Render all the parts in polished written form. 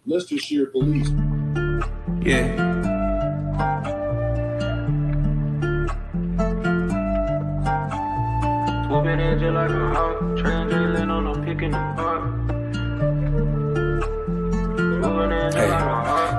Leicestershire police. Yeah. Swooping in just like a hawk, translating on a pick in the park.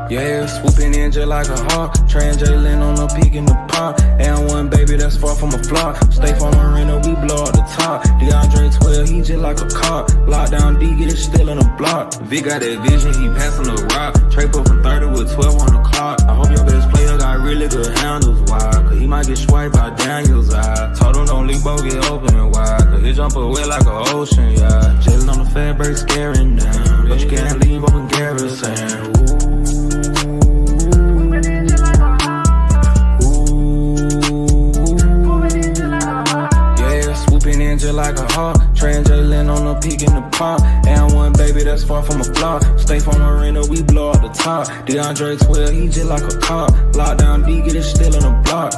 Yeah, swooping in just like a hawk, translating on a peak in the park. And one baby that's far from a flop. Stay from Marina, we blow up the top. DeAndre 12, he just like a cop. Lockdown D, get it still in the block. Vic got that vision, he passing the rock. Trade up from 30 with 12 on the clock. I hope your best player got really good handles, why? Cause he might get swiped by Daniel's eye. Told him don't leave, both get open and wide. Cause he jump away like an ocean, yeah. Jailing on the fat break, scaring down. But you can't leave open garrison. Just like a hawk, translating on a peak in the park. And one baby that's far from a flop. Stay from Marina, we blow up the top. DeAndre 12, he just like a cop. Lockdown D, get it still in the block.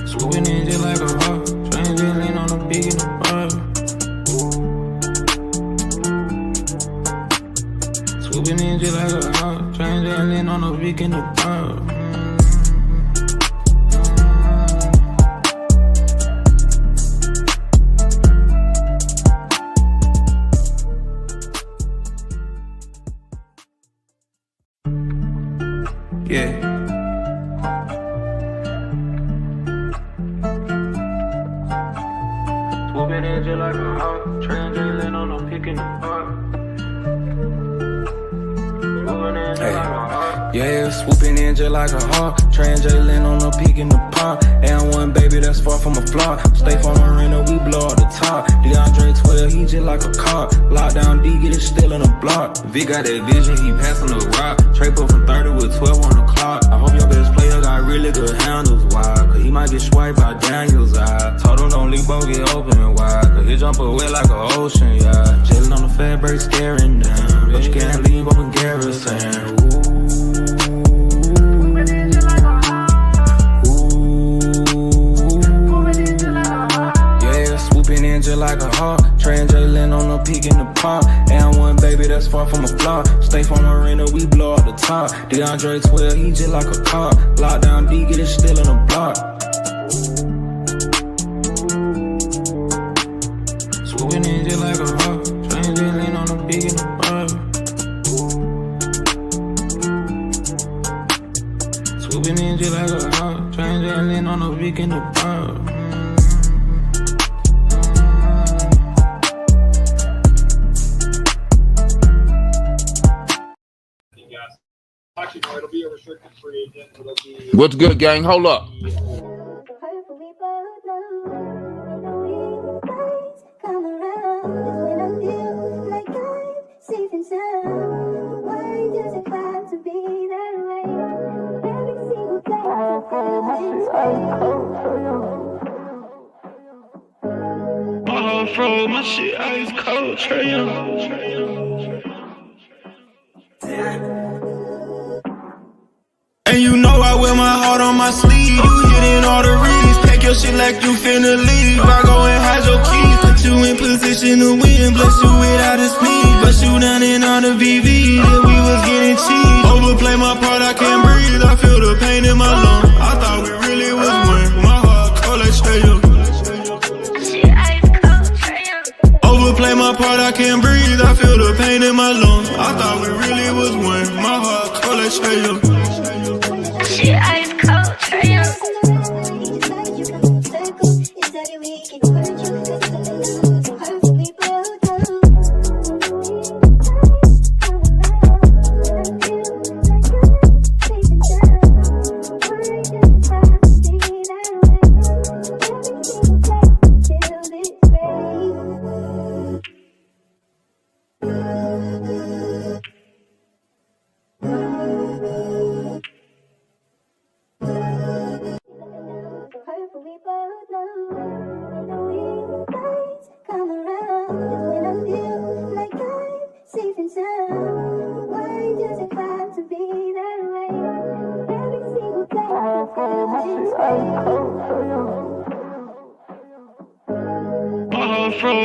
Swooping in just like a hawk, translating on a peak in the park. Swooping in just like a hawk, translating on a peak in the park. Yeah. Swooping in just like a hawk, translating on a pick in the park. Yeah, swooping in just like a hawk, translating on a peak in the park. And one baby that's far from a flop. Stay from Marina, we blow up the top. DeAndre 12, he just like a cop. Lockdown D, get it still in the block. Vic got that vision, he passing the rock. Trade up from 30 with 12 on the clock. I hope your best player got really good handles, why? Cause he might get swiped by Daniel's eye. Told him don't leave, both get open and wide. Cause he jump away like an ocean, yeah. Jailing on the fat break, scaring down. But you can't leave open garrison. Just like a hawk, translating on a peak in the park. And one baby that's far from a flop. Stay from Marina, we blow up the top. DeAndre 12, he just like a cop. Lockdown D, get it still in the block. Swooping in just like a hawk, translating on a peak in the park. Swooping in just like a hawk, translating on a peak in the park. It'll be a restricted free agent. It'll be What's good, gang? Hold up. My shit ice cold, Trey Young. And you know I wear my heart on my sleeve. You hitting all the reads. Pack your shit like you finna leave. I go and hide your keys. Put you in position to win. Bless you without a speed. But you down in all the VV. Then we was getting cheap. Overplay my part, I can't breathe. I feel the pain in my lungs. I thought we really was one. My heart cold like Trey Young. Overplay my part, I can't breathe. I feel the pain in my lungs. I thought we really was one. My heart cold like Trey Young. Shit ice cold, Trey Young.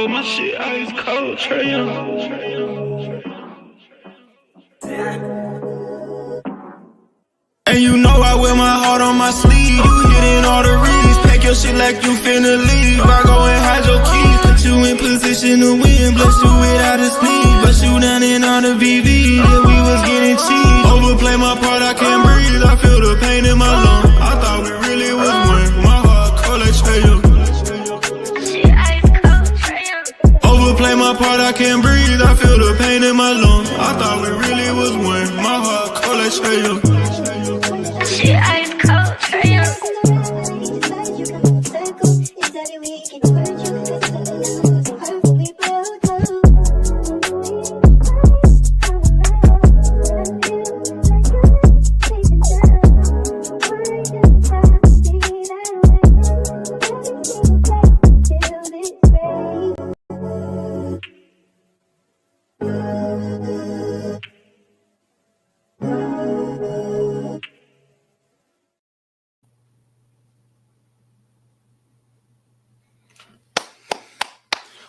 my shit ice cold, Trey Young. And you know I wear my heart on my sleeve. You hitting all the reads. Pack your shit like you finna leave. I go and hide your keys. Put you in position to win. Bless you without a sneeze. Bust you down in all the VV. Yeah, we was getting cheap. Overplay my part, I can't breathe. I feel the pain in my lungs. I thought we really was one. My heart cold like Trey Young. Shit ice cold, Trey Young. Overplay my part, I can't breathe. I feel the pain in my lungs. I thought we really was one. My heart cold like Trey Young. Shit ice cold, Trey Young.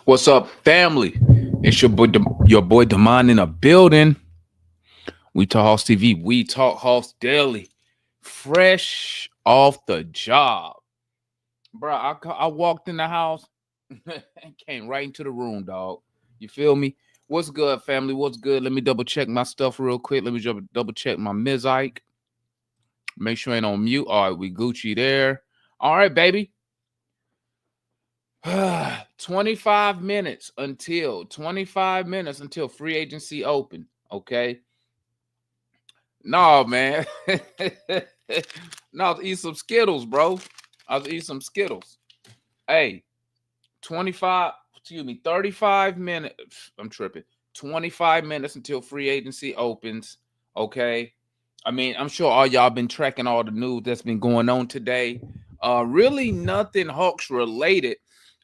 What's up, family? It's your boy Damon in a building. We Talk Hawks TV. We Talk Hawks Daily. Fresh off the job. Bro, I walked in the house and came right into the room, dog. You feel me? What's good, family? What's good? Let me double check my stuff real quick. Let me double check my mosaic. Make sure I ain't on mute. All right, we Gucci there. All right, baby. 25 minutes until free agency open. Okay. No, man. No, I was eating some Skittles, bro. I was eating some Skittles. Hey, 35 minutes. I'm tripping. 25 minutes until free agency opens. Okay. I mean, I'm sure all y'all been tracking all the news that's been going on today. Really nothing Hawks related.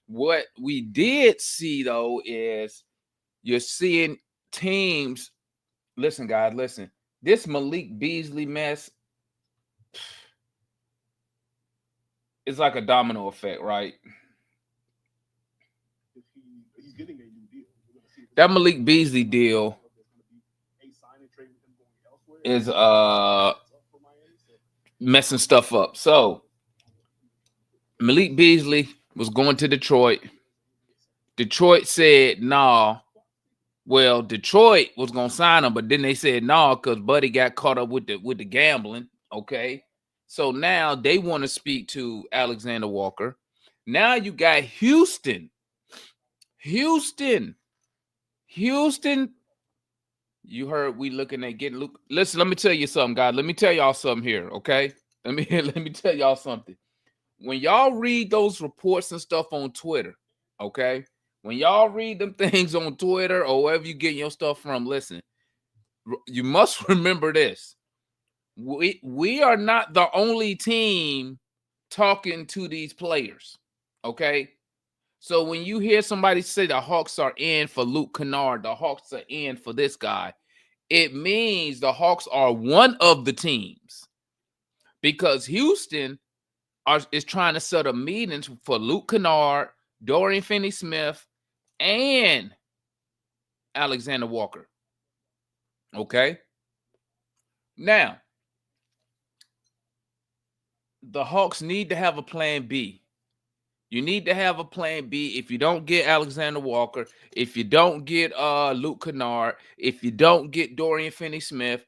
What we did see, though, is you're seeing teams. Listen, guys, listen. This Malik Beasley mess is like a domino effect, right? He's getting a new deal. That Malik Beasley deal is messing stuff up. So Malik Beasley was going to Detroit. Detroit said, nah. Well, Detroit was going to sign him, but then they said, nah, because Buddy got caught up with the gambling, okay? So now they want to speak to Alexander Walker. Now you got Houston. You heard we looking at getting Luke. Listen, let me tell you something, guys. Let me tell y'all something here, okay? Let me tell y'all something. When y'all read those reports and stuff on Twitter, okay? When y'all read them things on Twitter or wherever you get your stuff from, listen, you must remember this. We are not the only team talking to these players, okay? So when you hear somebody say the Hawks are in for Luke Kennard, the Hawks are in for this guy, it means the Hawks are one of the teams because Houston is trying to set up meetings for Luke Kennard, Dorian Finney-Smith, and Alexander Walker. Okay? Now, the Hawks need to have a plan B. You need to have a plan B if you don't get Alexander Walker, if you don't get Luke Kennard, if you don't get Dorian Finney-Smith.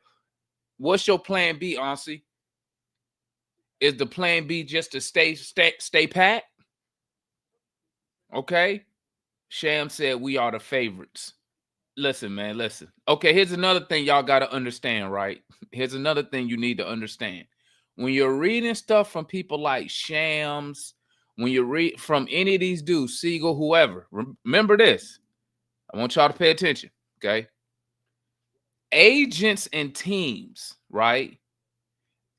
What's your plan B, Ansi? Is the plan B just to stay pat? Okay. Sham said we are the favorites. Listen, man, listen. Okay, here's another thing y'all got to understand, right? Here's another thing you need to understand. When you're reading stuff from people like Shams, when you read from any of these dudes, Siegel, whoever, remember this. I want y'all to pay attention, okay? Agents and teams, right?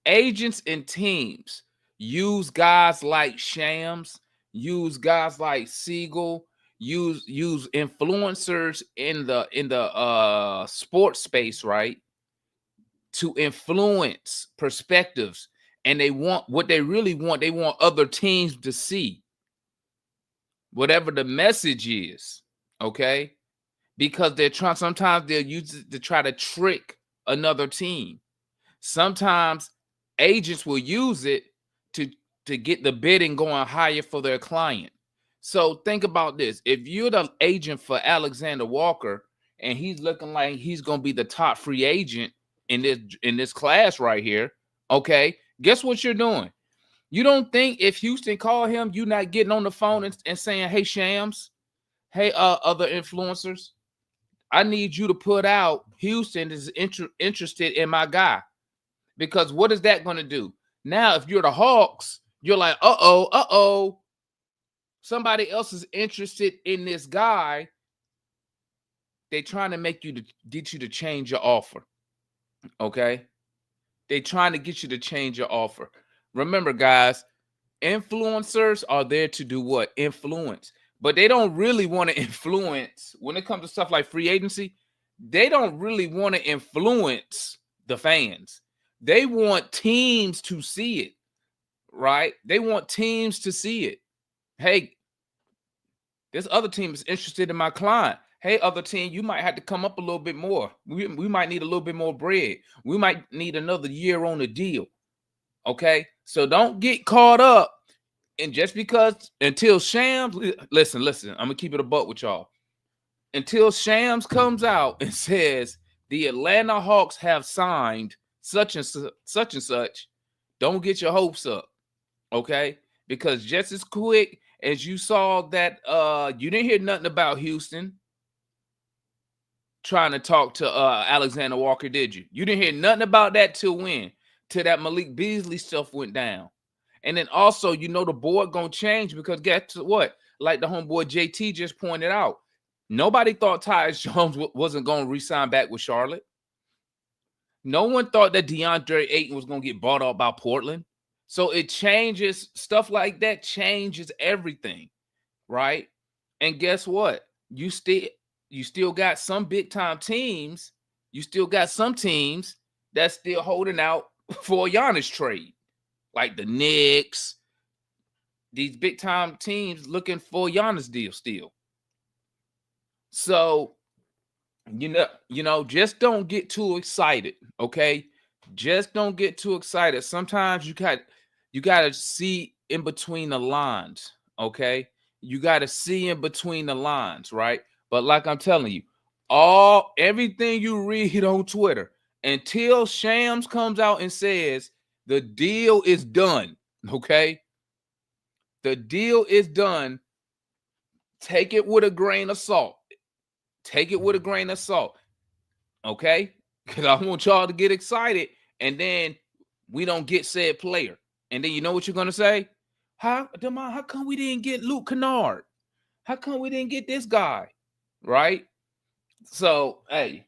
Agents and teams use guys like Shams, use guys like Siegel, use influencers in the sports space, right? To influence perspectives. And they want what they really want. They want other teams to see. whatever the message is, okay? Because sometimes they'll use it to try to trick another team. Sometimes agents will use it to get the bidding going higher for their client. So think about this. If you're the agent for Alexander Walker and he's looking like he's going to be the top free agent in this class right here, okay? Guess what you're doing? You don't think if Houston called him, you're not getting on the phone and saying, "Hey Shams, hey other influencers, I need you to put out Houston is interested in my guy." Because what is that going to do? Now, if you're the Hawks, you're like, somebody else is interested in this guy. They're trying to get you to change your offer. Okay? They're trying to get you to change your offer. Remember, guys, influencers are there to do what? Influence. But they don't really want to influence when it comes to stuff like free agency. They don't really want to influence the fans. They want teams to see it, right? They want teams to see it. Hey, this other team is interested in my client. Hey, other team, you might have to come up a little bit more. We might need a little bit more bread. We might need another year on the deal. Okay? So don't get caught up. And just because until Shams, listen, I'm going to keep it a buck with y'all. Until Shams comes out and says the Atlanta Hawks have signed such and such, don't get your hopes up, okay? Because just as quick as you saw that, you didn't hear nothing about Houston trying to talk to Alexander Walker, did you? You didn't hear nothing about that till when? Till that Malik Beasley stuff went down. And then also, the board gonna change because guess what? Like the homeboy JT just pointed out, nobody thought Tyus Jones wasn't gonna re-sign back with Charlotte. No one thought that DeAndre Ayton was going to get bought up by Portland. So it changes, stuff like that changes everything, right? And guess what? You still got some big time teams. You still got some teams that's still holding out for a Giannis trade, like the Knicks. These big time teams looking for a Giannis deal still. So just don't get too excited, okay? Just don't get too excited. Sometimes you got to see in between the lines, okay? You got to see in between the lines, right? But like I'm telling you, everything you read on Twitter until Shams comes out and says the deal is done, okay? The deal is done. Take it with a grain of salt. Take it with a grain of salt, okay? Because I want y'all to get excited, and then we don't get said player. And then you know what you're going to say? How come we didn't get Luke Kennard? How come we didn't get this guy? Right? So, hey,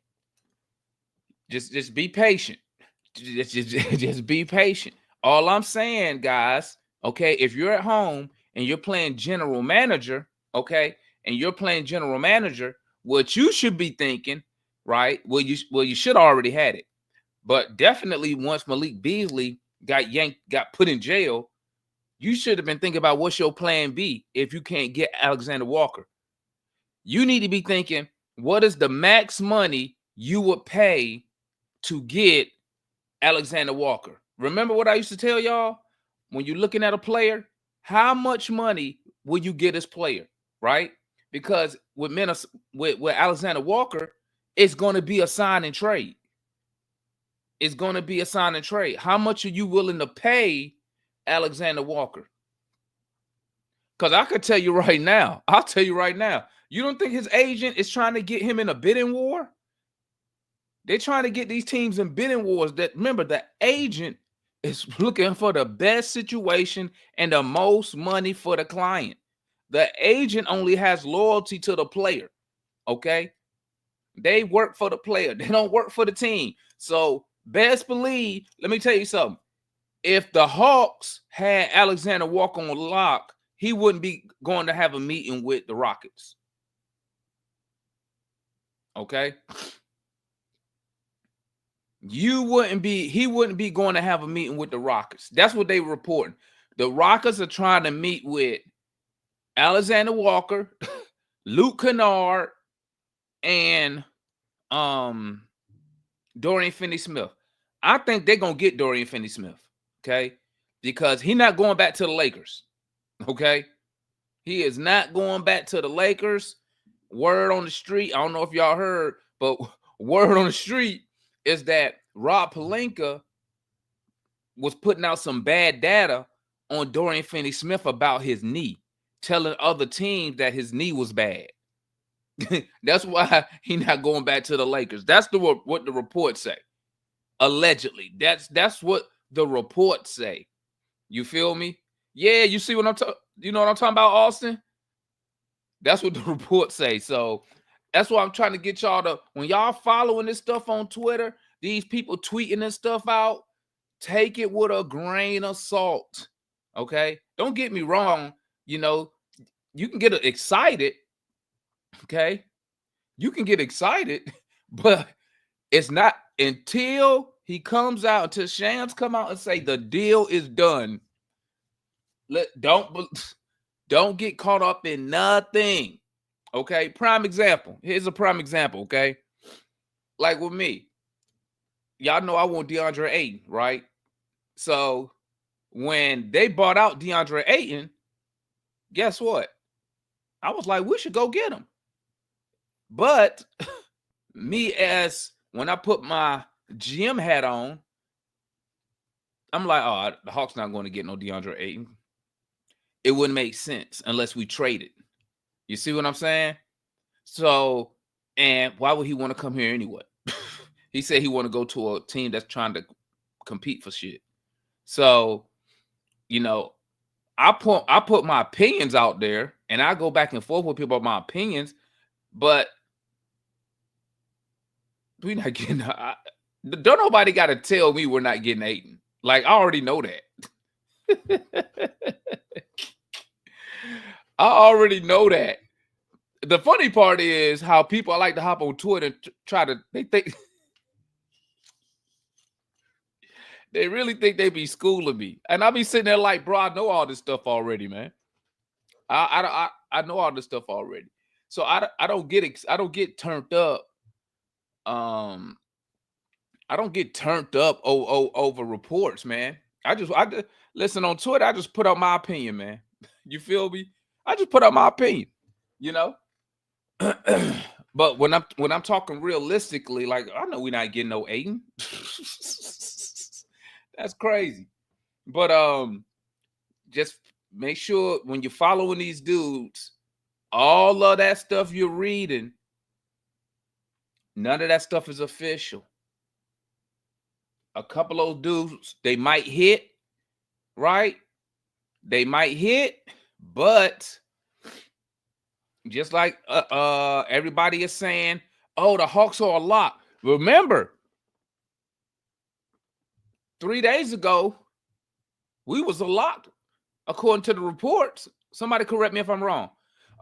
just be patient. Just be patient. All I'm saying, guys, okay, if you're at home and you're playing general manager, okay, and you're playing general manager, what you should be thinking, right? Well, you should already had it. But definitely once Malik Beasley got put in jail, you should have been thinking about what's your plan B if you can't get Alexander Walker. You need to be thinking, what is the max money you would pay to get Alexander Walker? Remember what I used to tell y'all? When you're looking at a player, how much money will you get this player, right? Because with Alexander Walker, it's going to be a sign and trade. It's going to be a sign and trade. How much are you willing to pay Alexander Walker? Because I could tell you right now, you don't think his agent is trying to get him in a bidding war? They're trying to get these teams in bidding wars. That, remember, the agent is looking for the best situation and the most money for the client. The agent only has loyalty to the player, okay? They work for the player. They don't work for the team. So best believe, let me tell you something. If the Hawks had Alexander Walker on lock, he wouldn't be going to have a meeting with the Rockets. Okay? He wouldn't be going to have a meeting with the Rockets. That's what they were reporting. The Rockets are trying to meet with Alexander Walker, Luke Kennard, and Dorian Finney-Smith. I think they're gonna get Dorian Finney-Smith, okay? Because he's not going back to the Lakers. Okay. He is not going back to the Lakers. Word on the street, I don't know if y'all heard, but word on the street is that Rob Pelinka was putting out some bad data on Dorian Finney-Smith about his knee, telling other teams that his knee was bad. That's why he's not going back to the Lakers. That's what the reports say. Allegedly. That's what the reports say. You feel me? Yeah, you see what I'm talking. You know what I'm talking about, Austin? That's what the reports say. So that's why I'm trying to get y'all to, when y'all following this stuff on Twitter, these people tweeting this stuff out, take it with a grain of salt. Okay? Don't get me wrong. You know, you can get excited. Okay? You can get excited, but it's not until he comes out, until Shams come out and say the deal is done. Don't get caught up in nothing. Okay, prime example. Here's a prime example. Okay, like with me, y'all know I want DeAndre Ayton, right? So when they bought out DeAndre Ayton, guess what? I was like, we should go get him. But me, as when I put my GM hat on, I'm like, oh, the Hawks not going to get no DeAndre Ayton. It wouldn't make sense unless we traded. You see what I'm saying? So, and why would he want to come here anyway? He said he want to go to a team that's trying to compete for shit. So, you know, I put my opinions out there, and I go back and forth with people about my opinions, but we not getting. Don't nobody got to tell me we're not getting Ayton. Like, I already know that. I already know that. The funny part is how people like to hop on Twitter and try to, they think, they really think they be schooling me. And I be sitting there like, bro, I know all this stuff already, man. I know all this stuff already. So I don't get turned up. I don't get turned up over reports, man. I just listen on Twitter. I just put out my opinion, man. You feel me? I just put out my opinion, you know. But when I'm talking realistically, like, I know we're not getting no Ayton. That's crazy. But just make sure when you're following these dudes, all of that stuff you're reading, none of that stuff is official. A couple of those dudes, they might hit, right? They might hit, but just like everybody is saying, oh, the Hawks are a lock. Remember, 3 days ago, we was a lock, according to the reports. Somebody correct me if I'm wrong.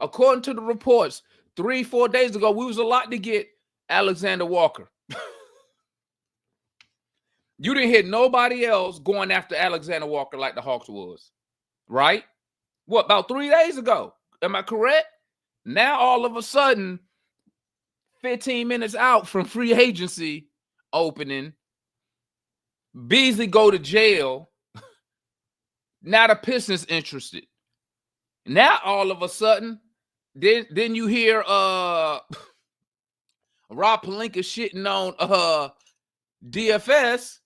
According to the reports, 3-4 days ago, we was a lock to get Alexander Walker. You didn't hear nobody else going after Alexander Walker like the Hawks was, right? What, about 3 days ago? Am I correct? Now, all of a sudden, 15 minutes out from free agency opening, Beasley go to jail. Now the Pistons interested. Now, all of a sudden, then you hear Rob Pelinka shitting on DFS.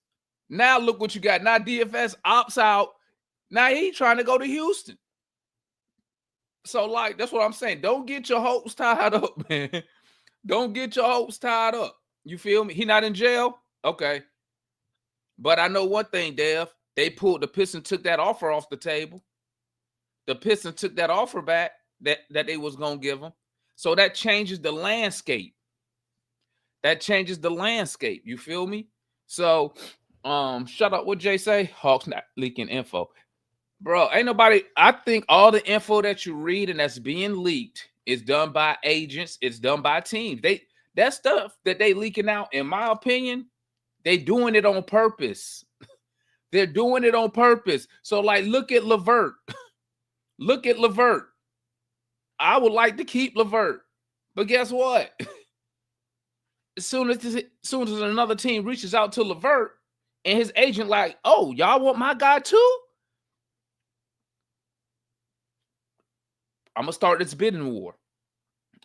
Now look what you got. Now DFS opts out. Now he trying to go to Houston. So, like, that's what I'm saying. Don't get your hopes tied up, man. Don't get your hopes tied up. You feel me? He not in jail? Okay. But I know one thing, Dev. The Pistons took that offer off the table. The Pistons took that offer back that they was going to give him. So that changes the landscape. That changes the landscape. You feel me? So, shut up. What Jay say? Hawks not leaking info. Bro, ain't nobody. I think all the info that you read and that's being leaked is done by agents. It's done by teams. That stuff that they leaking out, in my opinion, they doing it on purpose. They're doing it on purpose. So, like, look at LeVert. Look at LeVert. I would like to keep Levert, but guess what? As soon as another team reaches out to Levert and his agent, like, oh, y'all want my guy too? I'm gonna start this bidding war.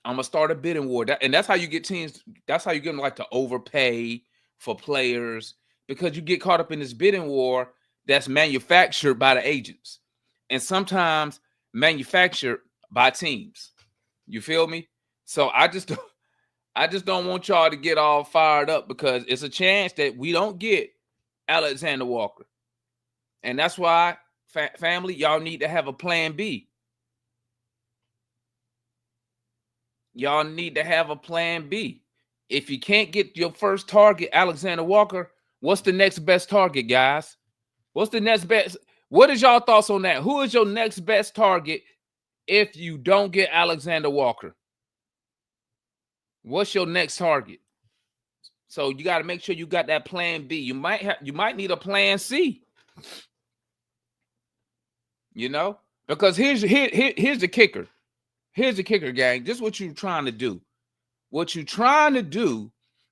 I'm gonna start a bidding war. And that's how you get teams. That's how you get them like to overpay for players because you get caught up in this bidding war that's manufactured by the agents and sometimes manufactured by teams. You feel me? So I just don't want y'all to get all fired up because it's a chance that we don't get Alexander Walker, and that's why family, y'all need to have a plan B. Y'all need to have a plan B. If you can't get your first target, Alexander Walker, what's the next best target, guys? What's the next best? What is y'all thoughts on that? Who is your next best target if you don't get Alexander Walker? What's your next target? So you got to make sure you got that plan B. You might need a plan C. You know? Because here's the kicker. Here's the kicker, gang. This is what you're trying to do. What you're trying to do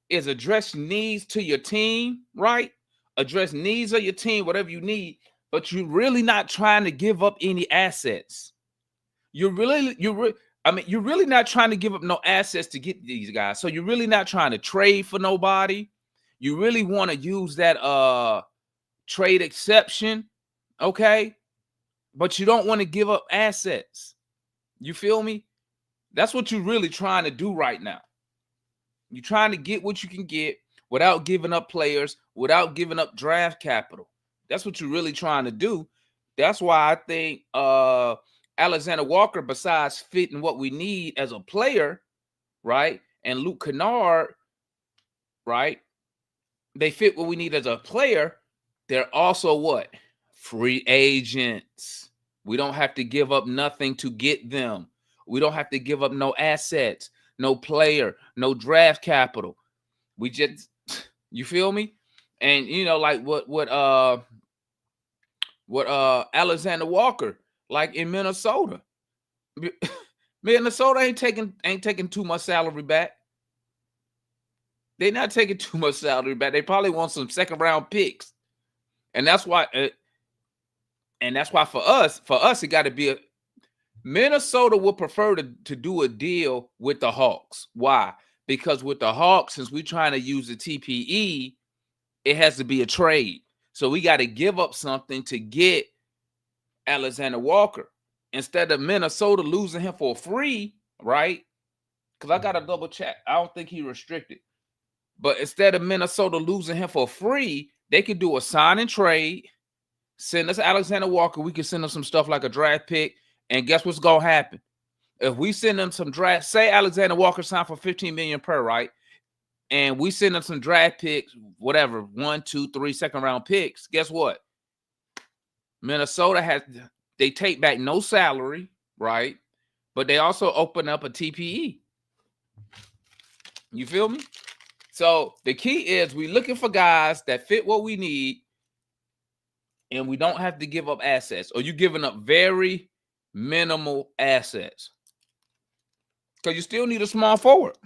is address needs to your team, right? Address needs of your team, whatever you need, but you're really not trying to give up any assets. You're really not trying to give up no assets to get these guys. So you're really not trying to trade for nobody. You really want to use that trade exception, okay? But you don't want to give up assets. You feel me? That's what you're really trying to do right now. You're trying to get what you can get without giving up players, without giving up draft capital. That's what you're really trying to do. That's why I think Alexander Walker, besides fitting what we need as a player, right, and Luke Kennard, right, they fit what we need as a player. They're also what? Free agents. We don't have to give up nothing to get them. We don't have to give up no assets, no player, no draft capital. We just, you feel me? And you know, like what Alexander Walker, like in Minnesota. Minnesota ain't taking too much salary back. They're not taking too much salary back. They probably want some second round picks, and that's why. For us, it got to be Minnesota would prefer to do a deal with the Hawks. Why? Because with the Hawks, since we're trying to use the TPE, it has to be a trade. So we got to give up something to get Alexander Walker instead of Minnesota losing him for free, right? Because I got to double check. I don't think he's restricted. But instead of Minnesota losing him for free, they could do a sign and trade. Send us Alexander Walker. We can send them some stuff like a draft pick. And guess what's going to happen? If we send them some draft, say Alexander Walker signed for $15 million per, right? And we send them some draft picks, whatever, 1, 2, 3 second round picks. Guess what? Minnesota they take back no salary, right? But they also open up a TPE. You feel me? So the key is we're looking for guys that fit what we need, and we don't have to give up assets, or you're giving up very minimal assets because you still need a small forward.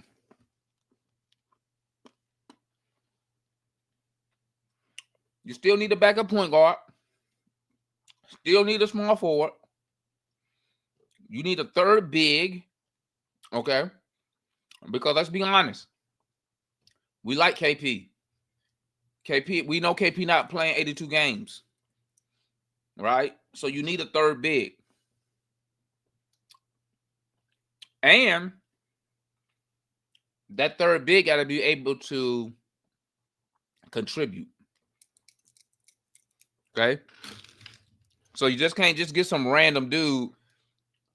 You still need a backup point guard. Still need a small forward. You need a third big, okay? Because let's be honest, we like KP. We know KP not playing 82 games, right? So you need a third big. And that third big got to be able to contribute. Okay? So you just can't just get some random dude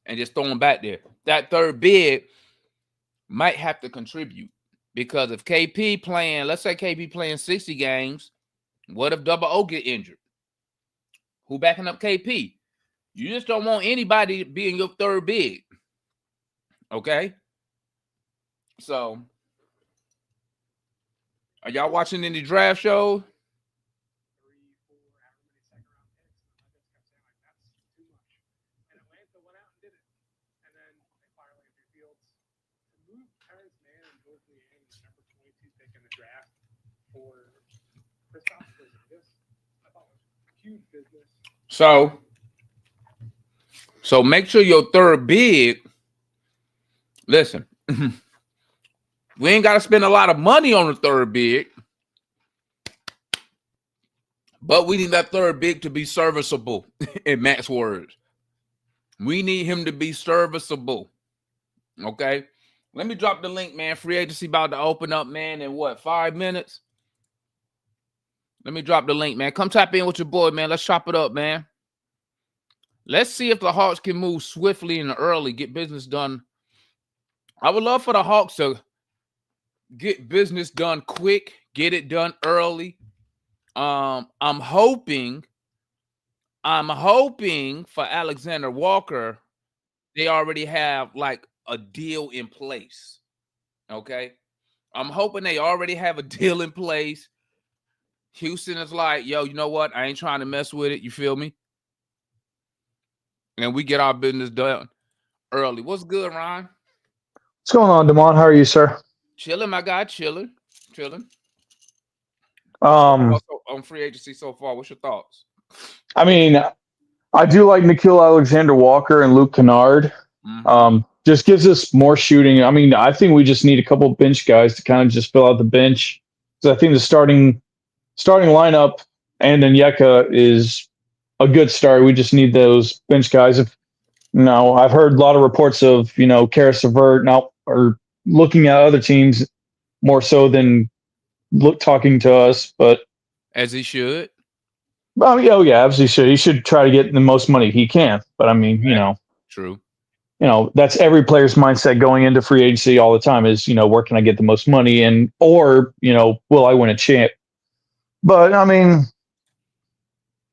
and just throw him back there. That third big might have to contribute. Because if KP playing, let's say KP playing 60 games, what if Double O get injured? Who backing up KP? You just don't want anybody being your third big. Okay? So, are y'all watching any draft shows? draft for Kristaps Porzingis. I thought it was huge business. So make sure your third big. Listen, we ain't got to spend a lot of money on the third big, but we need that third big to be serviceable. In Matt's words, we need him to be serviceable. Okay, let me drop the link, man. Free agency about to open up, man. In what, 5 minutes? Let me drop the link, man. Come tap in with your boy, man. Let's chop it up, man. Let's see if the Hawks can move swiftly and early, get business done. I would love for the Hawks to get business done quick, get it done early. I'm hoping for Alexander Walker, they already have like a deal in place. Okay. I'm hoping they already have a deal in place. Houston is like, yo, you know what? I ain't trying to mess with it. You feel me? And we get our business done early. What's good, Ryan? What's going on, Damon? How are you, sir? Chilling, my guy. Chilling. Um, On free agency so far, what's your thoughts? I mean, I do like Nikhil Alexander Walker and Luke Kennard. Just gives us more shooting. I mean, I think we just need a couple bench guys to kind of just fill out the bench. So I think the starting lineup and Onyeka is a good start. We just need those bench guys. If I've heard a lot of reports of Karis LeVert now or looking at other teams more so than talking to us, but as he should. Well, yeah, absolutely. He should try to get the most money he can. But I mean, true. That's every player's mindset going into free agency all the time is, where can I get the most money or will I win a champ? But I mean,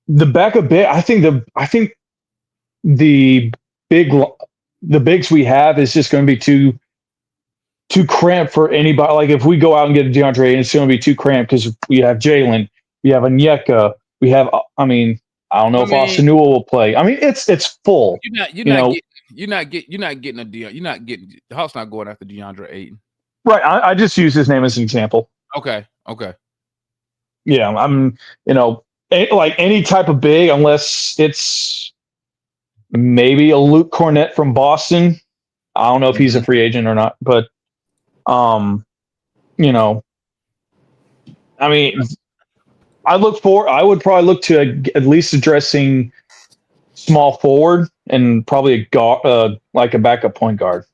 the backup bit, I think the bigs we have is just going to be too cramped for anybody. Like if we go out and get a DeAndre, it's going to be too cramped because we have Jalen, we have Onyeka, we have. I mean, I don't know if Austin Newell will play. I mean, it's full. You're not getting a deal. The Hawks not going after DeAndre Ayton. Right. I just use his name as an example. Okay. Yeah, I'm. Like any type of big, unless it's maybe a Luke Cornett from Boston. I don't know if he's a free agent or not, but I mean, I would probably look to at least addressing small forward and probably a guard, like a backup point guard.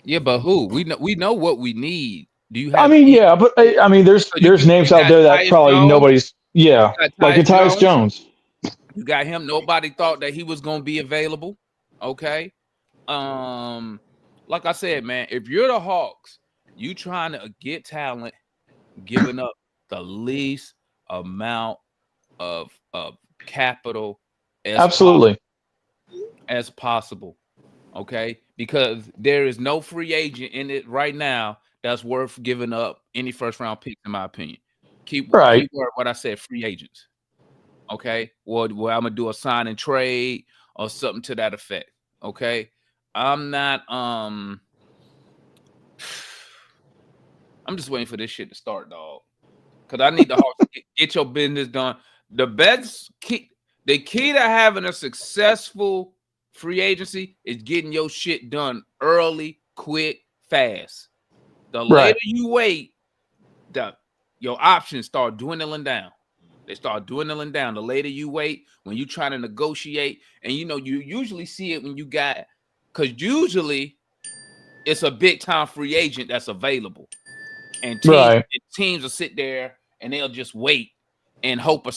Yeah, but who? We know what we need. Do you have? I mean, yeah, but I mean, there's names out there that probably nobody's. Yeah, like Tyus Jones. You got him. Nobody thought that he was going to be available. Okay. Like I said, man, if you're the Hawks, you trying to get talent, giving up the least amount of capital as possible. Okay, because there is no free agent in it right now that's worth giving up any first round picks, in my opinion. Keep what I said, free agents. Okay, well, I'm gonna do a sign and trade or something to that effect. Okay, I'm not. I'm just waiting for this shit to start, dog. Because I need the Hawks to get your business done. The key to having a successful free agency is getting your shit done early, quick, fast. The later you wait, your options start dwindling down. They start dwindling down. The later you wait, when you're trying to negotiate, and you usually see it when you got, because usually it's a big time free agent that's available. And teams will sit there and they'll just wait and hope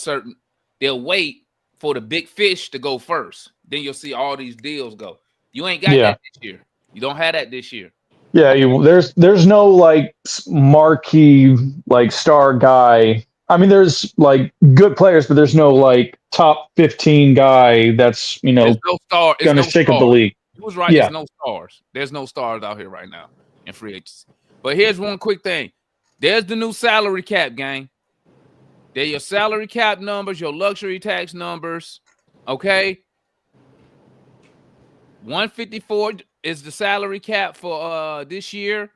they'll wait for the big fish to go first. Then you'll see all these deals go. You ain't got that this year. You don't have that this year. Yeah, there's no like marquee like star guy. I mean, there's like good players, but there's no like top 15 guy that's going to shake up the league. He was right. Yeah. There's no stars. There's no stars out here right now in free agency. But here's one quick thing. There's the new salary cap, gang. They're your salary cap numbers, your luxury tax numbers. Okay. 154 is the salary cap for this year.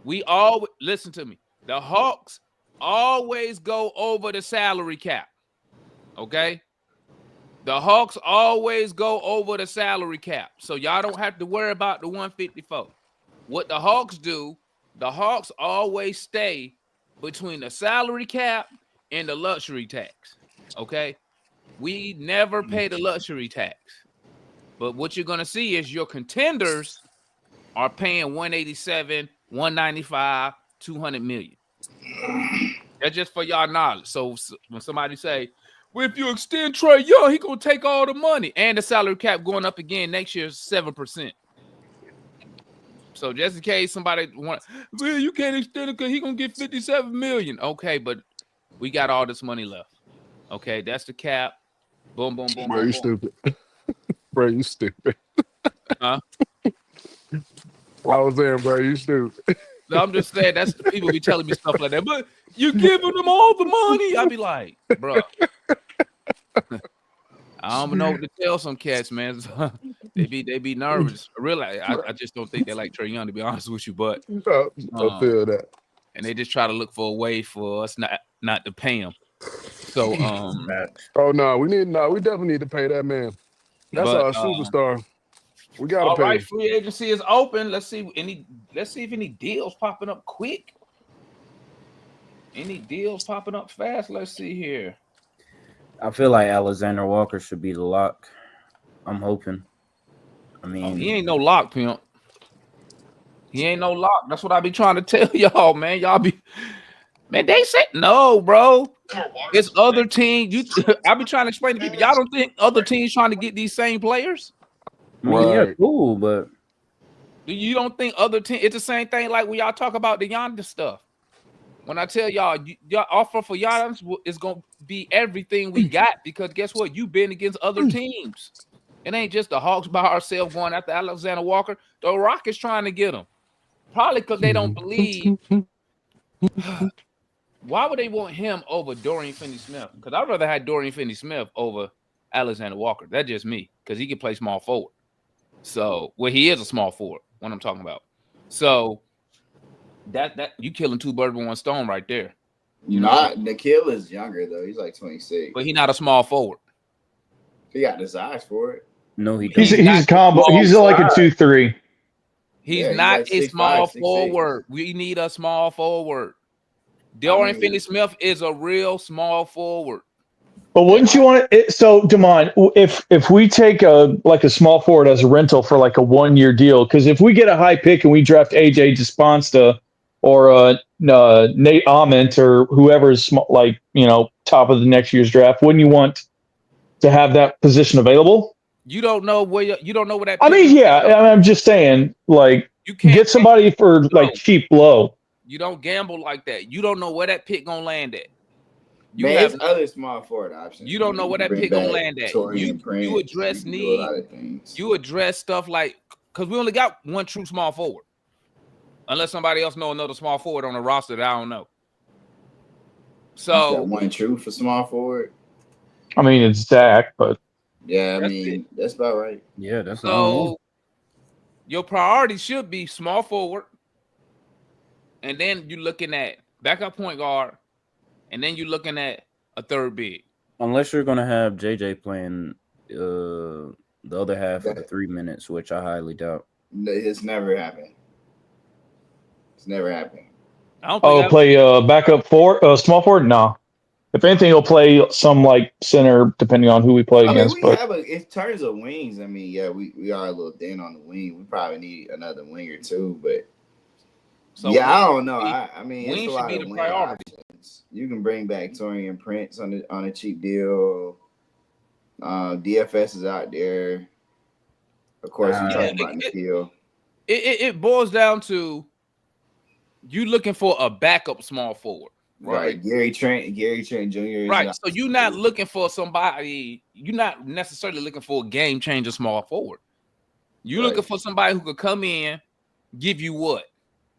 Listen to me. The Hawks always go over the salary cap. Okay? The Hawks always go over the salary cap. So y'all don't have to worry about the 154. What the Hawks do, the Hawks always stay between the salary cap and the luxury tax. Okay? We never pay the luxury tax. But what you're going to see is your contenders are paying 187, 195, 200 million. That's just for y'all knowledge. So when somebody say, well, if you extend Trae Young, he going to take all the money. And the salary cap going up again next year is 7%. So just in case somebody want, well, you can't extend it because he going to get 57 million. Okay, but we got all this money left. Okay, that's the cap. Boom, boom, boom, Bro, boom, you boom. stupid. Bro, you stupid. Huh? I was there, bro. You stupid. No, I'm just saying that's the people be telling me stuff like that. But you giving them all the money. I be like, bro. I don't know what to tell some cats, man. they be nervous. Really, I just don't think they like Trae Young, to be honest with you. But I feel that. and they just try to look for a way for us not to pay him. So Oh no, we definitely need to pay that man. That's but, our superstar. We gotta all pay. right, free agency is open. Let's see if any deals popping up quick. Any deals popping up fast? Let's see here. I feel like Alexander Walker should be the lock. I'm hoping. I mean, He ain't no lock, pimp. He ain't no lock. That's what I be trying to tell y'all, man. Y'all be, man. They said no, bro. It's other teams. I be trying to explain to people. Y'all don't think other teams trying to get these same players? I mean, yeah, Right. cool, but You don't think other teams? It's the same thing like when y'all talk about the Giannis stuff. When I tell y'all, y'all offer for Giannis is gonna be everything we got because guess what? You've been against other teams. It ain't just the Hawks by ourselves going after Alexander Walker. The Rockets trying to get him. Probably because they don't believe. Why would they want him over Dorian Finney-Smith? Because I'd rather have Dorian Finney-Smith over Alexander Walker. That's just me because he can play small forward. So, well, he is a small forward. What I'm talking about. So that you killing two birds with one stone right there. You know, Nikhil is younger though. He's like 26. but he's not a small forward. He got the size for it. no, he He's doesn't. a combo. He's like a 2-3. He's Yeah, he's not like a 6'5", small 6'6". forward. We need a small forward. Dorian mean- Finney-Smith is a real small forward. But wouldn't you want it? So, Damon, if we take a small forward as a rental for like a 1-year deal, because if we get a high pick and we draft AJ Desponsta or Nate Ament or whoever's top of the next year's draft, wouldn't you want to have that position available? You don't know where that. I mean, yeah, I'm just saying, like, you can't get somebody for like cheap low. You don't gamble like that. You don't know where that pick gonna land at. There's other small forward options. You don't know where that Bring pick gonna back land at. Torian Prince. You address You can do a lot need. of things. You address stuff like because we only got one true small forward. Unless somebody else know another small forward on the roster that I don't know. So one true for small forward. I mean, it's Zach, but yeah, I mean that's about right. Yeah, that's so your priority should be small forward, and then you're looking at backup point guard, and then you're looking at a third big. unless you're gonna have JJ playing the other half of the 3 minutes, which I highly doubt. It's never happened. It's never happened. I don't think play backup small forward. No, if anything, he'll play some like center depending on who we play against. In terms of wings, I mean, yeah, we are a little thin on the wing. We probably need another wing or two, but I don't know. I mean, it's a lot of wing options. You can bring back Torian Prince on a cheap deal. DFS is out there. Of course, we talking about Nikhil. It boils down to you looking for a backup small forward. Right. Gary Trent Jr. Right. So you're not looking for somebody, you're not necessarily looking for a game changer small forward. You're looking for somebody who could come in, give you what?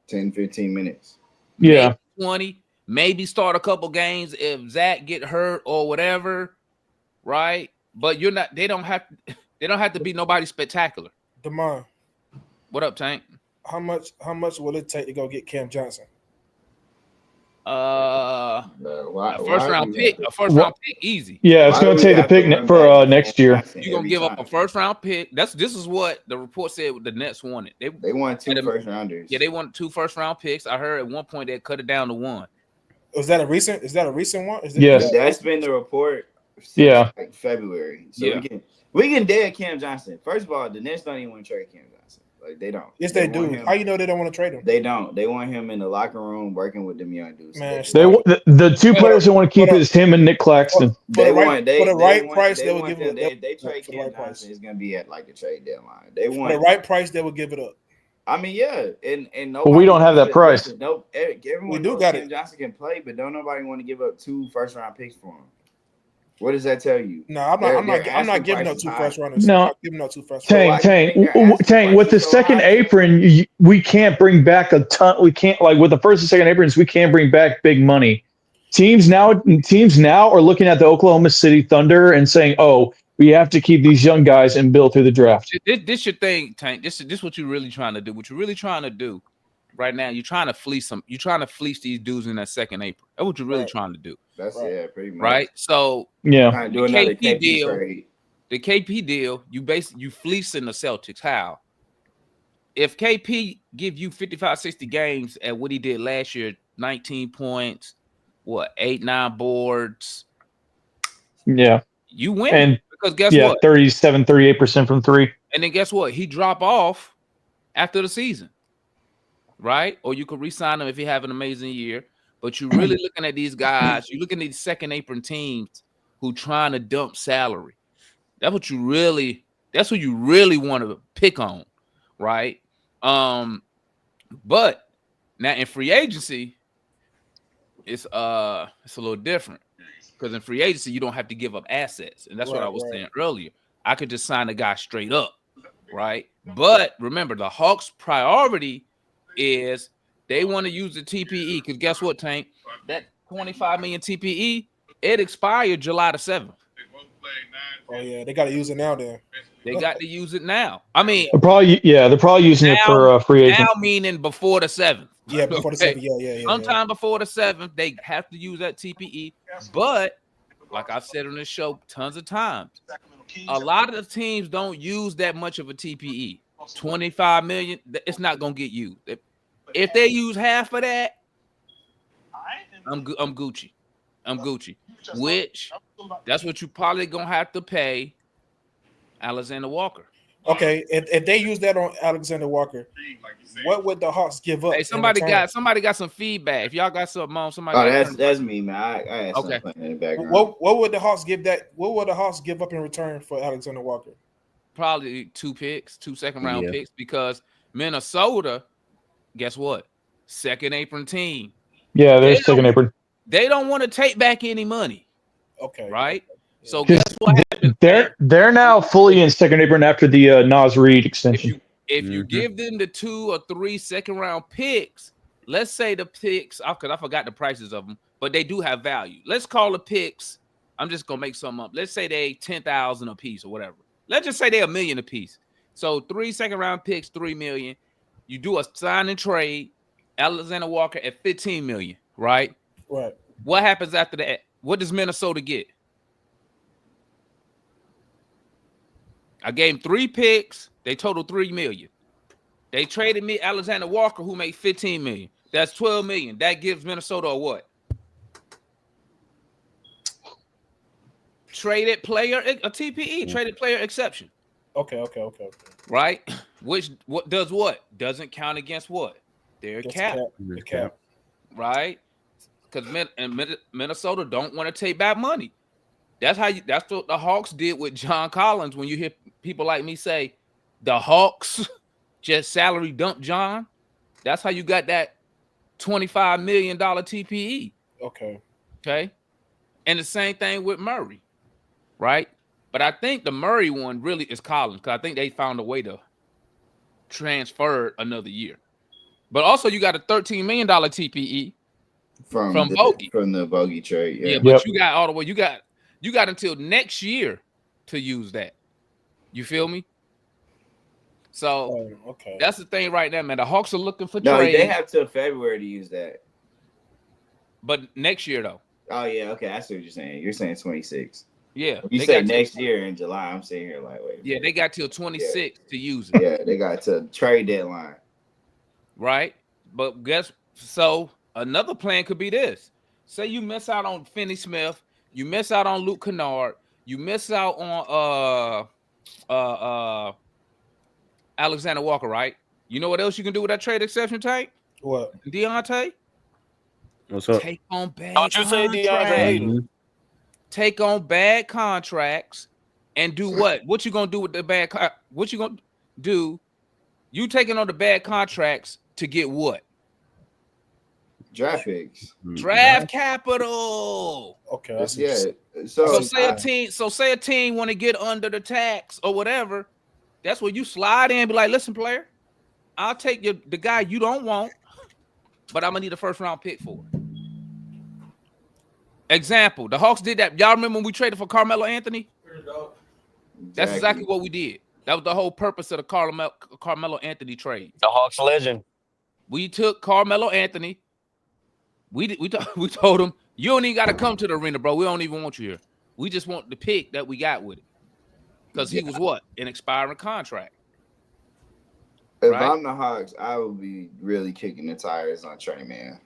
10, 15 minutes. Yeah. Maybe 20, maybe start a couple games if Zach get hurt or whatever. Right. But they don't have to be nobody spectacular. Damon, what up, Tank? how much will it take to go get Cam Johnson? A first round pick, easy. Yeah, it's going to take the pick for next year. You're gonna give up a first round pick. This is what the report said the Nets wanted. They want 2 first rounders. Yeah, they want 2 first round picks. I heard at one point they cut it down to 1. Is that a recent one? Yes, that's been the report. Since like February. So we can dead Cam Johnson. First of all, the Nets don't even want to trade Cam Johnson. Like they don't. Yes, they do. How you know they don't want to trade him? They don't. They want him in the locker room working with them young dudes. Man, the 2 players they want to keep is him and Nick Claxton. For the right price, they will give it up. If they trade Cam Johnson, it's gonna be at like the trade deadline. They want for the right price, they will give it up. I mean, yeah, and but we don't have that price. Nope. Everyone we do got Cam Johnson can play, but don't nobody want to give up 2 first round picks for him. What does that tell you? No, I'm not giving up 2 first rounders. No, I'm not giving up 2 first rounders. Tank. With the second apron, we can't bring back a ton. We can't with the first and second aprons. We can't bring back big money. Teams now are looking at the Oklahoma City Thunder and saying, "Oh, we have to keep these young guys and build through the draft." This your thing, Tank. This what you're really trying to do. What you're really trying to do right now, you're trying to fleece them. You're trying to fleece these dudes in that second apron. That's what you're really trying to do. That's pretty much. Right. So do another KP deal. Trade. The KP deal, you fleecing the Celtics. How? If KP give you 55, 60 games at what he did last year, 19 points, 8, 9 boards. Yeah. You win. And because guess what? 37, 38% from 3. And then guess what? He drop off after the season. Right? Or you could re-sign him if he have an amazing year. But you're really looking at these guys. You're looking at these second apron teams who trying to dump salary. That's what you really want to pick on, right? But now in free agency, it's a little different. Because in free agency, you don't have to give up assets. And that's what I was saying earlier. I could just sign a guy straight up, right? But remember, the Hawks' priority is they want to use the TPE. Because guess what, Tank? That $25 million TPE, it expired July the 7th. Oh, yeah. They got to use it now then. They got to use it now. I mean, they're probably using it for free agent. Now meaning before the 7th. Yeah, before the 7th. Yeah. Sometime before the 7th, they have to use that TPE. But like I said on this show tons of times, a lot of the teams don't use that much of a TPE. 25 million, it's not gonna get used. If they use half of that, I'm Gucci. Which that's what you probably gonna have to pay Alexander Walker. Okay, if they use that on Alexander Walker, what would the Hawks give up? Hey, somebody got some feedback. If y'all got something on, somebody. Oh, that's me, man. I had something in the background. What would the Hawks give that? What would the Hawks give up in return for Alexander Walker? Probably 2 picks, 2 second-round picks, because Minnesota, guess what? Second apron team. Yeah, they're second apron. They don't want to take back any money. Okay. Right? Yeah. So guess what happened? They're now fully in second apron after the Nas Reed extension. If you give them the 2 or 3 second-round picks, let's say the picks, because I forgot the prices of them, but they do have value. Let's call the picks, I'm just going to make something up. Let's say they $10,000 a piece or whatever. Let's just say they're $1 million a piece. So 3 second-round picks, $3 million. You do a sign and trade, Alexander Walker at $15 million, right? Right. What happens after that? What does Minnesota get? I gave him 3 picks. They total $3 million. They traded me Alexander Walker, who made $15 million. That's $12 million. That gives Minnesota a what? Traded player, a TPE, traded player exception. Okay. Right? Which does what? Doesn't count against what? Their cap. The cap. Right? Because Minnesota don't want to take back money. That's what the Hawks did with John Collins. When you hear people like me say the Hawks just salary dump John, that's how you got that $25 million TPE. Okay. And the same thing with Murray, right? But I think the Murray one really is Collins, because I think they found a way to transfer another year. But also you got a $13 million TPE from Bogey. From the Bogey trade. Yeah, but you got all the way. You got until next year to use that. You feel me? So that's the thing right now, man. The Hawks are looking for trade. They have till February to use that. But next year though. Oh yeah, okay. I see what you're saying. You're saying 26. Yeah, When you say next year in July, I'm sitting here like, wait. Yeah, they got till 26 to use it. Yeah, they got to trade deadline. Right, but so another plan could be this. Say you miss out on Finney Smith, you miss out on Luke Kennard, you miss out on Alexander Walker, right? You know what else you can do with that trade exception, Tank? What? Deontay? What's up? Take on bad Don't you say DeAndre Ayton? Take on bad contracts and do what? What you gonna do with the bad? What you gonna do? You taking on the bad contracts to get what? Draft picks. Draft capital. Okay. Yeah. So say a team want to get under the tax or whatever. That's where you slide in and be like, listen, player, I'll take the guy you don't want, but I'm gonna need a first round pick for it. Example, the Hawks did that. Y'all remember when we traded for Carmelo Anthony? That's exactly what we did. That was the whole purpose of the Carmelo Anthony trade. The Hawks legend. We took Carmelo Anthony. We told him, you don't even got to come to the arena, bro. We don't even want you here. We just want the pick that we got with it. Because he was what? An expiring contract. If I'm the Hawks, I would be really kicking the tires on Trey, man.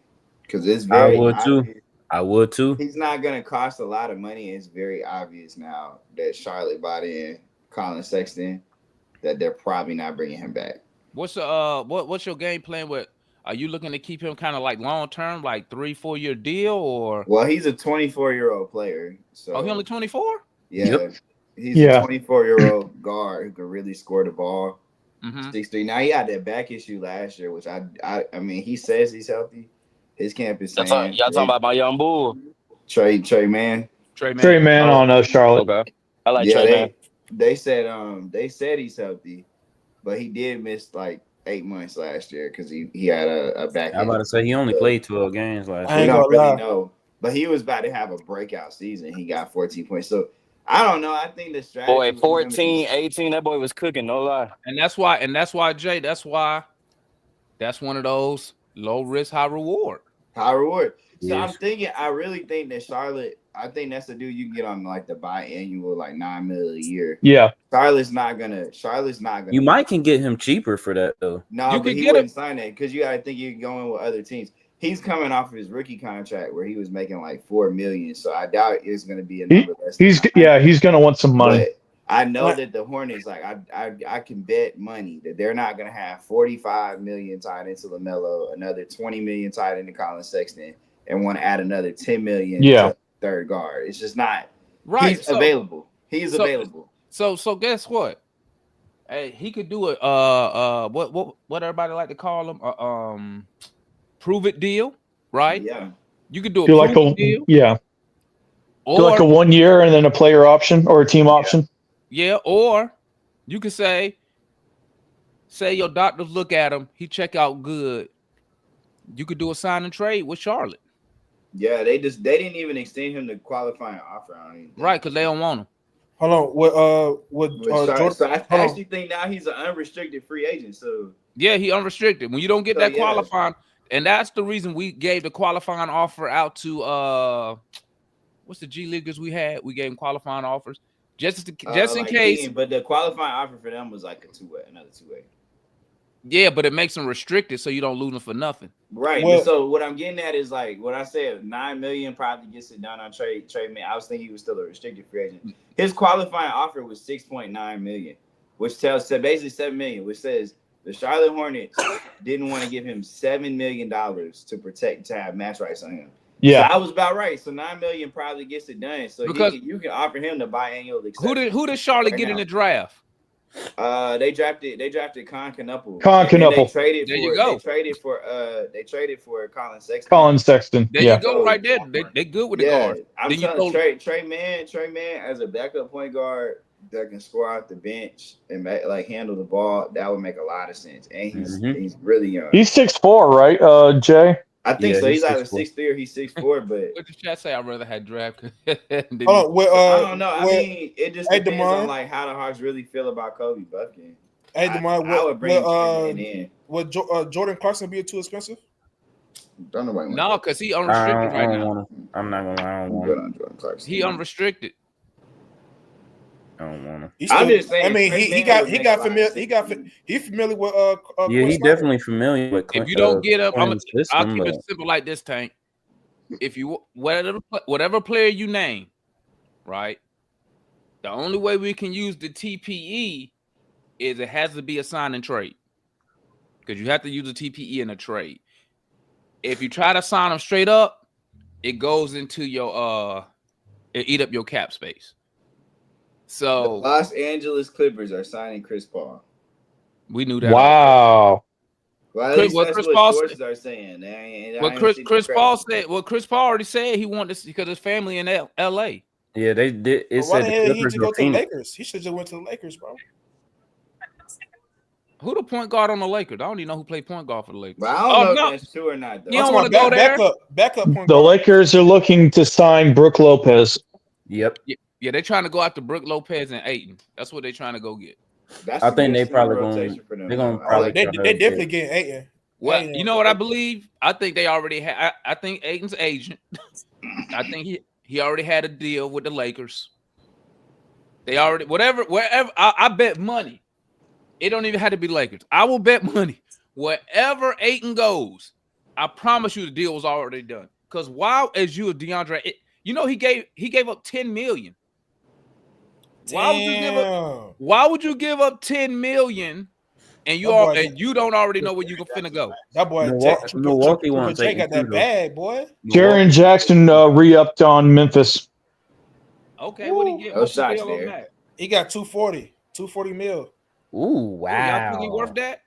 Because it's very obvious. I would too. He's not going to cost a lot of money. It's very obvious now that Charlotte bought in Colin Sexton that they're probably not bringing him back. What's your game plan with? Are you looking to keep him kind of like long term, like 3-4 year deal, or? Well, he's a 24-year-old player. So he only 24? Yeah, yep. He's a 24-year-old guard who can really score the ball. 6'3". Now he had that back issue last year, which I mean, he says he's healthy. His camp is saying y'all talking about my young bull. Trey Man on Charlotte. Okay. I like Trey Man. They said he's healthy, but he did miss like 8 months last year because he had a back. I'm about to say he only played 12 games last year. I don't really know, but he was about to have a breakout season. He got 14 points. So I don't know. I think the strategy. Boy, 14, 18, that boy was cooking, no lie. And that's why, Jay, that's one of those low risk, high reward. High reward. So yes. I really think that Charlotte, I think that's the dude you can get on like the biannual, like $9 million a year. Yeah. Charlotte's not gonna. You might can get him cheaper for that though. No, but he wouldn't sign that because you gotta think you're going with other teams. He's coming off of his rookie contract where he was making like $4 million. So I doubt it's gonna be a number less. He's gonna want some money. But I know that the Hornets, like I can bet money that they're not gonna have $45 million tied into LaMelo, another $20 million tied into Colin Sexton, and want to add another $10 million to third guard. It's just not right. He's available. He's available. So guess what? Hey, he could do it. What everybody like to call him? Prove it deal, right? Yeah. You could do a prove it deal. Yeah. Or do like a 1 year and then a player option or a team option. Yeah, or you could say your doctors look at him, he check out good. You could do a sign and trade with Charlotte. Yeah, they didn't even extend him the qualifying offer on anything. Right, because they don't want him. Hold on. Jordan, so I actually think now he's an unrestricted free agent. So yeah, he unrestricted. When you don't get that qualifying, and that's the reason we gave the qualifying offer out to what's the G Leaguers we had? We gave them qualifying offers just in case. Keaton, but the qualifying offer for them was like another two-way. Yeah, but it makes them restricted, so you don't lose them for nothing. Right. Well, so what I'm getting at is like what I said. $9 million probably gets it done on Trey Man. I was thinking he was still a restricted free agent. His qualifying offer was $6.9 million, which basically $7 million, which says the Charlotte Hornets didn't want to give him $7 million to have match rights on him. Yeah, so I was about right. So $9 million probably gets it done. So because you can offer him the biannual exception. Who did Charlotte get in the draft? They drafted Con Knuppel. They traded there you go. They traded for Colin Sexton. There you go, right there. They good with the guard. I'm telling Trey Man as a backup point guard that can score out the bench and handle the ball. That would make a lot of sense. And he's really young. He's 6'4", right, Jay? I think so. He's either 6'3" or he's 6'4". But what did chat say? I'd rather have draft. I don't know. I mean, it just depends on like how the Hawks really feel about Kobe Buffkin. Hey, DeMar, I would bring in. Would Jordan Clarkson be too expensive? Don't nobody No, because he I unrestricted don't, right I don't now. want to. I'm not gonna lie. I don't I'm want good to. on Jordan Clarkson. He unrestricted. I don't want to. I'm just saying. I mean, Chris he Mann got would he make got a lot of familiar. sense. He familiar with Yeah, Quinn he's Snyder. definitely familiar with If you don't get up, Quinn's I'll system, keep it but simple like this, Tank. If you whatever player you name, right? The only way we can use the TPE is it has to be a sign and trade, because you have to use a TPE in a trade. If you try to sign them straight up, it goes into your it eat up your cap space. So The Los Angeles Clippers are signing Chris Paul. We knew that. Wow. Well, at least that's Chris what Paul sources said, are saying. What Chris Paul said. Well, Chris Paul already said he wanted this because his family in L.A. yeah, they did. It But why said the the hell he Clippers to were go to the Phoenix. Lakers? He should have just went to the Lakers, bro. Who the point guard on the Lakers? I don't even know who played point guard for the Lakers. But I don't know if that's true or not, though. You don't want to go there? Backup point The guard. Lakers are looking to sign Brooke Lopez. Yep. Yeah, they're trying to go after Brooke Lopez and Ayton. That's what they're trying to go get. That's I think they good probably rotation going. for them, They're going to though. I probably. like They try to definitely get- getting Ayton. Well, Ayton. you know what I believe? I think they already had. I think Ayton's agent. I think he already had a deal with the Lakers. They already wherever. I bet money. It don't even have to be Lakers. I will bet money. Wherever Ayton goes, I promise you the deal was already done. Because while as you DeAndre, he gave up $10 million. Why would you give up $10 million and you don't already know where you can finna go? That boy Milwaukee wants Jay got that bag, boy. Jaren Jackson re-upped on Memphis. Okay, what he get? No What's the shots deal on there. that? He got 240 mil. Ooh, wow. Y'all think he worth that?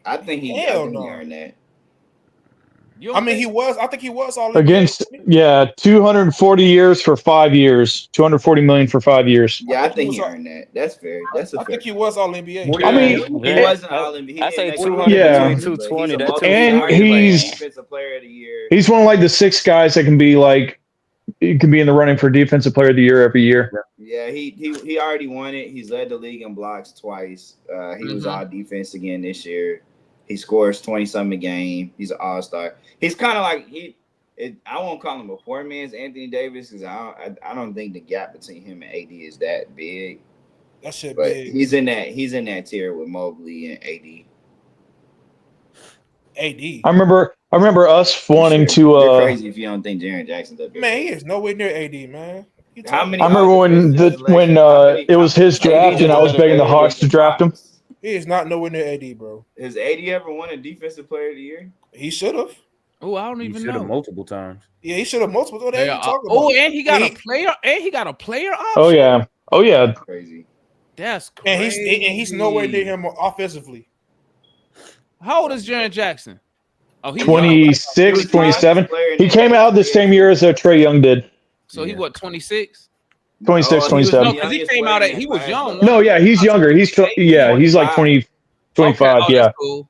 I think he earned that. I mean, he was. I think he was all Against 240 years for 5 years, 240 million for 5 years. Yeah, I think he earned that. That's fair. That's a I fair. think he was all NBA. I mean, he wasn't all NBA. I say 200 between 220. That's and he's defensive player of the year. He's one of like the 6 guys that can be in the running for defensive player of the year every year. Yeah, he already won it. He's led the league in blocks twice. He was all defense again this year. He scores 20-something a game. He's an all-star. He's kind of like I won't call him a poor man's Anthony Davis because I don't think the gap between him and AD is that big. That shit But big. he's in that tier with Mobley and AD. I remember us wanting to. You're crazy if you don't think Jaren Jackson's up there. Man, he is nowhere near AD, man. How many? I remember when it was his draft and I was begging the Hawks to draft him. He is not nowhere near AD, bro. Has AD ever won a defensive player of the year? He should have. Oh, I don't even know. Multiple times. Yeah, he should have multiple. What the hell you talking Oh, about? and he got a player. And he got a player option. Oh yeah. Crazy. That's crazy. And he's nowhere near him offensively. How old is Jaren Jackson? Oh, he's 26, 27. He came out the same year as Trae Young did. So he what? 26. 26, 27. Because he came out he was young. No, yeah, he's younger. He's like 20, 25. Okay, yeah. that's cool.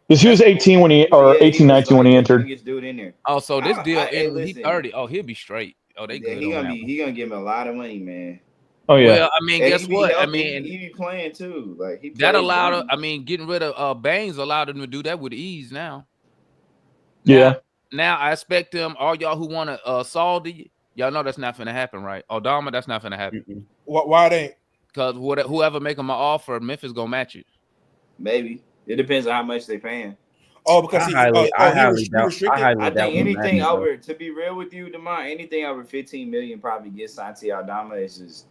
Because he was 18 18, 19 when he entered. Oh, so this deal, hey, he's 30. Oh, he'll be straight. Oh, they good. He gonna give him a lot of money, man. Oh yeah. Well, I mean, And guess he be what? I healthy, mean, he be playing too. Like he that plays allowed. well. I mean, getting rid of Baines allowed him to do that with ease. Now. Yeah. Now I expect them. All y'all who want to Saldi, y'all know that's not gonna happen, right? Odama, that's not gonna happen. Why it ain't? Because whoever make him an offer, Memphis gonna match it. Maybe it depends on how much they paying. Oh, because I highly doubt I think anything that, over, to be real with you, Demar, anything over 15 million probably gets Santi Aldama. It's just,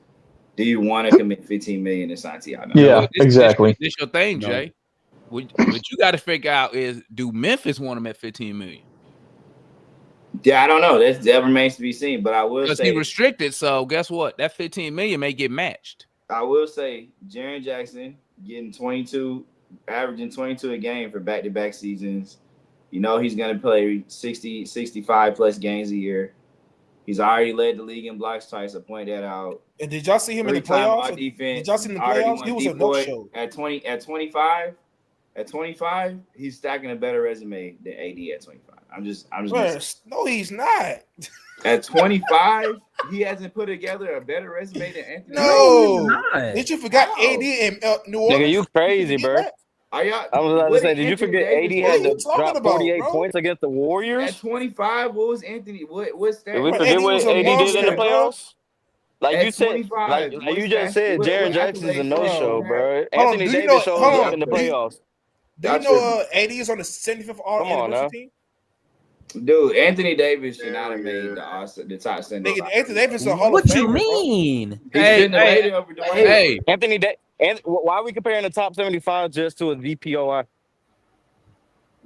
do you want to commit 15 million to Santi Aldama? Yeah, exactly. This your thing, No. Jay. What you got to figure out is, do Memphis want him at 15 million? Yeah, I don't know. That remains to be seen. But I will Because say he restricted. So guess what? That 15 million may get matched. I will say Jaren Jackson getting 22, averaging 22 a game for back-to-back seasons. You know he's going to play 60, 65 plus games a year. He's already led the league in blocks twice. I point that out. And did y'all see him in the playoffs? Did y'all see him in the playoffs? He was a no-show. At 25, he's stacking a better resume than AD at 25. I'm just no, he's not. At 25, he hasn't put together a better resume than Anthony. No, did you forgot AD in New Orleans? Nigga, you crazy, bro. Are y'all? I was about to What say, did did you Anthony forget Davis AD What are had you to talking drop about, 48 bro? points against the at Warriors? 25? What was Anthony? What's that? Did we Bro, forget AD what was a AD did in the monster, bro. playoffs? Like you At said, like 25, like what you just stats? said, What Jaren Jackson's a accolades did he no-show, Bro. have? bro. Hold on. Anthony Do you know? Davis showed Hold up Y'all in on. the Do you, tripping. playoffs. do Y'all you know tripping. AD is on the 75th all Come on anniversary now. team? Dude, Anthony Davis should not have made the top 75. Nigga, Anthony Davis is a Hall of What you Famer, bro. mean? He Hey, shouldn't have hey, made it over Dwayne. hey. Anthony, and why are we comparing the top 75 just to a DPOI?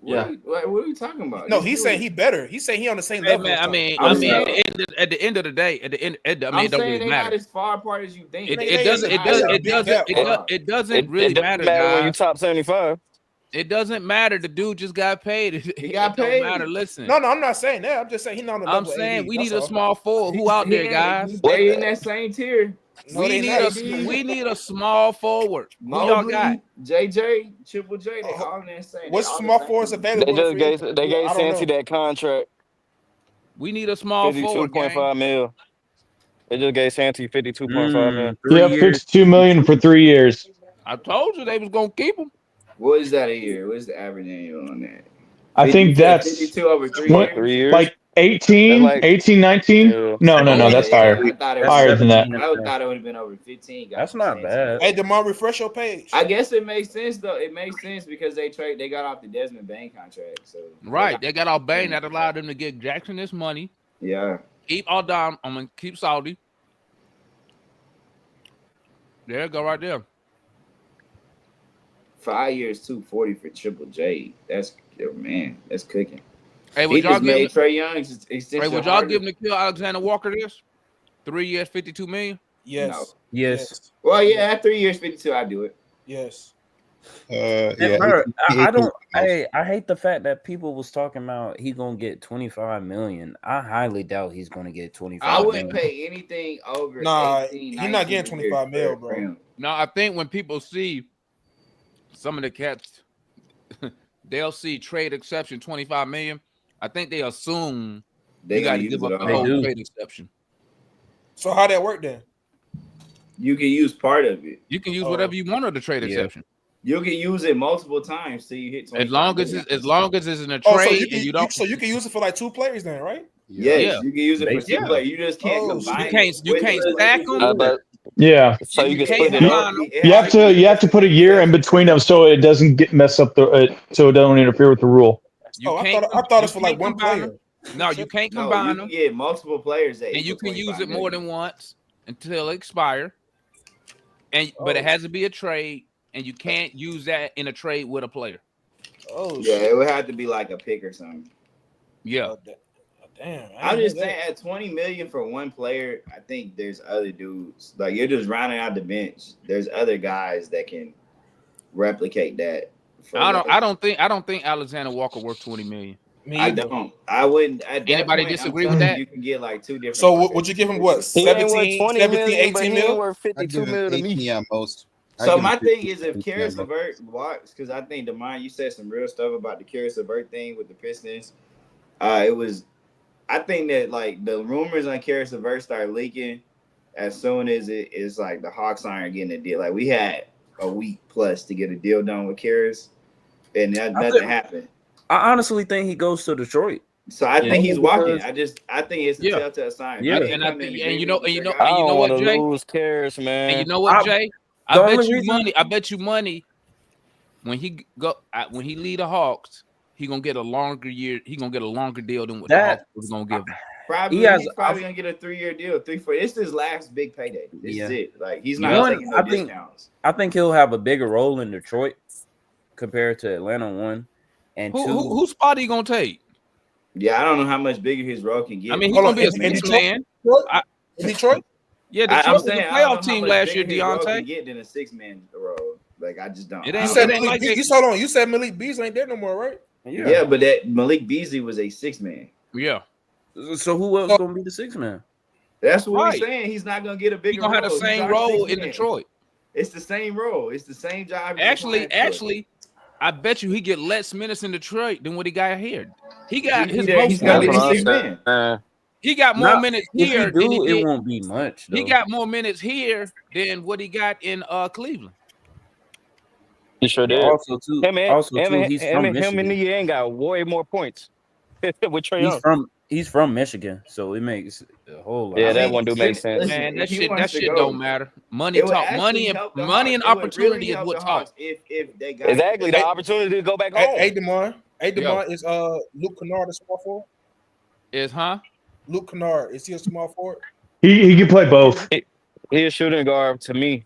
Yeah. What are we talking about? No, Just he's do saying it. he better. He's saying he on the same Hey level man, as I Tom. mean, I'm at saying, the end of the day, I mean, I'm it don't saying really they not matter. as far apart as you think. It, Nigga, it they doesn't in it the- does they a it big doesn't gap, it, bro. does, it doesn't really It doesn't matter, matter when you guys. top 75. It doesn't matter. The dude just got paid. He got It don't paid. matter. Listen, No, I'm not saying that. I'm just saying he's not on the I'm level of saying AD. we That's need a all. small forward. Who out there, guys? They in that same tier. No, they not. We need a small forward. Who y'all got? Mobley, JJ, Triple J, they all in that same. What's They all small the forwards same. available? They in free just agency? gave I don't Santi know. that contract, We need a small forward, gang. 52.5 mil. They just gave Santi 52.5 mil. 3 Yep, years. 52 million for 3 years. I told you they was gonna keep him. What is that a year? What's the average annual on that? I think that's 52 over 3 what, years. 3 years. like 18, That's like 18, 19? yeah. No, that's higher. I thought it That's was, Higher than that. 17 and I a half. thought it would have been over 15. That's not bad. Hey, DeMar, refresh your page. I guess it makes sense though. It makes sense because they got off the Desmond Bain contract. So Right, they got off Bain that allowed them to get Jackson this money. yeah. Keep all down. I'm gonna keep Saudi. There you go, right there. 5 years, 240 for Triple J. That's man. That's cooking. Hey, He would y'all just made give? Trey Young's Hey, extension would y'all harder. give Nikhil Alexander Walker this? 3 years, 52 million. Yes. No. Yes. Well, yeah, at 3 years, 52, I do it. Yes. And bro, I don't. I hate the fact that people was talking about he gonna get 25 million. I highly doubt he's gonna get 25. I wouldn't million. pay anything over. Nah, 18, he not getting 19 25 mil, years bro. for him. Now, I think when people see some of the cats, they'll see trade exception 25 million. I think they assume They you got to use give it up the all. whole do. trade exception. So how that work then? You can use part of it. You can use whatever you want of the trade Yeah. exception, You can use it multiple times till you hit 25 as long as million. it's in a Oh, trade so and you don't. so you can use it for like 2 players then, right? Yes, Yeah. you can use it for Basically. 2 players. You just can't Oh, combine you it. can't stack them. Yeah. So you can can't split it up. combine them. You have to put a year in between them so it doesn't mess up so it doesn't interfere with the rule. You I can't. thought it's for you like can't one combine player. them. No, you can't No, combine you them, can get multiple players that and you equal can use 25 it more million. than once until it expire. But it has to be a trade, and you can't use that in a trade with a player. Oh, Yeah, shit. it would have to be like a pick or something. Yeah. Damn. I'm just saying, at 20 million for one player, I think there's other dudes. Like, you're just rounding out the bench. There's other guys that can replicate that. I don't think Alexander Walker worth 20 million. I don't. I wouldn't. At that Anybody point, disagree I'm with telling that? You can get like 2 different. So players. would you give him what? He ain't worth 17, 20 17, million, but 18 he ain't mil? worth 52 mil to me. at most. So my thing is, if Karis LeVert walks, because I think DeMond, you said some real stuff about the Karis LeVert thing with the Pistons. I think that like the rumors on Karis LeVert start leaking as soon as it is like the Hawks aren't getting a deal. Like we had a week plus to get a deal done with Karis, and nothing happened. I honestly think he goes to Detroit. So I think he's walking. Because- I think it's a telltale sign. Yeah. And you know I don't what, want to Jay? lose Karis, man. And you know what, Jay? I the bet only you reason- money. I bet you money when he lead the Hawks, he gonna get a longer year. He gonna get a longer deal than what the Hawks was gonna give him. He's probably gonna get a 3-year deal. 3-4. It's his last big payday. This is it. Like he's not taking no discounts. I think he'll have a bigger role in Detroit compared to Atlanta. One and two. Whose spot are you gonna take? Yeah, I don't know how much bigger his role can get. I mean, he's gonna be a six man. In Detroit? Yeah, I'm Detroit was saying a I don't know playoff how team much last year. bigger his role Deontay can get than a 6-man role. Like I just don't. It You ain't- said it ain't like you said Malik Beasley ain't there no more, right? Yeah, but that Malik Beasley was a 6-man. Yeah. So who else gonna be the 6-man? That's what Right. we're saying. He's not gonna get a bigger. He's gonna have the role. He's same already role in 6-man. Detroit. It's the same role. It's the same job. Actually, I bet you he get less minutes in Detroit than what he got here. He got He's his most gonna be minutes the here. 6-man. He got more Not- minutes if here he than he do, did. it won't be much. Though. He got more minutes here than what he got in Cleveland. He sure But did. also too, he's from Him and Michigan. Niang got way more points with Trae Young. He's from Michigan, so it makes a whole lot. Yeah, of that sense. one do make sense. Listen, Man, if he that wants to shit go, don't matter. Money it would talk. actually Money help the and Hawks. It would opportunity really is help what the talk. Hawks if they got Exactly, the opportunity to go back home. Hey, DeMar. Hey, DeMar, Yo. is Luke Kennard a small forward? Is Luke Kennard, is he a small forward? He can play both. He a shooting guard to me.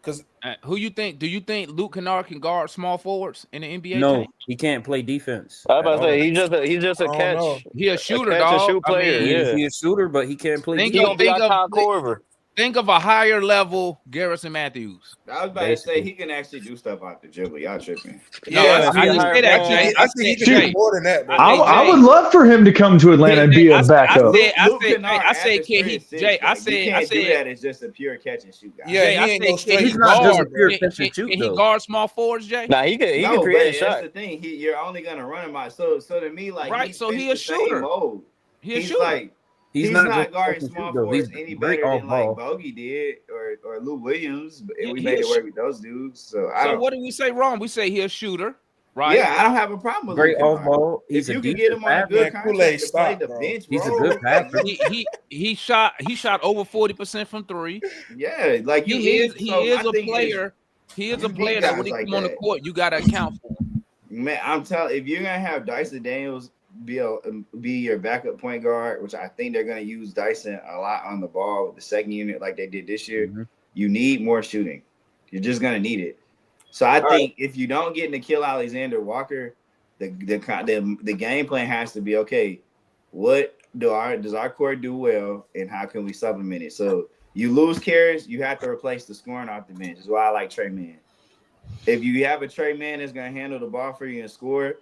Because who you think? Do you think Luke Kennard can guard small forwards in the NBA? No, team? he can't play defense. I was about at to say all. he's just a catch. He a shooter, catch and dog. shoot player. I mean, He a shooter, but he can't play think He defense. gonna be our Kyle Korver. Think of a higher level Garrison Matthews. I was about to say he can actually do stuff out the dribble. Y'all tripping? No, I didn't say that, Jay. I said he can do more than that, bro. I would love for him to come to Atlanta and be a backup. I said, can he? Jay, I said, you can't do that as just a pure catch and shoot guy. Yeah, Jay, he I ain't said, no straight. He's not just a pure catch and shoot, Can he though. guard small forwards, Jay? Nah, he can No, create a but shot. that's the thing. You're only gonna run him out. So to me, like Right, so he a fits the same shooter. Mode. He a He's shooter. like he's not not just guarding catch and small shoot, though. forwards He's any great better off than ball. like Bogey did or Lou Williams, and Yeah, we he made a it work with those dudes. So I So don't. what did we say wrong? We say he a shooter, right? Yeah, I don't have a problem with Great Luke off Kennard. ball. If He's a you can decent get him on a good passer. contract to play stop, the bro. bench, He's a bro. good passer. He shot over 40% from three. Yeah, like you He is so a player. He is you a player need that guys when he like come on the that. court, you gotta account for him. Man, I'm telling if you're gonna have Dyson Daniels be your backup point guard, which I think they're gonna use Dyson a lot on the ball with the second unit like they did this year, you need more shooting. You're just gonna need it. So I think if you don't get Nickeil Alexander Walker, the game plan has to be okay. What does our core do well, and how can we supplement it? So you lose carries, you have to replace the scoring off the bench. That's why I like Trey Mann. If you have a Trey Mann that's gonna handle the ball for you and score,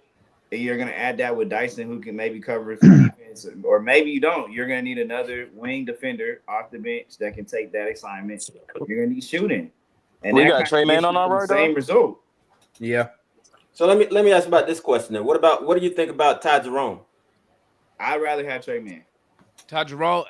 and you're gonna add that with Dyson, who can maybe cover it for defense, or maybe you don't. You're gonna need another wing defender off the bench that can take that assignment. You're gonna need shooting, and We that got Trey Mann on our the radar. same result. Yeah. So let me ask about this question then. What do you think about Ty Jerome? I'd rather have Trey Mann. Ty Jerome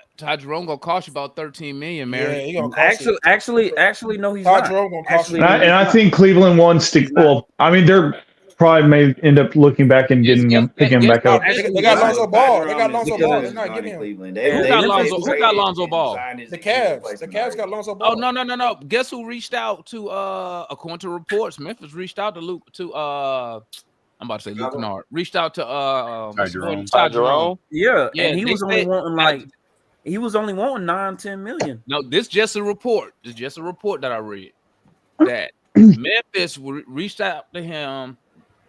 gonna cost you about $13 million, man. Yeah, he gonna cost you. Actually, no, he's Ty not. Jerome gonna cost you. And I think Cleveland wants to. Well, I mean, they're probably may end up looking back and picking him back up. They got Lonzo Ball. They got Lonzo Ball. They're not getting him. Who got Lonzo Ball? The Cavs. The Cavs got Lonzo Ball. Oh no. Guess who reached out to according to reports, Memphis reached out to I'm about to say Luke Kennard. Reached out to Ty Jerome. Yeah, Yeah, and he they was only said- wanting he was only wanting 9-10 million. No, this just a report. This just a report that I read that Memphis reached out to him.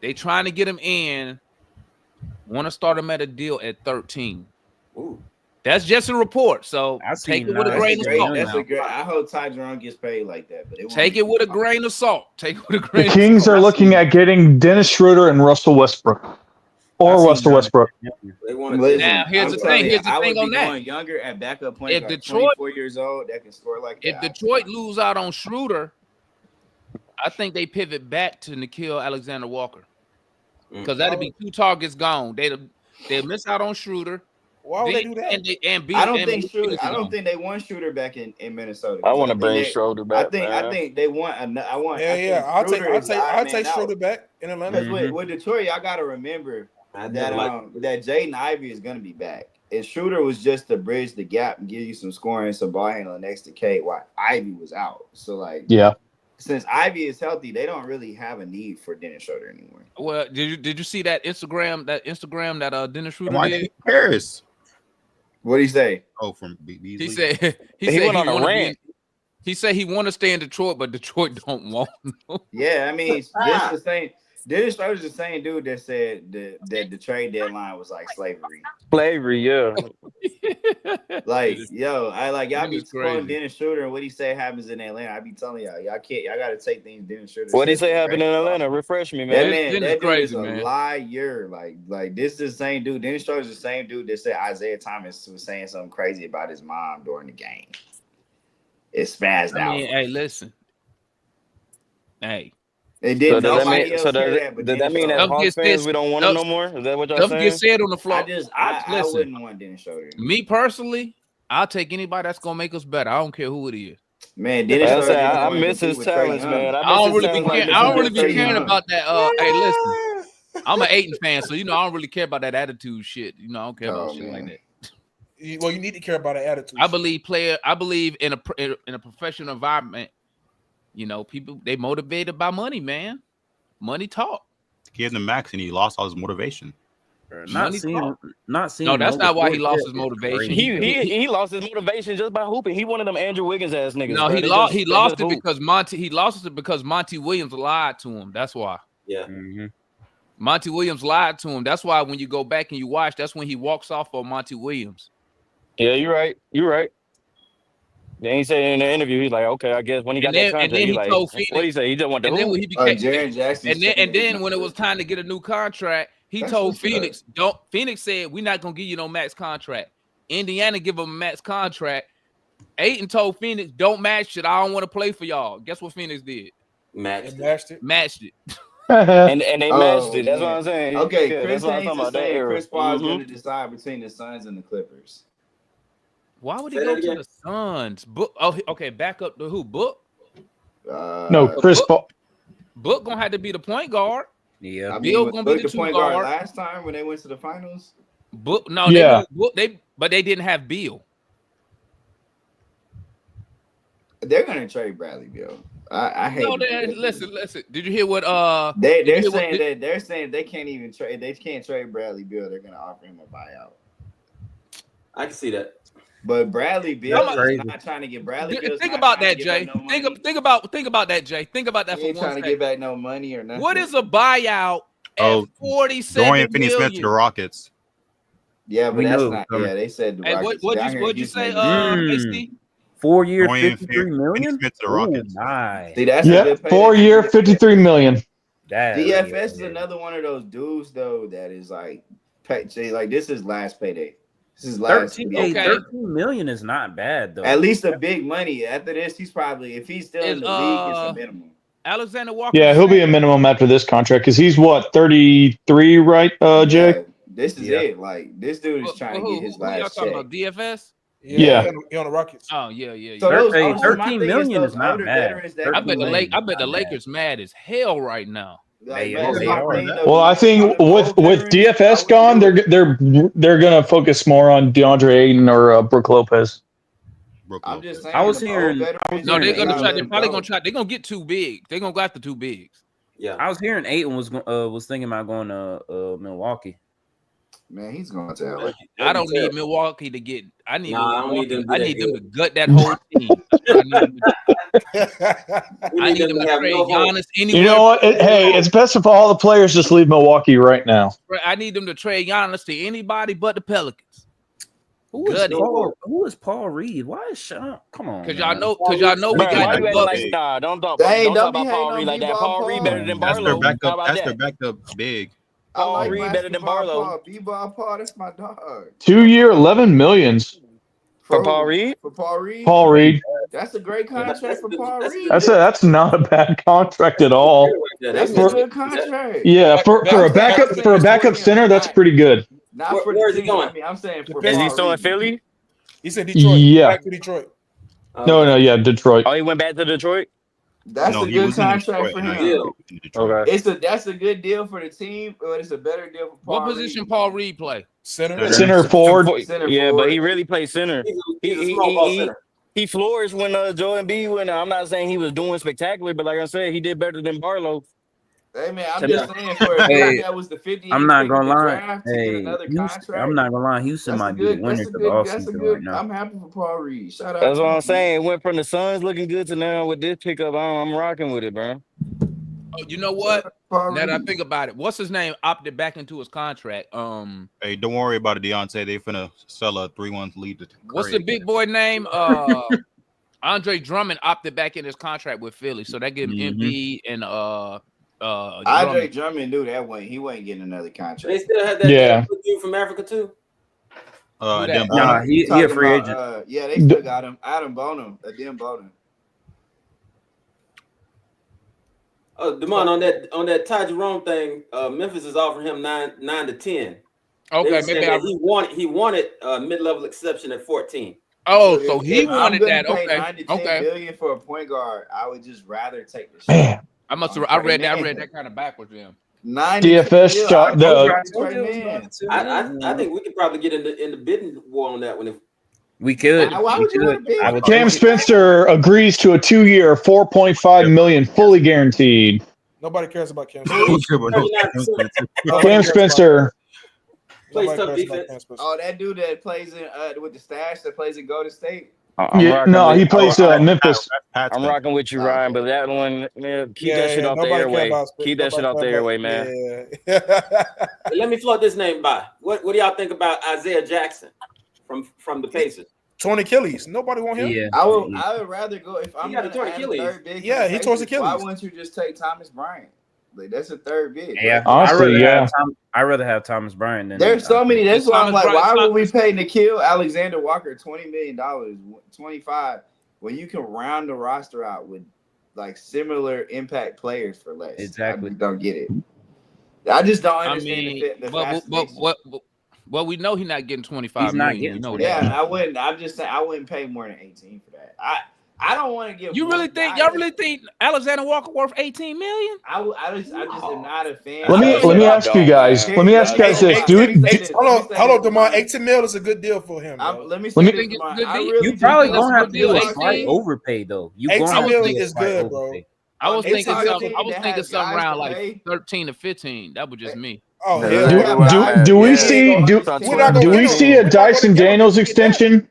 They trying to get him in. Want to start him at a deal at 13. Ooh. That's just a report. So take it with a grain of salt. That's a great. I hope Ty Jerome gets paid like that, but Take it with a grain of salt. Take it with a The grain. Kings are looking at getting Dennis Schroeder and Russell Westbrook, or Russell Westbrook. They want Now here's the thing. Here's the thing on that. Going younger at backup point. If guard, Detroit, 24 years old, that can score like that. if Detroit lose out on Schroeder, I think they pivot back to Nickeil Alexander Walker because that'd be 2 targets gone. They'll miss out on Schroeder. Why would they do that? I don't think they want Schroeder back in Minnesota. I want to bring Schroeder back. I think they want. I'll take Schroeder back in Atlanta. Because with Detroit, y'all got to remember that Jaden Ivey is going to be back. And Schroeder was just to bridge the gap and give you some scoring, some ball handling next to Kate while Ivy was out. So since Ivy is healthy, they don't really have a need for Dennis Schroeder anymore. Well, did you see that Instagram that Dennis Schroeder did? Harris. What did he say? Oh, from Beasley. He said he went on a rant. He said he want to stay in Detroit, but Detroit don't want him. Yeah, I mean, this is the same. Dennis Schroeder's the same dude that said that the trade deadline was like slavery. Slavery, yeah. Y'all be quoting Dennis Schroeder and what he say happens in Atlanta. I be telling y'all gotta take things Dennis Schroeder. What did he say happened in Atlanta? Refresh me, man. That crazy, dude is man. a liar. Like this is the same dude. Dennis Schroeder's the same dude that said Isaiah Thomas was saying something crazy about his mom during the game. It spazzed out. Hey, listen. Hey. It didn't. Does that mean that Hawks fans we don't want him no more? Is that what y'all saying? Get said on the floor. I wouldn't want Dennis Schroeder. Me personally, I'll take anybody that's gonna make us better. I don't care who it is. Man, Dennis I started I getting miss his talents, man. I don't really be Like caring. I don't really be Trae caring Young. about that. Hey, listen, I'm an Ayton fan, so I don't really care about that attitude shit. I don't care about shit like that. Well, you need to care about an attitude. I believe in a professional environment. People they motivated by money, man. Money talk. He had the max and he lost all his motivation. Not seeing. No, that's not why he lost his motivation. He lost his motivation just by hooping. He one of them Andrew Wiggins ass niggas. No, bro. he lost it because Monty Williams lied to him. That's why. Yeah. Mm-hmm. Monty Williams lied to him. That's why when you go back and you watch, that's when he walks off on Monty Williams. Yeah, you're right. Then he said in the interview, he's like, okay, I guess when he got that contract, he like, told Phoenix, what he say? He just want to hoop. When he became, Jaren Jackson. And then when it was time to get a new contract, he told Phoenix, Phoenix said, we're not gonna give you no max contract. Indiana give him a max contract. Ayton told Phoenix, don't match it. I don't want to play for y'all. Guess what Phoenix did? Matched it. and they matched it. That's what I'm saying. Okay, Yeah, Chris Haynes is saying Chris Paul is going to Mhm. decide between the Suns and the Clippers. Why would he go to the Suns? Book. Oh, okay. Back up to who? Book. No, Chris Paul. Book gonna have to be the point guard. Yeah, Bill gonna be the point guard last time when they went to the finals. Book. No, Yeah. but they didn't have Bill. They're gonna trade Bradley Beal. I hate. No, listen. Did you hear what? They're saying they can't even trade. They can't trade Bradley Beal. They're gonna offer him a buyout. I can see that. But Bradley Beal is not trying to get Bradley Beal. Think about that, Jay. Think about that, Jay. Think about that He for ain't 1 trying second. to get back no money or nothing. What is a buyout at 47 Dorian Finney-Smith to the Rockets. Yeah, but We that's know not. coming. Yeah, they said the Hey, Rockets. what'd you say? AC? 4 year, Dorian 53 million. Finney-Smith to the Rockets. My. See, that's a Yeah, good pay. 4 year, 53 million. DFS is another one of those dudes though that is like this is last payday. This is last. 13 million is not bad though. At least a big money. After this, he's probably if he's still in the league, it's a minimum. Alexander Walker. Yeah, he'll be a minimum after this contract because he's what 33, right, Jay? Yeah, this is it. Like this dude is trying to get his last y'all talking check. about DFS? Yeah. He on the Rockets. Oh yeah. So those, 13 million is not bad. I bet the Lakers mad as hell right now. Well, I think with DFS gone, they're gonna focus more on DeAndre Ayton or Brook Lopez. I'm just saying. I was hearing. No, they're gonna try. They're probably gonna try. They're gonna get too big. They're gonna go after too bigs. Yeah, I was hearing Ayton was thinking about going to Milwaukee. Man, he's going to LA. I don't need Milwaukee to get. I need them to gut that good. whole team. I need them to trade Giannis anywhere. You know what? Hey, it's best if all the players just leave Milwaukee right now. I need them to trade Giannis to anybody but the Pelicans. Who is Paul Reed? Why is Sean? Come on, because y'all know we got the Bucks. Nah, don't talk about Paul Reed like that. Paul Reed better than Barlow. That's their backup big. Paul Reed better than Barlow. B-ball Paul, that's my dog. 2 year, 11 millions. For Paul Reed? For Paul Reed? Paul Reed. That's a great contract for Paul Reed. That's not a bad contract at all. That's a good contract. Yeah, for a backup center, that's pretty good. Not for where is he going? I mean, I'm saying for Is he Paul still in Reed. Philly? He said Detroit. Yeah. Back to Detroit. No, Detroit. Oh, he went back to Detroit? That's a good contract for him. Okay. That's a good deal for the team, but it's a better deal for Paul. What position Paul Reed play? Center forward. Yeah, but he really plays center. He's a small ball center. He flourished when Joel Embiid went. I'm not saying he was doing spectacular, but like I said, he did better than Barlow. Hey man, I'm just saying for a guy that was the 50th. I'm not gonna lie. Draft to get another contract. I'm not gonna lie. Houston might be the winners of the offseason right now. I'm happy for Paul Reed. Shout out. That's what I'm saying. Went from the Suns looking good to now with this pickup. I'm rocking with it, bro. Oh, you know what? Now that I think about it, what's his name opted back into his contract? Hey, don't worry about it, Deontay. They finna sell a 3-1 lead to What's the big boy name? Andre Drummond opted back in his contract with Philly, so that gave him Embiid and Andre Drummond knew that way. He wasn't getting another contract. They still had that dude from Africa too. Nah, he a free agent. Yeah, they still got him. Adam Bonham, Adem Bonham. Oh, Demond, on that Ty Jerome thing, Memphis is offering him 9 to 10. Okay, maybe he wanted a mid-level exception at 14. Oh, so he if wanted that. Pay Okay. 9 to 10 billion for a point guard, I would just rather take the shot. Man. I read that kind of backwards, then. 9 DFS shot I think we could probably get in the bidding war on that one. If we could. Why would you want to bid? Cam Spencer agrees to a 2-year, $4.5 million, fully guaranteed. Nobody cares about Cam Spencer. Cam Spencer. Plays tough defense. Oh, that dude that plays in with the stash that plays in Golden State. He plays Memphis. I'm rocking with you, Ryan, but that one, man, keep that shit off the airway. Keep that shit off the airway, man. Let me float this name by. What do y'all think about Isaiah Jackson from the Pacers? Torn Achilles. Nobody want him. Yeah. I would rather go if I'm got a torn Achilles. Third big. Yeah, he tore his Achilles. Why wouldn't you just take Thomas Bryant? Like that's a third big. Yeah, honestly, I'd rather have Thomas Bryant than. There's so many. That's why I'm like, why would we pay Nikhil Alexander Walker $20 million, 25, when you can round the roster out with like similar impact players for less? Exactly. I don't get it. I just don't understand Well, we know he's not getting 25 he's not million. getting Yeah, I wouldn't. I'm just saying I wouldn't pay more than 18 for that. I don't want to give. Y'all really think Alexander Walker worth 18 million? I just am not a fan. Let me ask you guys. Let me ask you guys this. Hold on, Demar. 18 mil is a good deal for him. Let me say this, you probably gonna have to do a slight overpay though. 18 mil is good, bro. I was thinking something around like 13 to 15. That was just me. Oh, do we see a Dyson Daniels extension?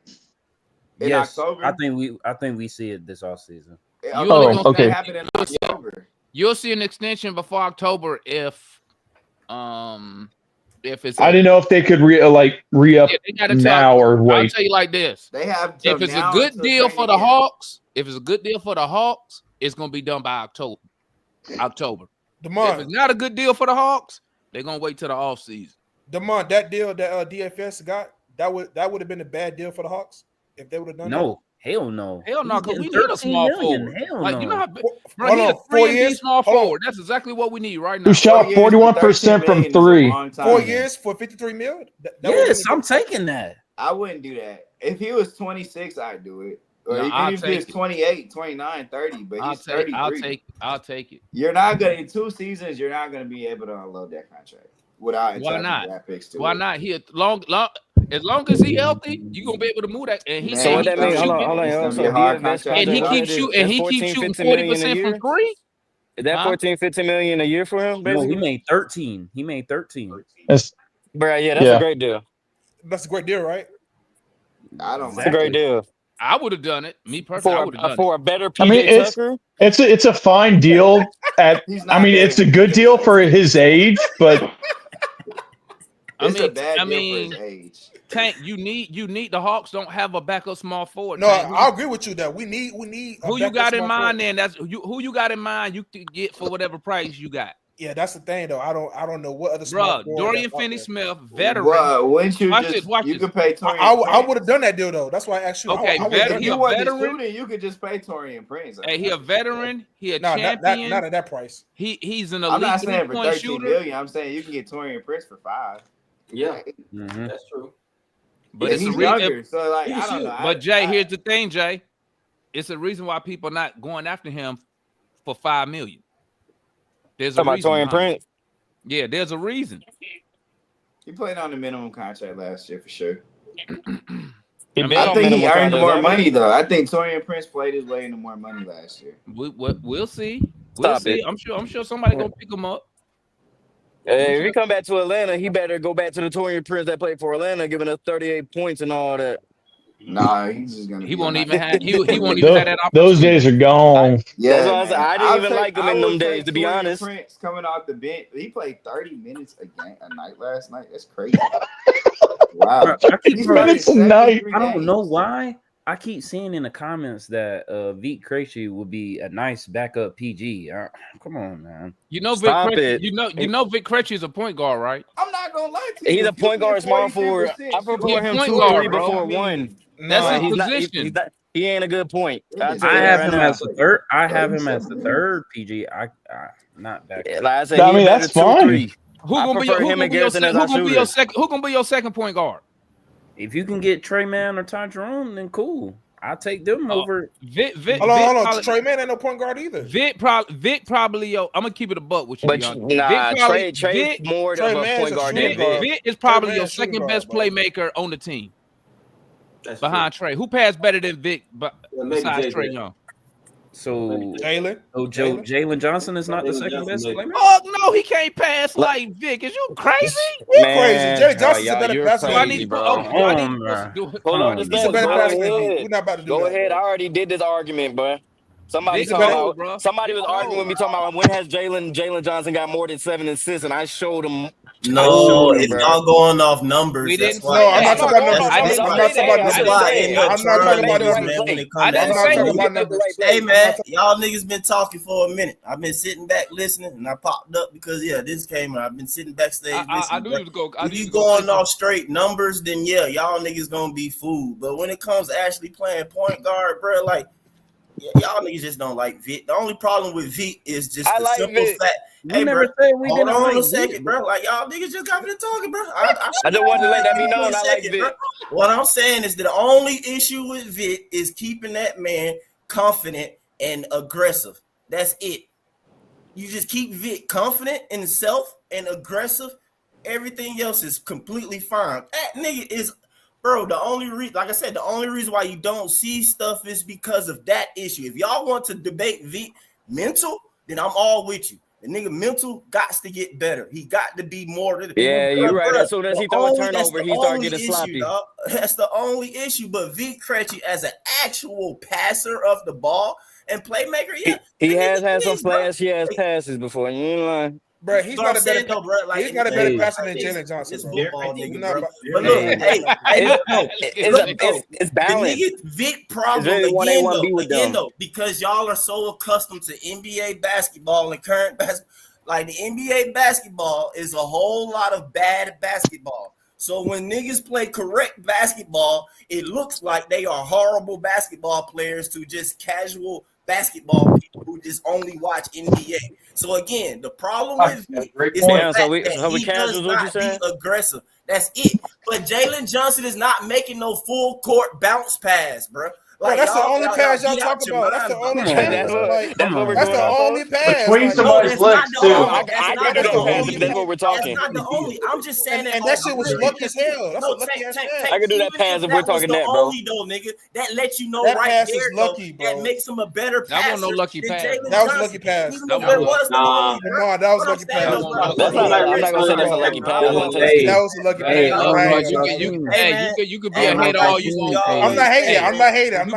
Yes, I think we see it this offseason. Okay. You'll see an extension before October if it's. I didn't know if they could re-up now or wait. I'll tell you like this: they have. If it's a good deal for the Hawks, it's gonna be done by October. Demar, if it's not a good deal for the Hawks, they're gonna wait till the off season. Demar, that deal that DFS got that would have been a bad deal for the Hawks if they would have done that. Hell no. Because we need a small forward. Hell you know how hold on, 4 years, small forward. That's exactly what we need right now. Who shot 41% from 3? 4 years for 53 mil? Yes, I'm taking that. I wouldn't do that. If he was 26, I'd do it. Or even if he was 28, 29, 30, but he's 33. I'll take it. You're not gonna in 2 seasons. You're not gonna be able to unload that contract without. Why not? Why not? He long as long as he healthy, you gonna be able to move that. And he so what that means? Hold on. And he keeps shooting 40% from 3. Is that 14-15 million a year for him? Basically? No, he made 13. Bro, yeah, that's a great deal. That's a great deal, right? I don't. That's a great deal. I would have done it. Me personally, I would have done for a better PJ Tucker. It's a fine deal. It's a good deal for his age, but I mean, Tank, you need the Hawks don't have a backup small forward. No, I agree with you that we need who you got in mind. Then that's who you got in mind. You can get for whatever price you got. Yeah, that's the thing though. I don't know what other small forward. Dorian Finney-Smith, veteran. Wouldn't you you could pay Torian? I would have done that deal though. That's why I asked you. Okay, you want the student, you could just pay Torian Prince. Hey, he a veteran. He a champion. Not at that price. He's an elite. I'm not saying for 13 shooter. million. I'm saying you can get Torian Prince for 5. Yeah, that's true. But it's he's younger, so like I don't know. But Jay, here's the thing, Jay. It's a reason why people not going after him for $5 million. There's a reason. Torian Prince. Yeah, there's a reason. He played on the minimum contract last year for sure. I think he earned more money though. I think Torian Prince played his way into more money last year. We'll see. We'll see. I'm sure somebody gonna pick him up. Hey, if he come back to Atlanta, he better go back to the Torian Prince that played for Atlanta, giving us 38 points and all that. Nah, he's just gonna. He won't even have. He won't even have that opportunity. Those days are gone. I didn't even like him in them days, to be honest. Prince coming off the bench, he played 30 minutes a night last night. That's crazy. Wow, 30 minutes a night. I don't know why. I keep seeing in the comments that Vic Krejci would be a nice backup PG. Come on, man. You know Vic Krejci. You know Vic Krejci is a point guard, right? I'm not gonna lie to you. He's a point guard, small forward. I prefer him 2-3 before 1. That's his position. He ain't a good point. I have him as the third. I have him as the third PG. Not back. Like I said, I mean that's fine. Who gonna be your second point guard? If you can get Trey Man or Ty Jerome, then cool. I'll take them over. Hold on. Trey Man ain't no point guard either. Vic probably, yo. I'm gonna keep it a buck with you, But Deontay. nah, Trey more of a point guard than Vic. Vic is probably your second best playmaker on the team. That's behind Trey. Who passed better than Vic besides Trey Young? So Jalen. Jalen Johnson is not the second best playmaker. Oh no, he can't pass like Vic. Is you crazy? You're crazy. Jalen Johnson's a better passer than crazy, Vic. bro. Hold on, he's a better passer than Vic. We're not about to do that. Go ahead. I already did this argument, bro. Somebody was arguing with me talking about when has Jalen Johnson got more than 7 assists, and I showed him. No, if y'all going off numbers, that's why. No, I'm not talking about numbers. I'm not talking about numbers. Hey man, y'all niggas been talking for a minute. I've been sitting back listening, and I popped up because this came and I've been sitting backstage listening. I knew you was going. If you going off straight numbers, then yeah, y'all niggas gonna be fooled. But when it comes to actually playing point guard, bro, like. Y'all niggas just don't like Vic. The only problem with Vic is just the simple fact. Hey, bro, hold on a second, bro. Like, y'all niggas just got me to talking, bro. I just wanted to let that be known. I like Vic. What I'm saying is that the only issue with Vic is keeping that man confident and aggressive. That's it. You just keep Vic confident in himself and aggressive. Everything else is completely fine. That nigga is... Bro, the only reason, like I said, the only reason why you don't see stuff is because of that issue. If y'all want to debate Vic mental, then I'm all with you. The nigga mental got to get better. He got to be more. Yeah, you're right. As soon as he throw a turnover, he start getting sloppy. Dog. That's the only issue. But Vic Krejci, as an actual passer of the ball and playmaker, he has had some flashy ass passes before. You ain't lying. Bro, he's not a better passer than Jalen Johnson. But look, it's balanced. Vic problem again though, because y'all are so accustomed to NBA basketball and current basketball. Like the NBA basketball is a whole lot of bad basketball. So when niggas play correct basketball, it looks like they are horrible basketball players to just casual basketball people who just only watch NBA. So again, the problem with Vic is that he does not be aggressive. That's it. But Jalen Johnson is not making no full court bounce pass, bro. Like, that's the only pass y'all talk about. That's the only pass. That's the only pass. Between somebody's legs, too. That's what we're talking. That's not the only. I'm just saying that. And that shit was lucky as hell. That's a lucky ass pass. I can do that pass if we're talking that, bro. Though, nigga, that lets you know that right pass there, is lucky, bro. That makes him a better passer. That wasn't no lucky pass. That was a lucky pass. That was lucky pass. I'm not gonna say that's a lucky pass. That was a lucky pass. You could be a hater all you want. I'm not hating. I'm not a hater. We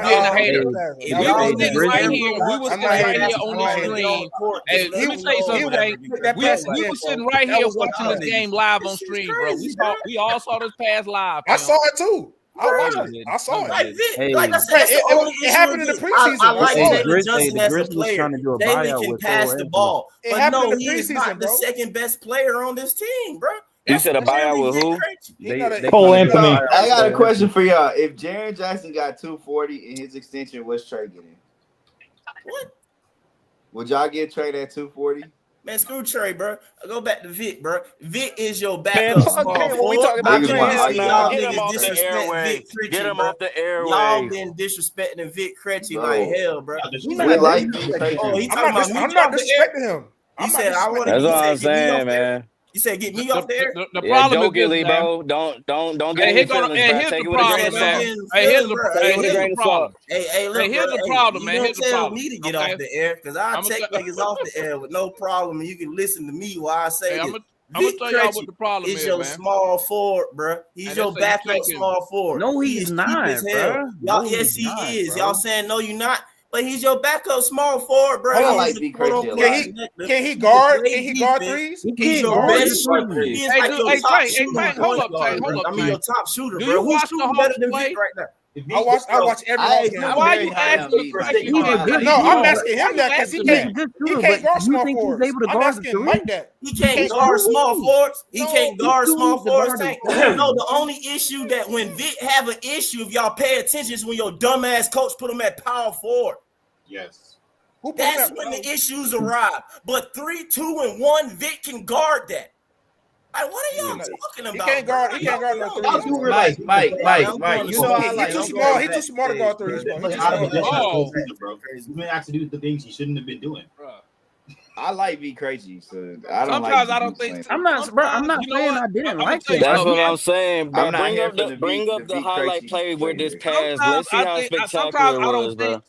was sitting right here on the stream. Let me tell you something. We were sitting right here watching this game live on stream, bro. We all saw this pass live. I saw it too. I saw it. Like I said, it happened in the preseason. I like Jalen Johnson as a player. Jalen can pass the ball, but no, he is not the second best player on this team, bro. You said a buyout with who? Cole Anthony. I got a question for y'all. If Jaren Jackson got 240 in his extension, what's Trey getting? What? Would y'all get Trey at 240? Man, screw Trey, bro. Go back to Vic, bro. Vic is your backup small forward. When we talk about Trey, y'all get him off the airwaves. Get him off the airwaves. Y'all been disrespecting Vic Krejci like hell, bro. I'm not disrespecting him. He said, "I want to." That's what I'm saying, man. You said get me off there. The problem is this, bro. Don't get any feelings, bro. Take it with a grain of salt. Here's the problem. Hey, look, here's the problem, man. You don't tell me to get off the air because I'll take niggas off the air with no problem, and you can listen to me while I say this. I'm gonna tell y'all what the problem is, your man. small forward, bro. He's your backup small forward. No, he's not, bro. Yes, he is. Y'all saying no, you're not. But he's your backup small forward, bro. Can he guard? Can he guard threes? He's your best shooter. He's like your top shooter. Hold up, I mean, your top shooter, bro. Who's shooting better than Vic right now? I watch every game. Why are you asking me? No, I'm asking him that because he can't guard small forwards. I'm asking him like that. He can't guard small forwards. He can't guard small forwards. No, the only issue that when Vic have an issue, if y'all pay attention, is when your dumbass coach put him at power forward. Yes. That's when the issues arrive. But 3, 2, and 1, Vic can guard that. What are y'all talking about? He can't guard. He can't guard no three. Mike. You know I like. He too small. He too smart to guard three. He's been asked to do the things he shouldn't have been doing. I like V Krejci, so I don't sometimes like. I don't think. I'm not saying I didn't like it. That's what I'm saying. Bro. I'm not Bring here up for the the bring V- up the the V highlight Krejci play where this player. pass. Let's see how spectacular it was, bro.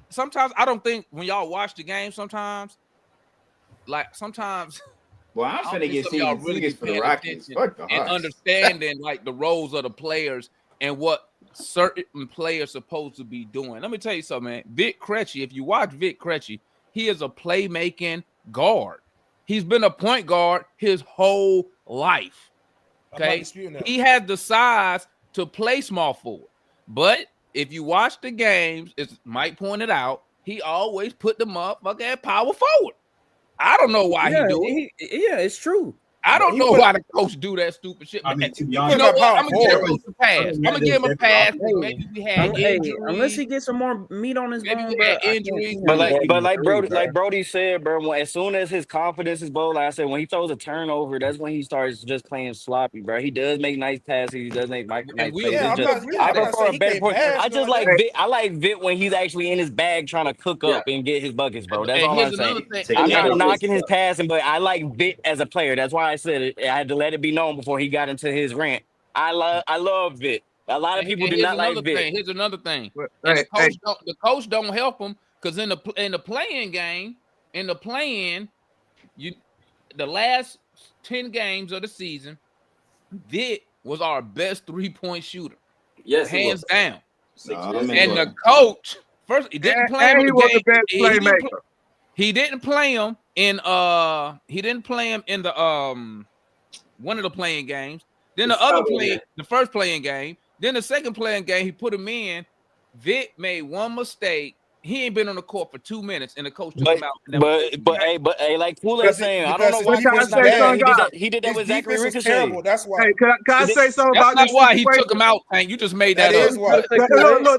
Sometimes I don't think when y'all watch the game. Sometimes. Well, I'm finna get y'all really tickets for the Rockets. Fuck the and Hawks. understanding like the roles of the players and what certain players supposed to be doing. Let me tell you something, man. Vic Krejci, if you watch Vic Krejci, he is a playmaking guard. He's been a point guard his whole life. Okay, he has the size to play small forward, but if you watch the games, as Mike pointed out, he always put the motherfucker at power forward. I don't know why he do it. It's true. I don't know why the coach do that stupid shit. I mean, to be You honest, know what? I'm gonna give him a pass. I'm I'm gonna give him a pass. Maybe we had injuries. Unless he gets some more meat on his bone, we had injuries. But like Brody said, bro, as soon as his confidence is low, like I said, when he throws a turnover, that's when he starts just playing sloppy, bro. He does make nice passes. He does make nice plays. I prefer a better point. I just like Vic. I like Vic when he's actually in his bag trying to cook up and get his buckets, bro. That's all I'm saying. I'm not knocking his passing, but I like Vic as a player. That's why I said it. I had to let it be known before he got into his rant. I love Vic. A lot of people do not like Vic. Here's another thing. The coach don't help him because in the playing game, the last 10 games of the season, Vic was our best 3-point shooter. Yes, hands down. And the coach first he didn't play him. He was the best playmaker. He didn't play him in the one of the playing games. Then the first playing game. Then the second playing game, he put him in. Vic made one mistake. He ain't been on the court for 2 minutes, and the coach took him out. But hey, like Kool-Aid saying, I don't know why he did that with Zachary Ricochet. That's why. Hey, can I say something about this? That's not why he situation? took him out, Hank. You just made that, That up. is why. Look,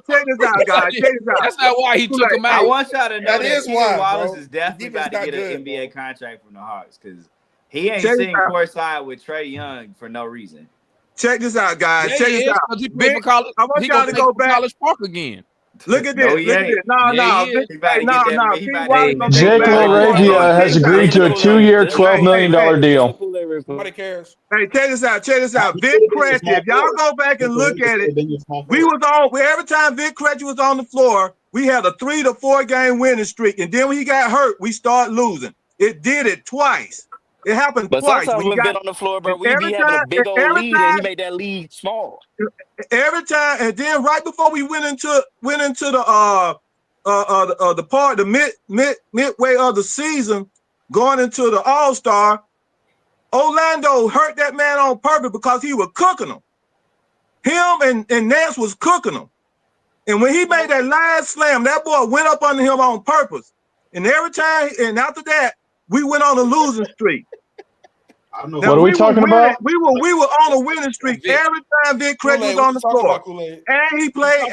check this out, guys. Check this out. That's not why he took him out. I want y'all to know That that is Keegan why, Wallace bro. is definitely Defense about to not get an good, NBA bro. contract from the Hawks because he ain't Check this sitting out. courtside with Trae Young for no reason. Check this out, guys. Yeah, Check he this is, out. 'cause he played for college. I want He y'all gonna to play go for back. College Park again. Look at No, this. he Look at ain't. this. No. Yeah, he is. He about to get that. He about to King get that. Jake LaRavia has agreed to a 2-year, $12 million deal. Nobody cares. Hey, check this out. Check this out. Vic Krejci. If y'all go back and look at it, every time Vic Krejci was on the floor, we had a 3 to 4 game winning streak, and then when he got hurt, we started losing. It did it twice. It happened But twice. sometimes we've been on the floor, bro. We be having a big old lead, and he made that lead small. Every time, and then right before we went into the midway of the season, going into the All-Star, Orlando hurt that man on purpose because he was cooking him. Him and Nance was cooking him. And when he made that last slam, that boy went up under him on purpose. And every time, and after that, we went on a losing streak. I don't know. What are we talking about? We were on a winning streak every time Vic Krejci was on the floor. And he played.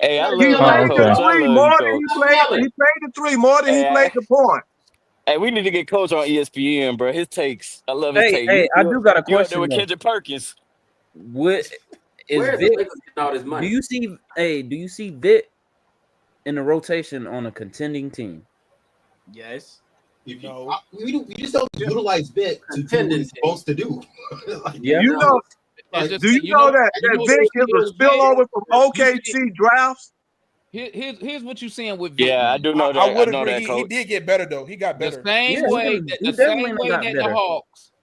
Hey, I love He played the Coach. three more than he played. He played the three more than he played the point. Hey, we need to get Coach on ESPN, bro. His takes. I love his takes. Hey, I do got a You up there question. with Kendrick Perkins? What is Where is Vic? the Lakers getting all this money? Do you see Vic in the rotation on a contending team? Yes. We just don't utilize Vic to do what he's supposed to do. Yeah. You know, do you know that Vic is a spillover from OKC drafts? Here's what you're saying with Vic. Yeah, I do know that. I would know agree. that, He Coach. did get better though. He got better. The same way that the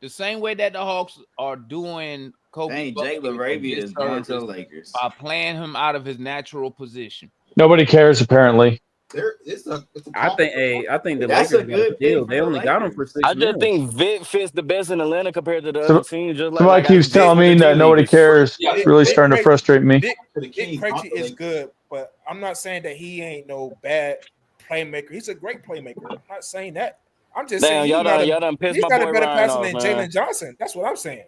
same way that the Hawks are doing Kobe Jake LaRavia is going to the Lakers by playing him out of his natural position. Nobody cares apparently. I think the That's Lakers a good got a deal. pick They for only the got him for 6 I just million. think Vic fits the best in Atlanta compared to the other teams. Just Somebody keeps telling me that nobody cares. It's really starting to frustrate me. Vic Krejci is good, but I'm not saying that he ain't no bad playmaker. He's a great playmaker. I'm not saying that. I'm just saying y'all done pissed he's my got boy a better Ryan passer off, than man. Jalen Johnson. That's what I'm saying.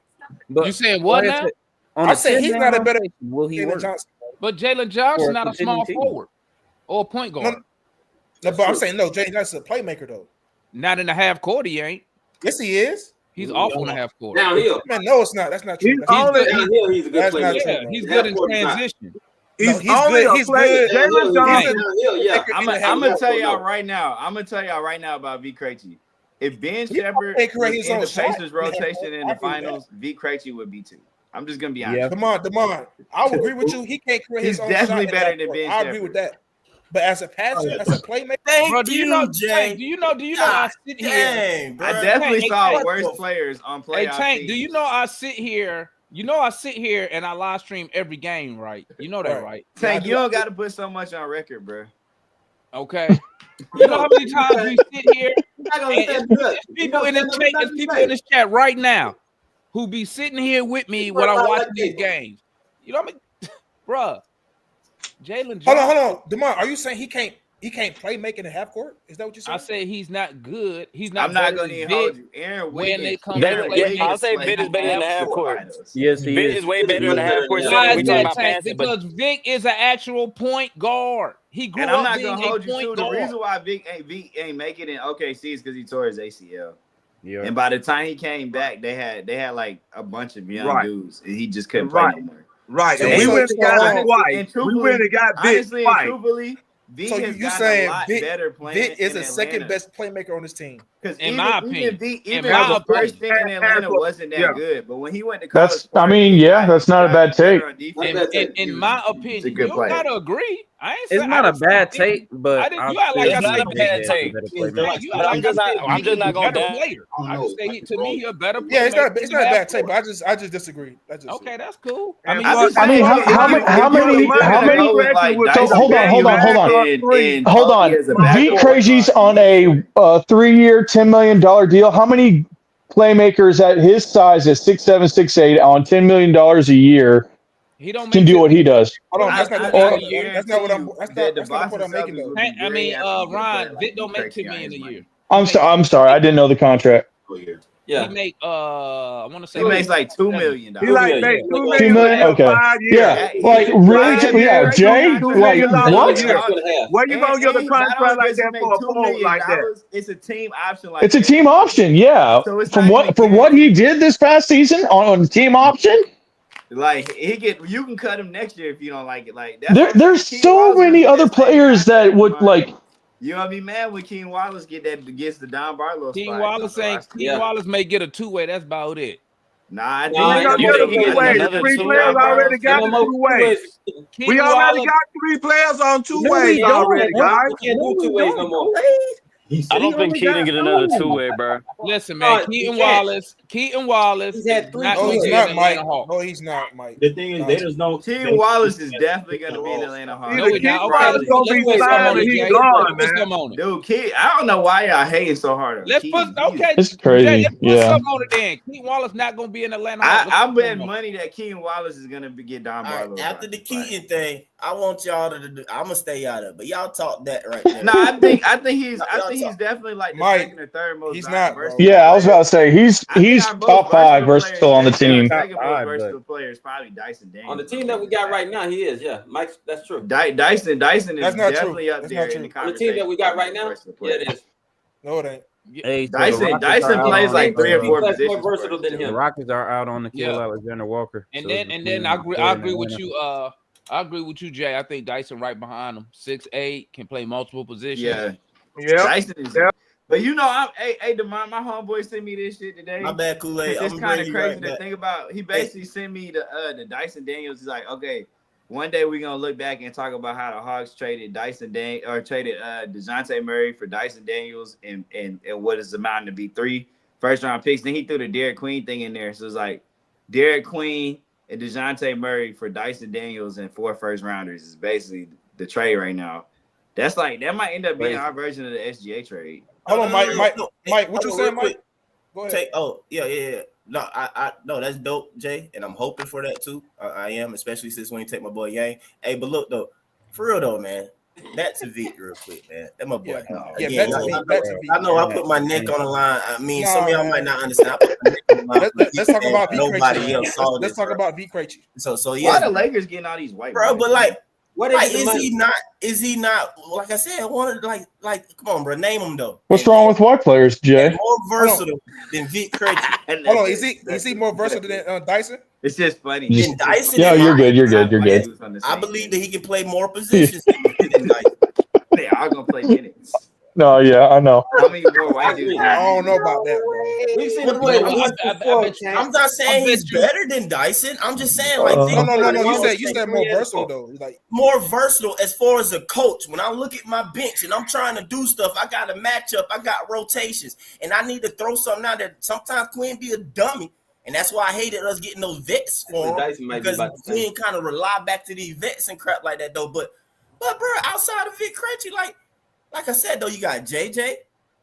But you saying what now? I said he's not a better will he Jalen work? Johnson. But Jalen Johnson Or not a small contending team. forward or a point guard. No, but I'm saying no. Jalen Johnson's a playmaker though. Not in the half court, he ain't. Yes, he is. He's awful in the half court. Downhill. Man, no, it's not. That's not true. He's only Downhill, he's a good That's not playmaker. true. Yeah, he's good in transition. he's he's only good. a He's player. good. Jalen Johnson. Downhill, yeah. I'm gonna tell y'all right now. I'm gonna tell y'all right now about V. Krejci. If Ben Shepherd can't was create his in own the shot. Pacers rotation in the finals, V. Krejci would be 2. I'm just gonna be honest. Demond, I would agree with you. He can't create He's his own definitely shot better in than that Ben court. I agree Shepherd. with that. But as a passer, as a playmaker, Bro, do you know? Hey, do you know? I sit here. I definitely saw Tank, worse players on playoff Hey, Tank, teams. do you know I sit here? You know I sit here and I live stream every game, right? You know that, right? Tank, you don't got to put so much on record, bro. Okay. You know how many times we sit here? It's people in this chat. There's people in this chat right now who be sitting here with me when I'm watching these games. You know what I mean, bruh? Jalen. Hold on. Demond, are you saying he can't play make in the half court? Is that what you're saying? I said he's not good. He's not. I'm not going to to hold you. Aaron when they come I'll say Vic is better in the half court. Yes, he Vic is. is way better in the half court. Why We is talking that, about Tank? passing, Because Vic is an actual point guard. He grew And I'm up not being gonna hold a you point too. The guard. reason why Vic ain't make it in OKC is because he tore his ACL. Yeah. And by the time he came back, they had like a bunch of young Right. dudes, and he just couldn't play no more. Right. So And we went and got him twice. and We truthfully, went and got Vic honestly and twice. truthfully, Vic So has you gotten saying a lot better playing Vic is in the second Atlanta. best playmaker on this team? Because In my opinion, even in my the first opinion. thing in Atlanta wasn't that Yeah. good. But when he went to college, That's. I mean, yeah, that's not a bad take. In my opinion, you good don't player. gotta agree. I ain't It's saying not I a didn't say bad Vic- take, but I didn't. You act like I It's not said a bad Vic- take. Hey, you But act I'm like just I not. said I'm Vic just is not a gonna better down. player. I just say to me, he a better player. Yeah, it's not a bad take, but I just disagree. That's just Okay, that's cool. And how many? So hold on. Hold on. V. Krejci's on a 3-year, $10 million deal. How many playmakers at his size, at 6'7", 6'8", on $10 million a year, He don't can make do what he does? Hold on, that's not the point I'm making though. I mean, Ron, Vic don't make $10 million a year. I'm sorry. I didn't know the contract. Yeah. He make I want to say He makes like $2 million. He like make $2 $2 million million? for Okay. 5 years. Yeah. Like really? Yeah, Jay. Like what? Where you gonna get a contract like that for a forward like that? It's a team option. Like It's a team option. Yeah. So it's From not what he did this past season on team option. Like you can cut him next year if you don't like it. Like that's There's so many other players that would like. You gonna be mad when King Wallace gets the Don Barlow King spot. Wallace saying King Wallace may get a 2-way. That's about it. Nah, I think He gonna get a 2-way. 3 players already got the 2 ways. We already got 3 players on 2 ways already, guys. We can't do 2 ways no more. I don't think Keaton get another 2-way, bro. Listen, man, Keaton Wallace. He's No, had 3 he's years not, in Mike. Atlanta Hawks. No, he's not, Mike. The thing is, they just know. Keaton Wallace is definitely gonna be in Atlanta Hawks. No, he's not. Okay, Wallace gonna be signed and he's gone, man. Dude, Keaton, I don't know why y'all hating so hard on Let's Keaton. put okay. It's crazy. Jay, let's put Yeah. something on it then. Keaton Wallace not gonna be in Atlanta Hawks. I bet money that Keaton Wallace is gonna get Don Barlow. After the Keaton thing, I want y'all to do. I'm gonna stay out of it, but y'all talk that right there. No, I think he's definitely like the second or third most. He's not. Yeah, I was about to say he's top 5 versatile on the team. Second most versatile player is probably Dyson Daniels. On the team that we got right now, he is. Yeah, Mike, that's true. Dyson is definitely up That's there not in the true. On the team that we got right now, yeah, it is. No, it ain't. Hey, so Dyson plays like 3 or 4 He's positions. more versatile than The him. Rockets are out on Nikhil Yeah. Alexander Walker. And So then it's I agree with Atlanta. you. I agree with you, Jay. I think Dyson right behind him. 6'8", can play multiple positions. Yeah. Dyson is. But you know, Demond, my homeboy sent me this shit today. My bad, Kool-Aid. It's I'm kind of bringing you crazy right to back. think about. He basically sent me the Dyson Daniels. He's like, okay, one day we're gonna look back and talk about how the Hawks traded DeJounte Murray for Dyson Daniels and what is amounting to be 3 first-round picks. Then he threw the Derek Queen thing in there. So it's like Derek Queen and DeJounte Murray for Dyson Daniels and 4 first-rounders is basically the trade right now. That might end up being our version of the SGA trade. Hold on, Mike. What you saying, Mike? Go ahead. Yeah. No, no, that's dope, Jay, and I'm hoping for that too. I am, especially since when you take my boy Yang. Hey, but look though, for real though, man. That's a Vic real quick, man. That my boy. That's a Vic. I know I put my neck on the line. I mean, some of y'all might not understand. I put my neck on the line. Let's talk about V. Nobody else saw Let's this. talk about V. Krejci. So yeah. Why the Lakers getting all these white bro? boys? But like, What like, is he not? Is he not? Like I said, one of like come on, bro, name him though. What's wrong with white players, Jay? More versatile than Vic Krejci. Hold on, is he more versatile than Dyson? It's just funny. Than Dyson? Yeah, you're good. You're good. You're good. I believe that he can play more positions than Dyson. They are gonna play minutes. No, yeah, I know. How many more white dudes? I don't know about that, bro. We've seen him play before. I'm not saying he's better than Dyson. I'm just saying like no. You said more versatile though. Like more versatile as far as a coach. When I look at my bench and I'm trying to do stuff, I got a matchup, I got rotations, and I need to throw something out there. Sometimes Quinn be a dummy. And that's why I hated us getting those vets for him, because Quinn kind of rely back to these vets and crap like that though. But bro, outside of Vic Krejci, like I said though, you got JJ.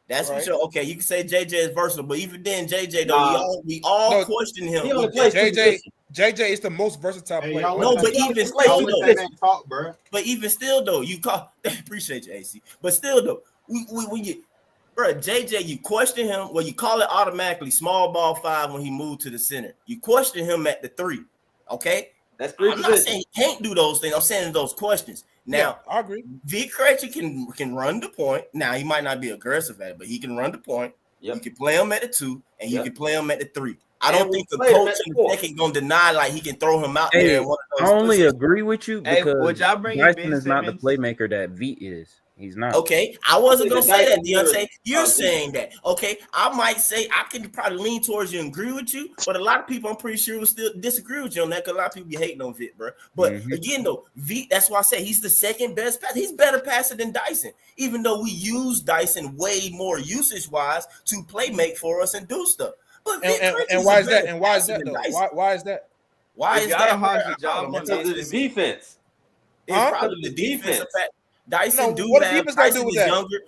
That's for sure. Okay, you can say JJ is versatile, but even then, JJ though, we all question him. JJ is the most versatile player. No, but even still though, but even still though, you call. Appreciate you, AC. But still though, when you, bro, JJ, you question him. Well, you call it automatically small ball 5 when he moved to the center. You question him at the 3. Okay, that's 3. I'm not saying he can't do those things. I'm saying those questions. Now, I agree. Vic Krejci can run the point. Now, he might not be aggressive at it, but he can run the point. Yep. You can play him at the 2, and you can play him at the 3. I don't think the coach in the second gonna deny like he can throw him out there. I only agree with you because would y'all bring Dyson is not the playmaker that Veet is. He's not. Okay, I wasn't gonna say that, Deontay. You're saying that. Okay, I might say I can probably lean towards you and agree with you, but a lot of people I'm pretty sure will still disagree with you on that because a lot of people be hating on Vic, bro. But again, though, Vic, that's why I say he's the second best passer. He's better passer than Dyson, even though we use Dyson way more usage-wise to play make for us and do stuff. But and why is that? And why is that though? Why is that? Why is that? Because of the defense. It's probably the defense. Dyson Dyson is younger.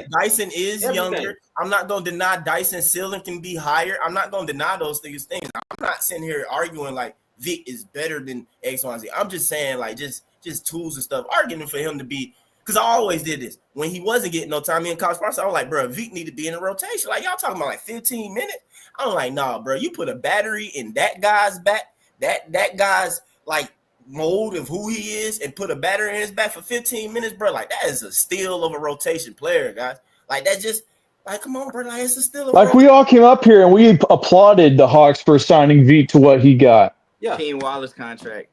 Dyson is younger. I'm not gonna deny Dyson's ceiling can be higher. I'm not gonna deny those things. I'm not sitting here arguing like Vic is better than X, Y, and Z. I'm just saying like just tools and stuff. Arguing for him to be, because I always did this when he wasn't getting no time in college process. I was like, bro, Vic need to be in a rotation. Like y'all talking about like 15 minutes. I'm like, nah, bro. You put a battery in that guy's back. That guy's like mold of who he is and put a battery in his back for 15 minutes, bro. Like that is a steal of a rotation player, guys. Like that just like come on, bro. Like it's a steal of like we all came up here and we applauded the Hawks for signing Veet to what he got. Yeah, Keen Wallace contract.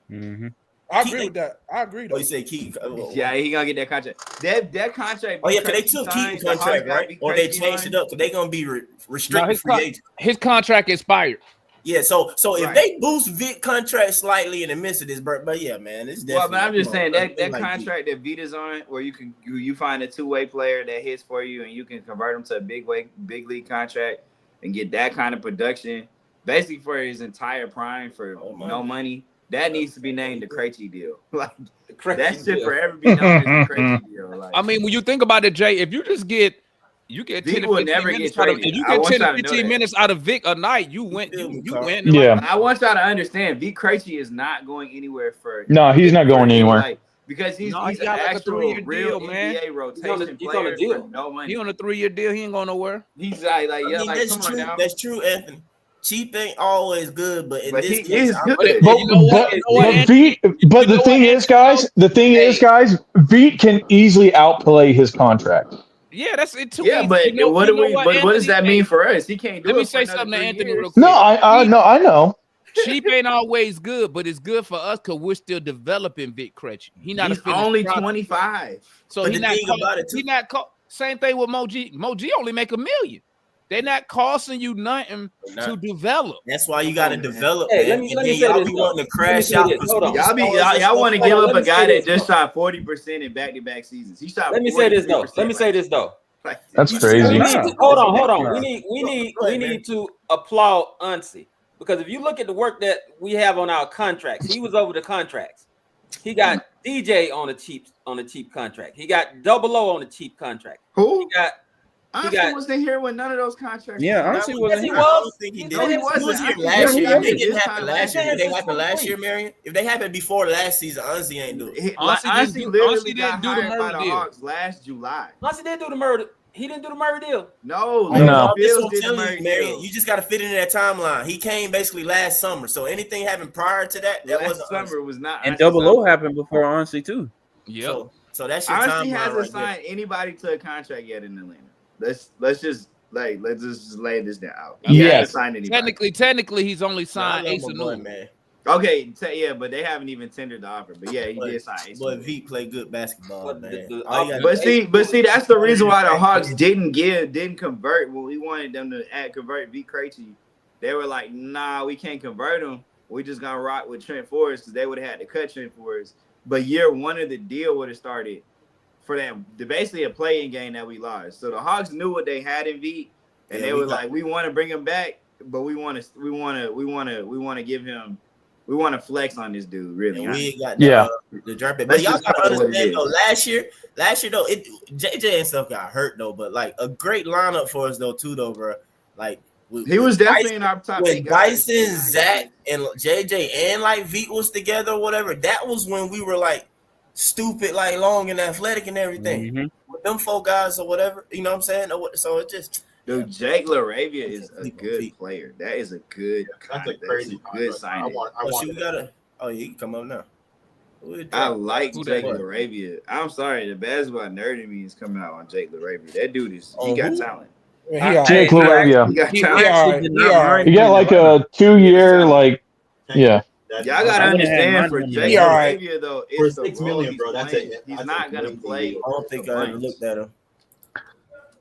I agree with that. I agree. Oh, you say Keaton? Yeah, he gonna get that contract. That contract. Oh yeah, because they took Keaton contract, right? Or they changed it up because they gonna be restricted free agent. His contract expired. Yeah, so if they boost Vic contract slightly in the midst of this, but yeah, man, it's definitely. Well, but I'm just saying that contract that Vic is on, where you find a two-way player that hits for you, and you can convert him to a big league contract and get that kind of production, basically for his entire prime for no money. That needs to be named the Krejci deal. Like that should forever be known as the Krejci deal. Like, I mean, when you think about it, Jay, if you just get 10 to 15 minutes out of, if you get 10 to 15 minutes out of Vic a night, you win. Yeah. I want y'all to understand, Vic Krejci is not going anywhere for. No, he's not going anywhere. Like, because he's an actual real NBA rotation player for no money. He on a 3-year deal. He ain't going nowhere. He's like that's true. That's true, Anthony. Cheap ain't always good, but in this case, but the thing is, guys, Veet can easily outplay his contract. Yeah, that's it too. Yeah, but what does that mean for us? He can't do it. Let me say something to Anthony real quick. No, I know. Cheap ain't always good, but it's good for us because we're still developing Vic Krejci. He's only 25. So he's not same thing with Moji. Moji only make $1 million. They're not costing you nothing to develop. That's why you got to develop. Hey, let me say this. Be wanting to crash out. Y'all want to give up a guy that just shot 40% in back-to-back seasons. He shot. Let me say this though. That's crazy. Hold on. We need to applaud Unsi, because if you look at the work that we have on our contracts, he was over the contracts. He got DJ on a cheap contract. He got Double O on a cheap contract. Who? He wasn't here when none of those contracts. Yeah, honestly, wasn't here. I don't think he did. He was here last year. They didn't happen last year. Did they happen last year, Marion? If they happened before last season, Unsi ain't do it. Unsi literally got hired by the Hawks last July. Unsi did do the murder. He didn't do the Murray deal. No. This will tell you, man. You just got to fit into that timeline. He came basically last summer. So anything happened prior to that, that wasn't summer. Was not. And Double O happened before Honestly too. Yep. So that's your Honestly timeline hasn't right signed anybody to a contract yet in Atlanta. Let's just lay this down out. He hasn't signed anybody. Technically, he's only signed Ace Anu. man. Okay, but they haven't even tendered the offer. But yeah, he did sign Ace. But Veet play good basketball, man. But see, that's the reason why the Hawks didn't convert when we wanted them to convert Veet Krejci. They were like, nah, we can't convert him. We just gonna rock with Trent Forrest because they would have had to cut Trent Forrest. But year one of the deal would have started for them. Basically a playing game that we lost. So the Hawks knew what they had in Veet, and they were like, we want to bring him back, but we want to give him. We want to flex on this dude, really. We ain't got the draft pick. But y'all gotta understand though, last year though, JJ and stuff got hurt though, but like a great lineup for us though, too, though, bro. Like he was definitely in our top 8 when Dyson, Zach, and JJ and like Veet was together or whatever. That was when we were like stupid, like long and athletic and everything. With them 4 guys or whatever, you know what I'm saying? So it just. Dude, Jake LaRavia is a good player. That is a good. That's a crazy good signing. You can come up now. I like Jake LaRavia. I'm sorry, the basketball nerd in me is coming out on Jake LaRavia. That dude he got talent. Jake LaRavia. He got talent. He got like a 2-year, like, yeah. Y'all gotta understand for Jake LaRavia though, it's for $6 million, bro. That's it. He's not gonna play. I don't think I ever looked at him.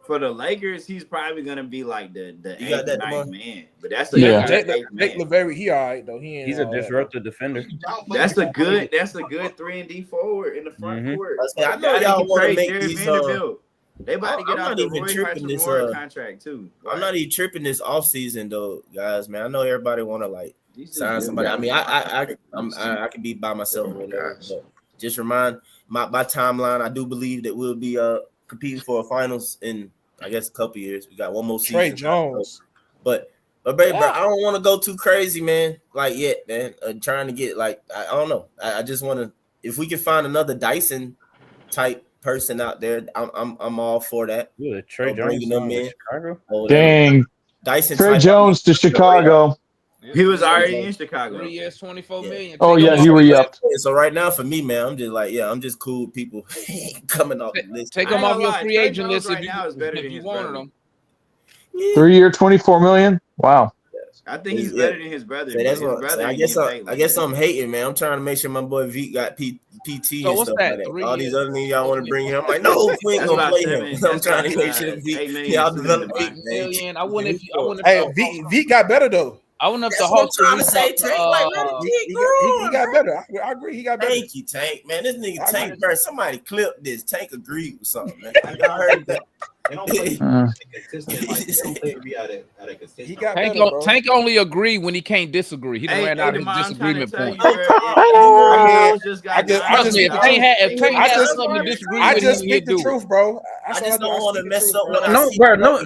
For the Lakers, he's probably gonna be like the 8th, 9th man. But that's Jake LaRavia, he all right though. He's a disruptive defender. That's a good 3-and-D forward in the front court. I know y'all want to make these. They about to get out the Roy Hachimura contract too. I'm not even tripping this offseason though, guys. Man, I know everybody want to like sign somebody. I mean, I can be by myself or whatever. But just remind my timeline. I do believe that we'll be competing for a finals in I guess a couple years. We got one more season. Trey Jones. But baby, bro, I don't want to go too crazy, man. Like yet, man. Trying to get like I don't know. I just want to. If we can find another Dyson type person out there, I'm all for that. Yeah, Trey Jones bringing them in. Dang, Dyson. Trey Jones to Chicago. He was already in Chicago. 3 years, $24 million. Oh yeah, he re-upped. So right now for me, man, I'm just like, I'm just cool with people coming off the list. Take him off your free agent list if you wanted him. 3-year, $24 million. Wow. I think he's better than his brother. That's what I guess I'm hating, man. I'm trying to make sure my boy Veet got PT and stuff like that. All these other things y'all want to bring him. I'm like, no, we ain't gonna play him. I'm trying to make sure Veet y'all develop Veet. I wouldn't. Hey, Veet got better though. I wouldn't have That's what I'm trying to say, Tank. Like, let him he got better. I agree. He got better. Thank you, Tank. Man, this nigga Tank, bro. Somebody clip this. Tank agreed with something, man. Y'all heard that? They don't play consistent. Like, they don't play to be at a consistent. He got better, bro. Tank only agree when he can't disagree. He done ran out of his disagreement point. I just speak the truth, bro. I just don't want to mess up what I No, see. bro. No,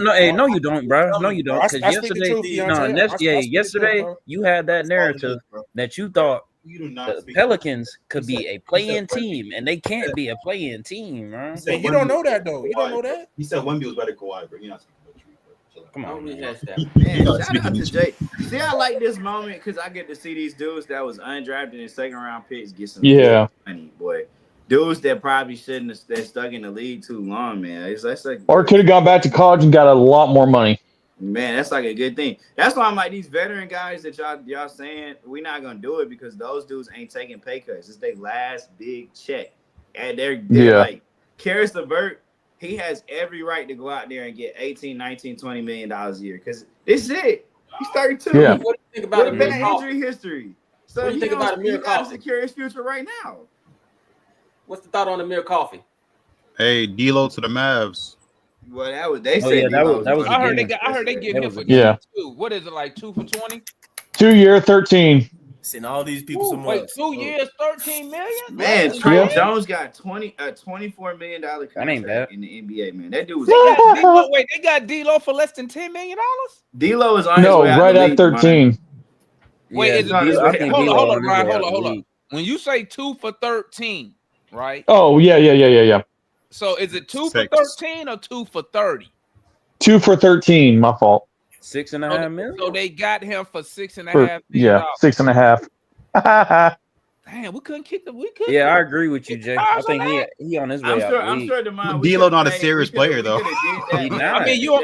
you don't, bro. No, you don't. Because yesterday, yesterday, you had that narrative that you thought the Pelicans could be a play-in team, and they can't be a play-in team, man. You don't know that, though. You don't know that. He said Wemby was better than Kawhi, bro. You're not speaking the truth, bro. Come on, man. Man, shout out to Jay. See, I like this moment because I get to see these dudes that was undrafted in second-round picks get some money, boy. Dudes that probably shouldn't have that stuck in the league too long, man. That's like, or could have gone back to college and got a lot more money. Man, that's like a good thing. That's why I'm like these veteran guys that y'all saying we're not gonna do it because those dudes ain't taking pay cuts. It's their last big check, and they're like Karis LeVert. He has every right to go out there and get 18, 19, $20 million a year because this is it. He's 32. Yeah. What do you think about with bad injury history? So what do you think about Amir Coffey? Got to Coffey? secure his future right now. What's the thought on Amir Coffey? Hey, D'Lo to the Mavs. Well, that was they said that was. I heard they give him for 2. What is it, like 2 for 20? 2-year, 13. Send all these people some wait, 2 years, $13 million? Man, Trey Jones got $24 million contract in the NBA, man. That dude was they got D'Lo for less than $10 million? D'Lo is on his way out right the at league, 13. Wait, is it hold on. When you say 2 for 13, right? Oh, yeah. So is it 2 for 13 or 2 for 30? 2 for 13. My fault. $6.5 million. So they got him for $6.5 million. Yeah, 6.5. Damn, we couldn't kick the. We couldn't. Yeah, I agree with you, Jay. I think he on his way out. I'm sure DeMond. D'Lo not a serious player though. I mean, you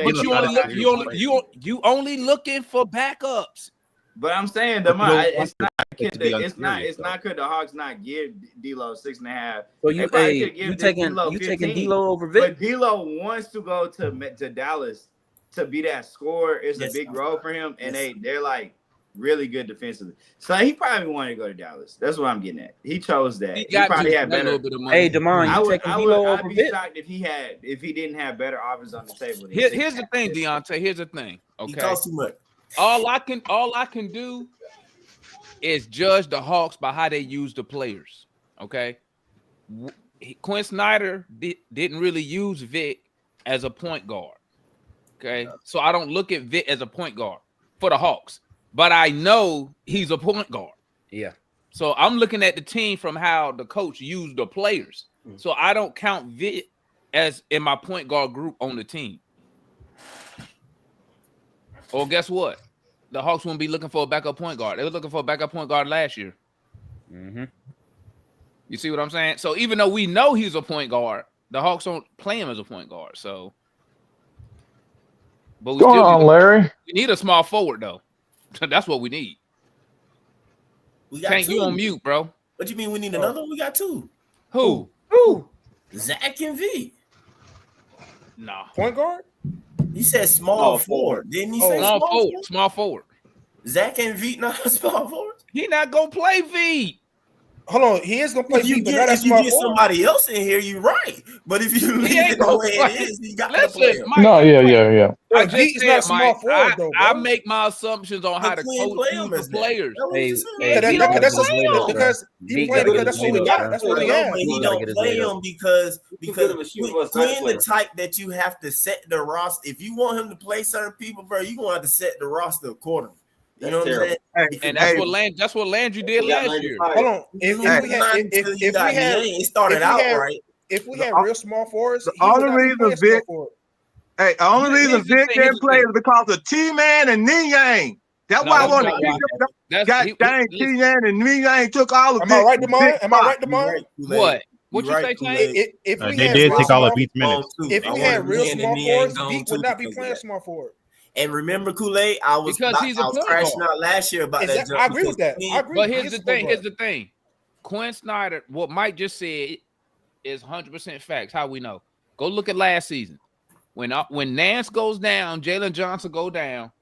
only looking for backups. But I'm saying, DeMond, it's not could the Hawks not give D'Lo 6.5. So you taking D'Lo over Vic? But D'Lo wants to go to Dallas to be that scorer. It's a big role for him, and they're like really good defensively. So he probably wanted to go to Dallas. That's what I'm getting at. He chose that. He probably had better. Hey, DeMond, you taking D'Lo over I'd be Vic? shocked if he didn't have better offers on the table. Here's the thing, Deontay. Here's the thing. Okay. He costs too much. All I can do is judge the Hawks by how they use the players. Okay. Quinn Snyder didn't really use Vic as a point guard. Okay. So I don't look at Vic as a point guard for the Hawks, but I know he's a point guard. Yeah. So I'm looking at the team from how the coach used the players. So I don't count Vic as in my point guard group on the team. Or guess what? The Hawks won't be looking for a backup point guard. They were looking for a backup point guard last year. Mm-hmm. You see what I'm saying? So even though we know he's a point guard, the Hawks don't play him as a point guard. So, but Go on, Larry. We need a small forward though. That's what we need. We got Tank, two. you on mute, bro. What you mean we need another one? We got two. Who? Zach and V. Nah. Point guard? He said small forward. Didn't he say small forward? Zach and V not a small forward? He not gonna play V. Hold on, he is gonna play V, but not a if you small get forward. somebody else in here, you're right. But if you leave it the way it is, you got to play him. No, yeah. I V is not a small forward though. I make my assumptions on how the coach uses the players. Because he played because that's what we got. That's what we have. He don't play him because Quinn the type that you have to set the roster. If you want him to play certain people, bro, you gonna have to set the roster accordingly. You know what I'm saying? And that's what Landry did last year. Hold on. If we had real small forwards, the only reason Vic can't play is because of T-Man and Ning-Yang. That's why I want to keep them. God dang, T-Man and Ning-Yang took all of Am I right, DeMond? What? What you say, Tank? They did take all of Beats minutes. If we had real small forwards, Beat would not be playing small forward. And remember, Kool-Aid, I was crashing out last year about that. I agree with that. But here's the thing. Quinn Snyder, what Mike just said is 100% facts. How we know? Go look at last season. When Nance goes down, Jalen Johnson go down.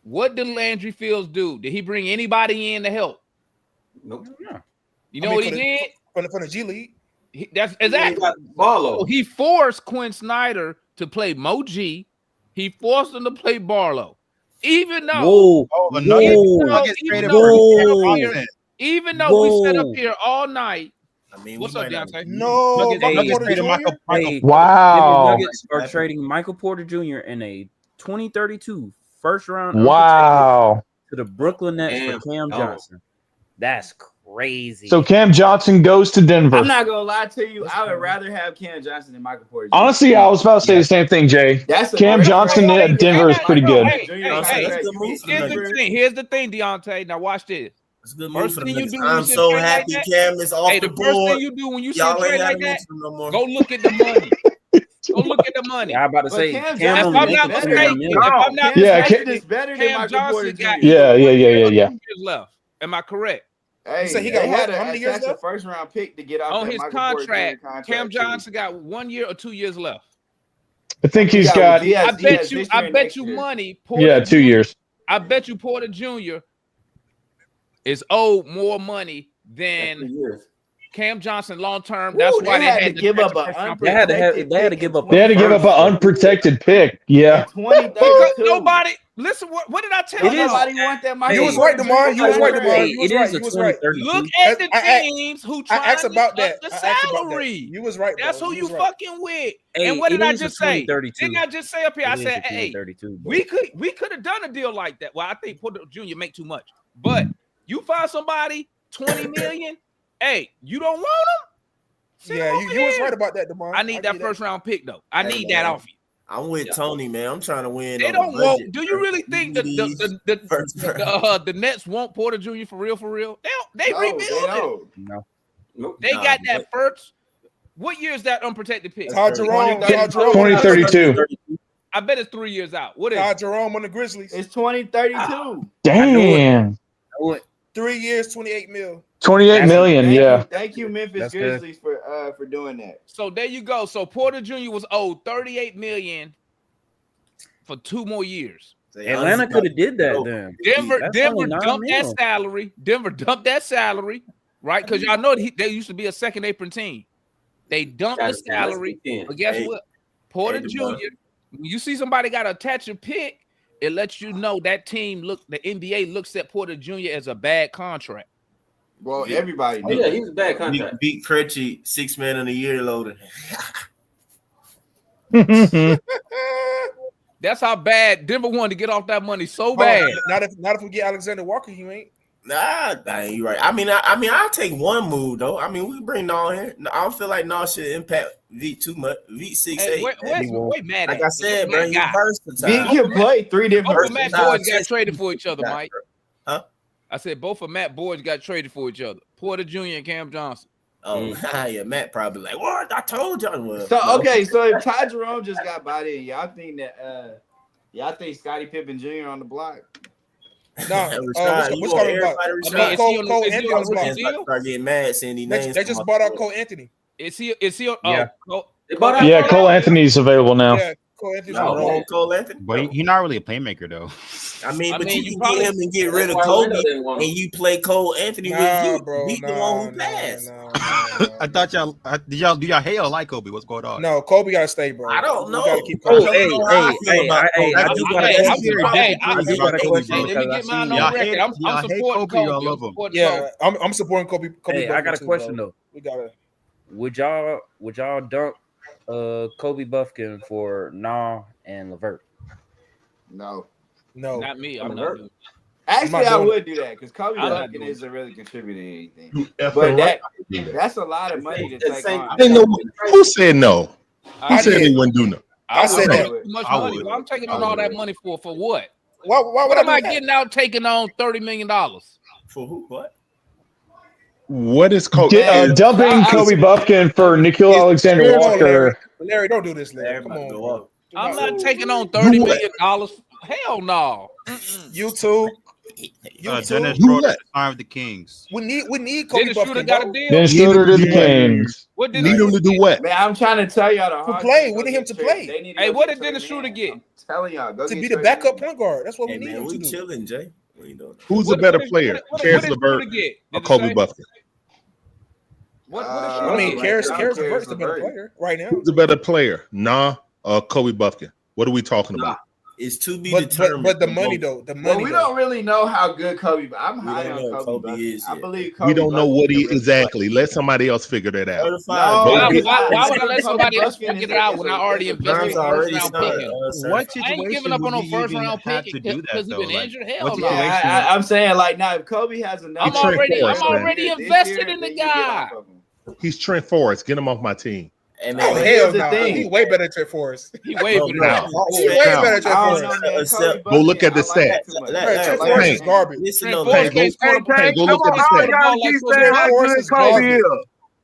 What did Landry Fields do? Did he bring anybody in to help? Nope. You know what he did? From the G League. That's exactly. So he forced Quinn Snyder to play Mo G. He forced him to play Barlow, even though we sat up here all night. I mean, what's up, Deontay? No, Wow. Nuggets are trading Michael Porter Jr. in a 2032 first round. Wow. To the Brooklyn Nets for Cam Johnson. That's crazy. So Cam Johnson goes to Denver. I'm not gonna lie to you. I would rather have Cam Johnson than Michael Porter Jr. Honestly, I was about to say the same thing, Jay. Cam Johnson at Denver is pretty good. Here's the thing, Deontay. Now watch this. It's a good move for them. I'm so happy Cam is off the board. First thing you do when you see a trade like that, go look at the money. Go look at the money. I'm about to say, if I'm not mistaken, Cam Johnson got yeah. 2 years left. Am I correct? Hey, so he got how many years left? First round pick to get off on his Michael contract. Contract. Cam Johnson got 1 year or 2 years left. I think he's got. I bet you money. Porter 2 years. I bet you Porter Jr. is owed more money than Cam Johnson long term. That's why they had to give up They had to give up an unprotected pick. Yeah. Because nobody. Listen, what did I tell you? Nobody want that. You was right, DeMond. You was right, DeMond. It is a 2032. Look at the teams who try to lift up the salary. You was right. That's who you fucking with. And what did I just say? Didn't I just say up here? I said, hey, we could have done a deal like that. Well, I think Porter Jr. make too much, but you find somebody $20 million. Hey, you don't want Yeah, you was right about that, DeMond. I need that first round pick though. I need that off you. I'm with Tony, man. I'm trying to win. They don't want. Do you really think that the Nets want Porter Jr. for real? They rebuild it. No. They got that first. What year is that unprotected pick? Todd Jerome. 2032. I bet it's 3 years out. What is Todd Jerome on the Grizzlies? It's 2032. Damn. 3 years, 28 mil. 28 million, yeah. Thank you, Memphis Grizzlies, for doing that. So there you go. So Porter Jr. was owed 38 million for 2 more years. Atlanta could have did that then. Denver dumped that salary. Denver dumped that salary, right? Because y'all know they used to be a second apron team. They dumped the salary. But guess what? Porter Jr., when you see somebody got to attach a pick, it lets you know that team the NBA looks at Porter Jr. as a bad contract. Well, everybody knows. Yeah, he's a bad contract. Beat Krejci, 6 man in a year loaded. That's how bad Denver wanted to get off that money so bad. Not if we get Alexander Walker, you ain't. Nah, you right. I mean, I'll take one move though. I mean, we bring Naw here. I don't feel like Naw should impact V too much. V 6'8". Where's Matt? Like I said, bro, he's versatile. V can play 3 different. Both of Matt boys got traded for each other, Mike. Huh? I said both of Matt boys got traded for each other. Porter Jr. and Cam Johnson. Oh, yeah, Matt probably like, what? I told y'all. Well, so okay, so if Ty Jerome just got bought in, y'all think that y'all think Scottie Pippen Jr. on the block? No, what's coming about? Cole Anthony on the block. Start getting mad saying these names. They just bought out Cole Anthony. Is he? Yeah, Cole Anthony's available now. Yeah, Cole Anthony's Cole Anthony. But he's not really a playmaker though. I mean, you can get him and get rid of Kobe, and you play Cole Anthony with you. Beat the one who passed. I thought do y'all hate or like Kobe? What's going on? No, Kobe gotta stay, bro. I don't know. Gotta keep Kobe. Let me get mine on record. I'm supporting Kobe. Yeah, I'm supporting Kobe. Hey, I got a question though. We gotta. Would y'all dunk Kobe Buffkin for Nah and LeVert? No, not me. I'm not doing. Actually, I would do that because Kobe Buffkin isn't really contributing anything. But that's a lot of money to take on. Who said no? Who said they wouldn't do no? I said too much money. I'm taking on all that money for what? What am I getting out taking on $30 million? For who? What? What is Kobe? Dumping Kobe Buffkin for Nickeil Alexander Walker. Larry, don't do this, Larry. Come on, bro. I'm not taking on $30 million. Hell no. You too. Dennis Schroeder signed with the Kings. We need Kobe Dennis Buffkin. Schroeder got a deal. Dennis Schroeder to the Kings. What did Need him to do what? Man, I'm trying to tell y'all to play. We need him to play. Hey, what did Dennis Schroeder get? I'm telling y'all, To be the backup point guard. That's what we need him to do. Chilling, Jay. Who's a better player, Karis LeVert or Kobe Buffkin? I mean, Karis LeVert's the better player right now. Who's a better player, Nah or Kobe Buffkin? What are we talking about? It's to be determined. But the money though, we don't really know how good Kobe. I'm high on Kobe is. I believe Kobe. We don't know what he exactly. Let somebody else figure that out. Why would I let somebody else figure it out when I already invested in first round pick? I ain't giving up on no first round pick because he's been injured. Hell no. I'm saying like now, if Kobe has enough, I'm already invested in the guy. He's Trent Forrest. Get him off my team. And hell no. He's way better than Trent Forrest. He way better than Trent Forrest. Go look at the stats. Trent Forrest is garbage. Go look at the stats.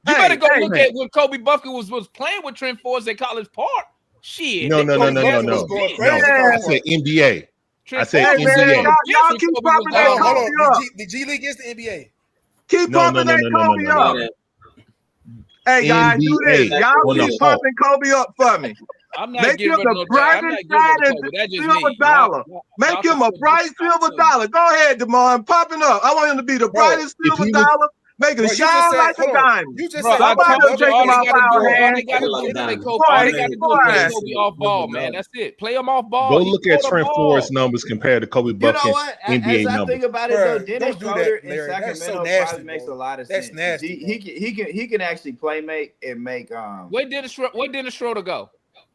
You better go look at when Kobe Buffkin was playing with Trent Forrest at College Park. Shit. No. I said NBA. I said NBA. Y'all keep popping that Kobe up. The G League is the NBA. Keep popping that Kobe up. Hey guys, do this. Y'all keep popping Kobe up for me. I'm not Make him the brightest shining silver dollar. Make him a bright silver dollar. Go ahead, DeMond. Popping up. I want him to be the brightest silver dollar. Make it shine like a diamond. You just said somebody take him off our hands. All they got to do is play Kobe off ball, man. That's it. Play him off ball. Go look at Trent Forrest numbers compared to Kobe Buffkin's NBA numbers. As I think about it, though, Dennis Schroeder in Sacramento probably makes a lot of sense. That's nasty. He can actually play make. Where Dennis Schroeder go?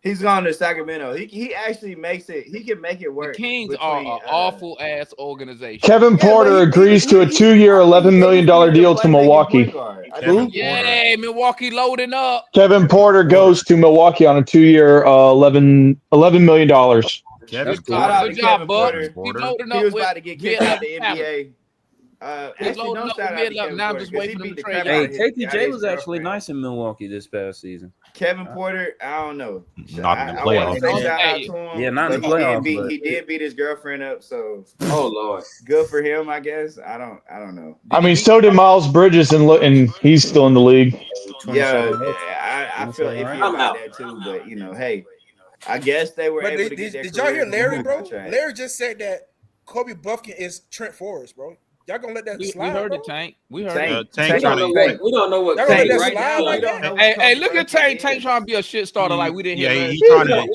He's gone to Sacramento. He actually makes it. He can make it work. The Kings are an awful ass organization. Kevin Porter agrees to a 2-year, $11 million deal to Milwaukee. Yeah, Milwaukee loading up. Kevin Porter goes to Milwaukee on a 2-year, $11 million. Good Kevin job, Buck. Porter. He's loading He up was with about to get kicked mid-level out the talent. NBA. He's Actually, loading don't up shout with out to mid-level. Kevin Now I'm Porter just because waiting he for them beat to the trade. crap out Hey, of his KPJ was actually girlfriend. nice in Milwaukee this past season. Kevin Porter, I don't know. Not in the I want playoffs. to say shout out to him. Yeah, not in but the playoffs, he did beat his girlfriend up, so Oh Lord, good for him, I guess. I don't know. I mean, so did Miles Bridges, and he's still in the league. Yeah, I feel iffy I'm about out. that too, but hey, I guess they were But able to get their did y'all hear careers Larry, on bro? contract. Larry just said that Kobe Buffkin is Trent Forrest, bro. Y'all gonna let that We slide, heard bro? it, Tank. We heard it. Tank we don't know what. Y'all gonna let that right slide now, like we don't that? know. Hey, look at Tank. Tank trying to be a shit starter like we didn't hear. Yeah, Larry. he trying to. Hey,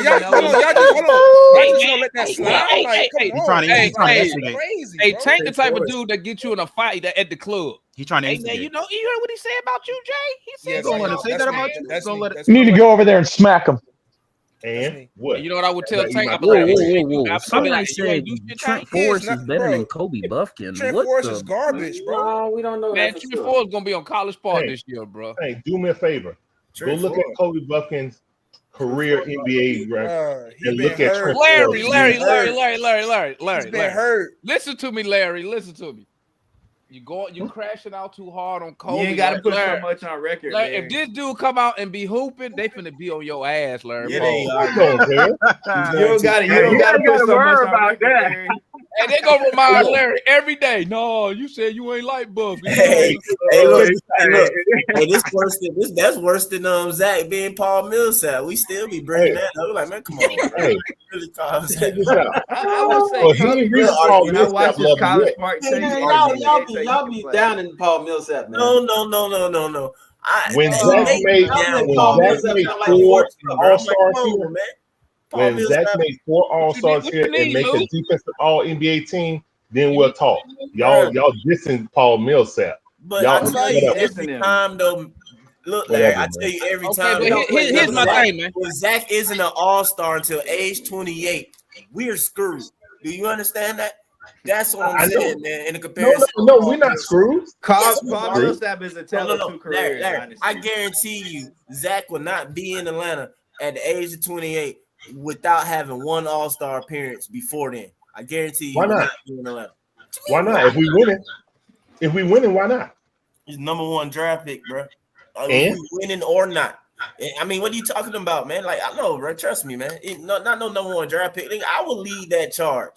y'all just hold on. Y'all just gonna let that slide? Like, come on. trying to That's instigate. crazy, Hey, bro. Tank the type of dude that get you in a fight at the club. He trying to Hey man, instigate. you heard what he said about you, Jay? He said Yes, Don't let him that's say me. that about you. That's Don't me. let it. That's You me. need to go over there and smack him. And what? And you know what I would tell Like, Tank? you I'd be might- like, Whoa. Somebody like, you said ain't do shit, Trent Tank? Forrest not- is better bro. than Kobe Buffkin. Trent What Forrest the? is garbage, bro. No, we don't know Man, that for Trent sure. Ford's gonna be on College Park Hey. this year, bro. Hey, do me a favor. Trent Go look Forrest. at Kobe Buffkin's career NBA record He's and been look at hurt. Trent Larry, Forrest. Larry. He's been hurt. Listen to me, Larry. Listen to me. You crashing out too hard on Kobe. You ain't got to put Larry. so much on record, Larry, Larry. if this dude come out and be hooping, they finna be on your ass, Larry. Yeah, they are. You don't got to put so much on record, Larry. And they gonna remind Larry every day. No, you said you ain't like Buffy. Hey, look. Hey, that's worse than Zach being Paul Millsap. We still be bringing that up. Like, man, come on. Bro. Hey, Really call Zach. check this out. I would say Well, he Kobe ain't reached Buffkin, Paul when I Millsap watch his level College yet. Park Yeah, tape, y'all be down in Paul Millsap, man. No. When Zach made four All-Stars here, when Zach made 4 All-Stars here and make a defensive All-NBA team, then we'll talk. Y'all dissing Paul Millsap. But Y'all I tell you every him. time though. Look, Larry, I tell you every time. but here's my thing, man. If Zach isn't an all-star until age 28, we're screwed. Do you understand that? That's what I'm saying, man. In the comparison, No, we're not screwed. Paul Millsap is a tale of two careers. Larry, I guarantee you, Zach will not be in Atlanta at the age of 28 without having one all-star appearance before then. I guarantee you. Why not? Be in Atlanta. Why not? If we winning, why not? He's #1 draft pick, bro. And we winning or not. I mean, what are you talking about, man? Like, I know, bro. Trust me, man. Not no #1 draft pick. I will lead that charge,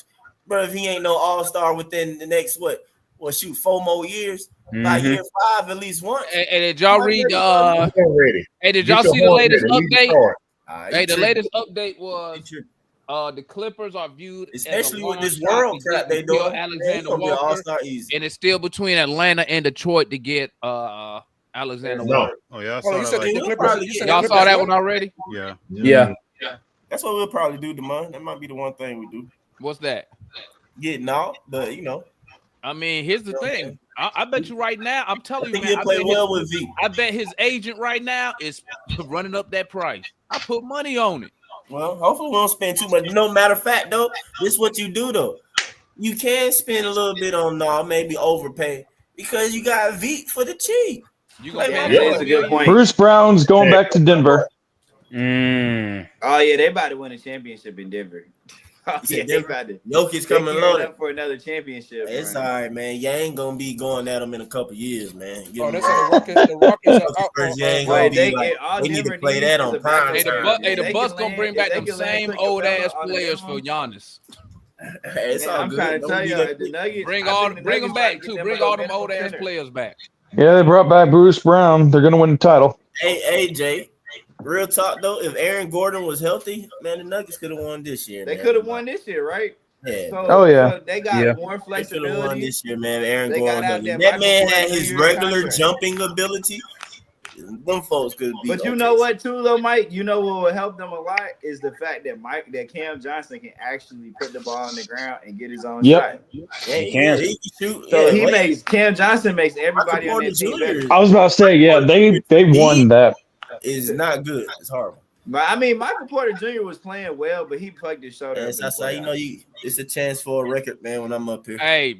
bro. If he ain't no all-star within the next 4 more years, by year 5 at least once. And did y'all read hey, did y'all Get see your the horn latest ready. Lead the update? charge. Hey, the latest update was the Clippers are viewed especially as a with this long world shot crap to they get doing. Alexander Be an Walker, all-star easy. and it's still between Atlanta and Detroit to get Alexander Walker. Oh yeah, I Oh, saw you that. said the Clippers. Y'all saw that one already? Yeah. That's what we'll probably do, Demond. That might be the one thing we do. What's that? Getting out, but I mean, here's the thing. I bet you right now, I'm telling you, man. he'll play well with V. I bet his agent right now is running up that price. I put money on it. Well, hopefully we don't spend too much. No matter of fact, though, this is what you do, though. You can spend a little bit on maybe overpay because you got V for the cheap. You gonna that's a good point. Bruce Brown's going back to Denver. Oh yeah, they about to win a championship in Denver. Oh, yeah, they about to. Jokic coming loaded up for another championship. It's all right, man. You ain't gonna be going at them in a couple years, man. That's the Rockets are out. You ain't gonna be like, they need to play that on prime Hey, time. the Bucks gonna bring back them same old ass players for Giannis. It's all I'm good. trying to tell you, the Nuggets. Bring them back too. Bring all them old ass players back. Yeah, they brought back Bruce Brown. They're going to win the title. Hey, Jay. Real talk though, if Aaron Gordon was healthy, man, the Nuggets could have won this year. They could have won this year, right? Yeah. So they got more flexibility. They could have won this year, man. Aaron They got out Gordon. there, That man Michael had Porter his Jr. regular contract. jumping ability. Them folks could be. But you know what, too, though, Mike? You know what will help them a lot is the fact that Cam Johnson can actually put the ball on the ground and get his own shot. Yeah, he can shoot. So Cam Johnson makes everybody on that team better. I was about to say, yeah, they won that. It's not good. It's horrible. But I mean, Michael Porter Jr. was playing well, but he plugged his shoulder. That's how it's a chance for a record, man. When I'm up here. Hey,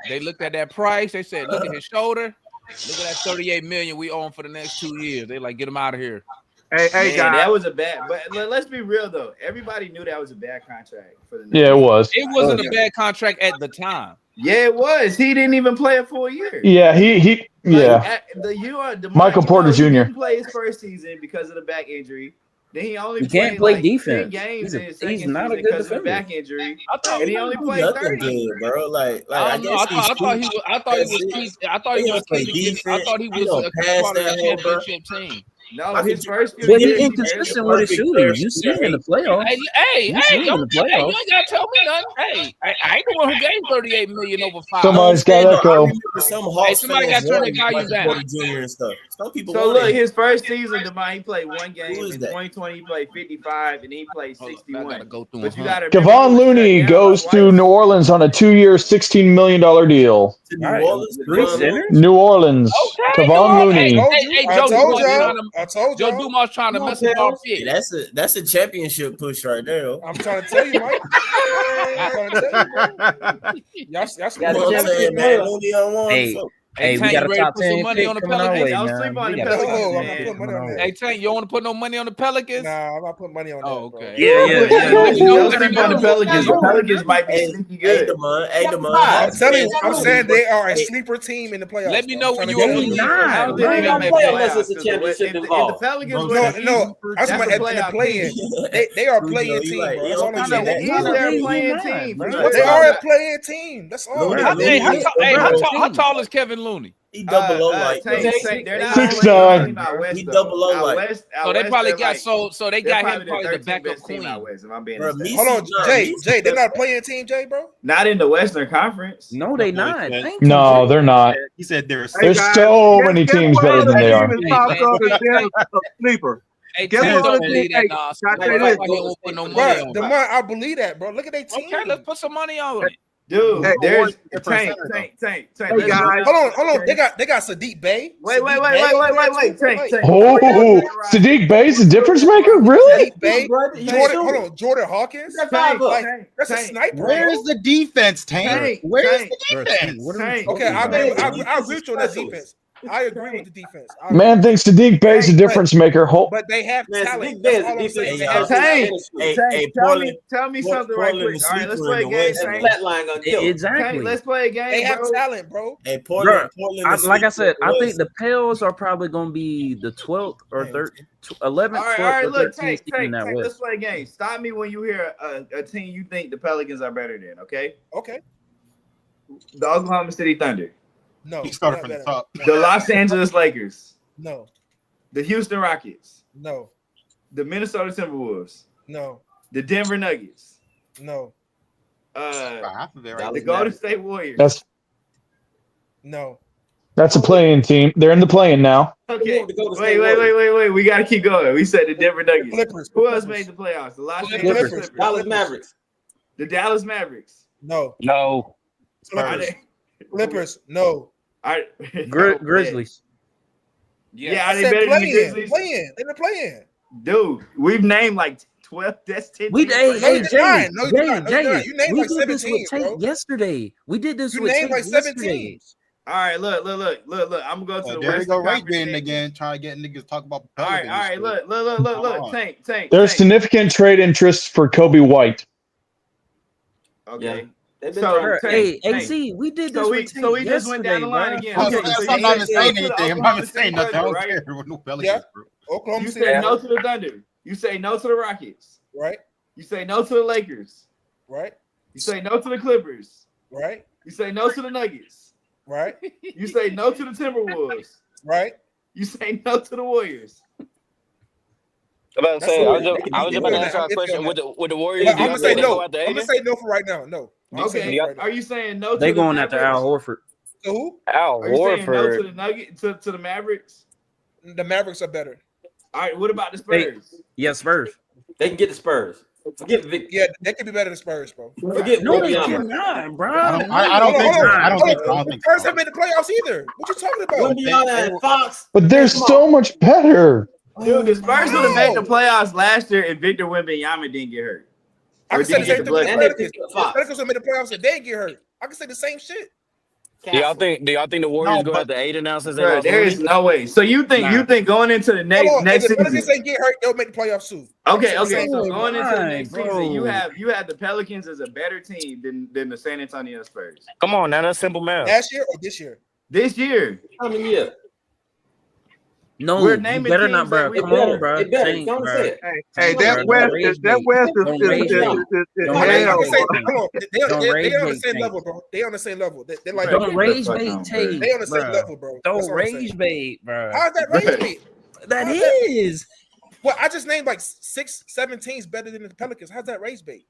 they looked at that price. They said, look at his shoulder. Look at that 38 million we own for the next 2 years. They like get them out of here. Hey, man, that was a bad. But let's be real though. Everybody knew that was a bad contract for the. Yeah, it was. It wasn't a bad contract at the time. Yeah, it was. He didn't even play a full year. Yeah, he Michael Porter Jr. He didn't play his first season because of the back injury. Then he only can't played play like defense. 10 games in his He's second not a season good because of the defender. back injury. And he only played Nothing 30. good, bro. Like I don't know. I thought he was. I thought he was a part of the championship team. No, his first few But years, he's inconsistent with his shooting. You see him in the playoffs. Hey, You see him in the you playoffs. ain't gotta tell me nothing. Hey, I ain't the one who gave 38 million over 5. Somebody's got to echo. Hey, somebody got to turn the volume down. Jr. and stuff. Some people. So look, his first season, he played one game. In 2020, he played 55, and he played 61. But you got to. Kevon Looney goes to New Orleans on a 2-year, $16 million deal. New Orleans. Okay, Kevon Looney. Hey, Joe Dumars trying to mess with our fit. That's a championship push right there. Though. I'm trying to tell you, Mike. Hey, we got a top 10 money on the Pelicans. Hey, Tank, you don't want to put no money on the Pelicans? Nah, I'm not putting money on that. Oh, okay. Yeah. Don't sleep on the Pelicans. The Pelicans might be sneaky good. I'm telling you, I'm saying they are a sleeper team in the playoffs. Let me know when you are. They don't play unless it's a championship involved. The Pelicans no, I'm talking about at the play-in. They are a play-in team, bro. That's all I'm saying. They're a playing team. They are a play-in team. That's all. How tall is Kevin Looney? He double low like they're not 6'9". He double low like. So they probably got so they got him probably the backup queen. Hold on, Jay, they're not a playing team, Jay, bro. Not in the Western Conference. No, they not. No, they're not. He said there's so many teams better than they are. Sleeper. Hey, Guess what? I believe that, bro. Look at their team. Okay, let's put some money on it. Dude, there's Tank. Hey, guys. Hold on. They got Sadiq Bey. Wait. Tank. Oh, Sadiq Bey's a difference maker? Really? Sadiq Bey. Jordan Hawkins. That's a sniper. Where's the defense, Tank? Where's the defense? Okay, I agree with you on that defense. I agree with the defense. Man thinks Sadiq Bey's a difference maker. But they have talent. Tell me something right quick. All right, let's play a game. Exactly. Let's play a game. They have talent, bro. Hey, Portland. Like I said, I think the Pels are probably going to be the 12th or 11th. All right, look, Tank, let's play a game. Stop me when you hear a team you think the Pelicans are better than, okay? Okay. The Oklahoma City Thunder. No. He started from the top. The Los Angeles Lakers. No. The Houston Rockets. No. The Minnesota Timberwolves. No. The Denver Nuggets. No. The Golden State Warriors. That's a playing team. They're in the playing now. Okay. Wait. We got to keep going. We said the Denver Nuggets. Clippers. Who else made the playoffs? The Los Angeles Clippers. Dallas Mavericks. The Dallas Mavericks. No. Clippers. No. Grizzlies. Yeah, are they better than the Grizzlies? They've been playing. Dude, we've named like 12. That's 10. We Jay, you named like 17 bro. Yesterday. We did this. You with named like 17. Yesterday. All right, look. I'm gonna go to the there Western you go, right Conference then again, trying to get niggas talk about. All right, look. Tank. There's significant trade interest for Kobe White. Okay. So, AC, we did this. So we just went down the line again. I'm not even saying anything. I'm not even saying nothing. I don't care. You say no to the Thunder. You say no to the Rockets. Right. You say no to the Lakers. Right. You say no to the Clippers. Right. You say no to the Nuggets. Right. You say no to the Timberwolves. Right. You say no to the Warriors. I was just about to ask you a question. Would the Warriors? I'm gonna say no. I'm gonna say no for right now. No. Okay. Are you saying no? They going after Al Horford. Who? Al Horford. Are you saying no to the Nuggets? To the Mavericks? The Mavericks are better. All right. What about the Spurs? Spurs. They can get the Spurs. Forget Vic. Yeah, they could be better than Spurs, bro. Forget no, they cannot, bro. I don't think Spurs haven't made the playoffs either. What you talking about? Wembyama and Fox. But they're so much better. Dude, the Spurs would have made the playoffs last year if Victor Wembanyama didn't get hurt. I can say the same thing. The Pelicans would have made the playoffs if they didn't get hurt. I can say the same shit. Do y'all think the Warriors go after Aiden now since they lost there is Looney? no way. So you think going into the next If the season? Pelicans ain't get hurt, they'll make the playoffs soon. Okay. I'm So saying- going into the next season, you have the Pelicans as a better team than the San Antonio Spurs. Come on, now that's simple math. Last year or this year? This year. How many years? No, We're you naming better teams not, bro. that we Come on, bro. They better. Saint, Don't bro. say it. Hey, that West is Don't rage bait. Hold on. They on the same level, bro. They on the same level. They like Don't rage bait, Tate. They on the same level, bro. Don't rage bait, bro. How's that rage bait? That is. Well, I just named like 6, 7 teams better than the Pelicans. How's that race bait?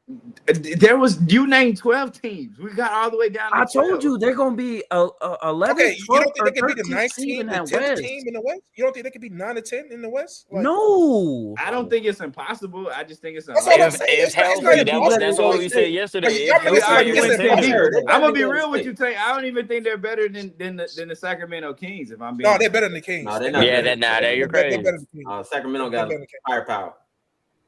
You named 12 teams. We got all the way down. I told you they're gonna be 11. Okay, you don't think they could be the 13th 9th seed team, in the that 10th West? team in the West? You don't think they could be 9 or 10 in the West? Like, No, I don't think it's impossible. I just think it's That's all I'm unlikely. saying. If healthy, that's what we said yesterday. Y'all make it sound like I'm it's impossible. gonna be real with you, Tay. I don't even think they're better than the Sacramento Kings. If I'm being No, they're better than the Kings. No, they're not. You're crazy. They're better than the Kings. Sacramento got firepower.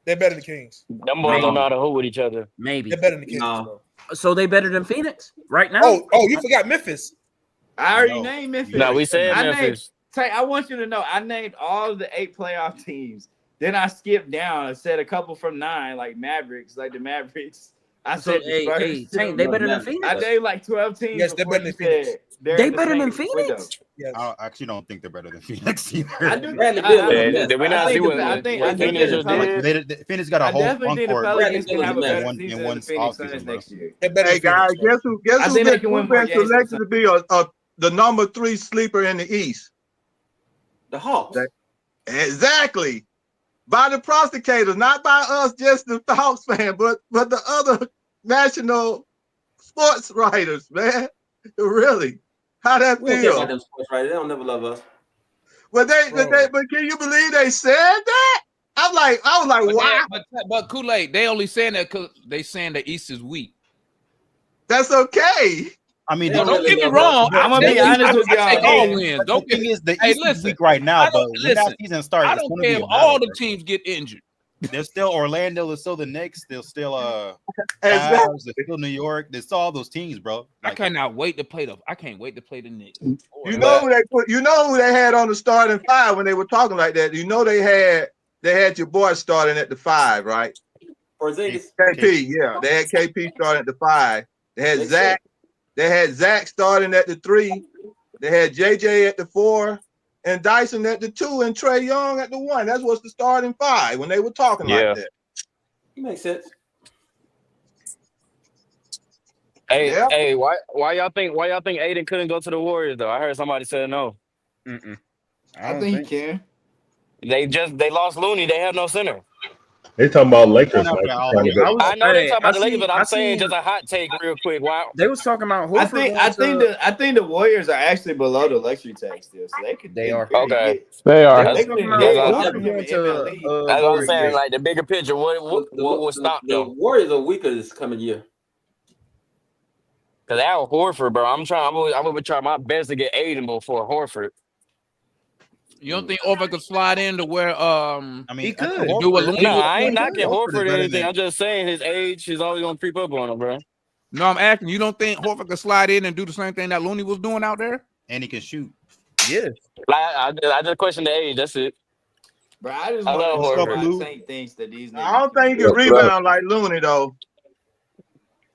They're better than the Kings. Them boys don't know how to hoop with each other. maybe. They're better than the Kings. No. Bro. So they better than Phoenix right now? Oh, you forgot Memphis. I already named Memphis. No, we said Memphis. Tay, I want you to know I named all of the 8 playoff teams. Then I skipped down and said a couple from 9, like Mavericks, like the Mavericks. I said the Spurs. Tank, they better than Phoenix. I named like 12 teams. Yes, they're better than Phoenix. They better than Phoenix. Yes. I actually don't think they're better than Phoenix either. I do. Did we not see what Phoenix just did? Phoenix got a whole front court in one offseason next year. Hey guys, guess who's been selected to be the number 3 sleeper in the East? The Hawks. Exactly. By the prosecutors, not by us, just the Hawks fan, but the other national sports writers, man. Really. How that We don't care feel? about them sports writers. They don't never love us. But can you believe they said that? I was like, wow. But Kool-Aid, they only saying that because they saying the East is weak. That's okay. I mean, don't get me wrong. I'm gonna be honest with y'all. All wins. Don't the thing is, the East is weak right now, but when that season starts, I don't care if all the teams get injured. There's still Orlando. There's still the Knicks. There's still Exactly. there's still New York. There's still all those teams, bro. I cannot wait to play the. I can't wait to play the Knicks. You know who they had on the starting 5 when they were talking like that. You know they had your boy starting at the 5, right? Porzingis. KP, yeah. They had KP starting at the 5. They had Zach. They had Zach starting at the 3. They had JJ at the 4, and Dyson at the 2, and Trey Young at the 1. That's what's the starting 5 when they were talking like that. It makes sense. Hey, why y'all think Aiden couldn't go to the Warriors though? I heard somebody say no. I think he can. They lost Looney. They have no center. They talking about Lakers. I know they talking about the Lakers, but I'm saying just a hot take real quick. Wow. They was talking about I think the Warriors are actually below the luxury tax still, so they could. They are. Okay. They are. That's what I'm saying. Like the bigger picture, what will stop The them? Warriors are weaker this coming year. Because Al Horford, bro, I'm gonna try my best to get Aiden before Horford. You don't think Horford could slide in to where I mean, he could do what Looney? No, I ain't knocking Horford Horford or better anything. than- I'm just saying his age is always gonna creep up on him, bro. No, I'm asking. You don't think Horford could slide in and do the same thing that Looney was doing out there? And he can shoot. Yeah. Like I just question the age. That's it. Bro, I just I love want Horford. to say things that these niggas. I don't think he can rebound like Looney though.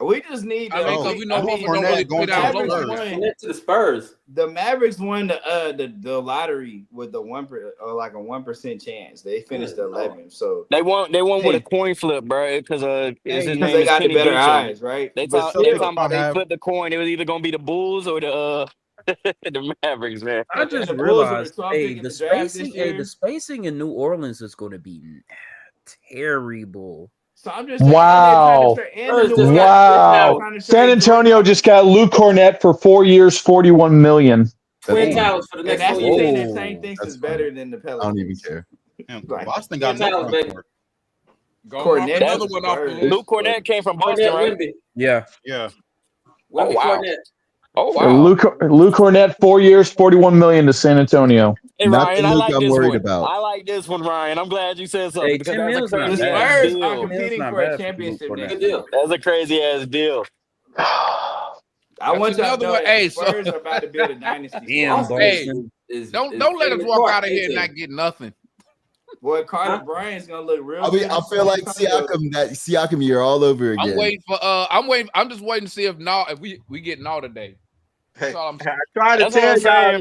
We just need. I mean, because we know Horford don't really play down low. To the Spurs. The Mavericks won the lottery with the 1% chance. They finished 11, so They won with a coin flip, bro. Because his name they is got the Kenny better Gates. eyes, right? They But talking still, about they flipped the coin. It was either gonna be the Bulls or the the Mavericks, man. I just the Bulls are realized, the 12th pick in the draft this year. the spacing in New Orleans is going to be terrible. So I'm just Wow. San Antonio just got Luke Cornett for 4 years, $41 million. Twin Towers for the next 4 years. Saying that Tank thinks is better than the Pelicans. I don't even care. Boston got Twin Towers, baby. Cornett, another one off the list. Luke Cornett came from Boston, right? Yeah. Yeah. Wemby wow. Cornett. Oh wow. Luke Cornett, 4 years, $41 million to San Antonio. Hey Not Ryan, the I Luke like I'm this worried one. about. I like this one, Ryan. I'm glad you said something Hey, because Tim that's a Mills not crazy bad. ass Spurs are deal. competing not for a bad for championship Luke next Cornett. year. That's a crazy ass deal. I want y'all to know that the Spurs are about to build a dynasty. Don't let us walk out of here and not get nothing. Boy, Carter Bryant's gonna look real. I mean, I feel like Siakam year all over again. I'm just waiting to see if we get Naw today. That's all I'm saying. I tried to tell y'all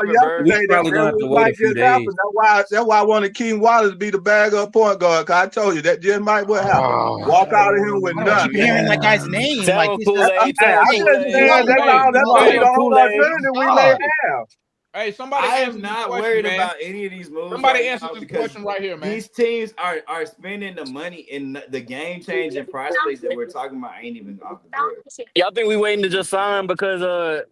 yesterday that might just happen. That's why I wanted Keem Wallace to be the backup point guard. Cause I told you that just might what happen. Walk out of here with nothing. Keep hearing that guy's name. Like I understand that's all the whole alternative we may have. Hey, somebody. I am not worried about any of these moves. Somebody answer this question right here, man. These teams are spending the money in the game-changing prospects that we're talking about ain't even off the board. Y'all think we waiting to just sign because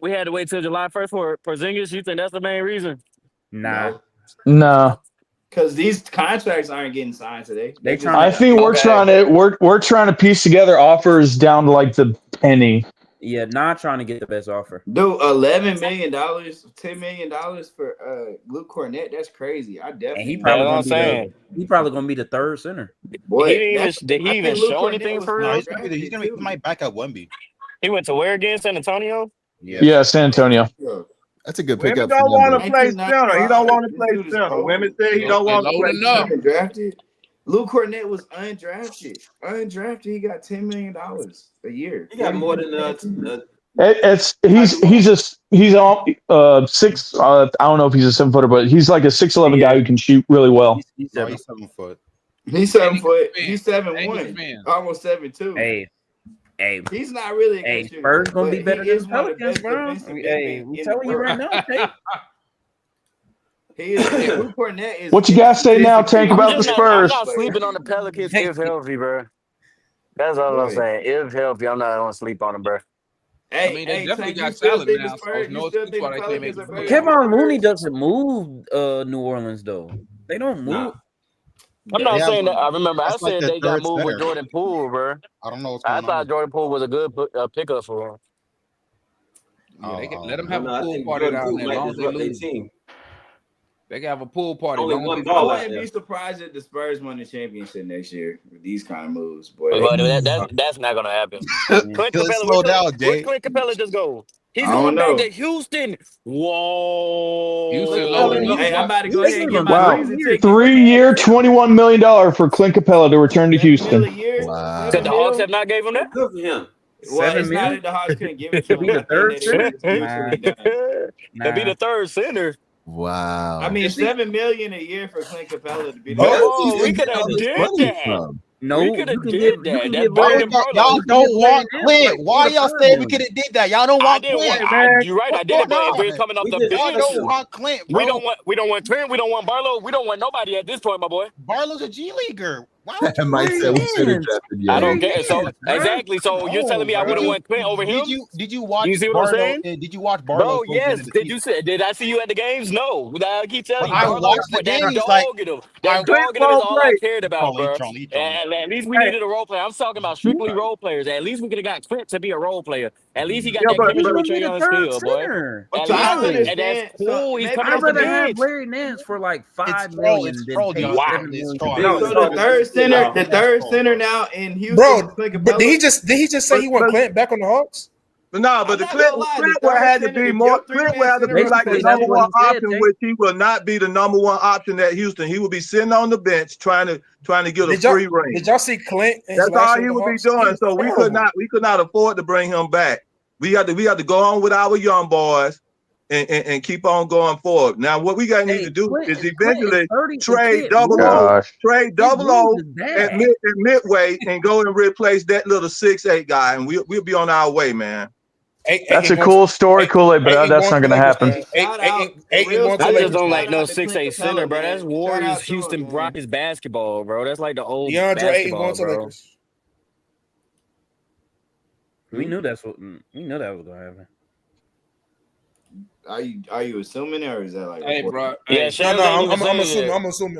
we had to wait till July 1st for Porzingis? You think that's the main reason? Nah. No. Because these contracts aren't getting signed today. I think we're trying to piece together offers down to like the penny. Yeah, not trying to get the best offer. Dude, $11 million, $10 million for Luke Cornett. That's crazy. I definitely. And he probably gonna be the third center. Boy, did he even show anything for real? He's gonna be my backup Wemby. He went to where again? San Antonio. Yeah, San Antonio. That's a good Women pickup. don't want to play center. He don't want to play center. Women say he don't want to play center. Drafted. Luke Cornett was undrafted. He got $10 million a year. He got more than he's on 6. I don't know if he's a 7-footer, but he's like a 6'11" guy who can shoot really well. He's 7 foot. He's 7 foot. He's 7'1", almost 7'2". Hey, he's not really. Hey, Spurs gonna be better than Pelicans, bro. Hey, I'm telling you right now. Luke Cornett is. What you guys say now, Tank, about the Spurs? I'm not sleeping on the Pelicans if healthy, bro. That's all I'm saying. If healthy, I'm not gonna sleep on them, bro. Hey, they definitely got salad now. So Kevin Looney doesn't move New Orleans though. They don't move. I'm not saying that. I remember I said they got moved with Jordan Poole, bro. I don't know. I thought Jordan Poole was a good pickup for him. Yeah, they can let them have a pool party down there. As long as they lose. They can have a pool party. I wouldn't be surprised if the Spurs won the championship next year with these kind of moves, boy. But that's not gonna happen. Clint Capella, where'd Clint Capella just go? He's going back to Houston. Whoa. Houston, hey, I'm about to go ahead and get my 3-year, $21 million for Clint Capella to return to Houston. Wow. Because the Hawks have not gave him that? Good for him. Well, it's not that the Hawks couldn't give it to him. Be the third center. To be the third center. Wow. I mean, $7 million a year for Clint Capella to be the we could have did that. No, we could have did that. Y'all don't want Clint. Why y'all saying we could have did that? Y'all don't want Clint. You're right. I did it, but if we're coming off the bench, y'all don't want Clint. Bro. We don't want Trent. We don't want Barlow. We don't want nobody at this point, my boy. Barlow's a G leaguer. Why would you Mike said we should have drafted you. I don't get it. So exactly. So you're telling me I would have went Clint over him? Did you watch? You see what I'm saying? Did you watch Barlow? Bro, yes. Did I see you at the games? No. I keep telling you. I watched the games. That dog is all I cared about, bro. At least we needed a role player. I'm talking about strictly role players. At least we could have got Clint to be a role player. At least he got that chemistry with Trae Young still, boy. And that's cool. He's coming off the bench. Larry Nance for like $5 million. So the third center now in Houston. Bro, but did he just say he want Clint back on the Hawks? No, but the Clint would have to be more. Clint would have to be like the number one option, which he will not be the number one option at Houston. He will be sitting on the bench trying to get a free reign. Did y'all see Clint? That's all he would be doing. So we could not afford to bring him back. We had to go on with our young boys and keep on going forward. Now what we got need to do is eventually trade double O at midway and go and replace that little 6'8" guy, and we'll be on our way, man. That's a cool story, Kool-Aid, but that's not going to happen. I just don't like no 6'8" center, bro. That's Warriors, Houston Rockets basketball, bro. That's like the old basketball, bro. We knew that was going to happen. Are you assuming, or is that like? Hey, bro. Yeah, I'm assuming.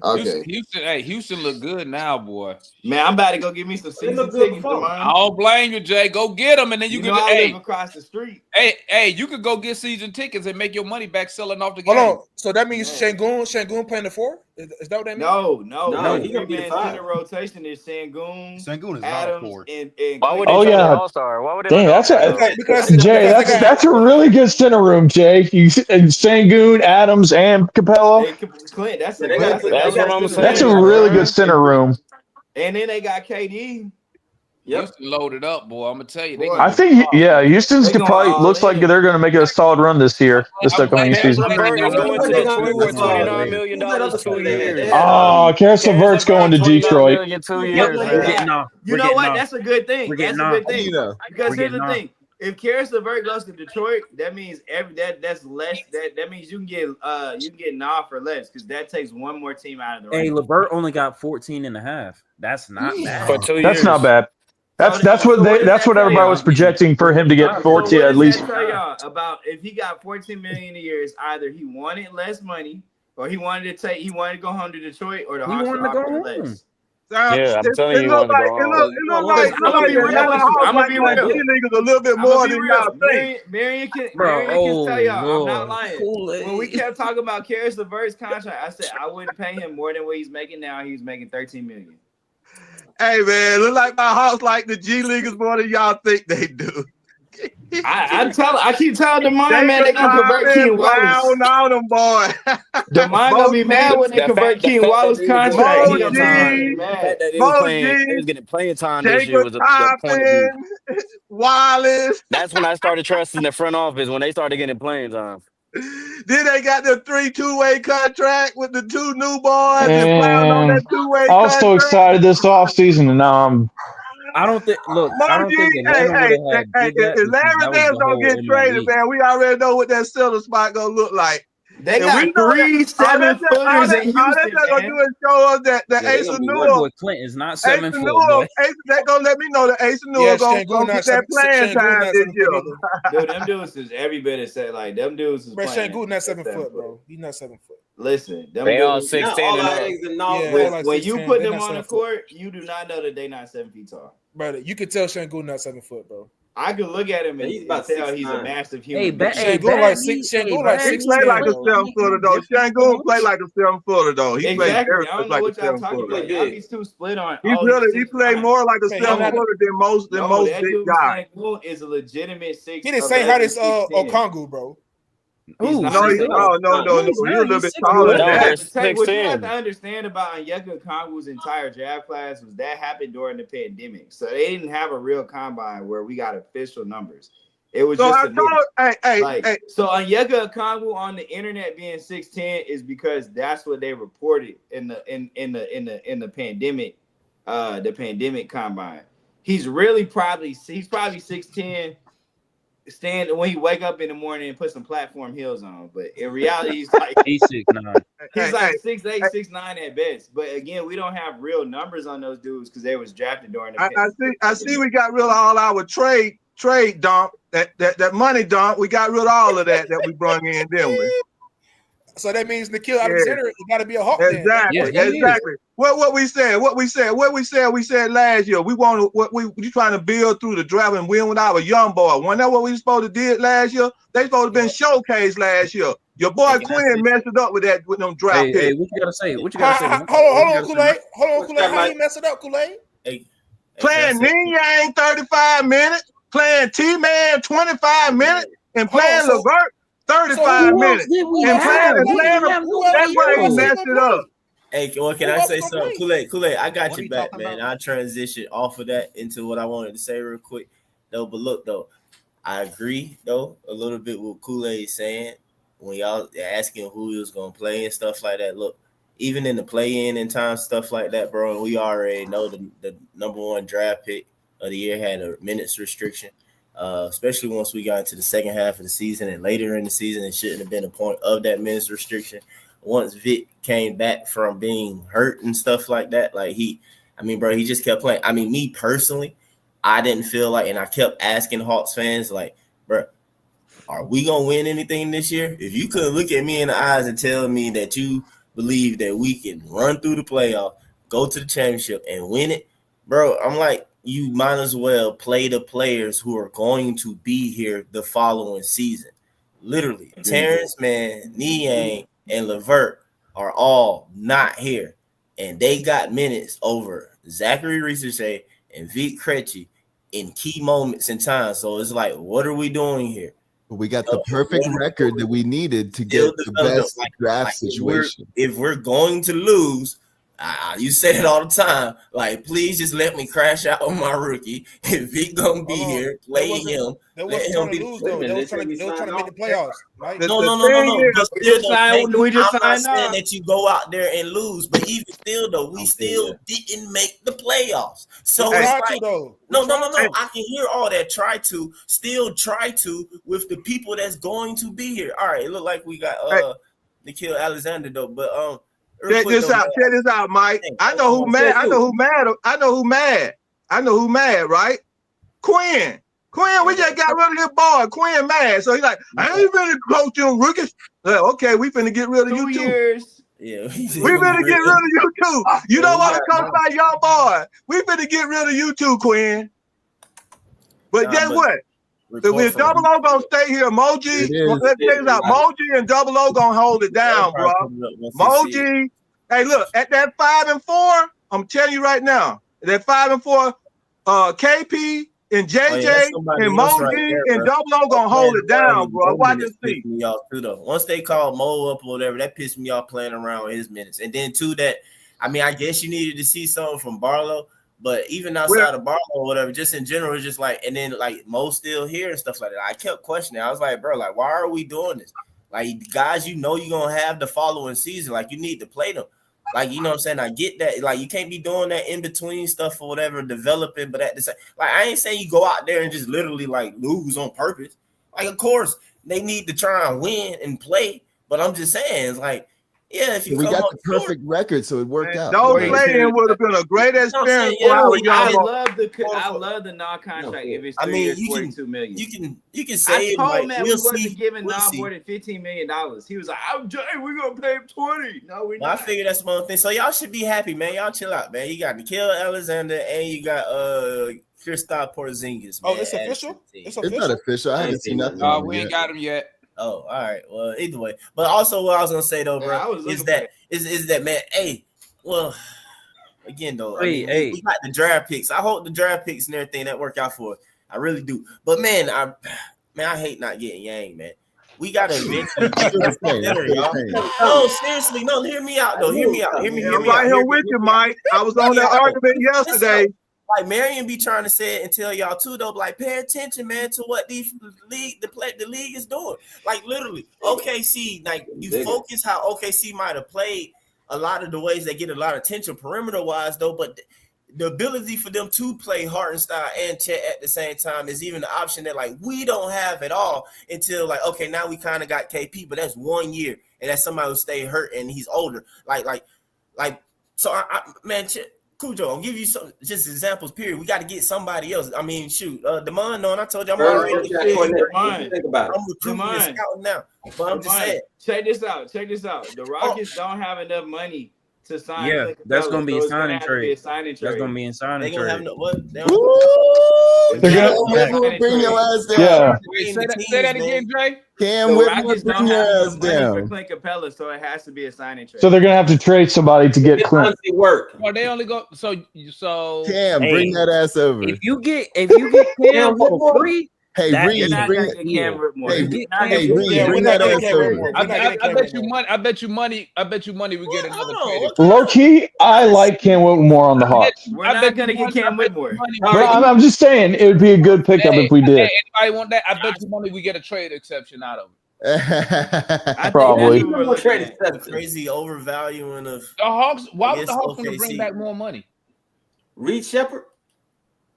Okay. Houston look good now, boy. Man, I'm about to go get me some season tickets tomorrow. I don't blame you, Jay. Go get them, and then you can. I live across the street. Hey, you could go get season tickets and make your money back selling off the game. Hold on. So that means Şengün playing the 4? Is that what that means? No. He gonna be the Man, 5. center rotation is Sengun, Sengun is Adams, not a forward. and Why would they Oh try the yeah, All-Star? Why would they dang, run that's All-Star a though? Because Jay. they got That's a really good center room, Jay. And Sangoon, Adams, and Capella. Clint. That's a They got That's what I'm That's a saying, really bro. good center room. And then they got KD. Houston loaded up, boy. I'm gonna tell you, they Boy, gonna I think, yeah, Houston's they could going probably all looks like in. they're going to make a solid run this I'm upcoming glad season. Levert is going to They gonna Detroit do for this all $29 in. million, Who's that other 2 center they had? They years. had Oh, Karis Karis LeVert's going to LeVert, $29 Detroit. million, 2 But years, they We're man. getting got, off. you We're know getting what? off. That's a good thing. We're That's getting a off. good thing. Because We're here's the getting off. thing: if Karis LeVert goes to Detroit, that means that's less. That means you can get Nah for less because that takes one more team out of the Hey, race. LeVert only got 14.5. That's not bad. For 2 That's not years. bad. That's So what does that's that what tell everybody y'all? was projecting for him to get So 14 what at does least. that tell y'all about if he got $14 million a year? It's either he wanted less money, or he wanted to go home to Detroit, or the He Hawks wanted will to go offer home. less. Yeah, I'm telling It you, he look wanted to like go it home. look like I'm gonna be the real Atlanta with you. Hawks I'm gonna like be that G real. League is a little bit I'm gonna more be than real. y'all think. Marion can Bro, tell y'all. I'm not Lord. lying. Kool-Aid. When we kept talking about Karis LeVert's contract, I said I wouldn't pay him more than what he's making now. He was making $13 million. Hey man, look like my Hawks like the G League is more than y'all think they do. I keep telling Demond, man, they Jacob gonna convert Thompson, Ken Wallace. Brown, all them boys. Demond gonna be mad when they convert Ken Wallace They was doing contract. He Mo gonna playing be time. G, The mad. fact that they was Mo playing, they G, was getting playing time this year Jacob was the point of view. Thompson, Wallace. That's when I started trusting the front office when they started getting playing time. Then they got the 3 two-way contract with the 2 new boys and plans on And that 2-way I was so contract. excited this offseason, and now I'm. I don't think Hey, Atlanta would have had did that if because Larry that was Nance the don't whole get traded, MLE. man, we already know what that center spot gonna look like. They And we got know that 3 7-footers in all that Houston, gonna man. do is show us that the Yeah, they Ace gonna of be my Newell, boy Clint is not 7 foot, boy. they gonna let me know that Ace of Yeah, Newell gonna Şengün get not that playing Şengün time not this 7 foot year. either. Dude, them dudes is every bit as said like them dudes is Bro, playing. Şengün not 7 at foot, bro. He's not 7 foot. Listen, them They all dudes. 6'10" all and our up. eggs in North. Yeah, When, like when you 6'10", put they them not on the 7 foot. court, you do not know that they not 7 feet tall. Brother, you could tell Şengün not 7 foot, bro. I could look at him and, He's about tell he's a 6'9". massive Hey, human being. Şengün like 6. Şengün like He 6'10", play like a bro. 7-footer though. Şengün play like a 7-footer though. He plays Exactly. very I don't much know like a what y'all 7-footer. talking about. He Y'all big. be too split on. He play 6'9". more like a Man, he not- 7-footer than most No, that big dude guys. Şengün is a legitimate 6. He the same height as 6'10". Okongwu, bro. He's Ooh, not. No, six no, foot. no. No, He he's a not. little He's bit 6 taller foot. than No, that. they're What you have 6'10". to understand about Onyeka Okongwu's entire draft class was that happened during the pandemic. So they didn't have a real combine where we got official numbers. It was So just I told, hey, so Onyeka Okongwu on the internet being 6'10" is because that's what they reported in the pandemic, the pandemic combine. He's probably 6'10". Stand when he wake up in the morning and put some platform heels on, but in reality, he's like He's 6'9". He's like 6'8", 6'9" at best. But again, we don't have real numbers on those dudes because they was drafted during the I see we got rid of all our trade dump, that money dump. We got rid of all of that we brought in, didn't we? So that means Nikhil Alexander got to be a Hawk then. Exactly. What we said last year. We want we trying to build through the draft and win with our young boy. Wasn't that what we supposed to did last year? They supposed to been showcased last year. Your boy Quinn messed it up with them draft picks. Hey, what you gotta say? What you gotta say? Hold on, Kool-Aid. How you mess it up, Kool-Aid? Playing Ning Yang 35 minutes, playing T-Man 25 minutes, and playing LeVert 35 minutes. And playing that's why he messed it up. Hey, well, can I say something? Kool-Aid, I got you back, man. I'll transition off of that into what I wanted to say real quick. Though, but look, though, I agree, though, a little bit with Kool-Aid saying when y'all asking who he was going to play and stuff like that. Look, even in the play-in and time, stuff like that, bro, and we already know the number one draft pick of the year had a minutes restriction. Especially once we got into the second half of the season and later in the season, it shouldn't have been a point of that minutes restriction. Once Vic came back from being hurt and stuff like that, he just kept playing. I mean, me personally, I didn't feel like, and I kept asking Hawks fans, bro, are we going to win anything this year? If you couldn't look at me in the eyes and tell me that you believe that we can run through the playoff, go to the championship and win it, bro, I'm like, you might as well play the players who are going to be here the following season. Literally, Terrence Mann, Niang, and LeVert are all not here, and they got minutes over Zachary Ricochet and Vic Krejci in key moments in time. So it's like, what are we doing here? We got the perfect record that we needed to get the best draft situation. If we're going to lose, you say it all the time. Like, please just let me crash out on my rookie. If he gonna be here, play him. They wasn't trying to lose though. They was trying to make the playoffs. Right? No. But still, I'm not saying that you go out there and lose, but even still though, we still didn't make the playoffs. So it's like, no. I can hear all that. Try to with the people that's going to be here. All right, it look like we got Nikhil Alexander though, but Check this out, Mike. I know who mad. Right? Quinn, we just got rid of his boy. Quinn mad. So he's like, I ain't ready to coach them rookies. Okay, we finna get rid of you too. Yeah, we finna get rid of you too. You don't want to coach by your boy. We finna get rid of you too, Quinn. But guess what? If Double O gonna stay here, Moji and Double O gonna hold it down, bro. Moji, hey, look at that 5-4. I'm telling you right now, that 5-4, KP and JJ and Moji and Double O gonna hold it down, bro. Watch and see. Once they called Mo up or whatever, that pissed me off playing around with his minutes. And then I guess you needed to see something from Barlow. But even outside of Barlow or whatever, just in general, it's just like, and then like Mo still here and stuff like that. I kept questioning. I was like, bro, like, why are we doing this? Like, guys, you're gonna have the following season. Like, you need to play them. Like, you know what I'm saying? I get that. Like, you can't be doing that in between stuff or whatever, developing. But at the same, like, I ain't saying you go out there and just literally like lose on purpose. Like, of course, they need to try and win and play. But I'm just saying, it's like, yeah, if you we got the perfect record, so it worked out. No playing would have been a great experience. I love the non-contract. If it's 3 years, $42 million. You can say I told man we wasn't giving more than $15 million. He was like, we're gonna pay him 20. No, we're not. I figured that's one thing. So y'all should be happy, man. Y'all chill out, man. You got Nikhil Alexander and you got Kristaps Porzingis. Man. Oh, it's official? It's not official. I haven't seen nothing. We ain't got him yet. Oh, all right. Well, either way. But also what I was gonna say though, bro, is that man, hey, well, again though, we got the draft picks. I hope the draft picks and everything that work out for us. I really do. But man, I hate not getting Yang, man. We gotta eventually No, seriously, no, hear me out though. Hear me out. I'm right here with you, Mike. I was on that argument yesterday. Like Marion be trying to say it and tell y'all too though, like pay attention, man, to what the league is doing. Like literally, OKC, like you focus how OKC might have played a lot of the ways they get a lot of attention perimeter wise though, but the ability for them to play Hartenstein and Chet at the same time is even an option that like we don't have at all until like okay, now we kind of got KP, but that's 1 year and that's somebody who stay hurt and he's older. Like so man. Cujo, I'll give you some just examples. Period. We got to get somebody else. I mean, shoot, Demond. No, and I told you I'm already. I'm recruiting and scouting now. But I'm just saying. Check this out. The Rockets don't have enough money to sign. Yeah, that's gonna be a signing trade. That's gonna be a signing trade. Have no what? They're gonna bring your ass down. Yeah. Say that again, Dre. Cam Whitmore bring your ass down. For Clint Capella, so it has to be a signing trade. So they're gonna have to trade somebody to get Clint. Well, they only go so. Cam, bring that ass over. If you get Cam for free. Hey, Reed, bring that ass over. I bet you money we get another trade. Low key, I like Cam Whitmore on the Hawks. We're not gonna get Cam Whitmore. I'm just saying it would be a good pickup if we did. Anybody want that? I bet you money we get a trade exception out of it. Probably. Crazy overvaluing of the Hawks. Why would the Hawks want to bring back more money? Reed Shepard.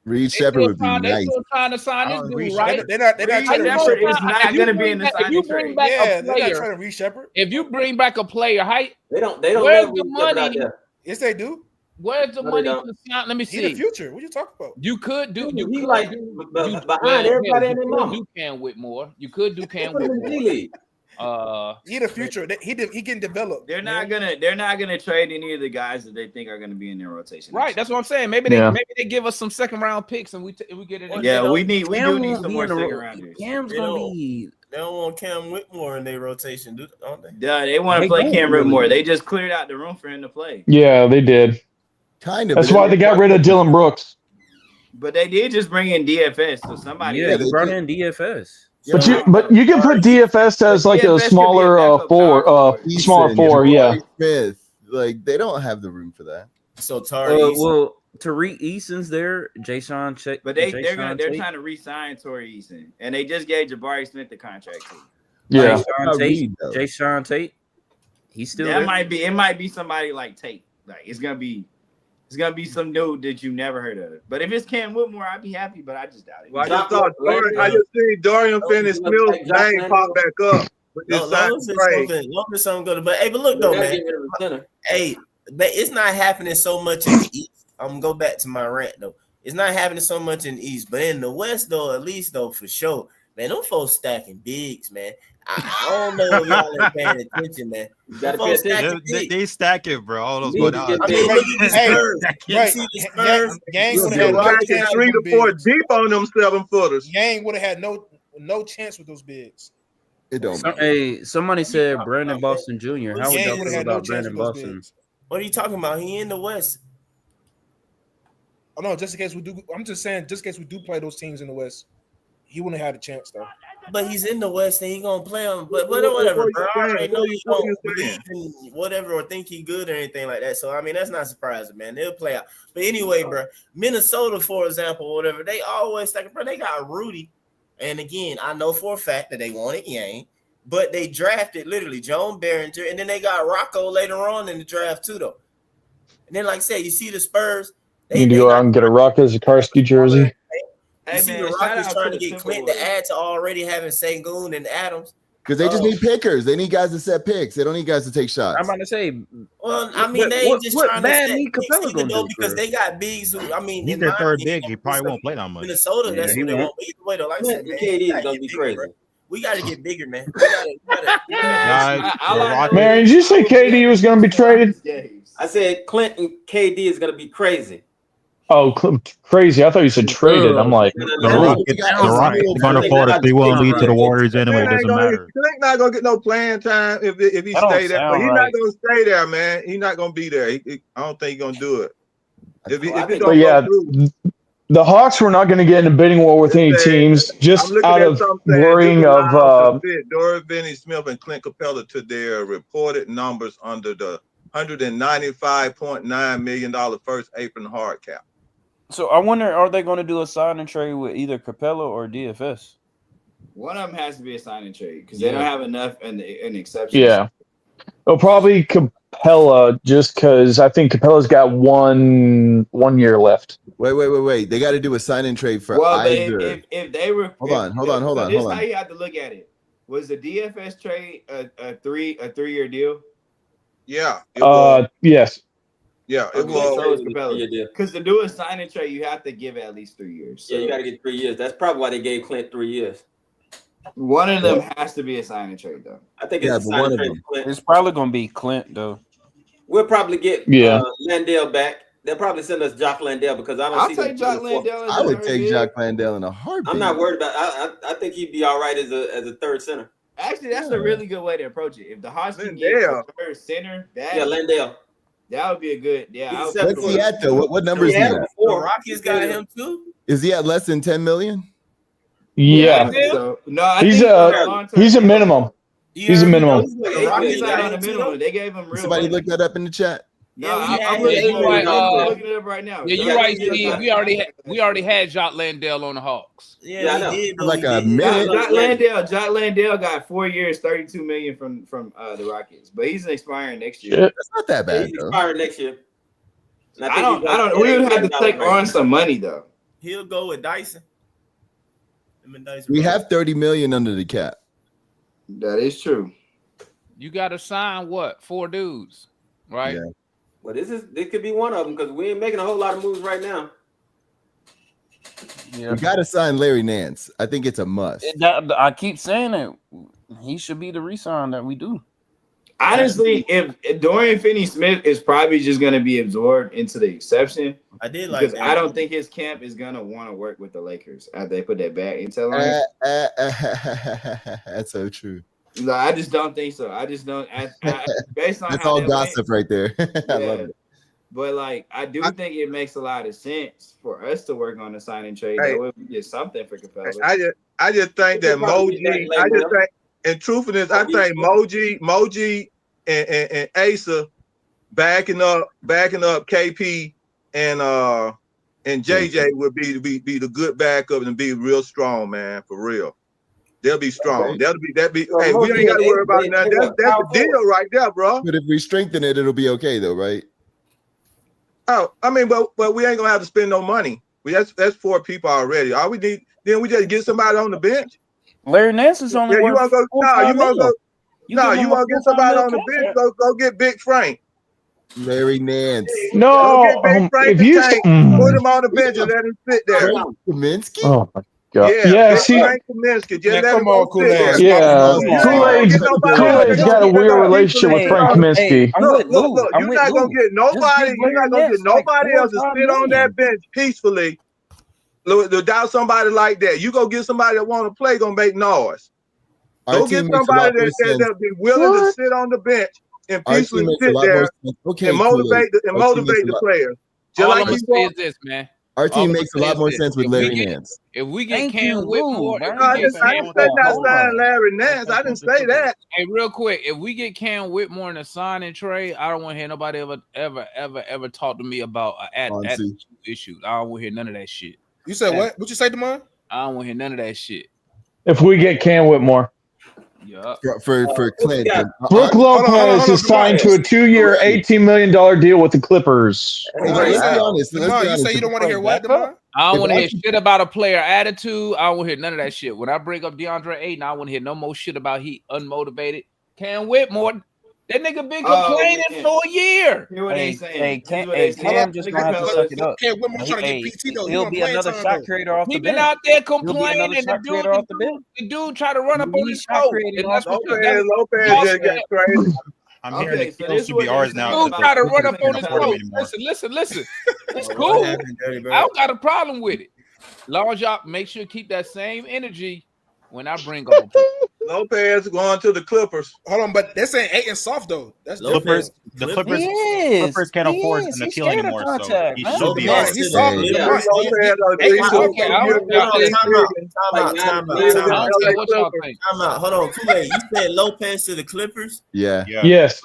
Reed Shepard would be nice. They're still trying to sign this dude, right? They're not trying to Shepard is not going to be in the signing trade. Yeah, they're not trying to Reed Shepard. If you bring back a player, they don't. Where's the money? Yes, they do. Where's the money to sign? Let me see. In the future, what you talking about? You could do. You could like behind everybody in their mama. You can Whitmore. You could do Cam Whitmore. He the future. He can develop. They're not gonna trade any of the guys that they think are gonna be in their rotation. Right, that's what I'm saying. Maybe they give us some second round picks and we get it. Yeah, we do need some more second rounders. Cam's gonna be They don't want Cam Whitmore in their rotation, don't they? Yeah, they want to play Cam Whitmore. They just cleared out the room for him to play. Yeah, they did. Kind of. That's why they got rid of Dylan Brooks. But they did just bring in DFS, so somebody. Yeah, they brought in DFS. But you can put DFS as like a smaller smaller four, yeah. Smith, like they don't have the room for that. So Tariq. Well, Tariq Eason's there, Jay Sean. But they're trying to re-sign Torrey Eason, and they just gave Jabari Smith the contract too. Yeah, Jay Sean Tate. He's still there. It might be somebody like Tate. Like it's gonna be some dude that you never heard of. But if it's Cam Whitmore, I'd be happy. But I just doubt it. Well, I just seen Dorian Finney-Smith's name pop back up. Long as something good. But hey, but look though, man. Hey, but it's not happening so much in the East. I'm gonna go back to my rant though. It's not happening so much in the East, but in the West though, at least though, for sure, man, them folks stacking bigs, man. I don't know if y'all ain't paying attention, man. You gotta pay attention. They stack it, bro. All those go down. Gang would have had 3 to 4 deep on them 7-footers. Gang would have had no chance with those bigs. It don't. Hey, somebody said Brandon Boston Jr. How would y'all feel about Brandon Boston? What are you talking about? He in the West. Oh no, just in case we do. I'm just saying, just in case we do play those teams in the West, he wouldn't have had a chance though. But he's in the West and he gonna play him. But whatever, bro. I already know you don't believe in whatever or think he good or anything like that. So I mean, that's not surprising, man. They'll play out. But anyway, bro, Minnesota, for example, whatever, they always like, bro, they got Rudy. And again, I know for a fact that they wanted Yang, but they drafted literally Joan Behringer, and then they got Rocco later on in the draft too, though. And then, like I said, you see the Spurs. You need to go out and get a Rocket Zakarski jersey. You see the Rockets trying to get Clint to add to already having Sengun and Adams. Because they just need pickers. They need guys to set picks. They don't need guys to take shots. I'm about to say. Well, I mean, they ain't just trying to set picks either, though, because they got bigs who, I mean, he's their third big. He probably won't play that much. Minnesota, that's what they want. Either way, though, like I said, man, KD is gonna be crazy. We got to get bigger, man. Man, did you say KD was going to be traded? I said Clint and KD is gonna be crazy. Oh, crazy! I thought you said traded. I'm like, the Rockets are going to fall to 3-1 lead to the Warriors anyway. It doesn't matter. Clint not going to get no playing time if he stay there. But he's not going to stay there, man. He's not going to be there. I don't think he's going to do it. But yeah, the Hawks were not going to get in a bidding war with any teams, just out of worrying of Dorian Finney-Smith and Clint Capella to their reported numbers under the $195.9 million first apron hard cap. So I wonder, are they going to do a sign and trade with either Capella or DFS? One of them has to be a sign and trade because they don't have enough in exceptions. Yeah, it'll probably Capella just because I think Capella's got one year left. Wait. They got to do a sign and trade for either. If they were hold on. This is how you have to look at it. Was the DFS trade a 3-year deal? Yeah. Yes. Yeah, it was because to do a sign and trade, you have to give it at least 3 years. So. Yeah, you got to get 3 years. That's probably why they gave Clint 3 years. One of them has to be a sign and trade, though. I think it's a sign and trade. It's probably going to be Clint, though. We'll probably get Landale back. They'll probably send us Jock Landale because I don't see. I'll take Jock Landale. I would take Jock Landale in a heartbeat. I'm not worried about. I think he'd be all right as a third center. Actually, that's a really good way to approach it. If the Hawks can get a third center, Landale. That would be a good. Yeah. What's he at though? What numbers is he at? The Rockies got him too. Is he at less than 10 million? Yeah. He's a minimum. He's a minimum. The Rockies got on the minimum. They gave him real. Somebody look that up in the chat. No, I'm looking it up right now. Yeah, you're right, Steve. We already had Jock Landale on the Hawks. Yeah, he did. Like a minute. Jock Landale got 4 years, $32 million from the Rockets, but he's expiring next year. That's not that bad. He's expiring next year. I don't. We would have to take on some money though. He'll go with Dyson. We have 30 million under the cap. That is true. You got to sign what? 4 dudes, right? Yeah. Well, this could be one of them because we ain't making a whole lot of moves right now. Yeah. We got to sign Larry Nance. I think it's a must. I keep saying it. He should be the re-sign that we do. Honestly, if Dorian Finney-Smith is probably just going to be absorbed into the exception. I did like because that. I don't think his camp is going to want to work with the Lakers after they put that bad intel on him. That's so true. No, I just don't think so. I just don't. Based on that's how all that gossip right there. I love it. But like, I think it makes a lot of sense for us to work on the sign and trade. Hey, that way we get something for Capella. I just think that Moji. I just think, and truthfulness, I think Moji, and Asa backing up KP and JJ would be the good backup and be real strong, man, for real. They'll be strong. That'll be. Hey, we ain't got to worry about that. That's the deal right there, bro. But if we strengthen it, it'll be okay, though, right? Oh, I mean, but we ain't gonna have to spend no money. That's 4 people already. All we need, then we just get somebody on the bench. Larry Nance is only. Yeah, you want to go? You want to get somebody on the bench? Go get Big Frank. Larry Nance. No, go get Big Frank if you put him on the bench and let him sit there. Kaminsky? Oh my God! Yeah, see, Frank Kaminsky. Just let him Kool-Aid. sit there. Yeah, Kool-Aid's got a weird relationship with Frank Kaminsky. Look, you're not gonna get nobody. You're not gonna get nobody else to sit on that bench peacefully without somebody like that. You go get somebody that want to play, gonna make noise. Go get somebody that be willing to sit on the bench and peacefully sit there and motivate the players. All I'm gonna say is this, man. Our team makes a lot more sense with Larry Nance. If we get Cam Whitmore, I didn't say not sign Larry Nance. I didn't say that. Hey, real quick, if we get Cam Whitmore in a sign and trade, I don't want to hear nobody ever talk to me about an attitude issue. I don't want to hear none of that shit. You said what? What you say, Demond? I don't want to hear none of that shit. If we get Cam Whitmore. Yeah. For Clint. Brooke Lopez is signed to a 2-year, $18 million deal with the Clippers. Let's be honest. You say you don't want to hear what, Demond? I don't want to hear shit about a player attitude. I don't want to hear none of that shit. When I bring up DeAndre Ayton, I want to hear no more shit about he unmotivated. Cam Whitmore, that nigga been complaining for a year. Cam just gonna have to suck it up. Cam Whitmore trying to get PT though. He'll be another shot creator off the bench. He been out there complaining. The dude try to run up on his toe. Lopez just got crazy. I'm hearing the kills CBRs now. Dude try to run up on his toe. Listen. It's cool. I don't got a problem with it. Long as y'all make sure you keep that same energy when I bring up Lopez going to the Clippers. Hold on, but they're saying Ayton soft though. That's Clippers. The Clippers can't afford an appeal anymore, so he should be all right. He's soft. Hold on, Kool-Aid. You said Lopez to the Clippers? Yeah. Yes.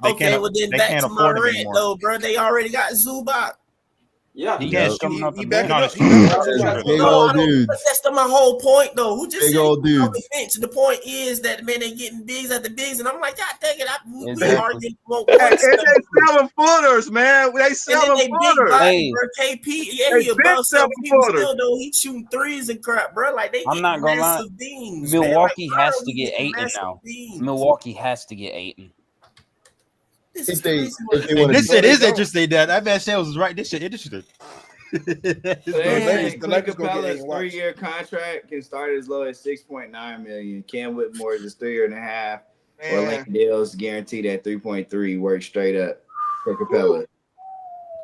Okay, well then back to my rant though, bro. They already got Zubac. Yeah, he big old dude. That's my whole point, though. Who just big old dude? The point is that man, they getting bigs after bigs, and I'm like, God dang it, we arguing. They 7-footers, man. They 7-footers. Hey, KP, yeah, he above 7 footers. Still, though, he shooting threes and crap, bro. Like they. I'm not gonna lie. Beams, Milwaukee has to get Ayton now. Milwaukee has to get Ayton. This shit is interesting. That man Shane was right. This shit interesting. The Lakers Capella's 3-year contract can start as low as $6.9 million. Cam Whitmore is 3.5. Orlando Dale's guaranteed at 3.3. Work straight up for Capella.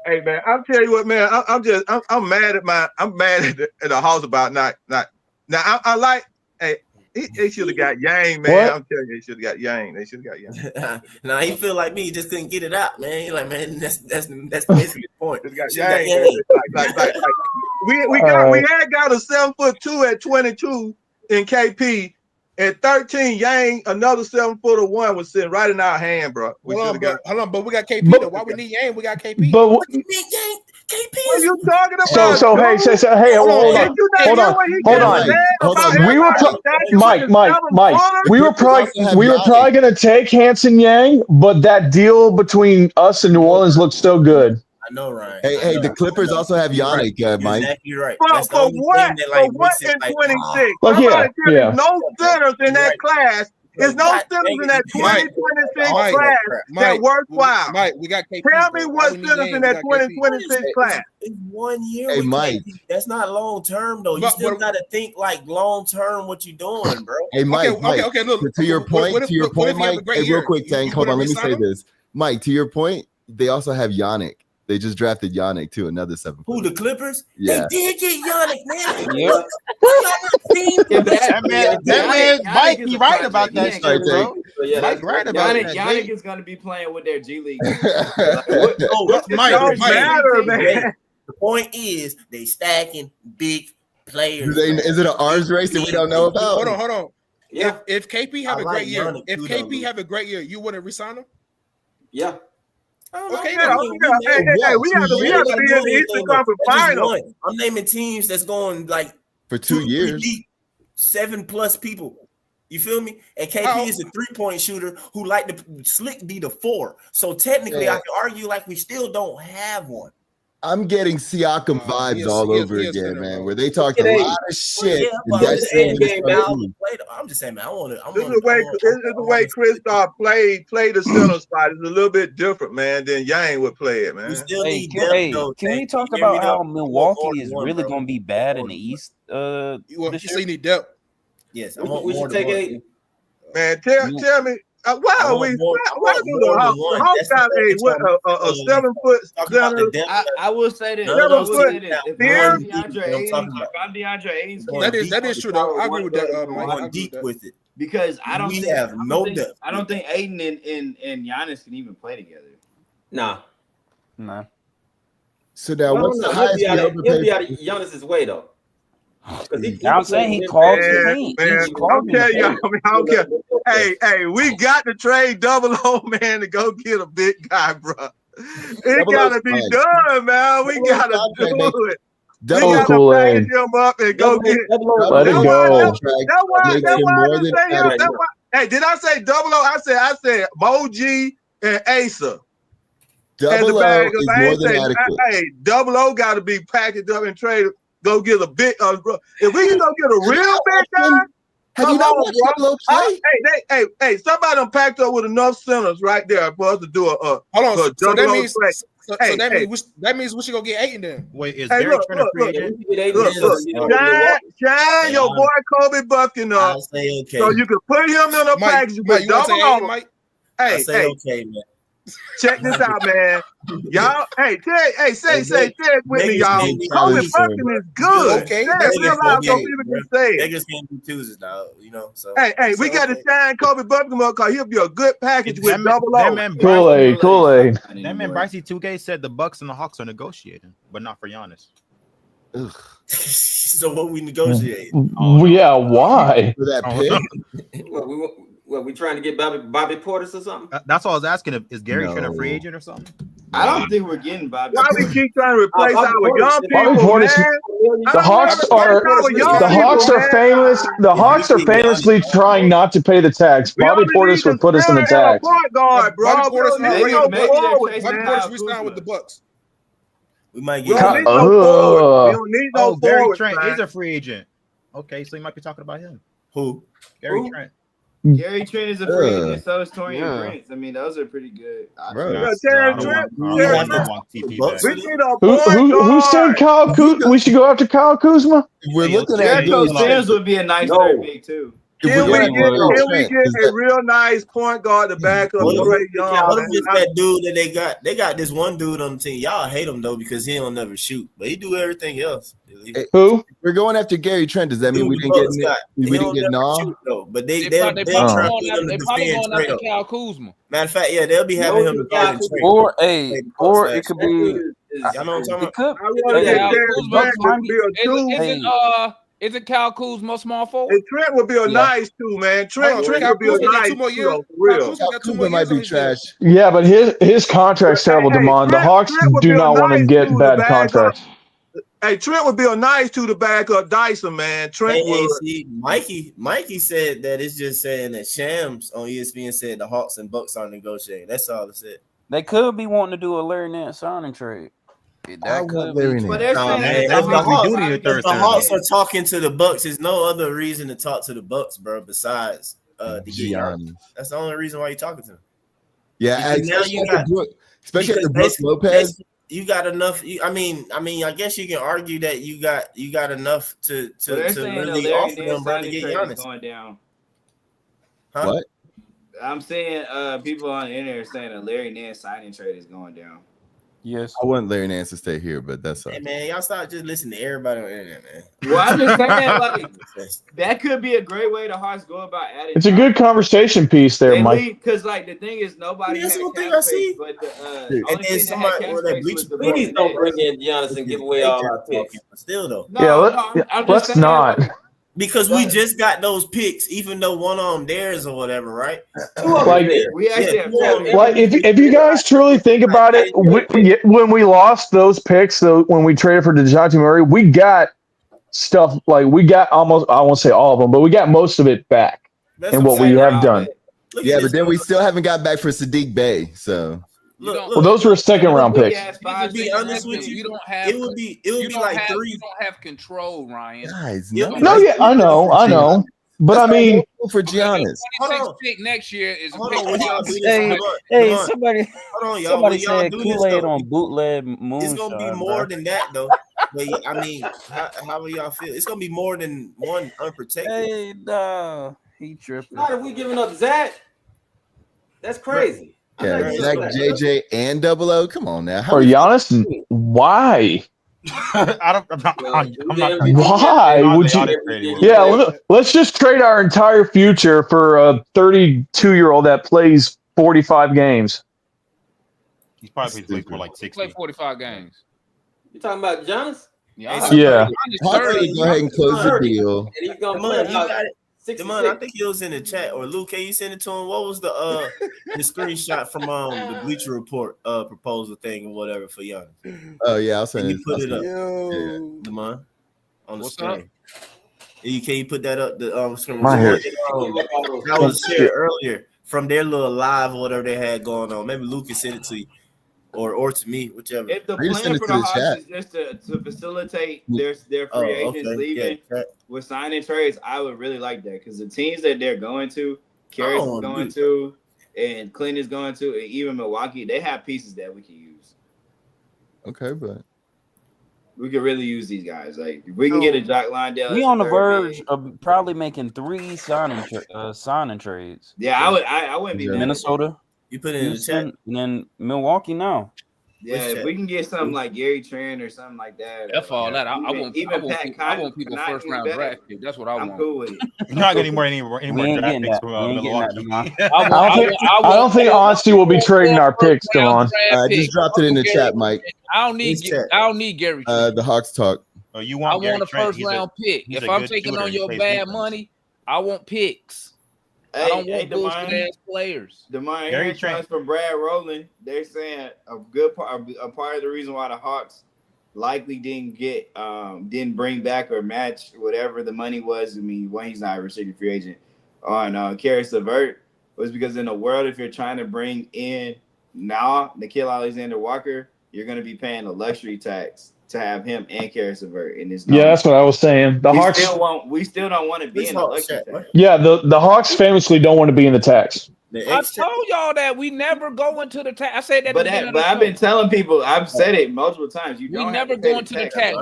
Hey man, I'll tell you what, man. I'm mad at the Hawks about not. Now I like. Hey. They should have got Yang, man. What? I'm telling you, they should have got Yang. They should have got Yang. Nah, he feel like me. He just couldn't get it out, man. He like, man, that's basically the point. Got Yang. Like, we had got a 7'2" at 22 in KP. At 13, Yang, another 7'1" was sitting right in our hand, bro. Hold on, but we got KP though. Why we need Yang? We got KP. But what you mean, Yang? KP. What are you talking about? Hey, hold on. We were Mike. We were probably gonna take Hanson Yang, but that deal between us and New Orleans looked so good. I know, Ryan. Hey, the Clippers also have Yannick, Mike. Exactly right. For what? For what in 26? No centers in that class There's no centers in that 2026 class that worthwhile. Mike, we got KP. Tell me what centers in that 2026 class. It's 1 year Hey, with Mike. KP. That's not long term though. You But- still but- got to think like long term what you doing, bro. Hey, Mike. Okay, look. To your point, What if you have Mike. a great Hey, real year? quick, Tank. Hold on. Let me say him? this, Mike. To your point, they also have Yannick. They just drafted Yannick too, another 7. Who, the Clippers? Yeah. They did get Yannick, man. Yep. That man, Mike, he right about that shit, bro. Mike right about that. Yannick is going to be playing with their G League. Don't matter, man. The point is they stacking big players. Is it an arms race that we don't know about? Hold on. Yeah. If KP have I a like great year, Yannick if too, KP though. have a great year, you wouldn't resign him? Yeah. Okay, Yeah, hey, we have to be in the Eastern Conference Finals. I'm naming teams that's going like For 2 years. 7+ people. You feel me? And KP is a 3-point shooter who like to slick be the 4. So technically, I can argue like we still don't have one. I'm getting Siakam vibes all over again, man. Where they talked a lot of shit. I'm just saying, man. I want to. This is the way Kristaps played the center spot. It's a little bit different, man, than Yang would play it, man. We still need Can depth, we talk about how Milwaukee is really going to be bad in the East? You This still year? need depth. Yes, I We want should more take than a. one. Man, tell me, why I are want we? more- Why I do want more the than Hawks one. got That's a 7-foot Talk about center? the depth. I will say this. None of I will those say teams this. have If Here? I'm DeAndre Ayton, That is true though. I agree with that, Mike. I Going agree deep with that. with it. because I don't We think have no depth. I don't think Ayton and Giannis can even play together. Nah. So now, No, what's no, the he'll highest be out he of, ever he'll be paid? out of Giannis's way though. 'Cause I'm saying he called the paint. Man, He's called I don't care. Hey, we got to trade Double O, man, to go get a big guy, bro. It gotta be done, man. We gotta do it. We gotta package him up and go get. Let it go. That's why I say him. That's why. Hey, did I say Double O? I said Moji and Asa. Double O is more than adequate. Hey, Double O got to be packaged up and traded. Go get a big. If we can go get a real big guy, have you not watched Double O play? Hey, somebody done packed up with enough centers right there for us to do a Hold on. So that means play. that means we should go get Ayton then. Wait, is Hey, Gary look, Trent a free look, agent? Shine your boy Kobe Bucking up, I say okay. so you can put him in a package with you wanna say Double Ayton, O. Mike? Hey, say okay, man. Check this out, man. Y'all, say with me, y'all. Kobe Bucking is good. Okay, real loud so people can say it. Niggas can't do Tuesdays now, you know. So Hey, we got to sign Kobe Bucking up because he'll be a good package with Double O. Kool-Aid. That man Brycey 2K said the Bucks and the Hawks are negotiating, but not for Giannis. So what we negotiate? Yeah, why? For that pick? What we trying to get Bobby Portis or something? That's all I was asking. Is Gary Trent a free agent or something? I don't think we're getting Bobby. Why we keep trying to replace our young Bobby people, Portis, man? the Hawks are famously trying not to pay the tax. Bobby Portis would put us in the tax. Point guard, bro. Bobby Portis, maybe Bobby Portis re-signed with the Bucks. We might We get. don't need no forward. We don't need no Gary forward. Trent is a free agent. Okay, so you might be talking about him. Who? Gary Trent. Gary Trent is a free agent, so is Torian Prince. I mean, those are pretty good. Who said Kyle Kuzma? We should go after Kyle Kuzma? We're looking at Jericho Sims would be a nice third pick too. Can we get a real nice point guard to back up Trey Young? What if it's that dude that they got? They got this one dude on the team. Y'all hate him though because he don't never shoot, but he do everything else. Who? We're going after Gary Trent. Does that mean we didn't get Nom? But They probably going after Kyle Kuzma. Matter of fact, yeah, they'll be having him defend Trey. Or it could be. Y'all know what I'm It talking could. Isn't Kyle Kuzma small forward? And Trent would be a nice two, man. Trent would be a nice 2 more years. For real. Kuzma might be trash. Yeah, but his contract's terrible, Damon. The Hawks do not want to get bad contracts. Hey, Trent would be a nice two to back up Dyson, man. Trent would. See, Mikey said that it's just saying that Shams on ESPN said the Hawks and Bucks are negotiating. That's all it said. They could be wanting to do a Larry Nance signing trade. That could be. If the Hawks are talking to the Bucks, there's no other reason to talk to the Bucks, bro. Besides to get Giannis. That's the only reason why you're talking to him. Yeah, especially at the Brook Lopez. You got enough. I mean, I guess you can argue that you got enough to really offer them, bro, to get Giannis. Going down. Huh? What? I'm saying people on the internet are saying that Larry Nance signing trade is going down. Yes. I want Larry Nance to stay here, but that's hey, man, y'all start just listening to everybody on the internet, man. Well, I'm just saying, like, that could be a great way the Hawks go about adding. It's a good conversation piece there, Mike. Because, like, the thing is, nobody had thing cap I see. space, but the and then somebody please don't bring in Giannis and give away all our picks. Still though, let's not. Because we just got those picks, even though one of them theirs or whatever, right? Like, we actually have like if you guys truly think about it, when we lost those picks, when we traded for DeJounte Murray, we got stuff like we got almost, I won't say all of them, but we got most of it back in what we have done. Yeah, but then we still haven't got back for Sadiq Bey, so. Well, those were second round picks. To be honest with you, it would be like three. You don't have control, Ryan. Guys, I know. But I mean, for Giannis, pick next year is a pick. Hey, somebody said Kool-Aid on bootleg moonshine. It's gonna be more than that, though. But I mean, how do y'all feel? It's gonna be more than one unprotected. Hey, no, he tripping. Not if we giving up Zach. That's crazy. Yeah, Zach, JJ, and Double O. Come on now. For Giannis, why? I'm not, why would you? Yeah, let's just trade our entire future for a 32-year-old that plays 45 games. He's probably played for like 60. Play 45 games. You talking about Giannis? Yeah. Go ahead and close the deal. And he's gonna play Demond, I think he was in the chat, or Luke, can you send it to him? What was the screenshot from the Bleacher Report proposal thing or whatever for Giannis? Oh yeah, I'll send it. You put it up, Demond, on the screen. Can you put that up? The screen that was shared earlier from their little live or whatever they had going on. Maybe Luke can send it to you. Or to me, whichever. If the plan for the Hawks is just to facilitate their free agents leaving with signing trades, I would really like that because the teams that they're going to, Carey's going to, and Clint is going to, and even Milwaukee, they have pieces that we can use. Okay, but we could really use these guys. Like if we can get a Jock Lindell. We on the verge of probably making 3 signing trades. Yeah, I wouldn't be Minnesota. You put it in the chat. And then Milwaukee now. Yeah, if we can get something like Gary Trent or something like that. That's all that. I want people first round draft pick. That's what I want. I'm cool with it. You're not getting any more draft picks from Milwaukee. I don't think Honesty will be trading our picks, Devon. I just dropped it in the chat, Mike. I don't need Gary Trent. The Hawks talk. Oh, you I want want a first round pick. If I'm taking on your bad money, I want picks. I don't want bullshit ass players. DeMar Harris from Brad Rowland. They're saying a part of the reason why the Hawks likely didn't bring back or match whatever the money was. I mean, when he's not a restricted free agent on Caris LeVert was because in the world, if you're trying to bring in Nickeil Alexander-Walker, you're going to be paying a luxury tax to have him and Caris LeVert in this. Yeah, that's what I was saying. The Hawks we still don't want to be in the luxury tax. Yeah, the Hawks famously don't want to be in the tax. I told y'all that we never go into the tax. I said that. But I've been telling people. I've said it multiple times. We never go into the tax.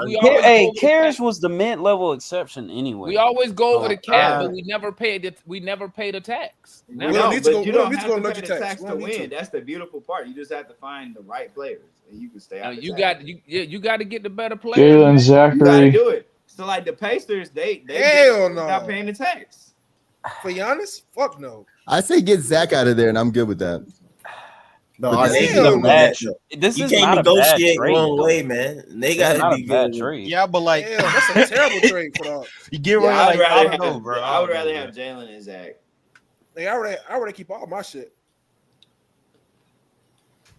Caris was the mid-level exception anyway. We always go over the cap, but we never pay the tax. You don't have to pay the tax to win. That's the beautiful part. You just have to find the right players, and you can stay out. You got to get the better players. Jalen Zachary. You got to do it. So like the Pacers, they not paying the tax. For Giannis, fuck no. I say get Zach out of there, and I'm good with that. No, this is not negotiate one way, man. They got to be good. Trade. Yeah, but like that's a terrible trade for the Hawks. You get rid of I don't know, bro. I would rather have Jalen and Zach. Like I would keep all my shit.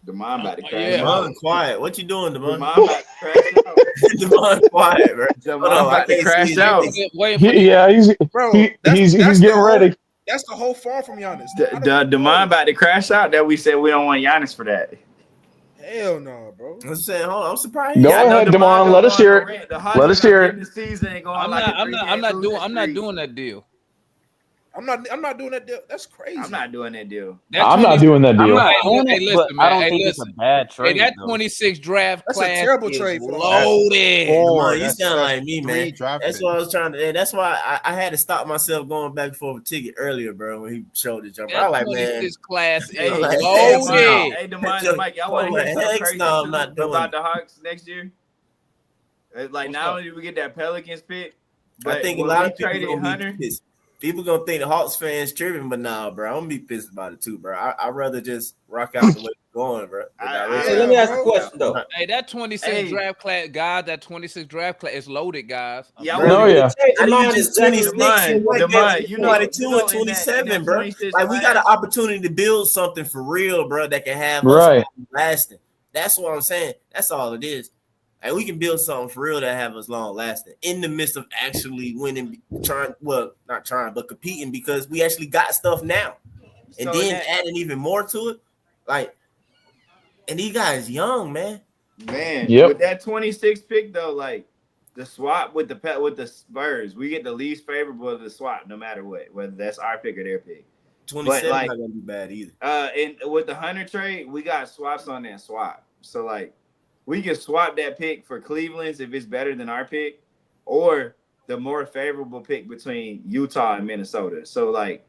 Demond about to crash out. Demond quiet. What you doing, Demond? Demond about to crash out. Demond quiet, bro. Demond about to crash out. Yeah, he's getting ready. That's the whole farm from Giannis. Demond about to crash out that we said we don't want Giannis for that. Hell no, bro. I'm saying, hold on, I'm surprised. Go ahead, Demond. Let us hear it. Let us hear it. I'm not doing that deal. I'm not doing that deal. That's crazy. I'm not doing that deal. I'm not doing that deal. I don't think it's a bad trade. Hey, that 26 draft That's class a terrible is trade for the loaded. You sound like me, man. That's what I was trying to. That's why I had to stop myself going back and forth a ticket earlier, bro. When he showed the jumper, I like, man. This class is like, loaded. Hey, Demond, Mike, y'all want to hear something crazy I'm not doing about the Hawks next year? Like, not only do we get that Pelicans pick, but I think a lot of people gonna be pissed. People gonna think the Hawks fans tripping, but nah, bro, I'm gonna be pissed about it too, bro. I'd rather just rock out the way it's going, bro. Let me ask a question though. Hey, that 26 draft class, guys. That 26 draft class is loaded, guys. Yeah, yeah. I need just 26 and 22 and 27, bro. Like we got an opportunity to build something for real, bro, that can have us lasting. That's what I'm saying. That's all it is. And we can build something for real that have us long lasting in the midst of actually winning, not trying, but competing because we actually got stuff now. And So then adding even more to it. Like, and these guys young, man. Man, with that 26 pick though, like the swap with the Spurs, we get the least favorable of the swap, no matter what, whether that's our pick or their pick. 27 not gonna be bad either. And with the Hunter trade, we got swaps on that swap. So like we can swap that pick for Cleveland's if it's better than our pick, or the more favorable pick between Utah and Minnesota. So like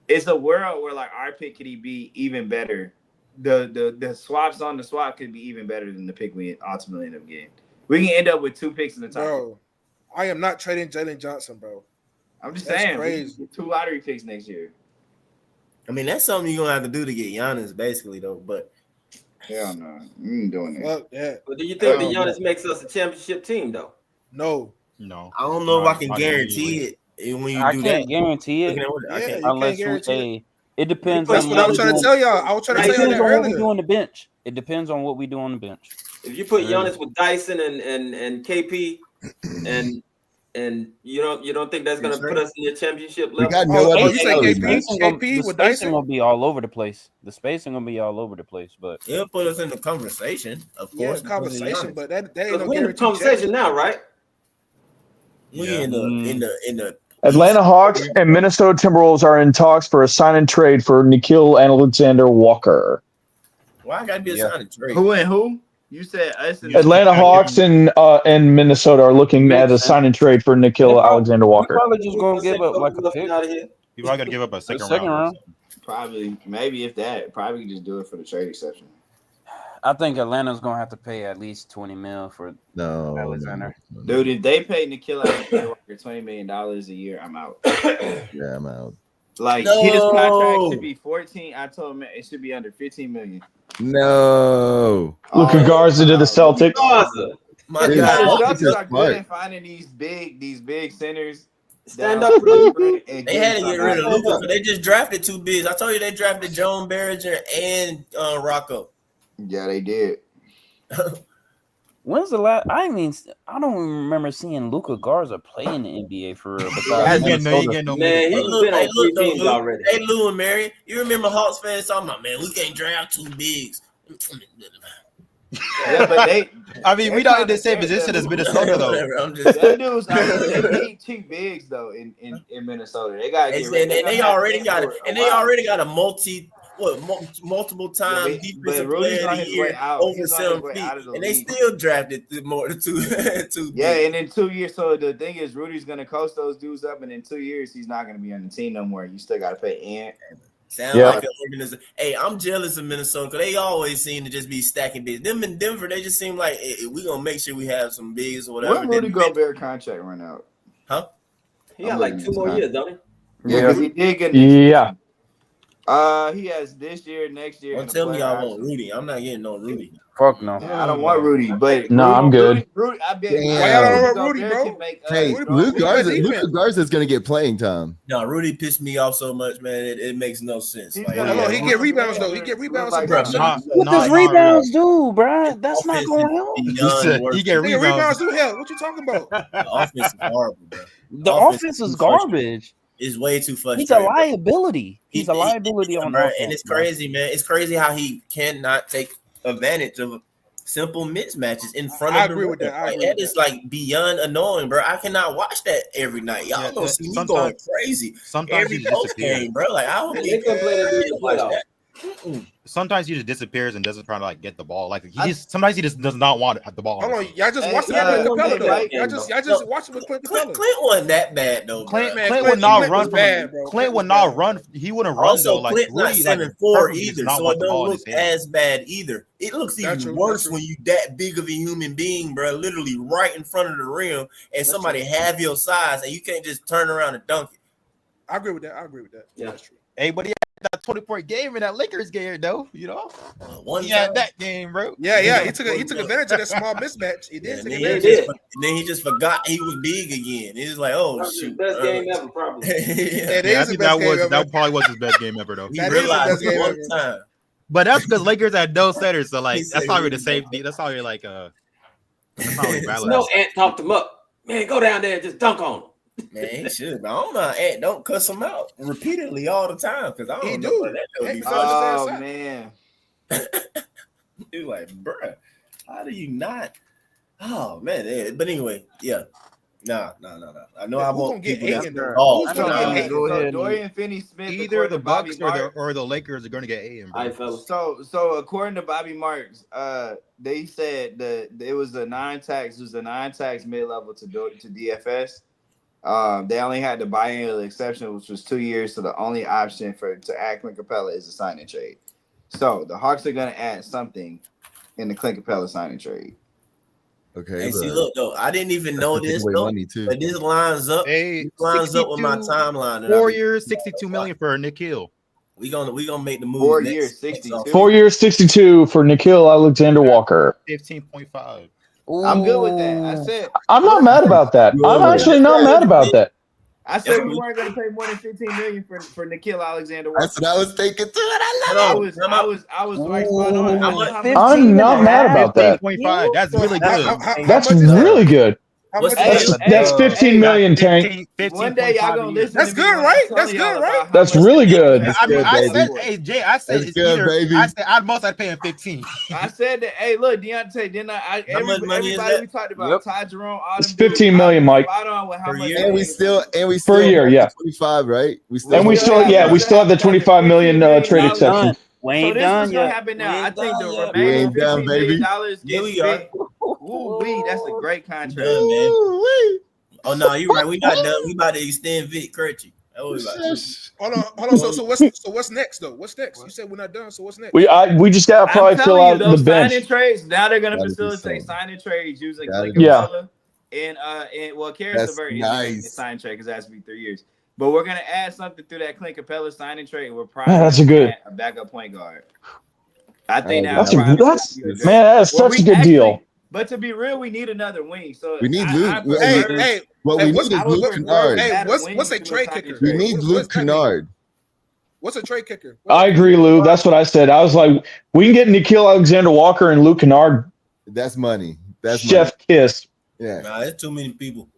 it's a world where like our pick could be even better. The swaps on the swap could be even better than the pick we ultimately end up getting. We can end up with 2 picks in the top. Bro, I am not trading Jalen Johnson, bro. I'm just That's saying, crazy. we get 2 lottery picks next year. I mean, that's something you're gonna have to do to get Giannis, basically, though. But hell no, you ain't doing that. Fuck that. But do you think the Giannis makes us a championship team, though? No. I don't know if I can guarantee it. When you do that, guarantee it. Unless it depends. That's what I was trying to tell y'all. I was trying to tell you that what we earlier. do on the bench. It depends on what we do on the bench. If you put Giannis with Dyson and KP, and you don't think that's gonna put us in the championship level? We got no other. You say KP with Dyson? Gonna be all over the place. The spacing gonna be all over the place, but it'll put us in the conversation, of course. Yeah, conversation, but that ain't no we're in the conversation now, right? We in the Atlanta Hawks and Minnesota Timberwolves are in talks for a sign and trade for Nikhil Alexander Walker. Why I gotta be a sign and trade? Who and who? You said us and Atlanta Hawks and Minnesota are looking at a sign and trade for Nikhil Alexander Walker. Probably just gonna give up like a pick. You probably gotta give up a second round. Probably, maybe if that, probably just do it for the trade exception. I think Atlanta's gonna have to pay at least $20 million for Alexander. Dude, if they pay Nikhil Alexander $20 million a year, I'm out. Yeah, I'm out. Like his contract should be 14. I told him it should be under 15 million. No. Luka Garza to the Celtics. My God, the Celtics are good at finding these big centers. Stand up for them. They had to get rid of Luka because they just drafted 2 bigs. I told you they drafted Joan Berringer and Rocco. Yeah, they did. When's the last? I don't even remember seeing Luka Garza play in the NBA for real. Man, he's been on 3 teams already. Hey, Lou and Mary, you remember Hawks fans talking about, man, we can't draft 2 bigs. Yeah, but we not in the same position as Minnesota though. That dudes, they need 2 bigs though in Minnesota. They got. They already got it, and they already got a multiple time defensive player of the year over 7 feet, and they still drafted more than 2. Yeah, and in 2 years. So the thing is, Rudy's gonna coach those dudes up, and in 2 years, he's not gonna be on the team no more. You still gotta pay Ant. Sound like an organization. Hey, I'm jealous of Minnesota because they always seem to just be stacking bigs. Them in Denver, they just seem like we gonna make sure we have some bigs or whatever. When Rudy Gobert contract run out? Huh? He got like 2 more years, don't he? Yeah, because he did get. He has this year, next year. Don't tell me I want Rudy. I'm not getting no Rudy. Fuck no. Yeah, I don't want Rudy, but I'm good. Rudy, I bet. Why y'all don't want Rudy, bro? Hey, Luka Garza is going to get playing time. No, Rudy pissed me off so much, man. It makes no sense. Like, he get rebounds though. He get rebounds. What does rebounds do, bro? That's not going to help. He get rebounds do help. What you talking about? The offense is horrible, bro. The offense is garbage. It's way too frustrating. He's a liability. He's a liability on offense. And it's crazy, man. It's crazy how he cannot take advantage of simple mismatches in front of the agree with that. I Like, agree that with is like beyond annoying, bro. I cannot watch that every night. Y'all don't see me going crazy every post game, bro. Like, I don't They couldn't play that in the watch playoffs. that. Sometimes he just disappears and doesn't try to like get the ball. Like sometimes he just does not want the ball. Hold on, y'all just watched him with Clint Capella though. Y'all just watched him with Clint Capella. Clint wasn't that bad though. Clint bro. would not run bad, from Clint would not run. He wouldn't run Also, though. Like Clint's not Rudy, 7'4" like, either, not so want it the ball don't in look his hand. as bad either. It looks even worse when you that big of a human being, bro, literally right in front of the rim, and somebody have your size, and you can't just turn around and dunk it. I agree with that. Yeah, that's true. Hey, but he had that 20-point game in that Lakers game, though. You know, he had that game, bro. Yeah. He took advantage of that small mismatch. He did. And then he just forgot he was big again. He was like, "Oh shoot, best game ever, probably." I think that probably was his best game ever, though. He realized it one time. But that's because Lakers had no setters, so like that's probably the same. That's probably like that's probably valid. No, Ant talked him up. Man, go down there and just dunk on him. Man, he should. But I don't know. Ant don't cuss him out repeatedly all the time because I don't know what that be. Oh man, he's like, bruh, how do you not? Oh man, but anyway, yeah. No. I know I won't get Dorian Finney-Smith. Either the Bucks or the Lakers are going to get A. So according to Bobby Marks, they said that it was a non-tax mid-level to DFS. They only had the biennial exception, which was 2 years. So the only option to add Clint Capella is a sign and trade. So the Hawks are going to add something in the Clint Capella sign and trade. Okay. Hey, see, look though, I didn't even know this though, but this lines up. Hey, lines up with my timeline. 4 years, $62 million for We Nikhil. gonna make the move. 4 years, 62. 4 years, 62 for Nikhil Alexander Walker. 15.5. I'm good with that. I said I'm not mad about that. I'm actually not mad about that. I said we weren't going to pay more than $15 million for Nikhil Alexander Walker. That's what I was thinking too. And I was right spot on. I'm not mad about that. 15.5. That's really good. That's really good. That's 15 million, Tank. One day y'all gonna listen. That's good, right? That's good, right? That's really good. I said, hey Jay, I said it's good, either. baby. I said I'd most I'd pay him 15. I said that. Hey, look, Deontay, didn't I? Everybody we talked about, Ty Jerome, it's 15 million, Mike. And we still per year, yeah. 25, right? We still have the 25 million trade exception. We ain't done yet. Happen now. I think the remaining $15 million gets spent. Ooh, that's a great contract, man. Oh no, you're right. We not done. We about to extend Vic Krejci. Hold on. So what's next though? What's next? You said we're not done. So what's next? We just gotta probably fill out the bench. Signing trades. Now they're gonna facilitate signing trades using Clint Capella and Karis LeVert is signing trade because it has to be 3 years. But we're gonna add something through that Clint Capella signing trade. We're probably a backup point guard. I think that's such a good deal. But to be real, we need another wing. So we need Luke. We need is Luke Kennard. Hey, what's a trade kicker? We need Luke Kennard. What's a trade kicker? I agree, Lou. That's what I said. I was like, we can get Nikhil Alexander Walker and Luke Kennard. That's money. That's chef kiss. Yeah. Nah, there's too many people.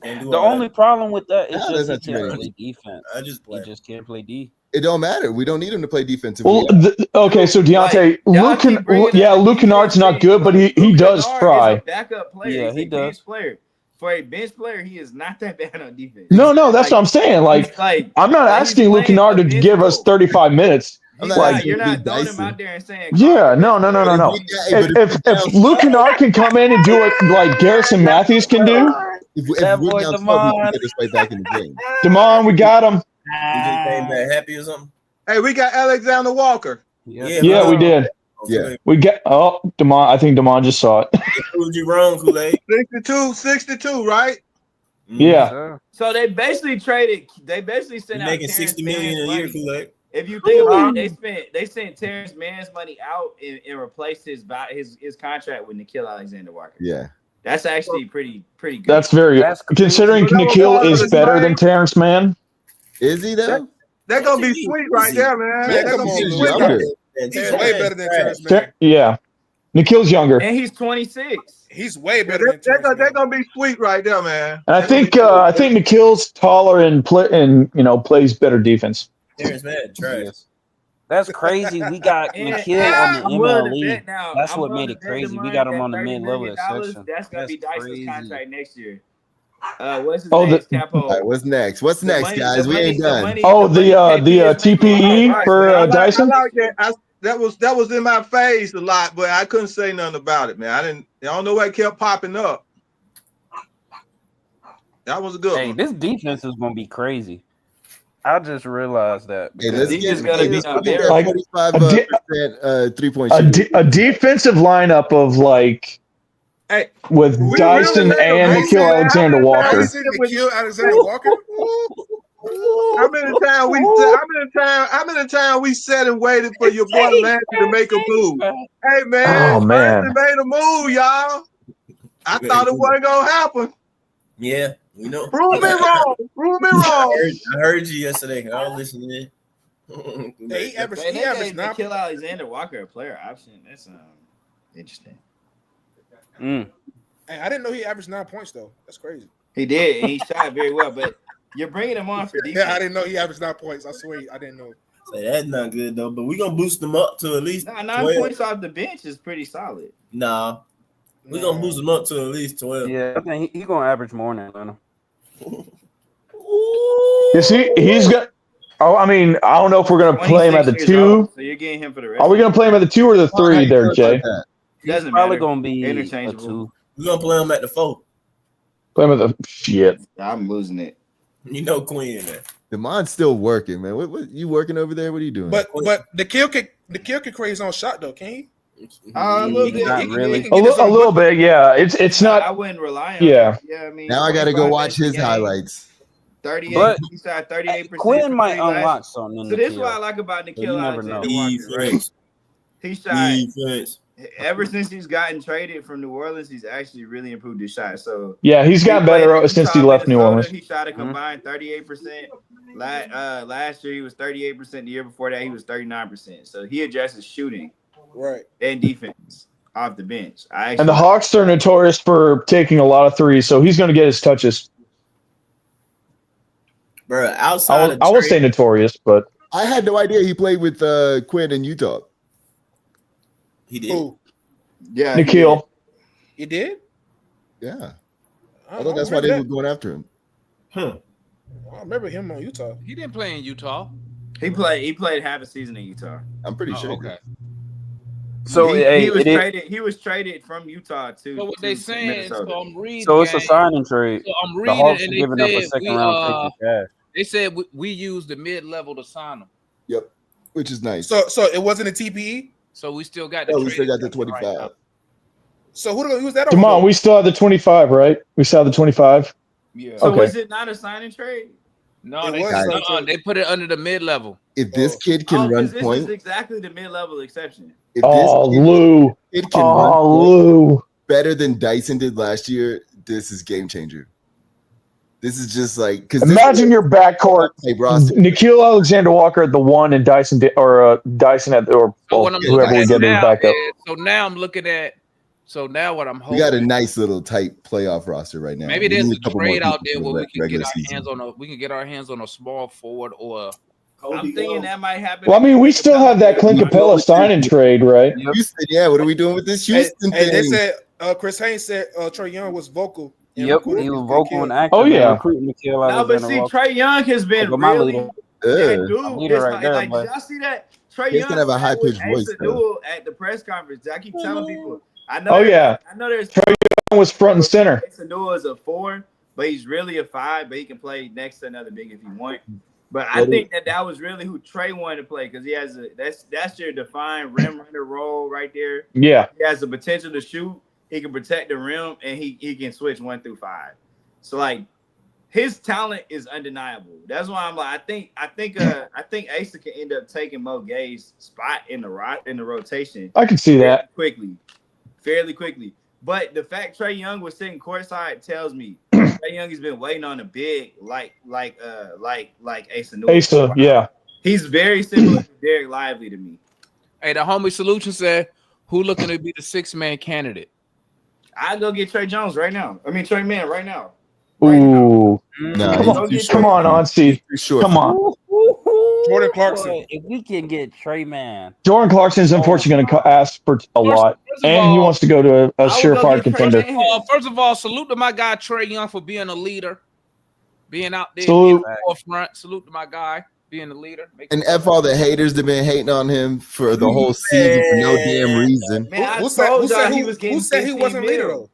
The only problem with that is just he can't play defense. He just can't play D. It don't matter. We don't need him to play defensively. Well, okay, so Deontay, Luke Kennard's not good, but he does try. Backup player. Yeah, he does. Player. For a bench player, he is not that bad on defense. No, that's what I'm saying. Like I'm not asking Luke Kennard to give us 35 minutes. You're not throwing him out there and saying, yeah, no. If Luke Kennard can come in and do it like Garrison Matthews can do, if we're down 12, we can get this right back in the game. Damon, we got him. You just came back happy or something? Hey, we got Alexander Walker. Yeah, we did. Yeah. We got Damon. I think Damon just saw it. Proved you wrong, Kool-Aid. 62, right? Yeah. So they basically traded. They basically sent out making $60 million a year, Kool-Aid. If you think about it, they sent Terrence Mann's money out and replaced his contract with Nikhil Alexander Walker. Yeah. That's actually pretty good. That's very good. Considering Nikhil is better than Terrence Mann. Is he though? They're gonna be sweet right there, man. Yeah, They're gonna be he's sweet. younger. He's way better than Terrence Mann. Yeah. Nikhil's younger. And he's 26. He's way better than Terrence Mann. They're gonna be sweet right there, man. And I think Nikhil's taller and plays better defense. Terrence Mann, trash. That's crazy. We got Nikhil on the MLE. That's what made it crazy. We got him on the mid-level section. That's gonna be Dyson's crazy. contract next year. What's his name? Capo. All right, what's next? What's next, guys? We ain't done. The TPE for Dyson. I like that. That was in my face a lot, but I couldn't say nothing about it, man. I don't know why it kept popping up. That was a good one. This defense is gonna be crazy. I just realized that. Hey, let's just gotta be like 45% 3-point shooting. A defensive lineup of like with Dyson and Nikhil Alexander Walker. Nikhil Alexander Walker. How many times we sat and waited for your boy Landry to make a move? Hey man, Landry made a move, y'all. I thought it wasn't gonna happen. Yeah, we know. Prove me wrong. Prove me wrong. I heard you yesterday. I was listening. He averaged Nikhil Alexander Walker a player option. That's interesting. Hey, I didn't know he averaged 9 points though. That's crazy. He did, and he shot very well. But you're bringing him on for defense. Yeah, I didn't know he averaged 9 points. I swear, I didn't know. So that's not good though. But we're gonna boost him up to at least 9 12. points off the bench is pretty solid. Nah, we're gonna boost him up to at least 12. Yeah, I think he's gonna average more than Atlanta. You see, he's got. Oh, I mean, I don't know if we're gonna play him at the 2. So you're getting him for the rest. Are we gonna play him at the 2 or the 3 there, Jay? Doesn't probably matter. gonna be interchangeable. a 2. We're gonna play him at the 4. Play him at the shit. I'm losing it. You know Quinn, man. Demon's still working, man. What you working over there? What are you doing? But Nikhil can create his own shot though, can he? A little bit. Not really. A little bit, yeah. It's not. I wouldn't rely on. Yeah. I mean, Now I got to go watch his highlights. 38. But he shot 38%. Quinn might unlock something. So this is what I like about Nikhil Alexander Walker. Right? He shot. Ever since he's gotten traded from New Orleans, he's actually really improved his shot. So yeah, he's gotten better since he left New Orleans. He shot a combined 38%. Last year he was 38%. The year before that he was 39%. So he adjusts shooting, right, and defense off the bench. And the Hawks are notorious for taking a lot of threes, so he's going to get his touches. Bro, outside I will say notorious, but I had no idea he played with Quinn in Utah. He did. Ooh. Yeah, Nikhil. You did? Yeah. I thought that's why they were going after him. I remember him on Utah. He didn't play in Utah. He played half a season in Utah. I'm pretty sure. Okay. So he was traded from Utah to. So what they saying? Minnesota. So I'm reading. So it's a signing trade. So I'm The reading, Hawks and are giving up a second round pick and cash. They said we used the mid level to sign him. Yep, which is nice. So it wasn't a TPE. So we still got the. No, we still got the 25. Right. So who was that? Come on, we still have the 25, right? We still have the 25. Yeah. So was it not a signing trade? No, they put it under the mid level. If this kid can run this point, is exactly the mid level exception. If Lou. Kid can run Lou. better than Dyson did last year, this is game changer. This is just like because imagine your backcourt. Nikhil Alexander Walker at the 1 and Dyson Dyson at whoever we get in backup. So now I'm looking at. So now what I'm hoping, we got a nice little tight playoff roster right now. Maybe there's a trade out there where we can get our hands on we can get our hands on a small forward or. I'm thinking that might happen. Well, I mean, we still have that Clint Capella signing trade, right? Houston, yeah. What are we doing with this Houston thing? They said Chris Haynes said Trae Young was vocal. Yep, he was vocal and active. Oh yeah. No, but see, Trae Young has been really. Dude, right there, like, did y'all see that? Trae Young can have a high pitched voice at the press conference. I keep telling people. I know. I know there's. Trae Young was front and center. Sanua is a 4, but he's really a 5. But he can play next to another big if you want. But I think that was really who Trae wanted to play because he has that's your defined rim runner role right there. Yeah, he has the potential to shoot. He can protect the rim and he can switch 1 through 5. So like his talent is undeniable. That's why I'm like I think Asa can end up taking Mo Gay's spot in the rotation. I can see that fairly quickly. But the fact Trae Young was sitting courtside tells me Trae Young has been waiting on a big like Asa. Yeah. He's very similar to Derek Lively to me. Hey, the homie Solution said, "Who looking to be the 6-man candidate?" I'll go get Trey Jones right now. I mean Trey Man right now. Ooh. No, come on, Onsi. Sure. Come on. Jordan Clarkson. Boy, if we can get Trey Man, Jordan Clarkson is unfortunately going to ask for a lot, and he wants to go to a surefire contender. First of all, salute to my guy Trey Young for being a leader, being out there, Salute. being the forefront. Salute to my guy being the leader. And F all the haters that been hating on him for the whole season for no damn reason. Man, Who said he wasn't a leader though?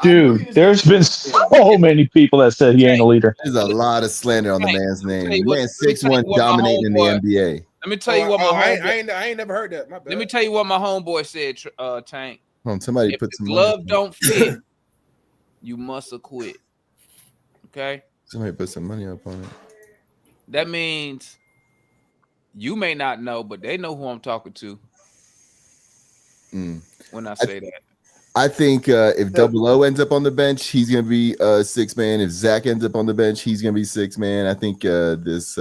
Dude, there's been so many people that said he ain't a leader. There's a lot of slander on the man's name. The man's 6'1", dominating in the NBA. Let me tell you what my homeboy. I ain't never heard that. My bad. Let me tell you what my homeboy said. Tank. Somebody if put the some glove don't fit, you must acquit. Okay. Somebody put some money up on it. That means you may not know, but they know who I'm talking to when I say that. I think if Double O ends up on the bench, he's going to be 6-man. If Zach ends up on the bench, he's going to be 6-man. I think this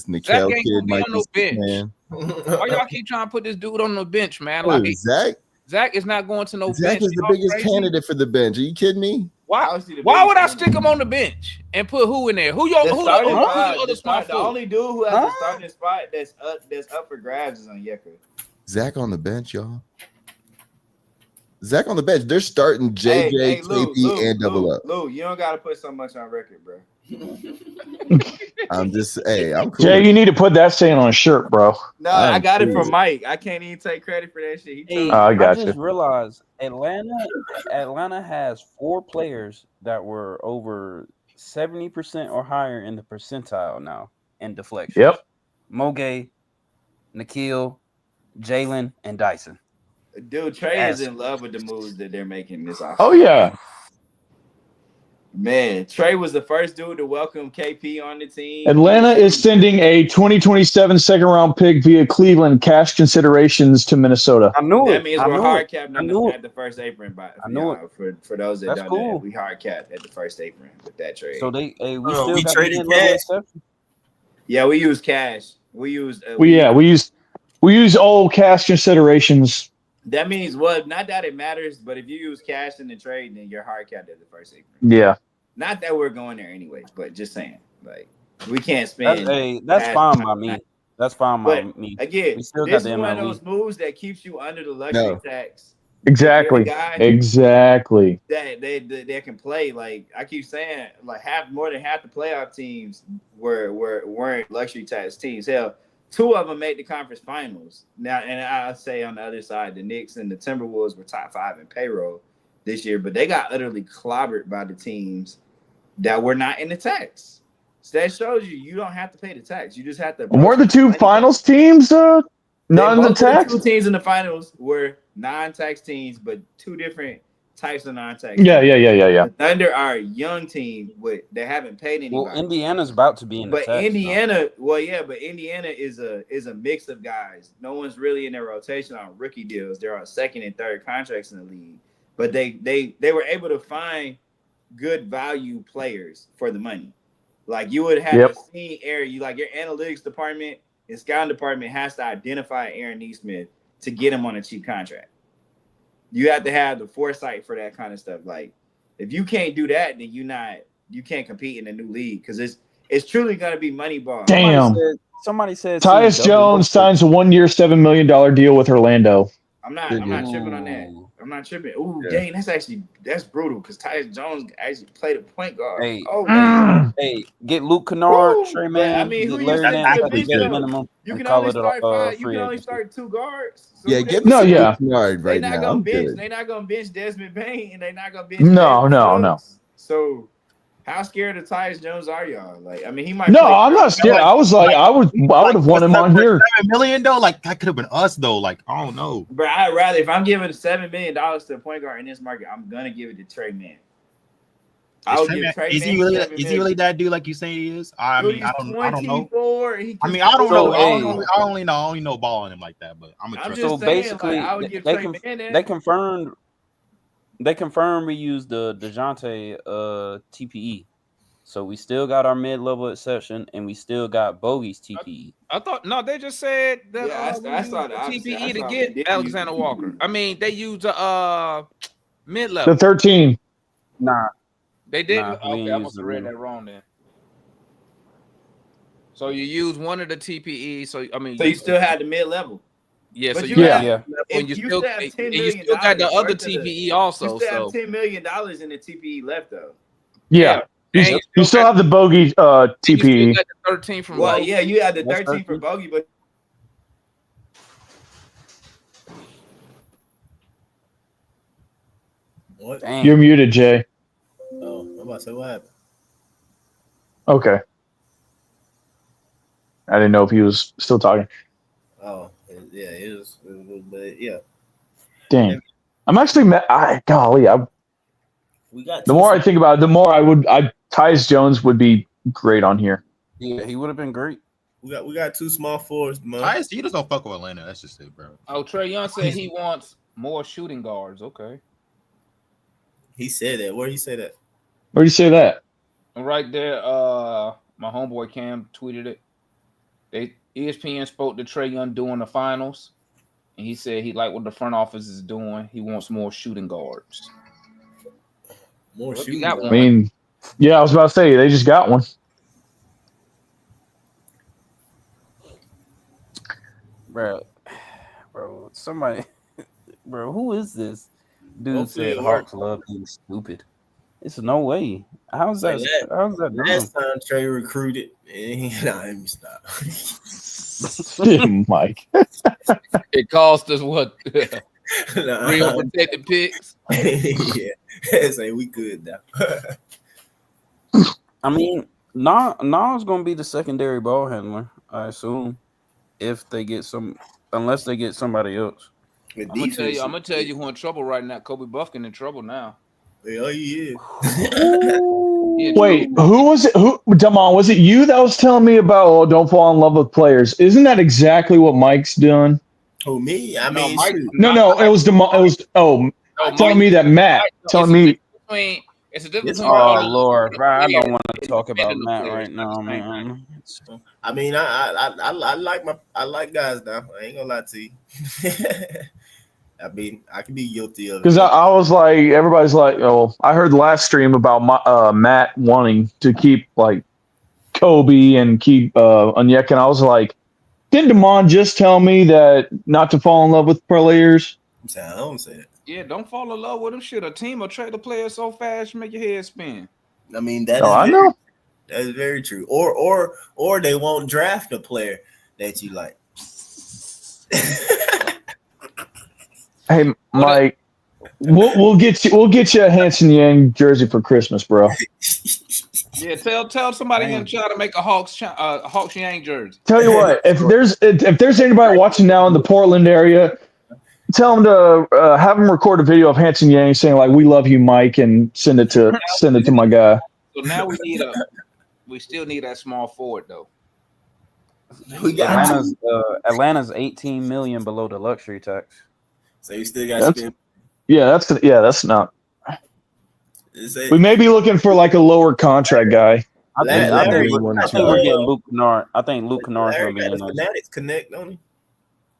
Nickel kid might be 6-man. Why y'all keep trying to put this dude on the bench, man? Oh, Zach? Zach is not going to no Zach bench. is the biggest candidate for the bench. Are you kidding me? Why would I stick him on the bench and put who in there? Who the other spot? The only dude who has a starting spot that's up for grabs is on Yekker. Zach on the bench, y'all. Zach on the bench. They're starting JJ, KP, and Double O. Lou, you don't gotta put so much on record, bro. I'm just, I'm cool. Jay, you need to put that saying on a shirt, bro. No, I got it from Mike. I can't even take credit for that shit. I got you. I just realized Atlanta has 4 players that were over 70% or higher in the percentile now in deflection. Yep. Moge, Nikhil, Jalen, and Dyson. Dude, Trey is in love with the moves that they're making this offseason. Oh yeah. Man, Trey was the first dude to welcome KP on the team. Atlanta is sending a 2027 second-round pick via Cleveland cash considerations to Minnesota. I knew it. That means we're hard capped at the first apron. For those that don't know, we hard capped at the first apron with that trade. So we still got traded cash. Yeah, we use cash. We use we use old cash considerations. That means not that it matters, but if you use cash in the trade, then you're hard capped at the first apron. Yeah. Not that we're going there anyway, but just saying, like, we can't spend. That's fine by me. That's fine by me. Again, we still this got is the one of MLE. those moves that keeps you under the luxury tax. Exactly. Exactly. That they can play. Like I keep saying, like more than half the playoff teams weren't luxury tax teams. Hell, 2 of them made the conference finals. Now, and I say on the other side, the Knicks and the Timberwolves were top 5 in payroll this year, but they got utterly clobbered by the teams that were not in the tax. So that shows you don't have to pay the tax. You just have to. Were the 2 finals teams not in the tax? The 2 teams in the finals were non-tax teams, but 2 different types of non-tax. Yeah. The Thunder are a young team they haven't paid anybody. Well, Indiana's about to be in the tax. But Indiana is a mix of guys. No one's really in their rotation on rookie deals. They're on 2nd and 3rd contracts in the league. But they were able to find good value players for the money. Like you would have seen Aaron, your analytics department and scouting department has to identify Aaron Neesmith to get him on a cheap contract. You have to have the foresight for that kind of stuff. Like, if you can't do that, then you can't compete in a new league because it's truly gonna be money ball. Damn. Somebody said Tyus Jones signs a 1-year, $7 million deal with Orlando. I'm not tripping on that. I'm not tripping. Ooh, dang, that's brutal because Tyus Jones actually played a point guard. Hey, get Luke Kennard, Trey Man. I mean, Larry Nance at the bare minimum. You can call only it start 5. You free can only agency. start 2 guards. So Get Luke Kennard right now. They're not gonna bench Desmond Bain, and they're not gonna bench. No. So, how scared of Tyus Jones are y'all? Like, I mean, he might. No, I'm not scared. I was like, I would have won him on here. $7 million though, like that could have been us though. Like, I don't know. But I'd rather if I'm giving $7 million to a point guard in this market, I'm gonna give it to Trey Man. Is he really that dude like you say he is? I mean, I don't know. I only know ball on him like that, but I'm a so basically they confirmed we used the DeJounte TPE. So we still got our mid-level exception and we still got Bogey's TPE. I thought they just said that I saw the TPE to get Alexander Walker. I mean, they used mid-level. The 13. Nah. They didn't. Okay, I must have read that wrong then. So you use one of the TPE. So I mean, so you still had the mid level. Yeah, but so you you have, and if you you still still have $10 and you million still got the other worth of TPE also. You still have So $10 million in the TPE left though. Yeah. And You still have the bogey you still TPE. got the 13 from Well, Bogey. yeah, you had the 13 for bogey, but What? You're muted, Jay. Oh, I'm about to say what happened. Okay. I didn't know if he was still talking. Oh, yeah, it was but yeah. Dang. I'm actually golly, We got the more I think about it, the more Tyus Jones would be great on here. Yeah, he would have been great. We got 2 small forwards, man. Tyus, he just don't fuck with Atlanta. That's just it, bro. Oh, Trae Young said he wants more shooting guards. Okay. He said that. Where he say that? Where do you say that? Right there, my homeboy Cam tweeted it. ESPN spoke to Trae Young during the finals, and he said he liked what the front office is doing. He wants more shooting guards. More shooting guards. I mean, yeah, I was about to say they just got one. Bro, somebody, bro, who is this? Dude Hopefully said it Hawks work. love being stupid. It's no way. How's that? How's that done? Last time Trey recruited, let me stop. Mike. It cost us what? 3 unprotected picks. Yeah, say we could now. I mean, Nas gonna be the secondary ball handler, I assume, if they get unless they get somebody else. I'm gonna tell you who in trouble right now. Kobe Buffkin in trouble now. Oh, he is. Wait, who was it? Damon, was it you that was telling me about don't fall in love with players? Isn't that exactly what Mike's doing? Who, me? I mean, No, it was Damon. It was telling me that Matt telling me. It's a difference between. Oh Lord, bro, I don't want to talk about Matt right now, man. I mean, I like guys now. I ain't gonna lie to you. I mean, I can be guilty of it. Because I was like, everybody's like, oh, I heard the last stream about Matt wanting to keep like Kobe and keep Onyeka, and I was like, didn't Damon just tell me that not to fall in love with players? I don't say that. Yeah, don't fall in love with them. Shit, a team will trade the player so fast, you make your head spin. I mean, that is very true. Or they won't draft a player that you like. Hey, Mike, we'll get you a Hanson Yang jersey for Christmas, bro. Yeah, tell somebody in try to make a Hawks Yang jersey. Tell you what, if there's anybody watching now in the Portland area, tell them to have them record a video of Hanson Yang saying like "We love you, Mike," and send it to my guy. So now we still need that small forward though. Atlanta's 18 million below the luxury tax. So you still got to spend. Yeah, that's not. We may be looking for like a lower contract guy. I think we're getting Luke Kennard. I think Luke Kennard's going to be in there. Fanatics connect, don't he?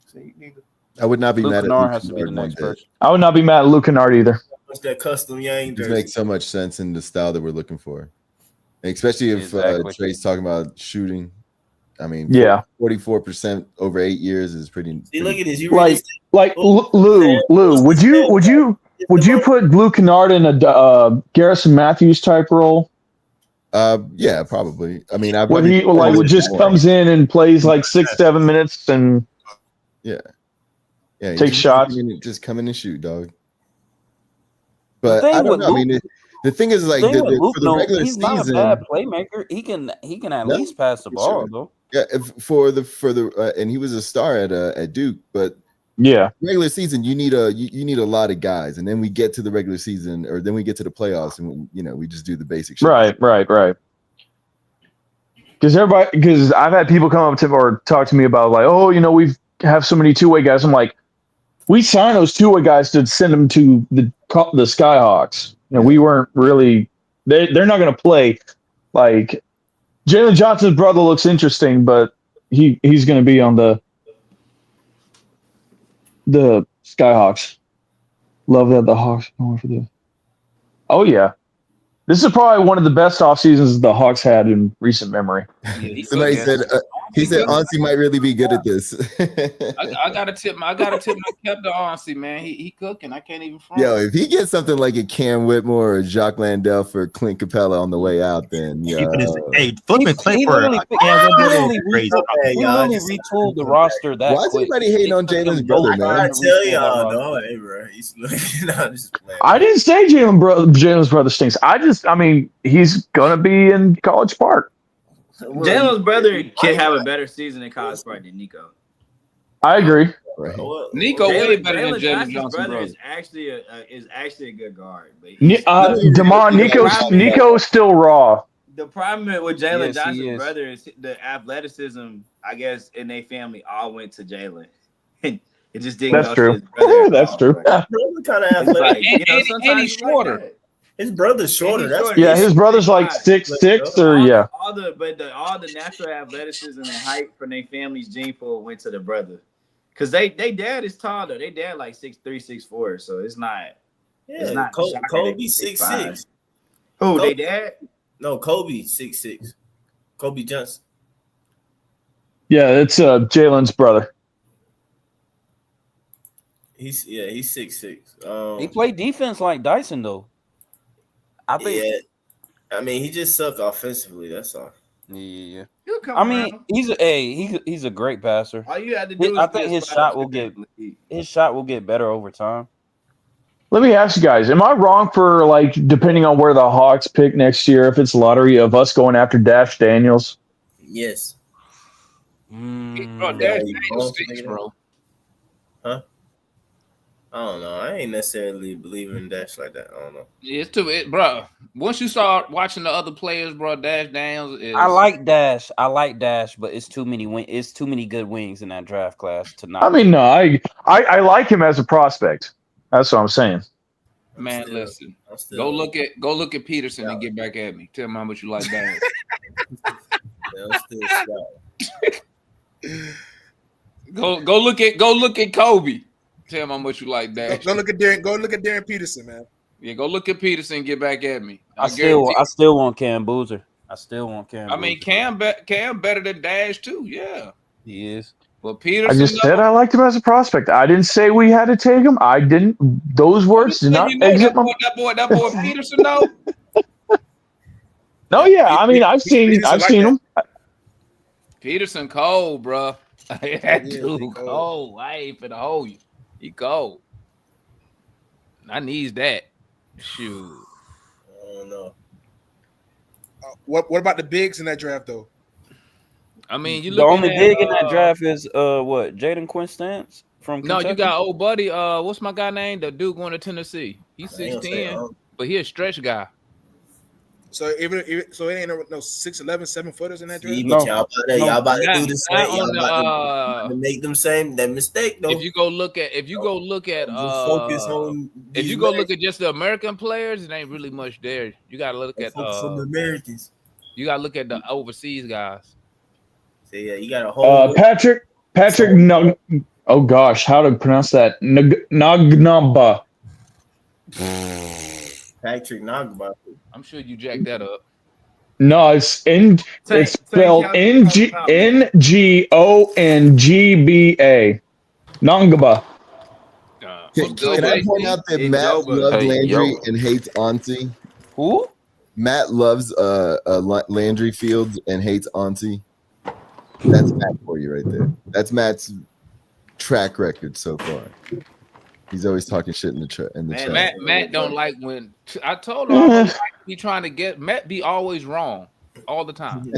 So you need to. I would not be mad at Luke has to be the next person. I would not be mad at Luke Kennard either. What's that custom Yang jersey? It makes so much sense in the style that we're looking for, and especially if Trey's talking about shooting. I mean, 44% over 8 years is pretty. See, look at this. You like Lou. Would you put Luke Kennard in a Garrison Matthews type role? Yeah, probably. I mean, when he just comes in and plays like 6-7 minutes and take shots. Just come in and shoot, dog. But I don't know. I mean, the thing is, like, for the regular he's season, not a bad playmaker. He can at least pass the ball, though. Yeah, for the and he was a star at Duke, but regular season you need a lot of guys, and then we get to the regular season, or then we get to the playoffs, and we just do the basic shit. Right. Because I've had people come up to or talk to me about like, oh, we have so many two-way guys. I'm like, we signed those two-way guys to send them to the Skyhawks. We weren't really. They're not going to play like. Jalen Johnson's brother looks interesting, but he's going to be on the Skyhawks. Love that the Hawks going for the. Oh yeah, this is probably one of the best off seasons the Hawks had in recent memory. Yeah, Somebody said he said Ansi might really be good at this. I gotta tip my cap to Ansi, man. He cooking. I can't even front. Yo, if he gets something like a Cam Whitmore or Jacques Landale for Clint Capella on the way out, then hey, flipping Clint for Cam Whitmore is crazy. He really retooled the roster that why is quick. everybody hating on Jalen's brother, man? I tell y'all, no, hey, bro. He's just playing. I didn't say Jalen's brother stinks. I mean, he's gonna be in College Park. Jalen's brother can have a better season in College Park than Nico. I agree. Right. Nico way better than Jalen Johnson's Johnson, brother brother. is actually a good guard. But Demond, Nico's still raw. The problem with Jalen Yes, he Johnson's is. brother is the athleticism. I guess in their family all went to Jalen. It just didn't. That's go to true. his brother at That's all, true. but Brother kind of it's athletic. like, you know, And sometimes he's it's like shorter. that. His brother's shorter. And he's That's shorter. Yeah, his brother's like 6'6" or yeah. All the natural athleticism and height from their family's gene pool went to the brother. Cause they dad is taller. They dad like 6'3", 6'4". So it's not. Yeah, it's not Kobe 6'6". Who they dad? No, Kobe 6'6". Kobe Johnson. Yeah, it's Jalen's brother. He's 6'6". He played defense like Dyson though. I think. Yeah, I mean, he just sucked offensively. That's all. Yeah. He'll come I mean, around. he's a great passer. All you had to do is I think his shot will get better over time. Let me ask you guys: am I wrong for like depending on where the Hawks pick next year, if it's lottery, of us going after Dash Daniels? Yes. Bro, Dash Daniels stinks, bro. Huh? I don't know. I ain't necessarily believing in Dash like that. I don't know. Yeah, it's bro. Once you start watching the other players, bro, Dash Daniels is. I like Dash, but it's too many It's too many good wings in that draft class to not. I mean, no, I like him as a prospect. That's what I'm saying. Man, listen. Go look at Peterson and get back at me. Tell me how much you like Dash. Go look at Kobe. Tell him how much you like Dash. Go look at Darren Peterson, man. Yeah, go look at Peterson and get back at me. I still want Cam Boozer. I mean, Cam better than Dash too. Yeah, he is. But Peterson, I just said I liked him as a prospect. I didn't say we had to take him. I didn't. Those words did not exit my. That boy Peterson though. No, yeah. I mean, I've seen him. Peterson cold, bro. That dude cold. I ain't finna hold you. He cold. I needs that. Shoot. I don't know. What about the bigs in that draft though? I mean, the only big in that draft is what, Jaden Quinstance from Kentucky? No, you got old buddy. What's my guy name? The dude going to Tennessee. He's 6'10", but he a stretch guy. So it ain't no 6'11", 7 footers in that draft. Y'all about to do the same. Y'all about to make that mistake though. If you go look at focus on if you go look at just the American players, it ain't really much there. You gotta look at on the Americans. You gotta look at the overseas guys. So yeah, you got a whole Patrick. No, oh gosh, how to pronounce that? Nagnamba. Patrick Nagba. I'm sure you jacked that up. No, it's spelled Ngongba. Nangaba. Can I point out that Matt loves Landry and hates Auntie? Who? Matt loves Landry Fields and hates Auntie. That's Matt for you right there. That's Matt's track record so far. He's always talking shit in the chat. Matt don't like when I told him he trying to get Matt be always wrong all the time.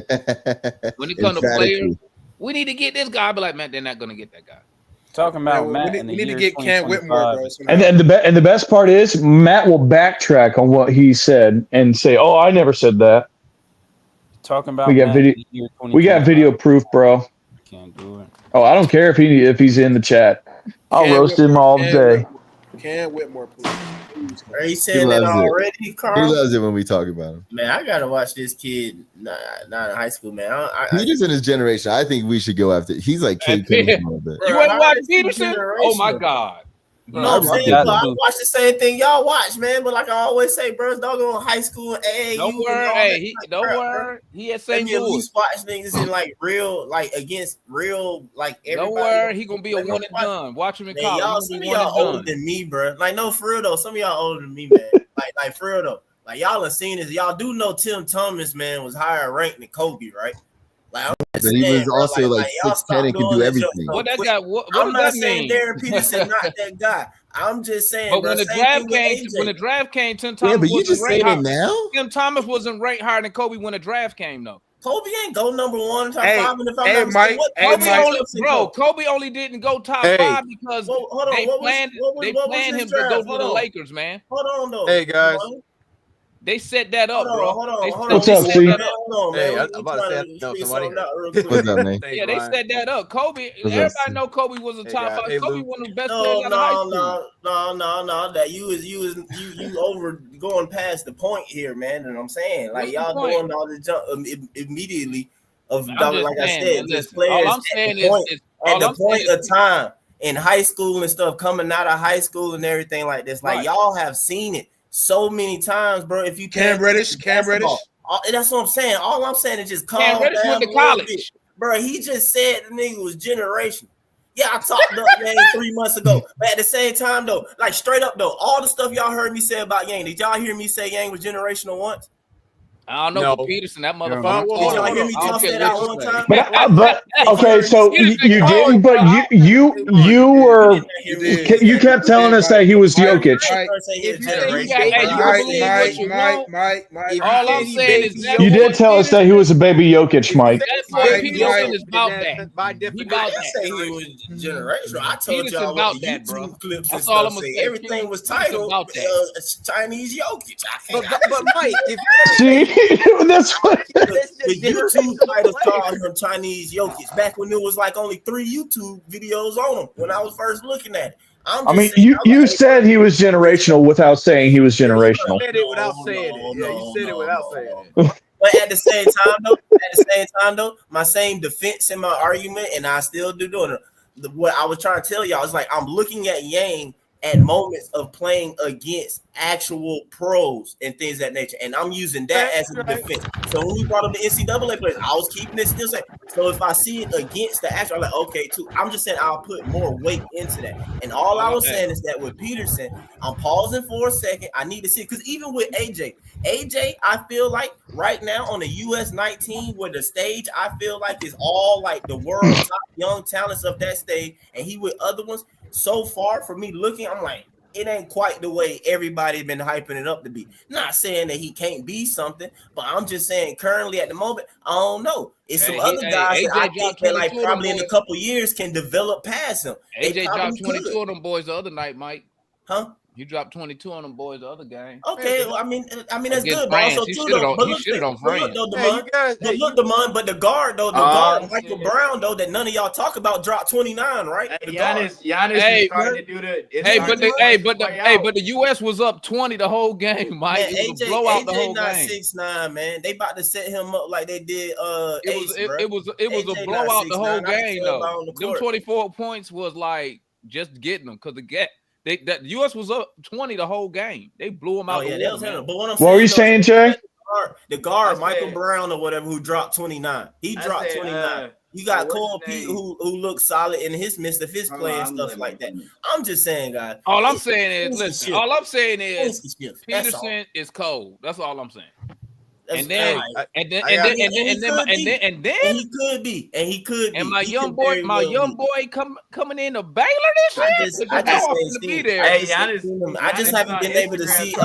When it comes to players, we need to get this guy. But like Matt, they're not gonna get that guy. Talking about Matt, we need to get Cam Whitmore, bro. And the best part is Matt will backtrack on what he said and say, "Oh, I never said that." Talking about we got video. We got video proof, bro. Can't do it. Oh, I don't care if he's in the chat. I'll roast him all day. Cam Whitmore, please. Are you saying that already, Carl? He loves it when we talk about him. Man, I gotta watch this kid. Not in high school, man. He's in his generation. I think we should go after. He's like Kate Cunningham a little bit. You want to watch Peterson? Oh my God! You know what I'm saying? But I watch the same thing y'all watch, man. But like I always say, bro, doggone high school and AAU. Don't worry, he at St. Let me at Louis. least watch niggas in like real, like against real, like everybody. Don't worry, he gonna be a one and done. Watch him in college. Y'all, some of y'all older than me, bro. Like no, for real though. Some of y'all older than me, man. like for real though. Like y'all have seen this. Y'all do know Tim Thomas, man, was higher ranked than Kobe, right? Like I'm but he was also like 6'10" and could do everything. What that guy? What I'm does not that saying mean? Darren Peterson not that guy. I'm just saying. But bro, when the draft came, Tim Thomas but you just saying it now. Tim Thomas wasn't ranked higher than Kobe when the draft came, though. Kobe ain't go number one, top 5. And if hey, I'm not Mike, Kobe only didn't go top 5 because they planned him to go to the Lakers, man. Hold on, though. Hey guys. They set that up, bro. Hold on. What's up, C? Hold on, man. Hey, I'm about to say somebody. What's up, man? Yeah, they set that up. Kobe, everybody know Kobe was a top 5. Kobe one of the best players out of high school. No. That you over going past the point here, man. And I'm saying, like y'all doing all the jump immediately of like I said, just players at the point of time in high school and stuff, coming out of high school and everything like this. Like y'all have seen it so many times, bro. If you Cam Reddish. That's what I'm saying. All I'm saying is just calm Cam Reddish down went to college, bro. He just said the nigga was generational. Yeah, I talked up Yang 3 months ago, but at the same time though, like straight up though, all the stuff y'all heard me say about Yang, did y'all hear me say Yang was generational once? I don't know, Peterson, that motherfucker. Did y'all hear me toss that out one time? But okay, so you didn't, but you were you kept telling us that he was Jokic. Mike. All I'm saying is you did tell us that he was a baby Jokic, Mike. That's what Peterson is about that. By definition, I didn't say he was generational. I told y'all about what the that, YouTube bro. clips and That's all I'm stuff gonna say. say. Everything was titled Chinese Jokic. But Mike, if see, that's what the YouTube titles called him Chinese Jokic back when there was like only 3 YouTube videos on him when I was first looking at it. I mean, you said he was generational without saying he was generational. You said it without saying it. Yeah, you said it without saying it. But at the same time though, my same defense in my argument, and I still do doing it. What I was trying to tell y'all is like I'm looking at Yang at moments of playing against actual pros and things of that nature, and I'm using that as a defense. So when we brought up the NCAA players, I was keeping it still saying. So if I see it against the actual, I'm like, okay, too. I'm just saying I'll put more weight into that. And all I was saying is that with Peterson, I'm pausing for a second. I need to see, because even with AJ, I feel like right now on the US 19, where the stage I feel like is all like the world top young talents of that stage, and he with other ones. So far for me looking, I'm like, it ain't quite the way everybody been hyping it up to be. Not saying that he can't be something, but I'm just saying currently at the moment, I don't know. It's some other guys that I think that like probably in a couple years can develop past him. AJ dropped 22 of them boys the other night, Mike. Huh? You dropped 22 on them boys the other game. Okay, well, I mean that's good. But also too, though, but look, Demond, but the guard though, Michael Brown though, that none of y'all talk about, dropped 29, right? Giannis is starting to do the. But the US was up 20 the whole game, Mike. Man, it was a blowout the whole game. 6'9", man. They about to set him up like they did. It was a blowout the whole game though. Them 24 points was like just getting them because the US was up 20 the whole game. They blew them out. What were you saying, Jay? The guard, Michael Brown or whatever, who dropped 29. He dropped 29. You got Cole Pete who looks solid in his midst of his play and stuff like that. I'm just saying, guys. All I'm saying is Peterson is cold. That's all I'm saying. And then he could be. And my young boy coming in to Baylor this year. I just haven't been able to see.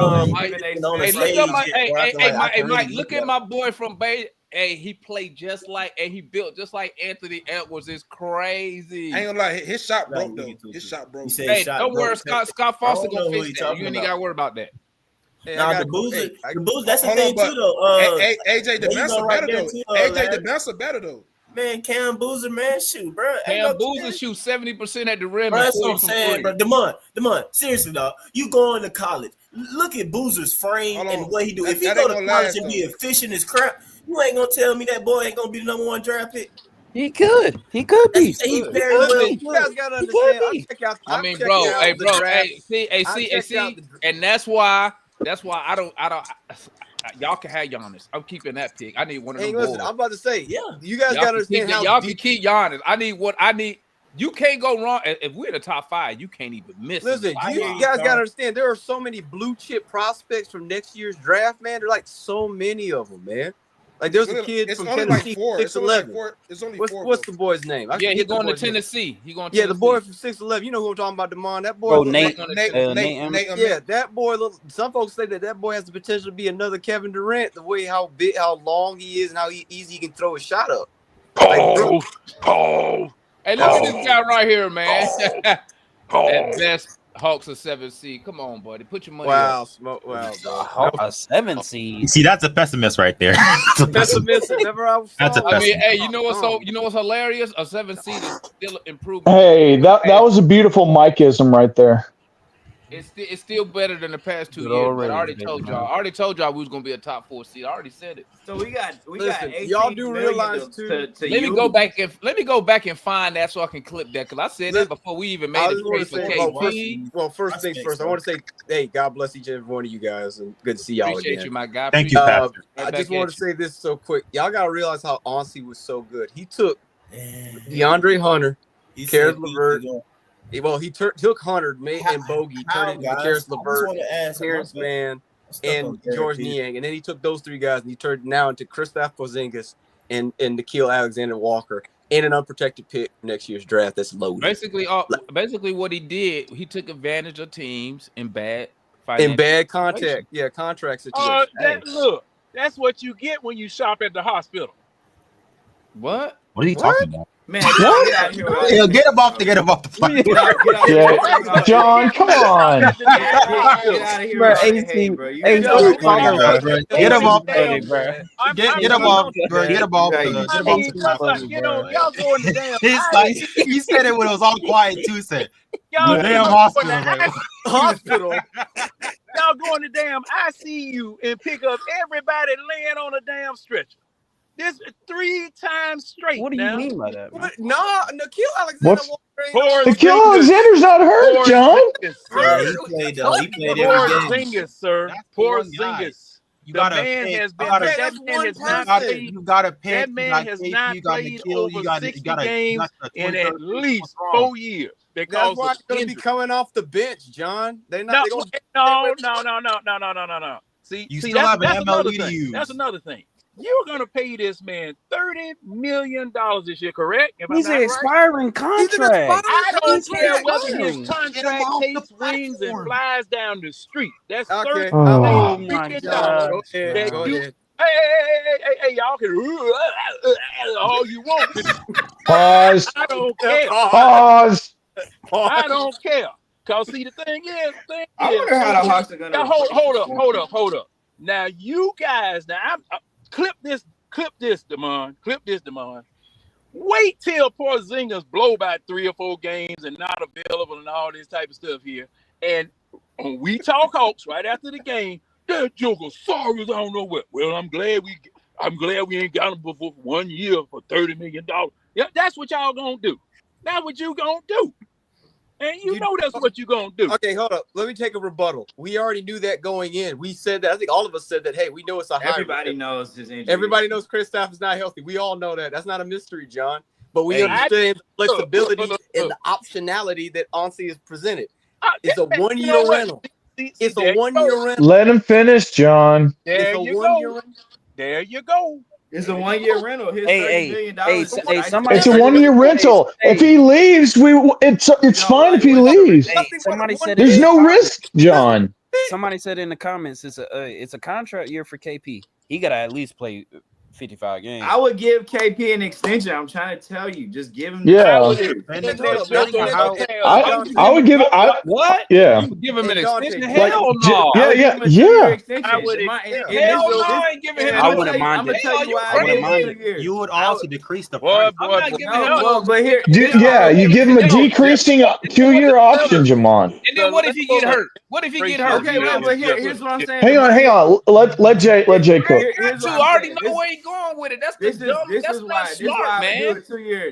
Mike, look at my boy from Baylor. Hey, he played just like, and he built just like Anthony Edwards. Is crazy. I ain't gonna lie, his shot broke though. His shot broke. Hey, don't worry, Scott Foster gonna fix that. You ain't got to worry about that. Now the boozer, that's the thing too though. AJ the Benson better though. Man, Cam Boozer, man, shoot, bro. Cam Boozer shoot 70% at the rim. Bro, that's what I'm saying, bro. Demond, seriously, dog. You going to college? Look at Boozer's frame and what he do. If he go to college and be efficient as crap, you ain't gonna tell me that boy ain't gonna be the #1 draft pick. He could be. He very well You guys gotta understand. I mean, bro, see, and that's why I don't. Y'all can have Giannis. I'm keeping that pick. I need one of them. Listen, I'm about to say, you guys y'all gotta understand how y'all can keep Giannis. I need. You can't go wrong. If we're in the top 5, you can't even miss. Listen, you guys gotta understand. There are so many blue chip prospects from next year's draft, man. There are like so many of them, man. Like there's a kid from Tennessee, 6'11". What's the boy's name? He's going to Tennessee. The boy from 6'11". You know who I'm talking about, Damon. That boy. Nate. Yeah, that boy. Some folks say that boy has the potential to be another Kevin Durant. The way how long he is, and how easy he can throw a shot up. Hey, look at this guy right here, man. At best, Hawks a 7 seed. Come on, buddy. Put your money up. A 7 seed. See, that's a pessimist right there. Pessimist. I mean, hey, you know what's hilarious? A 7 seed is still improving. Hey, that was a beautiful Mikeism right there. It's still better than the past 2 years. But I already told y'all we was gonna be a top 4 seed. I already said it. So we got y'all do realize too. Let me go back and find that so I can clip that, because I said that before we even made the case for KP. First things first, I want to say, hey, God bless each and every one of you guys, and good to see y'all Appreciate again. you, my guy. Thank you, Pastor. I just want to say this so quick. Y'all gotta realize how Onsi was so good. He took DeAndre Hunter, Karis LeVert. Well, he took Hunter, and Bogey, turned it into Karis LeVert, Terrence Mann, and George Niang, and then he took those 3 guys and he turned now into Kristaps Porzingis and Nickeil Alexander-Walker and an unprotected pick for next year's draft that's loaded. Basically, what he did, he took advantage of teams in bad contract situation. Look, that's what you get when you shop at the hospital. What? What are you talking about? Man, get out here. Get him off the phone. Yeah, John, come on. Get out of here. Bro, Get him off, bro. Get him off, bro. Get him off. Y'all going to damn. It's like he said it when it was all quiet too. Said the damn hospital. Y'all going to damn ICU and pick up everybody laying on a damn stretcher. This 3 times straight. What do you mean by that? No, Nickeil Alexander-Walker. Nickeil Alexander's not hurt, John. He played every game. Sir. Poor Zingis. You gotta pay. You gotta pay. That man has not played over 60 games in at least 4 years. That's why he's going to be coming off the bench, John. No. See, you still have an MLB to use. That's another thing. You're going to pay this man $30 million this year, correct? He's an expiring contract. I don't care whether his contract takes wings and flies down the street. That's $30 million. Go ahead. Hey, y'all can all you want. Pause. I don't care. Pause. I don't care. Because see, the thing is, I wonder how the Hawks are going to hold up. Now, you guys, clip this, Damon. Wait till Porzingis blow by 3 or 4 games and not available and all this type of stuff here. And when we talk Hawks right after the game, that joker sorry I don't know what. Well, I'm glad we ain't got him for 1 year for $30 million. Yeah, that's what y'all gonna do. That's what you gonna do. And you know that's what you're going to do. Okay, hold up. Let me take a rebuttal. We already knew that going in. We said that. I think all of us said that, hey, we know it's a high. Everybody knows his injury. Everybody knows Kristaps is not healthy. We all know that. That's not a mystery, John. But we understand the flexibility and the optionality that Onsi has presented. It's a 1 year rental. It's a 1 year rental. Let him finish, John. There you go. There you go. It's a 1 year rental. His $30 million. It's a 1 year rental. If he leaves, it's fine if he leaves. Somebody said there's no risk, John. Somebody said in the comments it's a contract year for KP. He gotta at least play 55 games. I would give KP an extension. I'm trying to tell you, just give him. Yeah. I would give it. What? Yeah. You would give him an extension? Like, Hell no. Yeah. I would. Hell no. I ain't giving him. I wouldn't mind it. I wouldn't mind it. You would also decrease the price. But here, you give him a decreasing 2 year option, Jamon. And then what if he get hurt? What if he get hurt? Okay, but here's what I'm saying. Hang on. Let Jay cook. I already know where he's going with it. That's This the dumb. That's not smart, man.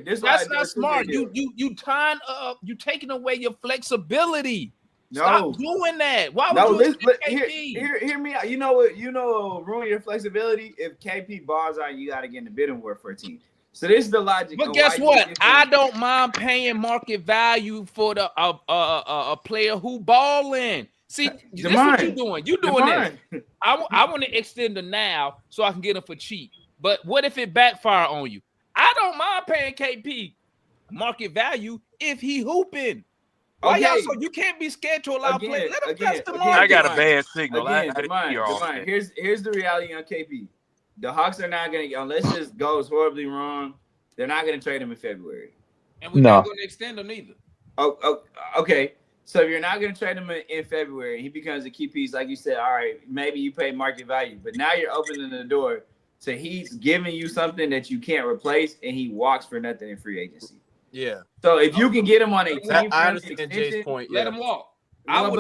That's not smart. You tying up. You taking away your flexibility. Stop doing that. Why would you hear me out? You know what? You know, ruin your flexibility. If KP balls out, you got to get in the bidding war for a team. So this is the logic. But guess what? I don't mind paying market value for the a player who balling. See, this is what you doing. You doing this. I want to extend him now so I can get him for cheap. But what if it backfire on you? I don't mind paying KP market value if he hooping. Why y'all so you can't be scared to allow players? Let him test the market. I got a bad signal. Here's the reality on KP. The Hawks are not gonna, unless this goes horribly wrong, they're not gonna trade him in February. And we're not gonna extend him either. Oh, okay. So if you're not gonna trade him in February, he becomes a key piece, like you said. All right, maybe you pay market value, but now you're opening the door to he's giving you something that you can't replace, and he walks for nothing in free agency. Yeah. So if you can get him on a team, I understand Jay's point. Let him walk. Let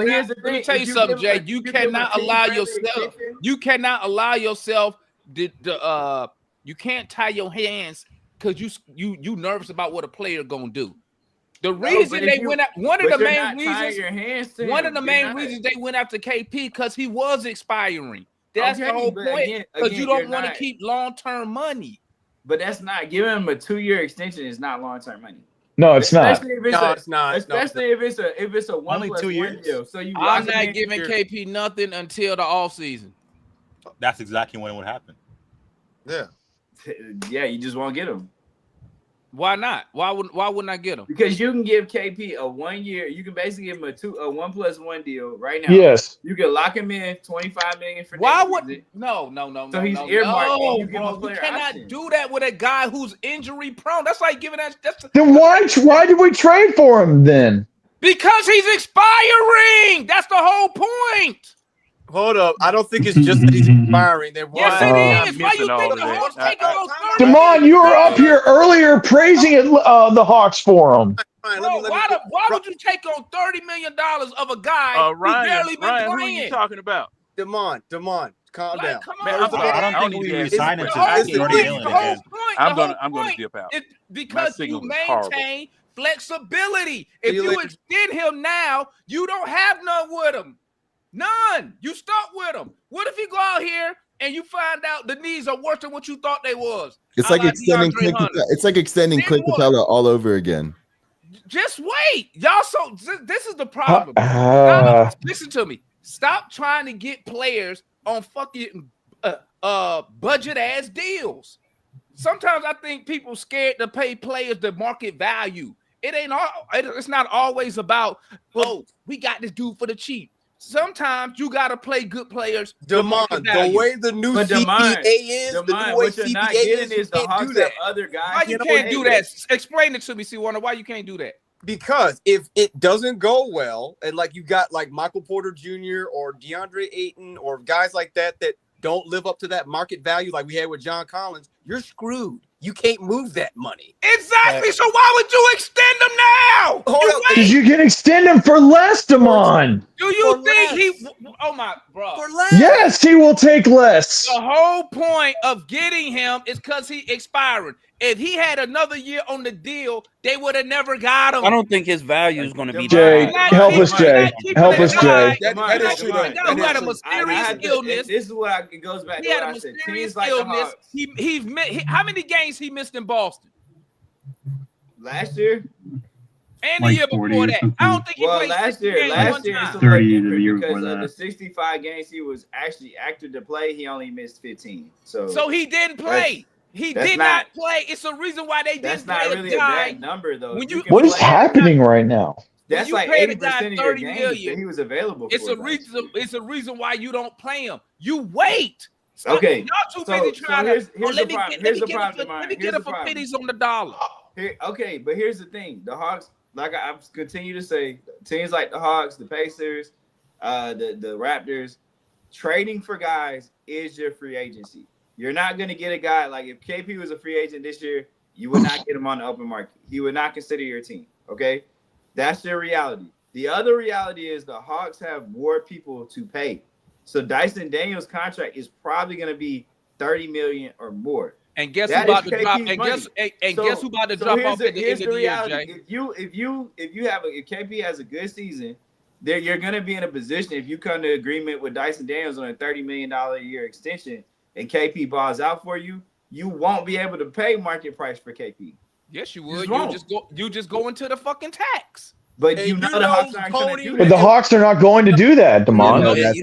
me tell you something, Jay. You cannot allow yourself. You cannot allow yourself. You can't tie your hands because you nervous about what a player gonna do. The reason they went out, one of the main reasons they went after KP because he was expiring. That's the whole point. Because you don't want to keep long-term money. But that's not giving him a 2-year extension is not long-term money. No, it's not. It's not. Especially if it's a 1 + 1 deal. So I'm not giving KP nothing until the offseason. That's exactly when it would happen. Yeah. Yeah, you just won't get him. Why not? Why wouldn't I get him? Because you can give KP a 1 year. You can basically give him a 1 + 1 deal right now. Yes. You can lock him in $25 million for. No. So he's earmarked. You cannot do that with a guy who's injury prone. That's like giving that. Then why did we trade for him then? Because he's expiring. That's the whole point. Hold up. I don't think it's just that he's expiring. Yes, it is. Why you think the Hawks take on 30? Damon, you were up here earlier praising the Hawks for him. Bro, why would you take on $30 million of a guy who barely been playing? Who are you talking about? Damon, calm down. I don't think we re-sign him to $30 million again. I'm gonna dip out. Because you maintain flexibility. If you extend him now, you don't have none with him. None. You stuck with him. What if you go out here and you find out the knees are worse than what you thought they was? It's like extending Clint Capella all over again. Just wait, y'all. So this is the problem. Listen to me. Stop trying to get players on fucking budget ass deals. Sometimes I think people scared to pay players the market value. It's not always about we got this dude for the cheap. Sometimes you gotta play good players. Damon, the way the new CPA is, the new way CPA is, the Hawks have other guys. Why you can't do that? Explain it to me, C1. Why you can't do that? Because if it doesn't go well, and like you got like Michael Porter Jr. or DeAndre Ayton or guys like that don't live up to that market value like we had with John Collins, you're screwed. You can't move that money. Exactly. So why would you extend them now? Because you can extend him for less, Damon. Do you think he? Oh my, bro. For less. Yes, he will take less. The whole point of getting him is because he expiring. If he had another year on the deal, they would have never got him. I don't think his value is going to be. Jay, help us, Jay. Help us, Jay. That is true. Who had a mysterious illness. This is what it goes back to what I said. Teams like the Hawks. How many games he missed in Boston? Last year? And the year before that. I don't think he played last year. Last year it's 30 the year before because that. of the 65 games he was actually active to play, he only missed 15. So he didn't play. He did not play. It's a reason why they didn't play. That's not really a bad number, though. What is happening right now? That's like 80% of your games that he was available. It's a reason why you don't play him. You wait. Okay. Y'all too busy trying to. Here's the problem. Let me get it for pennies on the dollar. Okay, but here's the thing: the Hawks, like I continue to say, teams like the Hawks, the Pacers, the Raptors, trading for guys is your free agency. You're not going to get a guy like if KP was a free agent this year, you would not get him on the open market. He would not consider your team. Okay, that's your reality. The other reality is the Hawks have more people to pay. So Dyson Daniels' contract is probably going to be $30 million or more. And guess that who about to KP's drop? money. Guess who about to drop off at the end of the year, Jay? If KP has a good season, there you're gonna be in a position if you come to agreement with Dyson Daniels on a $30 million a year extension and KP balls out for you, you won't be able to pay market price for KP. Yes, you would. You just go into the fucking tax. But the Hawks aren't going to do that. But the Hawks are not going to do that, Damon. So you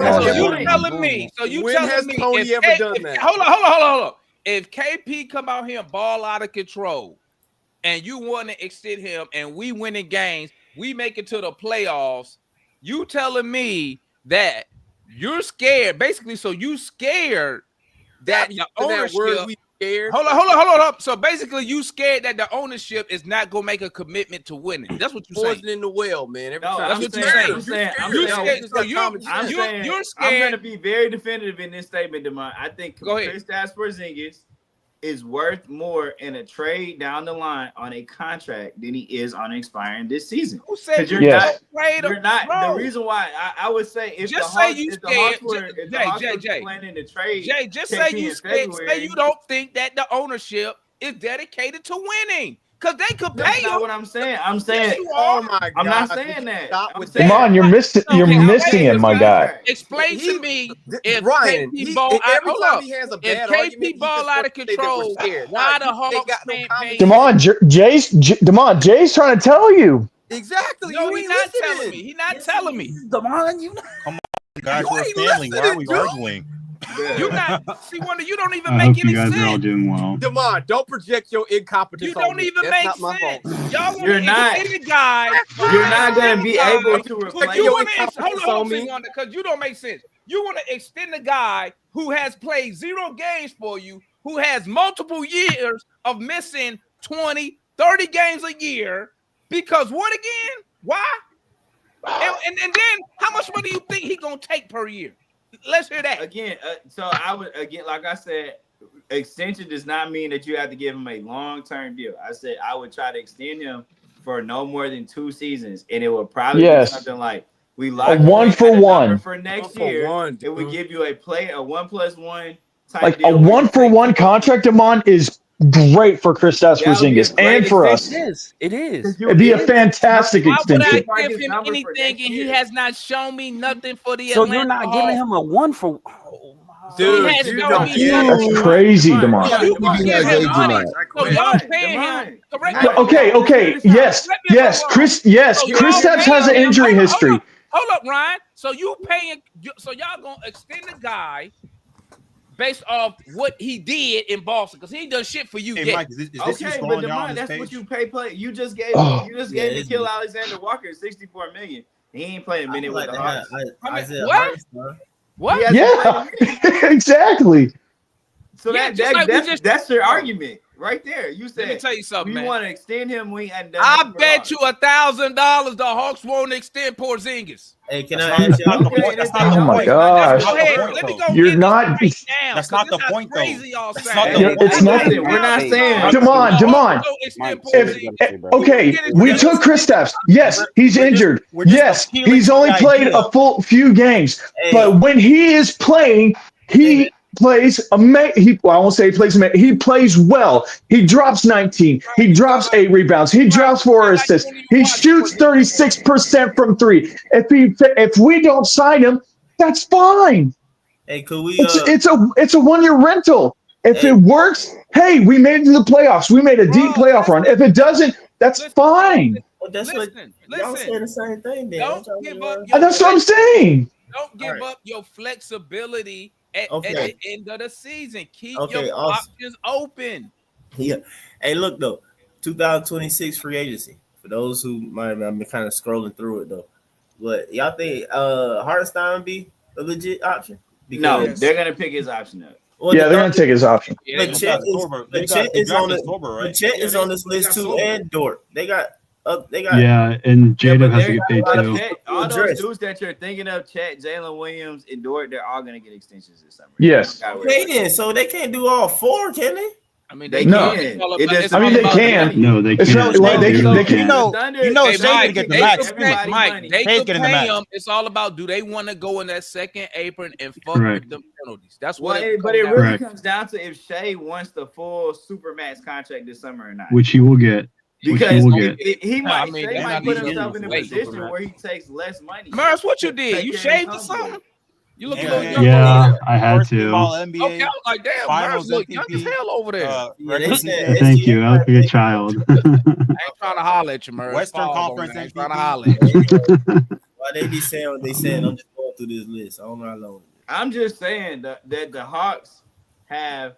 telling me? When has Tony ever done that? Hold on. If KP come out here and ball out of control, and you want to extend him, and we winning games, we make it to the playoffs, you telling me that you're scared, basically? So you scared that the ownership? Hold on. So basically, you scared that the ownership is not gonna make a commitment to winning. That's what you're saying. Poison in the well, man. Every time. That's what you're saying. I'm going to be very definitive in this statement, Demond. I think Kristaps Porzingis is worth more in a trade down the line on a contract than he is on expiring this season. Who said you're not? The reason why I would say if just the say Hawks, you if the scared, Hawks were planning to trade, Jay, just say you scared. Say you don't think that the ownership is dedicated to winning. Because they could pay you. That's not what I'm saying. I'm saying, oh my God. I'm not saying that. Come on, you're missing it, my guy. Explain to me if Ryan, KP ball every time he has a bad argument, KP ball out of control, why the Hawks can't pay? Jay's trying to tell you. Exactly. No, he's not telling me. He's not telling me. Damon, come on, guys, we're a family. Why are we arguing? You not see, Wonder. You don't even make any sense. Are all doing well. Damon, don't project your incompetence. You don't even make sense. Y'all You're not a guy. You're not going to be able to replace. You want to hold on, because you don't make sense. You want to extend a guy who has played 0 games for you, who has multiple years of missing 20, 30 games a year, because what again? Why? And then how much money do you think he's gonna take per year? Let's hear that again. So I would like I said, extension does not mean that you have to give him a long-term deal. I said I would try to extend him for no more than 2 seasons, and it would probably be something like we lock a 1-for-1 for next year. It would give you a 1+1 type like deal. a 1-for-1 contract. Damon is great for Kristaps Porzingis and for us. It is. It'd be a fantastic extension. Why would I give him anything and he has not shown me nothing for the So Atlanta you're not Hawks? giving him a 1 for. Dude, that's crazy, Damon. Okay. Yes. Kristaps has an injury history. Hold up, Ryan. So you paying? So y'all gonna extend the guy based off what he did in Boston, because he ain't done shit for you yet. Mike, is this Okay, but Demond, that's what you pay play. You just gave Nikhil Alexander Walker $64 million. He ain't playing a minute with the Hawks. What? Yeah, exactly. So that's your argument right there. You said, let me tell you something, man. You want to extend him? We ain't done. I bet you $1,000 the Hawks won't extend Porzingis. Hey, can I ask you? Oh my gosh! You're not. That's not the point, though. It's not. We're not saying. Damon. Okay, we took Kristaps. Yes, he's injured. Yes, he's only played a full few games. But when he is playing, he plays I won't say he plays amazing. He plays well. He drops 19. He drops 8 rebounds. He drops 4 assists. He shoots 36% from 3. If we don't sign him, that's fine. Hey, could we? It's a 1-year rental. If it works, hey, we made it to the playoffs. We made a deep playoff run. If it doesn't, that's fine. Well, that's what y'all say the same thing. Then don't give up. That's what I'm saying. Don't give up your flexibility. At the end of the season, keep your options open. Yeah. Hey, look though, 2026 free agency. For those who might have been kind of scrolling through it though, but y'all think Hartenstein be a legit option? No, they're gonna pick his option up. Well, they're gonna take his option. But Chet is on this list too, and Dort. They got. And Jada has to get paid too. All those dudes that you're thinking of, Chet, Jalen Williams, and Dort, they're all going to get extensions this summer. Yes. Okay, then, so they can't do all 4, can they? I mean, they can. I mean, they can. No, they It's can't. not like they can. Hey, get the max. Mike, they Shay's could getting the pay max. him. It's all about do they want to go in that second apron and fuck Correct. with them penalties. That's Well, what. but it really Correct. comes down to if Shea wants the full supermax contract this summer or not. Which he will get. Because Shea Shea might not put even himself in a wait. position where he takes less money. Mars, what you to did? take You care of his shaved or something? homeboy. You look a little young. Yeah, I had to. Okay, I was like, damn, Mars look young as hell over there. Thank you. I look like a child. I ain't trying to holler at you, Murs. Western Pause Conference on that. I ain't MVP. trying to holler at you. Why they be saying what they saying? I'm just going through this list. I don't know how long. I'm just saying that the Hawks have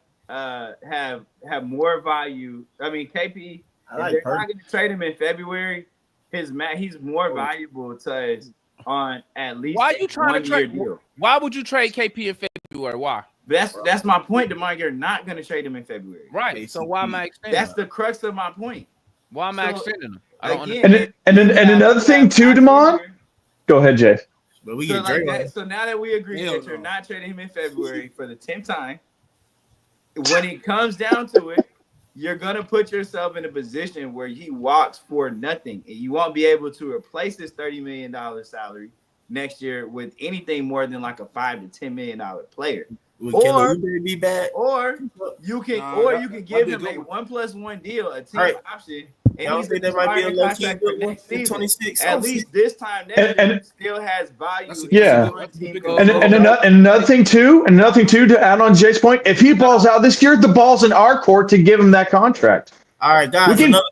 more value. I mean, KP. I If they're not going to trade him in February, he's more valuable to us on at least. Why are you trying to trade? Deal. Why would you trade KP in February? Why? That's my point, DeMar. You're not going to trade him in February. Right. So why am I extending? That's the crux of my point. Why am I extending him? I don't And another thing too, DeMar. Go ahead, Jay. But we so, get like so now that we agree that you're not trading him in February for the 10th time, when it comes down to it, you're gonna put yourself in a position where he walks for nothing, and you won't be able to replace his $30 million salary next year with anything more than like a $5 to $10 million player. Or be bad. Or you can give him a 1+1 deal, a team option. And I think that might be a low key good one for 26. At least this time next year, still has value. Yeah. And another thing too, to add on Jay's point, if he balls out this year, the ball's in our court to give him that contract. All right, guys. Another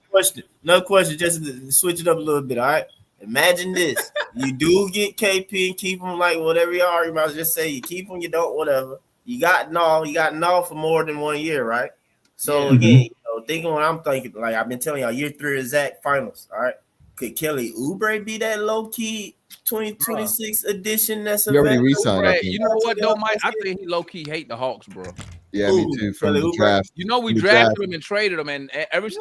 question, just to switch it up a little bit. All right. Imagine this: you do get KP and keep him like whatever you are. You might just say you keep him, you don't, whatever. You got Null for more than 1 year, right? So again, thinking what I'm thinking, like I've been telling y'all, year 3 exact finals. All right, could Kelly Oubre be that low key 2026 edition? That's he already re-signed. You know what though, Mike? I think he low key hate the Hawks, bro. Yeah, me too. From the draft, you know, we drafted him and traded him, and every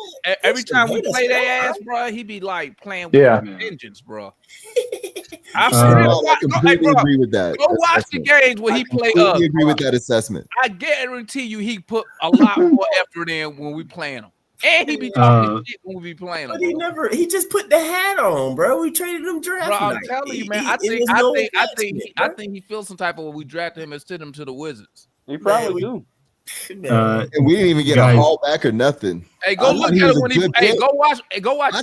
time we play their ass, bro, he be like playing with vengeance, bro. I completely agree with that. Go watch the games where he played. I completely agree with that assessment. I guarantee you, he put a lot more effort in when we playing him, and he be talking shit when we be playing him. But he just put the hat on, bro. We traded him draft Bro, I'm night. telling you, man. I think he feels some type of when we drafted him and sent him to the Wizards. He probably do. And we didn't even get a haul back or nothing. Hey, go look at it when he. Hey, go watch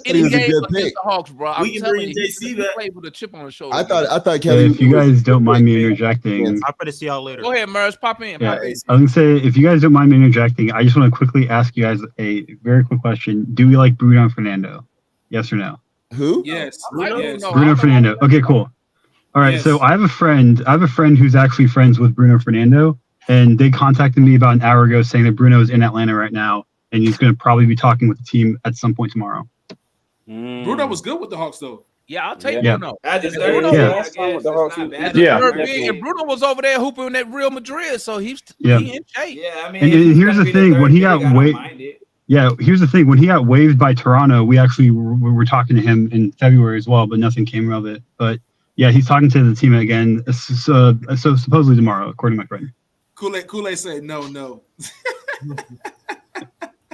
any game against the Hawks, bro. I'm telling you, he played with a chip on his shoulder. I thought Kelly. If you guys don't mind me interjecting, I'm gonna see y'all later. Go ahead, Murs. Pop in. Yeah, I was gonna say, if you guys don't mind me interjecting, I just want to quickly ask you guys a very quick question. Do we like Bruno Fernando? Yes or no? Who? Yes. Bruno Fernando. Okay, cool. All right. So I have a friend who's actually friends with Bruno Fernando. And they contacted me about an hour ago saying that Bruno is in Atlanta right now, and he's going to probably be talking with the team at some point tomorrow. Bruno was good with the Hawks, though. Yeah, I'll take Bruno. And Bruno was over there hooping at Real Madrid, so he's in shape. Yeah, I mean, and here's the thing: when he got waived, here's the thing: when he got waived by Toronto, we actually were talking to him in February as well, but nothing came of it. But yeah, he's talking to the team again, so supposedly tomorrow, according to my friend. Kool-Aid said no.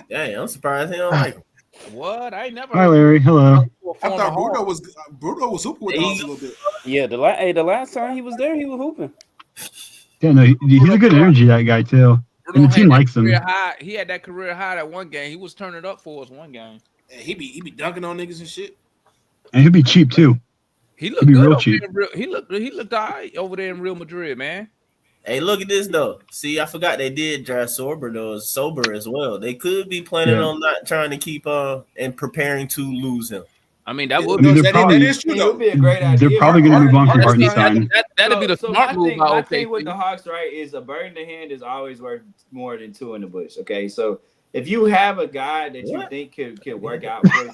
Dang, I'm surprised he don't like him. What? I ain't never. Hi, Larry. Hello. I thought Bruno was hooping with the Hawks a little bit. Yeah, the last time he was there, he was hooping. Yeah, no, he's a good energy, that guy too. And the team likes him. He had that career high that one game. He was turning up for us one game. Yeah, he be dunking on niggas and shit. And he'd be cheap too. He looked good real cheap. He looked all right over there in Real Madrid, man. Hey, look at this though. See, I forgot they did draft Sober as well. They could be planning on not trying to keep and preparing to lose him. I mean, that would be a great idea. They're probably going to move on from Hartenstein. That'd be the smart move. My thing with the Hawks, right, is a bird in the hand is always worth more than 2 in the bush. Okay, so if you have a guy that you think could work out for you,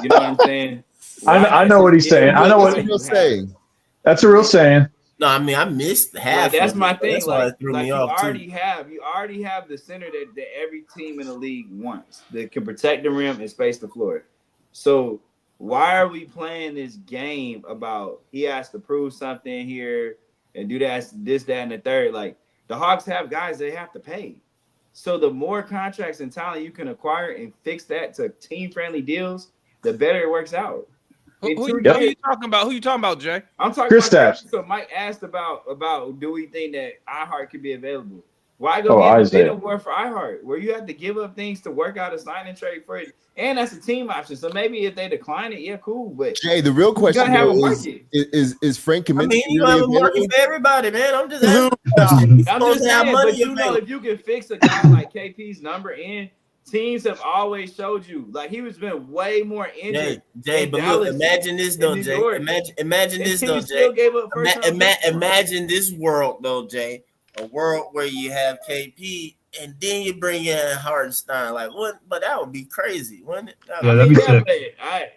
you know what I'm saying? I know what he's saying. I know what he's saying. That's a real saying. No, I mean I missed half. That's my thing. That's why it threw me off too. You already have the center that every team in the league wants that can protect the rim and space the floor. So why are we playing this game about he has to prove something here and do that, and the third? Like the Hawks have guys they have to pay. So the more contracts and talent you can acquire and fix that to team-friendly deals, the better it works out. Who you talking about? Who you talking about, Jay? I'm talking Chris about Stapps. so Mike asked about do we think that iHeart could be available? Why Oh, get a Isaiah. bid award for iHeart where you have to give up things to work out a sign and trade for it, and that's a team option. So maybe if they decline it, yeah, cool. But Jay, the real question have a though market. is Frank Kaminsky I mean, you really have a available? market for everybody, man. I'm just asking. I'm just saying, but you know, if you can fix a guy like KP's number in, teams have always showed you like he was been way more injured. Jay, but look, imagine this though, Jay. Imagine this though, Jay. Imagine this world though, Jay. A world where you have KP and then you bring in Hartenstein. Like what? But that would be crazy, wouldn't it? That'd be sick. I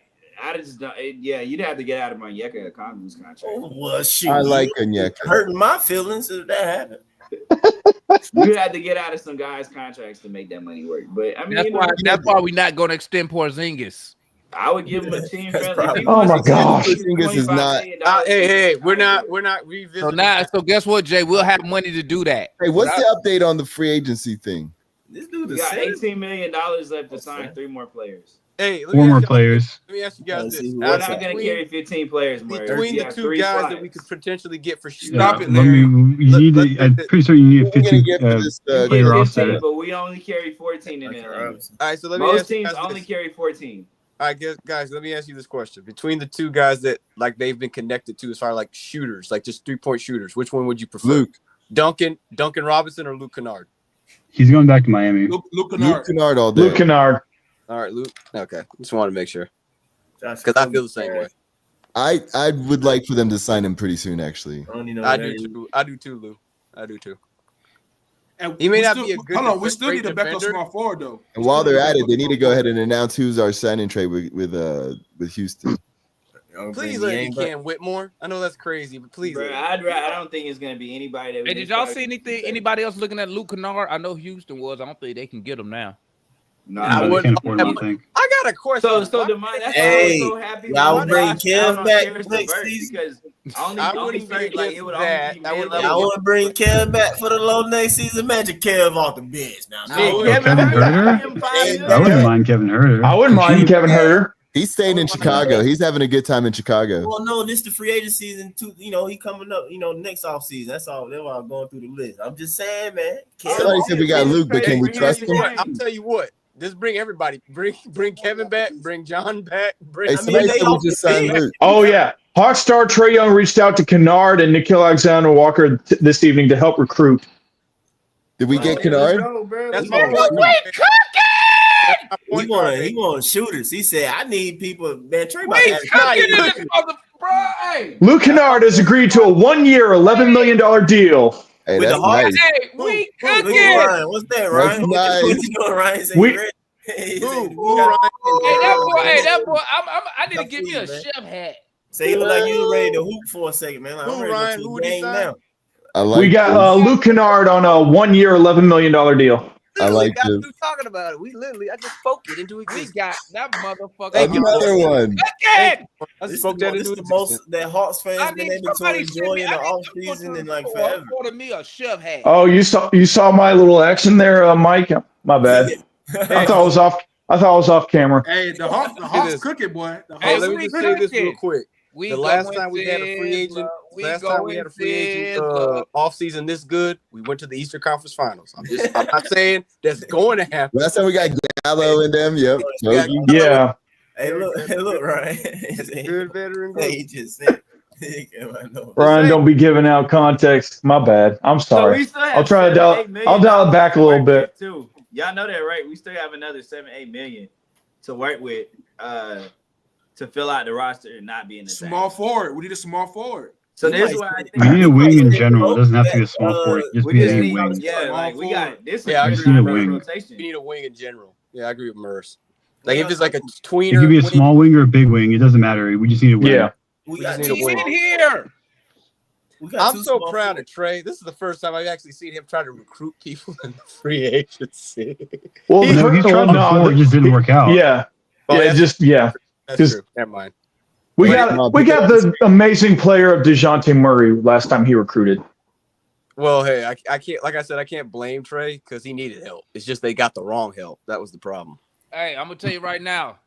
just don't. Yeah, you'd have to get out of my Onyeka Okongwu's contract. Oh, well, shoot, I like Onyeka. Hurting my feelings if that happened. You had to get out of some guys' contracts to make that money work. But I mean, that's why we're not going to extend Porzingis. I would give him a team friendly. Oh my gosh, Porzingis is not. Hey, we're not revisiting. So guess what, Jay? We'll have money to do that. Hey, what's the update on the free agency thing? This dude we got $18 million left to sign 3 more players. Hey, 4 more players. Let me ask you guys this: we're not going to carry 15 players more. Between the 2 guys that we could potentially get for shooting. Stop it, Larry. I'm pretty sure you need 15 player roster. But we only carry 14 in there. All right, so let me most ask you teams guys only this. carry 14. All right, guys, let me ask you this question: between the 2 guys that like they've been connected to as far as like shooters, like just 3-point shooters, which one would you prefer? Luke. Duncan Robinson or Luke Kennard? He's going back to Miami. Luke Kennard. Luke Kennard all day. Luke Kennard. All right, Luke. Okay, just wanted to make sure because I feel the same way. I would like for them to sign him pretty soon, actually. I do too. I do too, Lou. I do too. And He may we not still, be a good. Hold on, we still great need a backup defender. small forward though. And while they're at it, they need to go ahead and announce who's our signing trade with Houston. Please let me Cam Whitmore. I know that's crazy, but please. Bro, I don't think it's going to be anybody that. Hey, did y'all see anybody else looking at Luke Kennard? I know Houston was. I don't think they can get him now. No, I wouldn't afford him, I think. I got a question. So DeMond, that's why Hey, I was so happy. y'all would bring Kev back next season. Because I only wouldn't be like it would that. only be I would mid-level. I want to bring Kev back for the low next season. Imagine Kev off the bench now. Kevin Herter? I wouldn't mind Kevin Herter. I wouldn't mind Kevin Herter. He's staying in Chicago. He's having a good time in Chicago. Well, no, this the free agent season too. You know, he coming up. You know, next off season. That's all. That's why I'm going through the list. I'm just saying, man. Somebody said we got Luke, but can we trust him? I'll tell you what. Just bring everybody. Bring Kevin back. Bring John back. Hey, somebody said we just signed Luke. Oh yeah, Hawkstar Trae Young reached out to Kennard and Nickeil Alexander-Walker this evening to help recruit. Did we get Kennard? That's my point. He want shooters. He said, "I need people." Man, Trey, Luke Kennard has agreed to a 1-year, $11 million deal. Hey, that's nice. Hey, we cooking. Ryan, what's that, Ryan? That's What nice. you doing, Ryan? Say We- you ready? Hey, that boy. I need to get me a chef hat. Say you look like you ready to hoop for a second, man. Like, I'm ready Ryan? to Who the game now. I like We got Luke Kennard on a 1-year, $11 million deal. I like That's this. what we're talking about. I just spoke it into We existence. got that motherfucker. Another one. Cooking. I This spoke that is into the most existence. that Hawks I fans been need able to somebody enjoy in the off season in like forever. Order me a chef hat. Oh, you saw my little action there, Mike. My bad. I thought it was off camera. Hey, the Hawks cooking, boy. The Hey, Hawks let me just say this real cooking. quick. We The last going time we had a free agent, Sizzler. last time we had a free agent off season this good, we went to the Eastern Conference Finals. I'm not saying that's going to happen. Last time we got Gallo in them. Yep. Yeah. Hey, look, Ryan. Good veteran. Hey, he just said. Ryan, don't be giving out context. My bad. I'm sorry. I'll try to dial it back a little bit. Too. Y'all know that, right? We still have another $7-8 million to work with to fill out the roster and not be in the small forward. We need a small forward. So this is why I think We need a wing in general. It doesn't have to be a small forward. Just be a wing. Yeah, like we got this. Yeah, I just agree need a with wing. rotation. We need a wing in general. Yeah, I agree with Merce. Like if it's like a It tweener, could be a small wing or a big wing. It doesn't matter. We just need a wing. Yeah. We just got need a wing. in here. I'm so proud of Trey. This is the first time I've actually seen him try to recruit people in the free agency. Well, He's tried before. It just didn't work out. Yeah. That's true. Never mind. We got the amazing player of DeJounte Murray last time he recruited. Well, hey, I can't. Like I said, I can't blame Trey because he needed help. It's just they got the wrong help. That was the problem. Hey, I'm gonna tell you right now,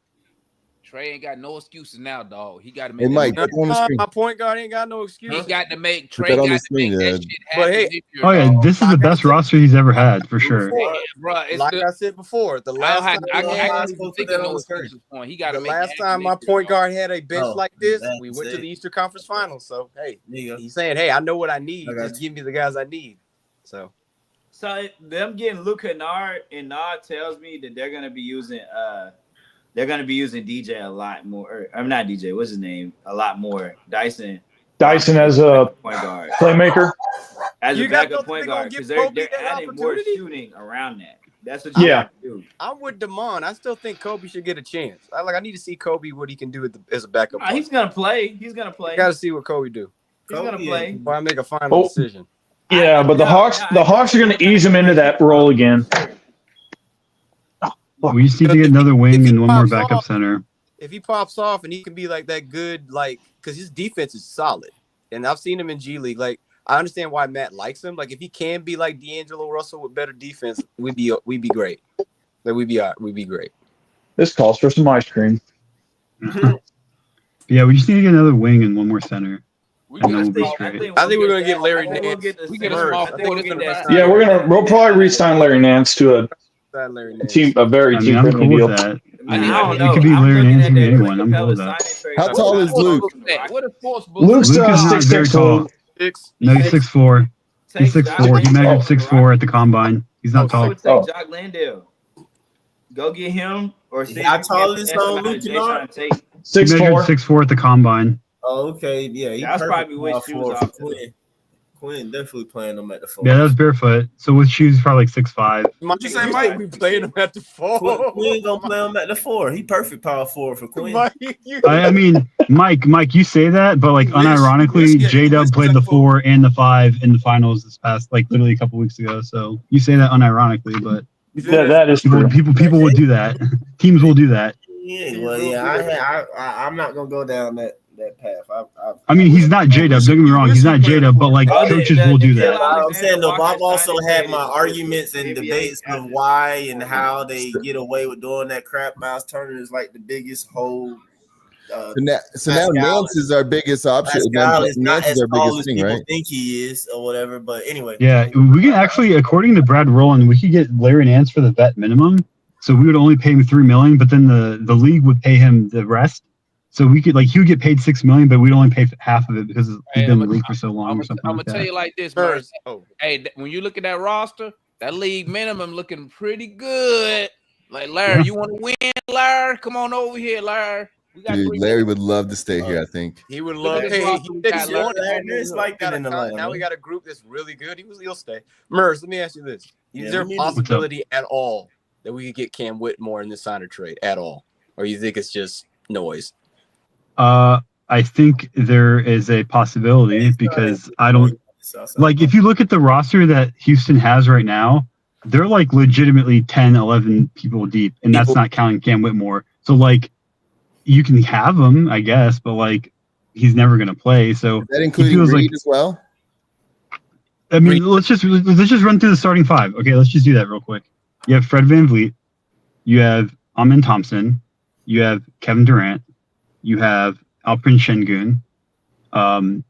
Trey ain't got no excuses now, dog. He got to Hey, make. Mike, put that on the screen. My point guard ain't got no excuse. He got to make. Put Trey that on got the to screen, make that Ed. shit happen. But hey, this year, Oh yeah, dog. this is the best roster he's ever had for sure. Yeah, bro. I said before, the last time I can't even think of no excuses for him. He got to the make. last time my point guard had a bench like this, we went to the Eastern Conference Finals. So hey, he's saying, hey, I know what I need. Just give me the guys I need. So them getting Luke Kennard and Nod tells me that they're gonna be using DJ a lot more. I'm not DJ. What's his name? A lot more. Dyson as a point guard, playmaker. as You a got backup no point they gonna guard, give because Kobe they're that adding more opportunity? shooting around that. That's what Yeah. do. I'm with Damon. I still think Kobe should get a chance. I need to see Kobe what he can do as a backup. He's gonna play. He's gonna play. Got to see what Kobe do. He's gonna play. Before I make a final decision. Yeah, but the Hawks are going to ease him into that role again. We just need to get another wing and one more backup center. If he pops off and he can be like that good, like, because his defense is solid, and I've seen him in G League. Like, I understand why Matt likes him. Like, if he can be like D'Angelo Russell with better defense, we'd be great. Like, we'd be great. This calls for some ice cream. Yeah, we just need to get another wing and one more center. I think we're gonna get Larry Nance. Yeah, we'll probably re-sign Larry Nance to a very team I'm friendly cool deal. with that. It could be Larry Nance, it could be anyone. I'm cool with that. How tall is Luke? Luke's Luke is not very 6'6". tall. No, he's 6'4". He's 6'4". He measured 6'4" at the combine. He's not tall. Jock Landale. Go get him or see. How tall is Luke Kennard? 6'4". 6'4" at the combine. Oh, okay, yeah. That's probably which shoes off. Quinn definitely playing them at the 4. Yeah, that was barefoot. So with shoes, probably like 6'5". You say Mike be playing him at the 4. Quinn gonna play him at the 4. He perfect power forward for Quinn. I mean, Mike, you say that, but like unironically, J-Dub played the 4 and the 5 in the finals this past, like literally a couple weeks ago. So you say that unironically, but that is true. People will do that. Teams will do that. Yeah, well, yeah, I'm not gonna go down that path. I mean, he's not J-Dub. Don't get me wrong, he's not J-Dub, but like coaches will do that. I'm saying though, I've also had my arguments and debates of why and how they get away with doing that crap. Miles Turner is like the biggest whole. So now Nance is our biggest option. Pascal is not as our tall biggest as thing, people right? think he is, or whatever. But anyway, Yeah, we can actually, according to Brad Rowland, we could get Larry Nance for the vet minimum. So we would only pay him $3 million, but then the league would pay him the rest. So we could he would get paid $6 million, but we'd only pay half of it because he's been in the league for so long or something. I'm gonna tell you like this, bro. Hey, when you look at that roster, that league minimum looking pretty good. Like Larry, you want to win, Larry? Come on over here, Larry. Dude, Larry would love to stay here. I think he would love. Hey, now we got a group that's really good. He'll stay. Mers, let me ask you this: is there a possibility at all that we could get Cam Whitmore in this signer trade at all, or you think it's just noise? I think there is a possibility because I don't like if you look at the roster that Houston has right now, they're like legitimately 10, 11 people deep, and that's not counting Cam Whitmore. So like you can have him, I guess, but like he's never gonna play. So that including Reed as well. I mean, let's just run through the starting 5. Okay, let's just do that real quick. You have Fred VanVleet, you have Amin Thompson, you have Kevin Durant, you have Alperen Şengün, and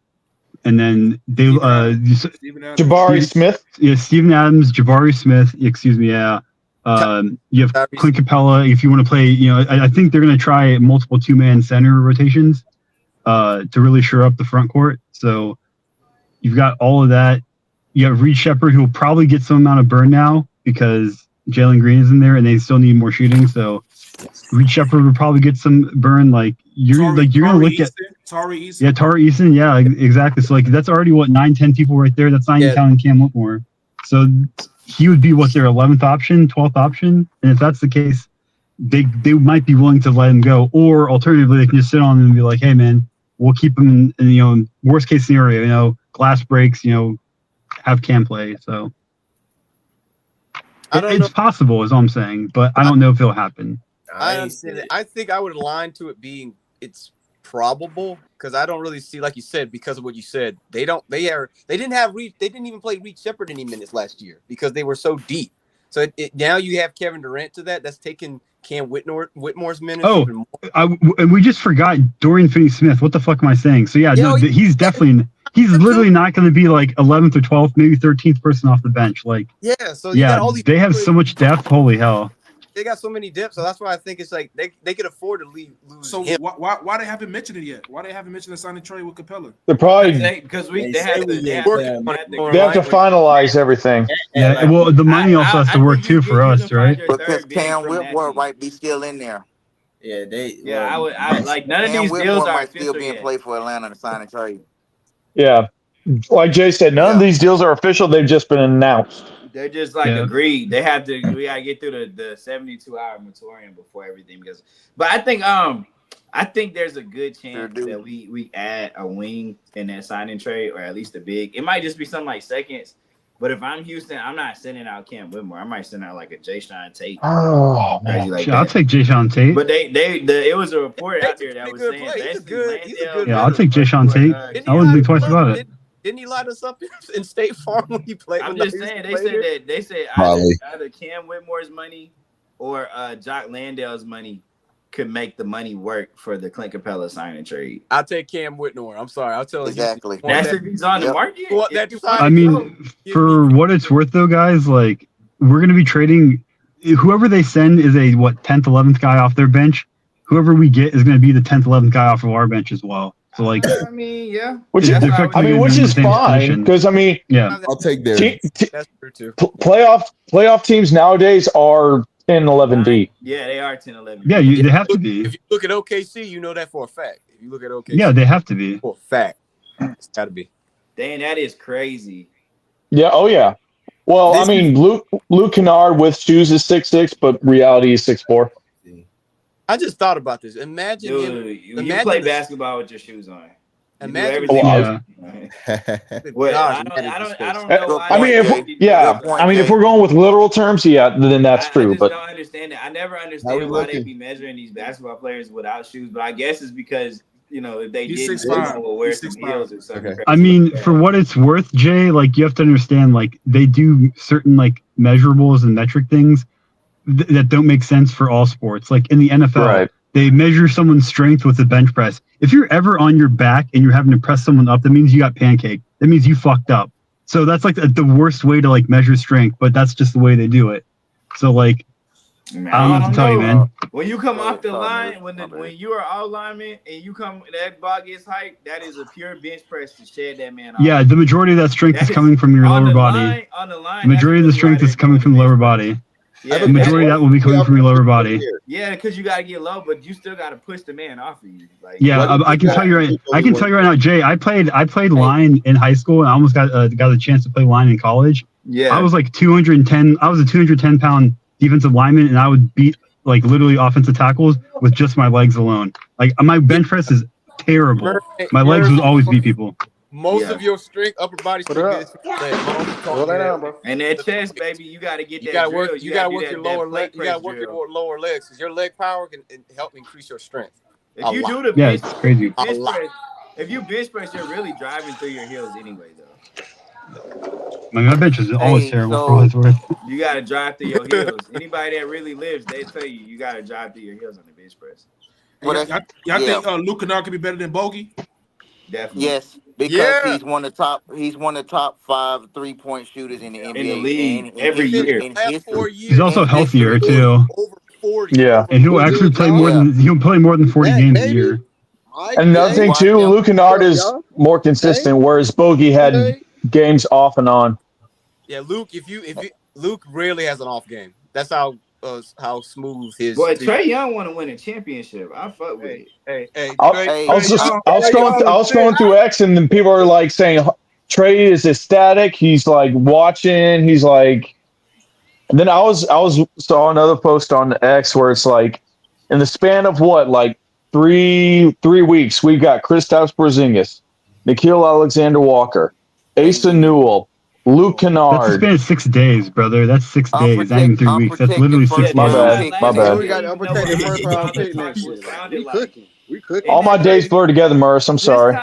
then they Jabari Smith. Yeah, Steven Adams, Jabari Smith. Excuse me. Yeah. You have Clint Capella. If you want to play, I think they're going to try multiple 2-man center rotations to really shore up the front court. So you've got all of that. You have Reed Shepherd, who will probably get some amount of burn now because Jalen Green is in there, and they still need more shooting. So Reed Shepherd would probably get some burn. Like you're going to look at Tari Eason. Yeah, Tari Eason. Yeah, exactly. So like that's already 9-10 people right there. That's not even counting Cam Whitmore. So he would be their 11th option, 12th option, and if that's the case, they might be willing to let him go, or alternatively, they can just sit on him and be like, "Hey, man, we'll keep him." In, worst case scenario, glass breaks, have Cam play. So it's possible, is all I'm saying, but I don't know if it'll happen. I understand it. I think I would align to it being probable because I don't really see, like you said, because of what you said, they didn't even play Reed Shepherd any minutes last year because they were so deep. So now you have Kevin Durant to that's taking Cam Whitmore's minutes. Oh, even more. And we just forgot Dorian Finney-Smith. What the fuck am I saying? So yeah, he's definitely he's literally not going to be like 11th or 12th, maybe 13th person off the bench. Like so you got all these they have so much depth. Holy hell. They got so many dips, so that's why I think it's like they could afford to lose. So him. Why they haven't mentioned it yet? Why they haven't mentioned the signing trade with Capella? They're probably because they have to finalize everything. Yeah, well, the money also has to work too for us, right? Because Cam Whitmore might be still in there. Yeah, I like none of Cam these Whitmore deals are might still official be in yet. play for Atlanta to sign a trade. Yeah, like Jay said, none of these deals are official. They've just been announced. They're just like agreed. They have to. We gotta get through the 72-hour moratorium before everything goes. But I think there's a good chance that we add a wing in that signing trade, or at least a big. It might just be something like seconds. But if I'm Houston, I'm not sending out Cam Whitmore. I might send out like a Jayshawn Tate. Oh man, like I'll take Jayshawn Tate. But it was a report out there that was saying he's a good. Yeah, I'll take Jayshawn Tate. I wouldn't think twice about it. Didn't he light us up in State Farm when he played? I'm just saying they said either Cam Whitmore's money or Jock Landale's money could make the money work for the Clint Capella signing trade. I'll take Cam Whitmore. I'm sorry, I'll tell you exactly. That's if he's on the market. I mean, for what it's worth, though, guys, like we're gonna be trading. Whoever they send is a 10th, 11th guy off their bench. Whoever we get is gonna be the 10th, 11th guy off of our bench as well. So like, I mean, yeah, which is fine because I'll take their that's true too. Playoff teams nowadays are 10, 11 deep. Yeah, they are 10, 11. Yeah, they have to be. If you look at OKC, you know that for a fact. If you look at OKC, yeah, they have to be for a fact. It's got to be. Dang, that is crazy. Yeah. Oh yeah. Well, I mean, Luke Kennard with shoes is 6'6", but reality is 6'4". I just thought about this. Imagine you play basketball with your shoes on. Imagine. I don't know. I mean, if we're going with literal terms, then that's true. I just but don't understand it. I never understand why they be measuring these basketball players without shoes. But I guess it's because if they didn't, will wear some heels or something. I mean, for what it's worth, Jay, like you have to understand, like they do certain like measurables and metric things that don't make sense for all sports. Like in the NFL, they measure someone's strength with the bench press. If you're ever on your back and you're having to press someone up, that means you got pancake. That means you fucked up. So that's like the worst way to like measure strength, but that's just the way they do it. So like, I don't know what to tell you, man. When you come off the line, when you are all linemen and you come, that ball gets hiked, that is a pure bench press to shed that man off. Yeah, the majority of that strength is coming from your lower body. The majority of the strength is coming from the lower body. Yeah, the majority of that will be coming from your lower body. Yeah, because you gotta get low, but you still gotta push the man off of you. Like, I can tell you right. I can tell you right now, Jay. I played line in high school, and I almost got the chance to play line in college. Yeah, I was like 210. I was a 210-pound defensive lineman, and I would beat like literally offensive tackles with just my legs alone. Like my bench press is terrible. My legs would always beat people. Most of your strength, upper body strength is and that chest, baby, you got to get that. You got to work your lower leg. You got to work your lower legs because your leg power can help increase your strength. If you do the bench, it's crazy. If you bench press, you're really driving through your heels anyway, though. My bench is always terrible for what it's worth. You got to drive through your heels. Anybody that really lives, they tell you got to drive through your heels on the bench press. Y'all think Luke Kennard could be better than Bogey? Definitely. Yes, because he's one of the top 5 3-point shooters in the NBA. In the league every year. He's also healthier too. Over 40. Yeah, and he'll actually play more than 40 games a year. And another thing too, Luke Kennard is more consistent, whereas Bogey had games off and on. Yeah, Luke. Luke rarely has an off game. That's how smooth his. Boy, Trae Young want to win a championship. I fuck with it. I was scrolling through X, and then people are like saying Trae is ecstatic. He's like watching. He's like, and then I saw another post on X where it's like, in the span of like 3 weeks, we've got Kristaps Porzingis, Nickeil Alexander-Walker, Asa Newell, Luke Kennard. That's been 6 days, brother. That's 6 days. Not even 3 weeks. That's literally 6 days. My bad. We got to unprotect the first round pick next year. We could. All my days blur together, Murs. I'm sorry.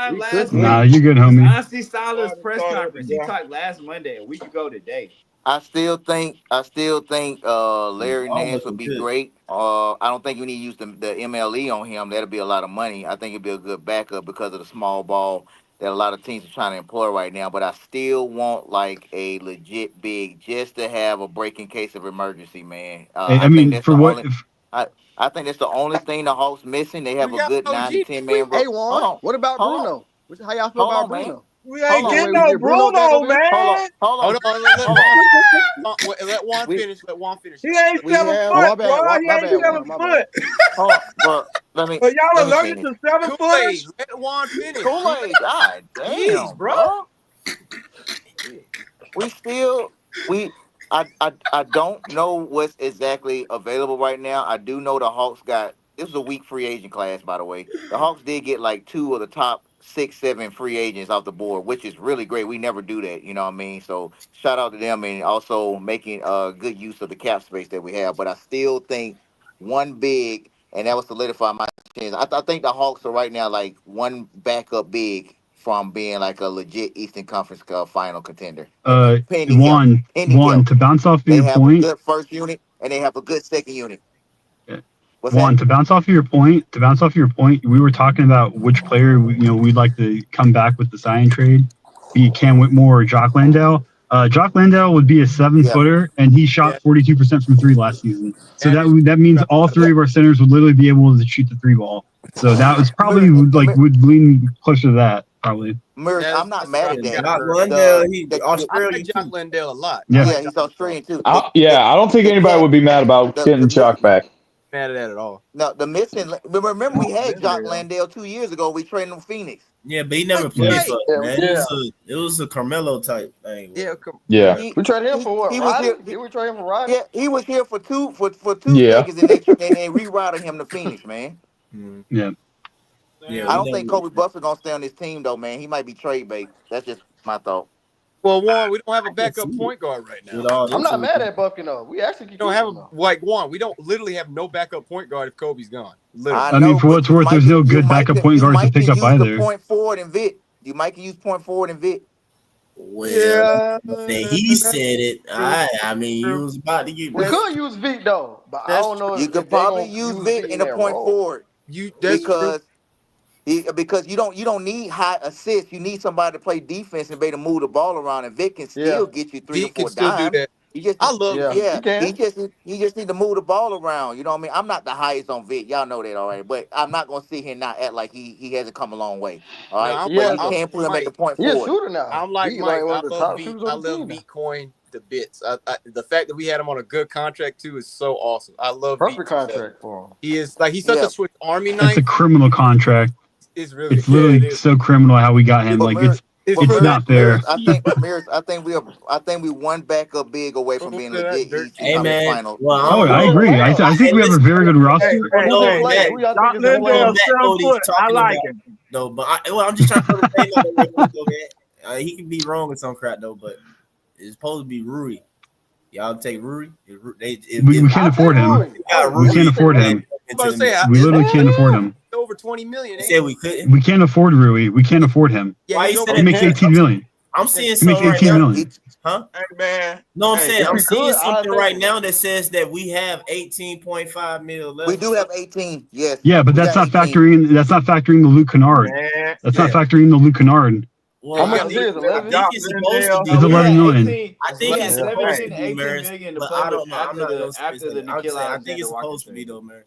Nah, you're good, homie. Honestly, Salah's press conference. He talked last Monday, a week ago today. I still think Larry Nance would be great. I don't think we need to use the MLE on him. That'll be a lot of money. I think it'd be a good backup because of the small ball that a lot of teams are trying to employ right now. But I still want like a legit big just to have a break in case of emergency, man. I mean, for what? I think that's the only thing the Hawks missing. They have a good 9 to 10 man. Hey, Juan, what about Bruno? How y'all feel about Bruno? Man. We ain't getting no Bruno, man. Hold on. Let Juan finish. Let Juan finish. He ain't 7 foot, bro. He ain't 7 foot. Hold on, but y'all allergic to 7 footers? Let Juan finish. Kool-Aid, God damn, bro. I don't know what's exactly available right now. I do know the Hawks this is a weak free agent class, by the way. The Hawks did get like 2 of the top 6, 7 free agents off the board, which is really great. We never do that, you know what I mean? So shout out to them and also making good use of the cap space that we have. But I still think one big, and that would solidify my chance. I think the Hawks are right now like one backup big from being like a legit Eastern Conference final contender. Juan, to bounce off they your have point. a good first unit and they have a good second unit. Juan, to bounce off your point, we were talking about which player we'd like to come back with the sign trade, be it Cam Whitmore or Jock Landale. Jock Landale would be a 7-footer, and he shot 42% from 3 last season. So that means all 3 of our centers would literally be able to shoot the 3 ball. So that was probably would lean closer to that probably. I'm not mad at that. Jock Landale, he's Australian. I like Jock Landale a lot. Yeah, he's Australian too. I don't think anybody would be mad about getting Jock back. Mad at that at all. No, the missing. Remember, we had Jock Landale 2 years ago. We traded him to Phoenix. Yeah, but he never played for us, man. It was a Carmelo type thing. Yeah. We traded him for what? He was here. We traded him for Rodney. Yeah, he was here for two seconds, and they rerouted him to Phoenix, man. Yeah. I don't think Kobe Buffer gonna stay on this team though, man. He might be trade bait. That's just my thought. Well, Juan, we don't have a backup point guard right now. I'm not mad at Buffkin though. We actually don't have Juan. We don't literally have no backup point guard if Kobe's gone. Literally. I mean, for what it's worth, there's no good backup point guards to pick up either. Point forward and Vic. You might use point forward and Vic. Well, he said it. I mean, you was about to get. We could use Vic though, but I don't know. You could probably use Vic in a point forward. Because you don't need high assists. You need somebody to play defense and be able to move the ball around, and Vic can still get you 3 or 4 dimes. He just need to move the ball around. You know what I mean? I'm not the highest on Vic. Y'all know that already. But I'm not gonna sit here and not act like he hasn't come a long way. All right. But you can't put him at the point forward. He's a shooter now. I'm like Mike. I love Bitcoin the bits. The fact that we had him on a good contract too is so awesome. I love perfect contract for him. He is like he's such a Swiss Army knife. It's a criminal contract. It's really literally so criminal how we got him. Like it's not fair. I think we one backup big away from being legit East final. I agree. I think we have a very good roster. I like him. No, but I'm just trying to put the man. He can be wrong with some crap though, but it's supposed to be Rui. Y'all take Rui? We can't afford him. We can't afford him. We literally can't afford him. Over 20 million. Said we couldn't. We can't afford Rui. We can't afford him. Why he makes 18 million. I'm seeing he makes 18 million. Huh? Hey man. No, I'm saying I'm seeing something right now that says that we have 18.5 million left. We do have 18. Yes. Yeah, but that's not factoring. That's not factoring the Luke Kennard. That's not factoring the Luke Kennard. Well, how much is it? 11? It's 11 million. I think it's supposed to be 18 million. But I don't know. I'm not gonna after the Nikhil I think it's supposed to be though, man.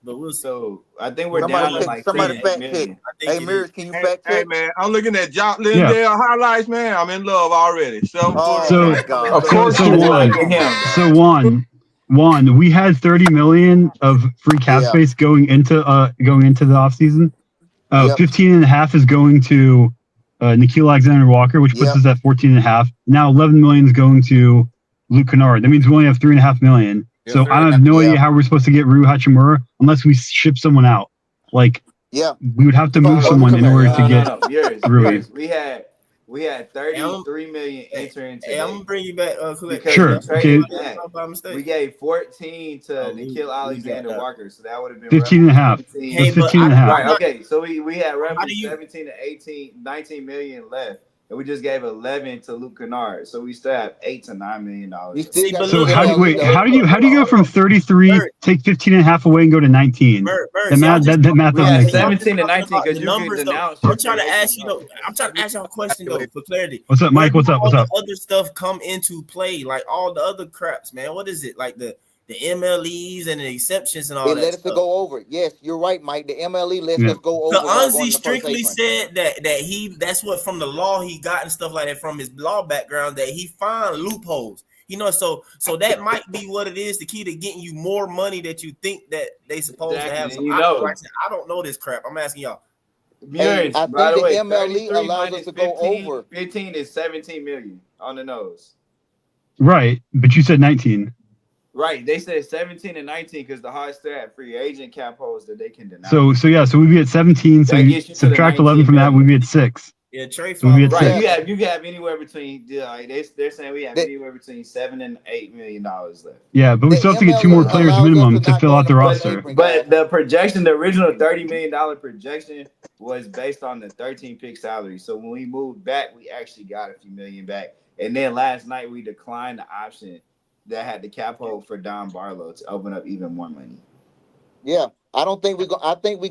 But we'll so I think we're down to like somebody fact check. Hey, Mirrors, can you fact check? Hey, man, I'm looking at Jock Landale highlights, man. I'm in love already. So Juan, we had 30 million of free cap space going into the offseason. 15.5 is going to Nikhil Alexander-Walker, which puts us at 14.5. Now 11 million is going to Luke Kennard. That means we only have 3.5 million. So I have no idea how we're supposed to get Rui Hachimura unless we ship someone out. Like, we would have to move someone in order to get Rui. We had We had 33 million entering today. Hey, I'm gonna bring you back. Because sure. we traded Okay. back. We gave 14 to Nikhil Alexander Walker, so that would have been 15 and a half. 17. Hey, 15 and a half. Right, okay, so we had roughly 17 to 18, 19 million left. And we just gave 11 to Luke Kennard, so we still have $8 to $9 million. So how do you go from 33, take 15 and a half away and go to 19? The math doesn't make sense. 17 to 19 because the numbers though. I'm trying to ask you though. I'm trying to ask y'all a question though for clarity. What's up, Mike? What's up? What's up? Other stuff come into play, like all the other craps, man. What is it like the MLEs and the exceptions and all that? Let us go over it. Yes, you're right, Mike. The MLE lets us go over. So Anzi strictly said that that's what from the law he got and stuff like that from his law background that he found loopholes. You know, so that might be what it is, the key to getting you more money that you think that they supposed to have. So I don't know this crap. I'm asking y'all. By the way, MLE allows us to go over. 15 is 17 million on the nose. Right, but you said 19. Right, they said 17 and 19 because the Hawks still have free agent cap holds that they can deny. So we'd be at 17. So you subtract 11 from that, we'd be at 6. Yeah, trade so we'd be at 6. You have anywhere between they're saying we have anywhere between $7 and $8 million left. Yeah, but we still have to get 2 more players minimum to fill out the roster. But the projection, the original $30 million projection was based on the 13 pick salary. So when we moved back, we actually got a few million back. And then last night we declined the option that had the cap hold for Don Barlow to open up even more money. Yeah, I don't think we go. I think we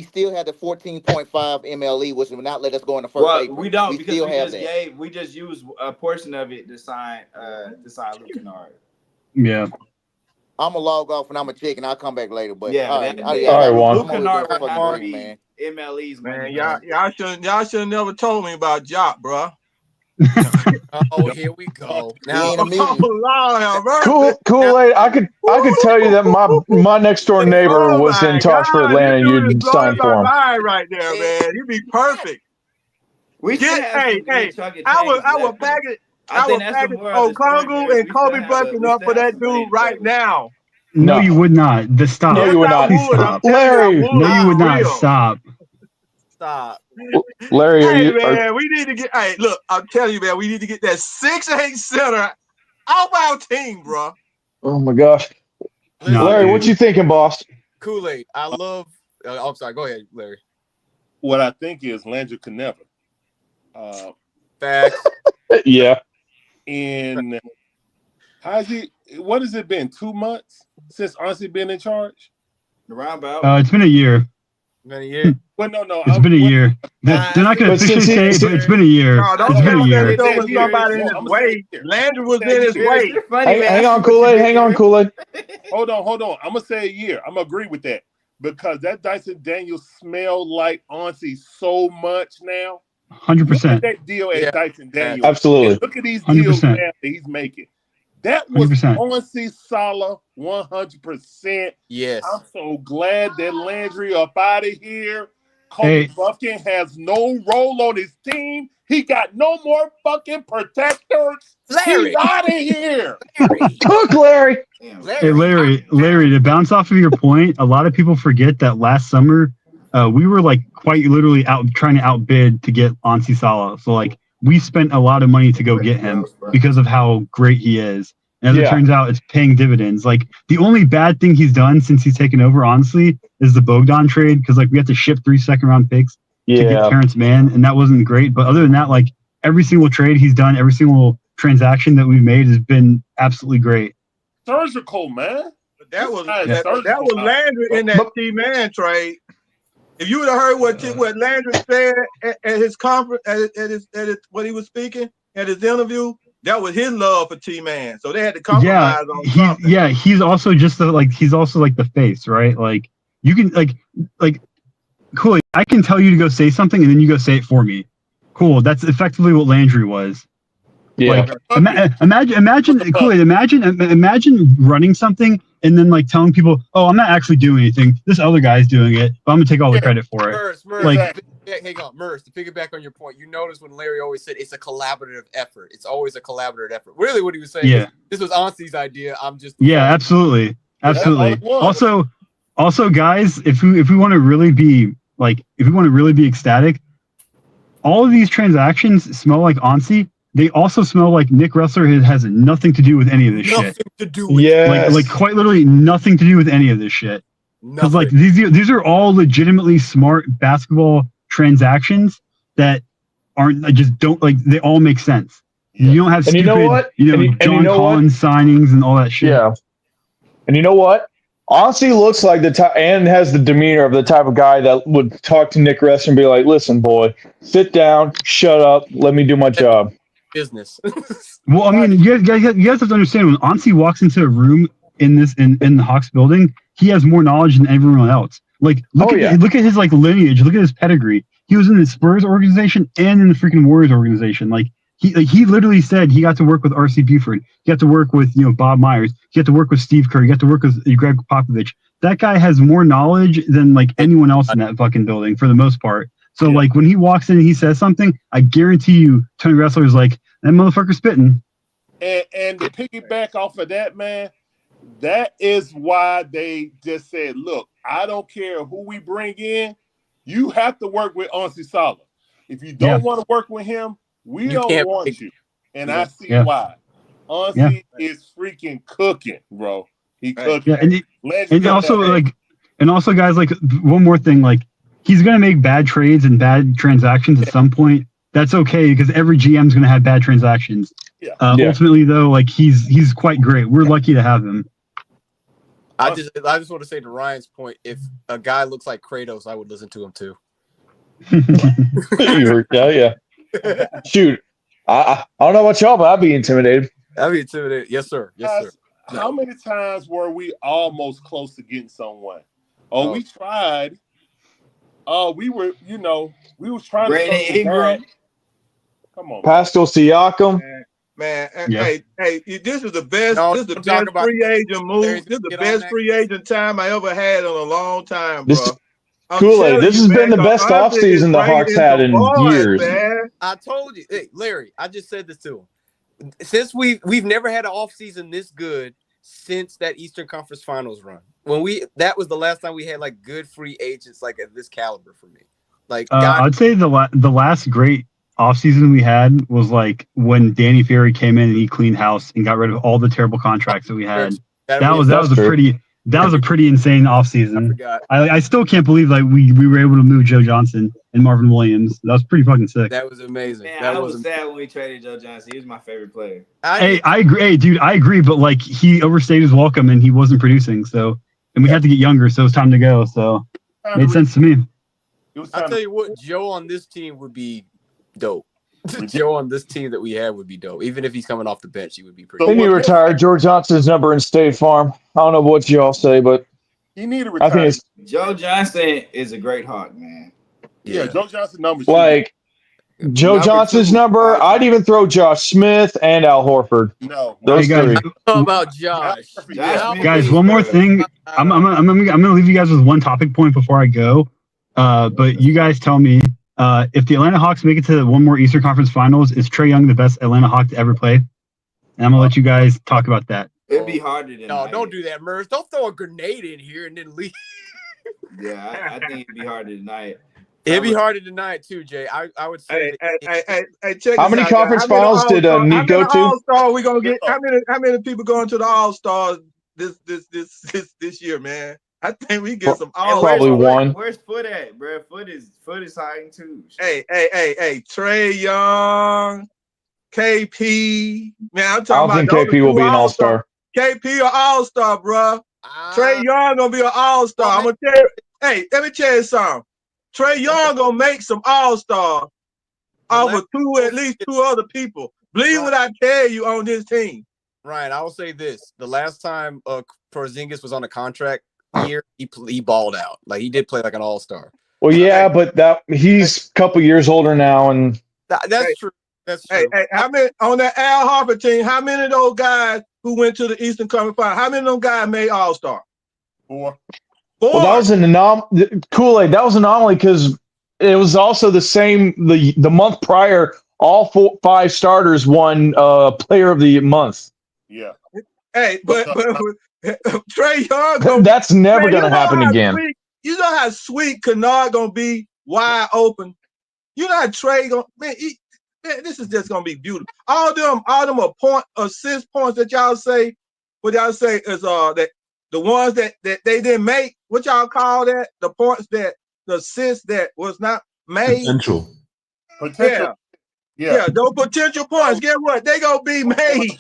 still had the 14.5 MLE, which would not let us go in the first. Well, we don't because we just used a portion of it to sign Luke Kennard. Yeah. I'm gonna log off and I'm gonna check and I'll come back later. But all right, Luke Kennard would have to be MLE's man. Y'all should have never told me about Jock, bro. Oh, here we go. Now, Kool-Aid. I could tell you that my next door neighbor was in talks for Atlanta. You'd sign for him. Right there, man. You'd be perfect. I was bagging Okongu and Kobe Bucking up for that dude right now. No, you would not. Stop. No, you would not. Larry. No, you would not. Stop. Larry, we need to get. Hey, look, I'm telling you, man, we need to get that 6'8" center off our team, bro. Oh my gosh, Larry, what you thinking, boss? Kool-Aid. I love. I'm sorry. Go ahead, Larry. What I think is Landry could never. Facts. Yeah. And what has it been? 2 months since Ansi been in charge? Around about. It's been a year. Been a year. Well, no. It's been a year. They're not going to officially say it, but it's been a year. No, it's been a year. Somebody in his way. Landry was in his way. Hang on, Kool-Aid. Hang on, Kool-Aid. Hold on. I'm going to say a year. I'm going to agree with that. Because that Dyson Daniels smell like Ansi so much now. 100%. Look at that deal at Dyson Daniels. Absolutely. And look at these deals now that he's making. That was 100%. Ansi Salah 100%. Yes. I'm so glad that Landry up out of here. Kobe Buffkin has no role on his team. He got no more fucking protectors. Larry. He's out of here. Cook, Larry. Hey, Larry, to bounce off of your point, a lot of people forget that last summer we were like quite literally trying to outbid to get Ansi Salah. So like we spent a lot of money to go get him because of how great he is. And as it turns out, it's paying dividends. Like the only bad thing he's done since he's taken over, honestly, is the Bogdan trade because like we had to ship 3 second-round picks to get Terrence Mann, and that wasn't great. But other than that, like every single trade he's done, every single transaction that we've made has been absolutely great. Surgical, man. But that was Landry in that T-Man trade. If you would have heard what Landry said at his conference, at his what he was speaking at his interview, that was his love for T-Man. So they had to compromise on something. Yeah, he's also just he's also like the face, right? Like you can like cool. I can tell you to go say something and then you go say it for me. Cool. That's effectively what Landry was. Yeah. Like, imagine Kool-Aid, imagine running something and then like telling people, "Oh, I'm not actually doing anything. This other guy's doing it, but I'm gonna take all the credit for it." Hang on, Merce, to piggyback on your point, you notice when Larry always said it's a collaborative effort. It's always a collaborative effort. Really, what he was saying is this was Ansi's idea. I'm just absolutely. Also, guys, if we want to really be ecstatic, all of these transactions smell like Ansi. They also smell like Nick Ressler has nothing to do with any of this shit. Nothing to do with like quite literally nothing to do with any of this shit. Because like these are all legitimately smart basketball transactions that aren't just don't like they all make sense. You don't have stupid, John Collins signings and all that shit. Yeah. And you know what? Honestly, looks like the type and has the demeanor of the type of guy that would talk to Nick Ressler and be like, "Listen, boy, sit down, shut up, let me do my job." Business. Well, I mean, you guys have to understand when Ansi walks into a room in the Hawks building, he has more knowledge than everyone else. Like, look at his like lineage, look at his pedigree. He was in the Spurs organization and in the freaking Warriors organization. Like he literally said he got to work with R.C. Buford. He got to work with Bob Myers. He got to work with Steve Kerr. He got to work with Greg Popovich. That guy has more knowledge than like anyone else in that fucking building for the most part. So like when he walks in and he says something, I guarantee you Tony Ressler is like, that motherfucker spitting. And to piggyback off of that, man, that is why they just said, look, I don't care who we bring in. You have to work with Ansi Sala. If you don't want to work with him, we don't want you. And I see why. Ansi is freaking cooking, bro. He cooking. Yeah, and also guys, like one more thing, like he's gonna make bad trades and bad transactions at some point. That's okay because every GM is gonna have bad transactions. Ultimately, though, like he's quite great. We're lucky to have him. I just want to say to Ryan's point, if a guy looks like Kratos, I would listen to him too. Yeah. Shoot, I don't know about y'all, but I'd be intimidated. I'd be intimidated. Yes, sir. Yes, sir. How many times were we almost close to getting someone? We tried. We were, we was trying Brandon to Ingram. Come on, Pascal Siakam. Man, hey, this is the best. This is the best free agent move. This is the best free agent time I ever had in a long time, bro. Kool-Aid, this has been the best offseason the Hawks had in years. Man. I told you, hey, Larry, I just said this to him. Since we've never had an offseason this good since that Eastern Conference Finals run. That was the last time we had like good free agents like at this caliber for me. Like I'd say the last great offseason we had was like when Danny Ferry came in and he cleaned house and got rid of all the terrible contracts that we had. That was a pretty insane offseason. I still can't believe like we were able to move Joe Johnson and Marvin Williams. That was pretty fucking sick. That was amazing. Man, I was sad when we traded Joe Johnson. He was my favorite player. I agree. Hey, dude, I agree. But like he overstayed his welcome and he wasn't producing. So and we had to get younger. So it's time to go. So made sense to me. I'll tell you what, Joe on this team would be dope. Joe on this team that we have would be dope. Even if he's coming off the bench, he would be pretty. They need to retire George Johnson's number in State Farm. I don't know what y'all say, but he need to retire. I think Joe Johnson is a great Hawk, man. Yeah, Joe Johnson numbers. Like Joe Johnson's number, I'd even throw Josh Smith and Al Horford. No, those three. How about Josh? Guys, one more thing. I'm gonna leave you guys with one topic point before I go. But you guys tell me. If the Atlanta Hawks make it to one more Eastern Conference Finals, is Trae Young the best Atlanta Hawk to ever play? And I'm gonna let you guys talk about that. It'd be harder than don't do that, Merz. Don't throw a grenade in here and then leave. Yeah, I think it'd be harder tonight. It'd be harder tonight too, Jay. I would say. Hey, check how many conference finals did Nick go to? All-Star we gonna get? How many people going to the All-Stars this year, man? I think we get some all probably one. Where's Foot at, bro? Foot is hiding too. Hey, Trae Young, KP. Man, I'm talking I don't think KP will be an all-star. KP or all-star, bro. Trae Young gonna be an all-star. I'm gonna tell you. Hey, let me tell you something. Trae Young gonna make some all-stars off of at least two other people. Believe what I tell you on this team. Ryan, I will say this: the last time Porzingis was on a contract year, he balled out. Like he did play like an all-star. Well, yeah, but he's a couple years older now, and that's true. That's true. Hey, how many on that Al Horford team? How many of those guys who went to the Eastern Conference Final? How many of those guys made All-Star? 4. Well, that was an anomaly. Kool-Aid. That was an anomaly because it was also the same. The month prior, all 5 starters won Player of the Month. Yeah. Hey, but Trae Young. That's never going to happen again. You know how sweet Kennard gonna be wide open. You know how Trey gonna man, this is just gonna be beautiful. All them assist points that y'all say, what y'all say is that the ones that they didn't make, what y'all call that? The points that the assists that was not made. Potential. Yeah, those potential points. Guess what? They gonna be made.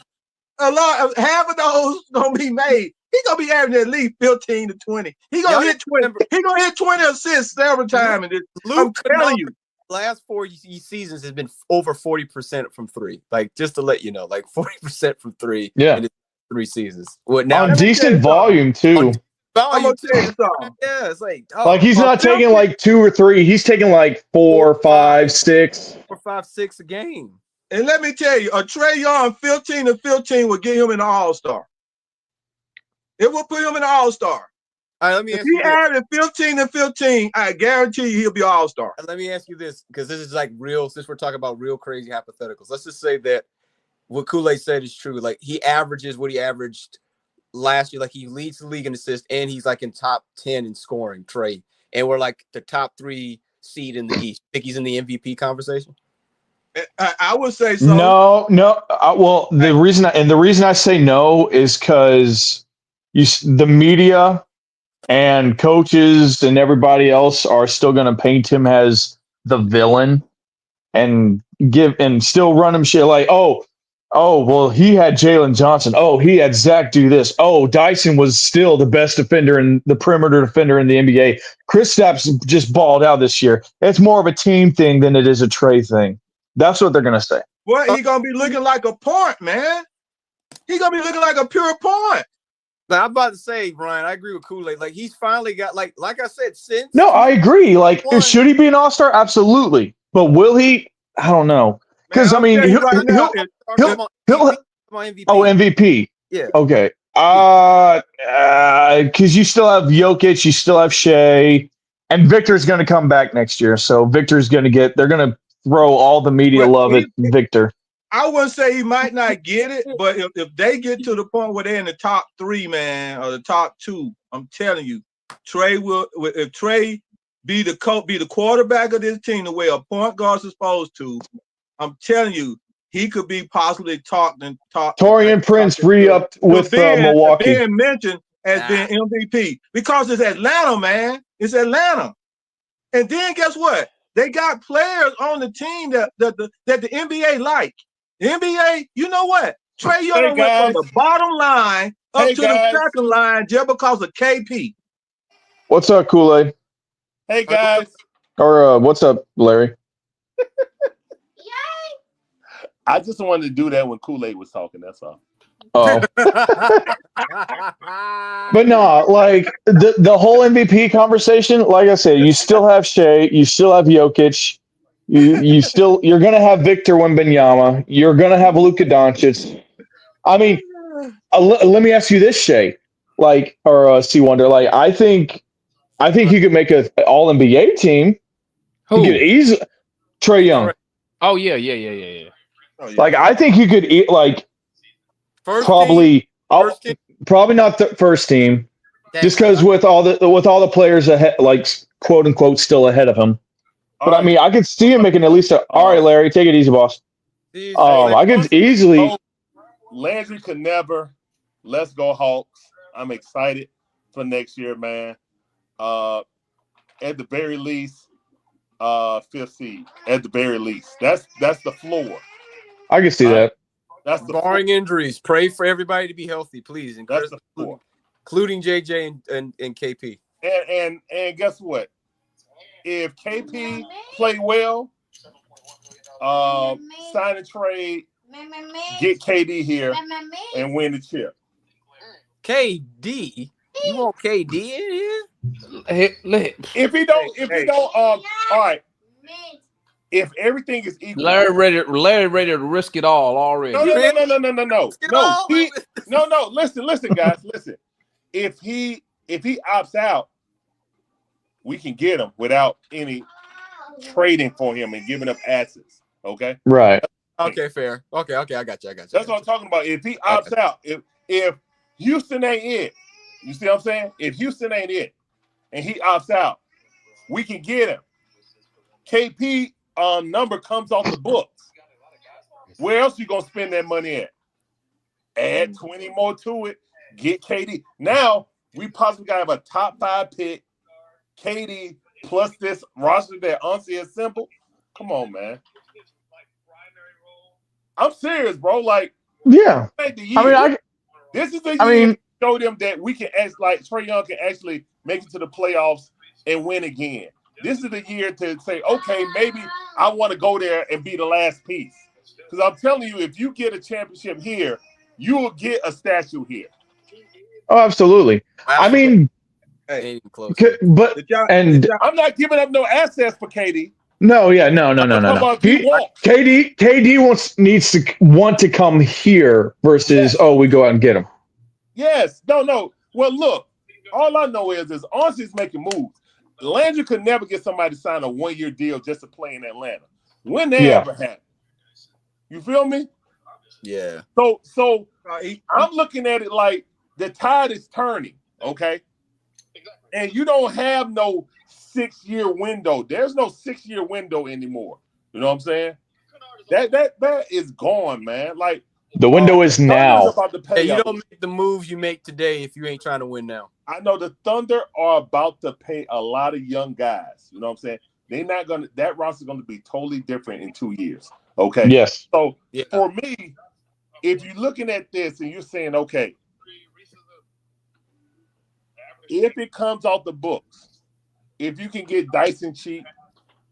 Half of those gonna be made. He gonna be averaging at least 15 to 20. He gonna hit 20. He gonna hit 20 assists several times. I'm telling you. Last 4 seasons has been over 40% from three. Like, just to let you know, like 40% from three. Yeah. In 3 seasons. Well, now on decent volume too. I'm gonna tell you something. Yeah, it's like He's not taking like 2 or 3. He's taking like 4, 5, 6. 4, 5, 6 a game. And let me tell you, a Trae Young 15 to 15 would get him in the All-Star. It will put him in the All-Star. All right, let me if ask he you this. added 15 to 15, I guarantee you he'll be All-Star. Let me ask you this, because this is like real, since we're talking about real crazy hypotheticals. Let's just say that what Kool-Aid said is true. Like, he averages what he averaged last year. Like, he leads the league in assists, and he's like in top 10 in scoring, Trae. And we're like the top 3 seed in the East. Think he's in the MVP conversation? I would say so. No. Well, the reason I say no is because the media and coaches and everybody else are still going to paint him as the villain and still run him shit like, oh, well, he had Jalen Johnson. Oh, he had Zach do this. Oh, Dyson was still the best defender and the perimeter defender in the NBA. Kristaps just balled out this year. It's more of a team thing than it is a Trae thing. That's what they're going to say. Well, he going to be looking like a point, man. He going to be looking like a pure point. Now, I'm about to say, Brian, I agree with Kool-Aid. Like, he's finally got, like I said, since. No, I agree. Like, should he be an All-Star? Absolutely. But will he? I don't know. Because, I mean, he'll MVP. Yeah. Okay. Because you still have Jokic, you still have Shea, and Victor's going to come back next year. So Victor's going to they're going to throw all the media love at Victor. I wouldn't say he might not get it, but if they get to the point where they're in the top 3, man, or the top 2, I'm telling you, Trae will. If Trae be the quarterback of this team the way a point guard's supposed to, I'm telling you, he could be possibly talked. Taurean Prince re-upped with Milwaukee. Being mentioned as being MVP because it's Atlanta, man. It's Atlanta, and then guess what? They got players on the team that the NBA like. The NBA, you know what? Trae Young went from the bottom line up to the second line just because of KP. What's up, Kool-Aid? Hey, guys. Or what's up, Larry? I just wanted to do that when Kool-Aid was talking. That's all. Oh. But no, like the whole MVP conversation, like I said, you still have Shea, you still have Jokic, you're gonna have Victor Wembanyama, you're gonna have Luka Doncic. I mean, let me ask you this, Shea, or C Wonder, like I think you could make an All NBA team. Who? You could easily Trae Young. Oh yeah. Like I think you could probably not the first team, just because with all the players ahead, like quote unquote, still ahead of him. But I mean, I could see him making at least all right, Larry, take it easy, boss. I could easily. Landry could never. Let's go Hawks. I'm excited for next year, man. At the very least, 5th seed. At the very least, that's the floor. I can see that. That's the barring injuries. Pray for everybody to be healthy, please, that's the floor. Including JJ and KP. And guess what? If KP play well, sign a trade, get KD here, and win the chip. KD? You want KD in here? If he don't, all right. If everything is equal, Larry ready to risk it all already. No. Listen, guys, listen. If he opts out, we can get him without any trading for him and giving up assets. Okay. Right. Okay, fair. Okay, I got you. That's what I'm talking about. If he opts out, if Houston ain't it, you see what I'm saying? If Houston ain't it, and he opts out, we can get him. KP number comes off the books, where else you gonna spend that money at? Add 20 more to it. Get KD. Now we possibly gotta have a top 5 pick. KD plus this roster that honestly is simple. Come on, man. I'm serious, bro. Like, yeah. This is the year to show them that we can act like Trae Young can actually make it to the playoffs and win again. This is the year to say, okay, maybe I want to go there and be the last piece. Because I'm telling you, if you get a championship here, you will get a statue here. Oh, absolutely. I mean, but I'm not giving up no assets for KD. No. KD needs to want to come here versus we go out and get him. Yes, no. Well, look, all I know is Austin's making moves. Landry could never get somebody to sign a 1-year deal just to play in Atlanta. When that ever happened? You feel me? Yeah. So I'm looking at it like the tide is turning, okay? And you don't have no 6-year window. There's no 6-year window anymore. You know what I'm saying? That is gone, man. Like the window is now. About to pay you don't make the moves you make today if you ain't trying to win now. I know the Thunder are about to pay a lot of young guys. You know what I'm saying? They're not gonna. That roster is gonna be totally different in 2 years. Okay. Yes. So for me, if you're looking at this and you're saying, okay, if it comes off the books, if you can get Dyson cheap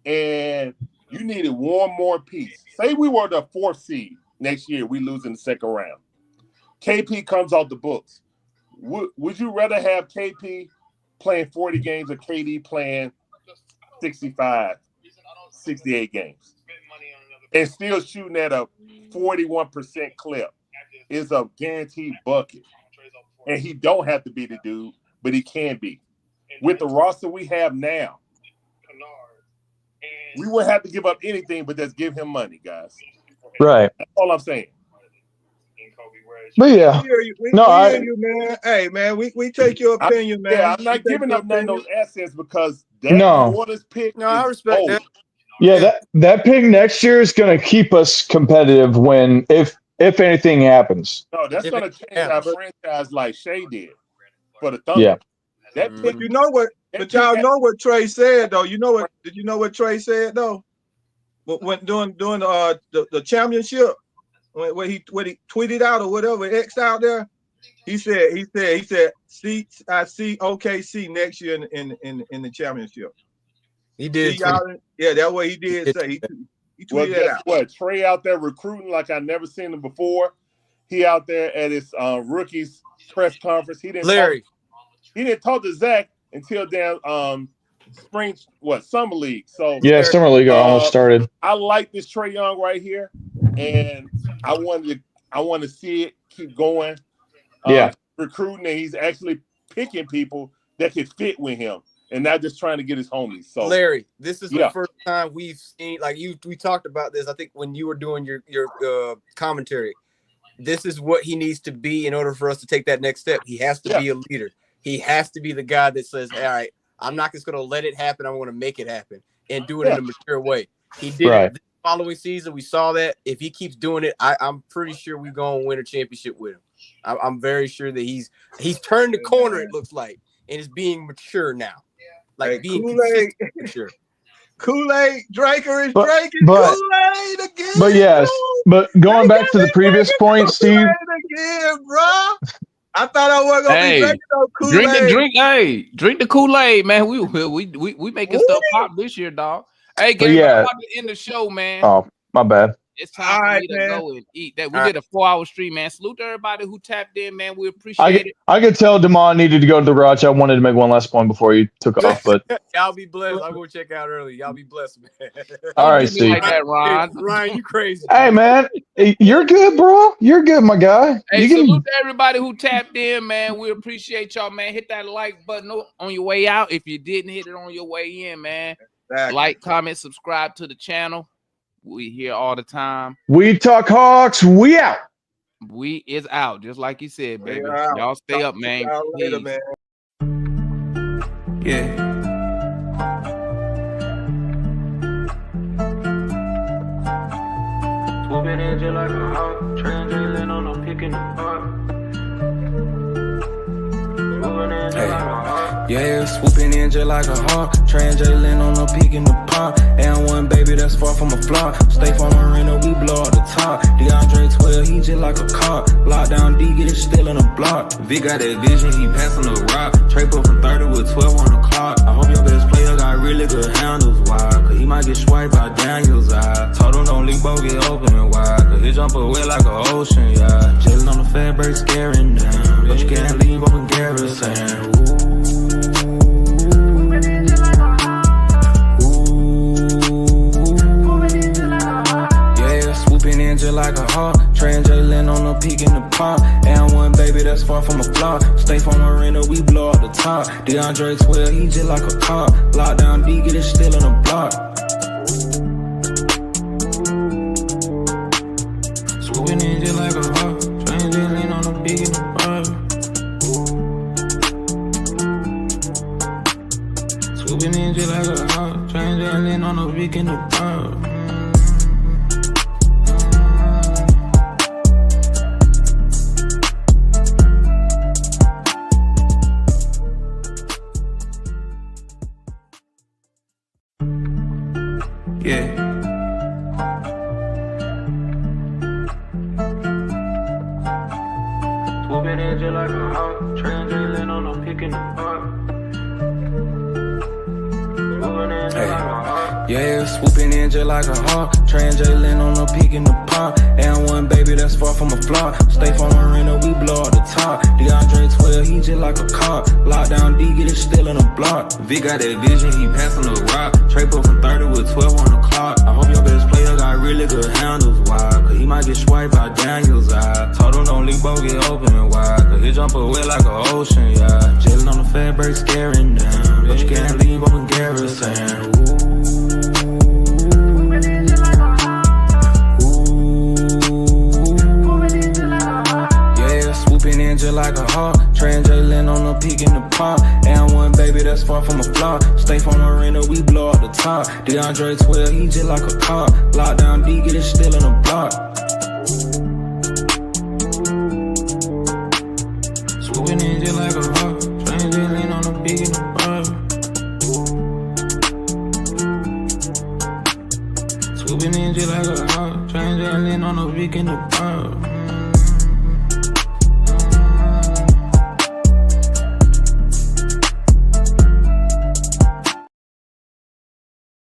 and you needed one more piece, say we were the 4th seed next year, we lose in the 2nd round. KP comes off the books. Would you rather have KP playing 40 games or KD playing 65, 68 games? And still shooting at a 41% clip is a guaranteed bucket. And he don't have to be the dude, but he can be. With the roster we have now, we wouldn't have to give up anything but just give him money, guys. Right. That's all I'm saying. But yeah, we hear you, man. Hey, man, we take your opinion, man. Yeah, I'm not giving up none of those assets because that New Orleans pick. No, I respect that. Yeah, that pick next year is going to keep us competitive when if anything happens. No, that's going to change our franchise like Shea did for the Thunder. Yeah. That pick, but you know what? But y'all know what Trae said though. You know what? Did you know what Trae said though? When doing the championship, when he tweeted out or whatever, X out there, he said, see, I see OKC next year in the championship. He did. Yeah, that's what he did say. He tweeted that out. What Trae out there recruiting like I never seen him before. He out there at his rookies press conference. He didn't talk to Zach until down summer league. So yeah, summer league almost started. I like this Trae Young right here, and I want to see it keep going. Recruiting, and he's actually picking people that can fit with him, and not just trying to get his homies. So Larry, this is the first time we've seen we talked about this. I think when you were doing your commentary, this is what he needs to be in order for us to take that next step. He has to be a leader. He has to be the guy that says, all right, I'm not just going to let it happen. I'm going to make it happen and do it in a mature way. He did it the following season. We saw that. If he keeps doing it, I'm pretty sure we're going to win a championship with him. I'm very sure that he's turned the corner, it looks like, and is being mature now. Like being mature. Kool-Aid, Draker is drinking Kool-Aid again. But yes, but going back to the previous point, Steve. Again, bro. I thought I wasn't gonna be drinking no Kool-Aid. Drink the Kool-Aid, man. We making stuff pop this year, dog. Hey, Gabe, I'm about to end the show, man. Oh, my bad. It's time for me to go and eat. That we did a 4-hour stream, man. Salute to everybody who tapped in, man. We appreciate it. I could tell Damon needed to go to the garage. I wanted to make one last point before he took off, but y'all be blessed. I'm gonna check out early. Y'all be blessed, man. All right, Steve. Like that, Ron. Ryan, you crazy. Hey, man, you're good, bro. You're good, my guy. Hey, salute to everybody who tapped in, man. We appreciate y'all, man. Hit that like button on your way out. If you didn't hit it on your way in, man, like, comment, subscribe to the channel. We here all the time. We talk Hawks. We out. We is out, just like you said, baby. Y'all stay up, man. Later, man. Yeah. in just like a hawk. Train Jalen on a pick in the park. Yeah, swooping in just like a hawk. Train Jalen on a peak in the park. And one baby that's far from a flop. Stay for Marina, we blow up the top. DeAndre 12, he just like a cop. Lockdown D, get it still in the block. V got that vision, he passing the rock. Trey put from 30 with 12 on the clock. I hope your best player got really good handles. Why? Cause he might get swiped by Daniel's eye. Told him don't leave Bo get open and wide. Cause he jump away like an ocean, yeah. Jalen on the fat break scaring down. But you can't leave open Garrison. Just like a hawk, Train Jalen on a peak in the park. And one baby that's far from a flop. Stay for Marina, we blow up the top. DeAndre 12, he just like a cop. Lockdown D, get it still in the block. Swooping in just like a hawk, Train Jalen on a peak in the park. Swooping in just like a hawk, Train Jalen on a peak in the park. Yeah. Swooping in just like a hawk, Train Jalen on a pick in the park. Yeah, swooping in just like a hawk. Train Jalen on a peak in the park. And one baby that's far from a flop. Stay for Marina, we blow up the top. DeAndre 12, he just like a cop. Lockdown D, get it still in the block. V got that vision, he passing the rock. Trey put from 30 with 12 on the clock. I hope your best player got really good handles. Why? Cause he might get swiped by Daniel's eye. Told him don't leave Bo get open and wide. Cause he jump away like an ocean, yeah. Jalen on the fat break scaring down. But you can't leave open Garrison. Just like a hawk, Train Jalen on a peak in the park. And one baby that's far from a flop. Stay for Marina, we blow up the top. DeAndre 12, he just like a cop. Lockdown D, get it still in the block.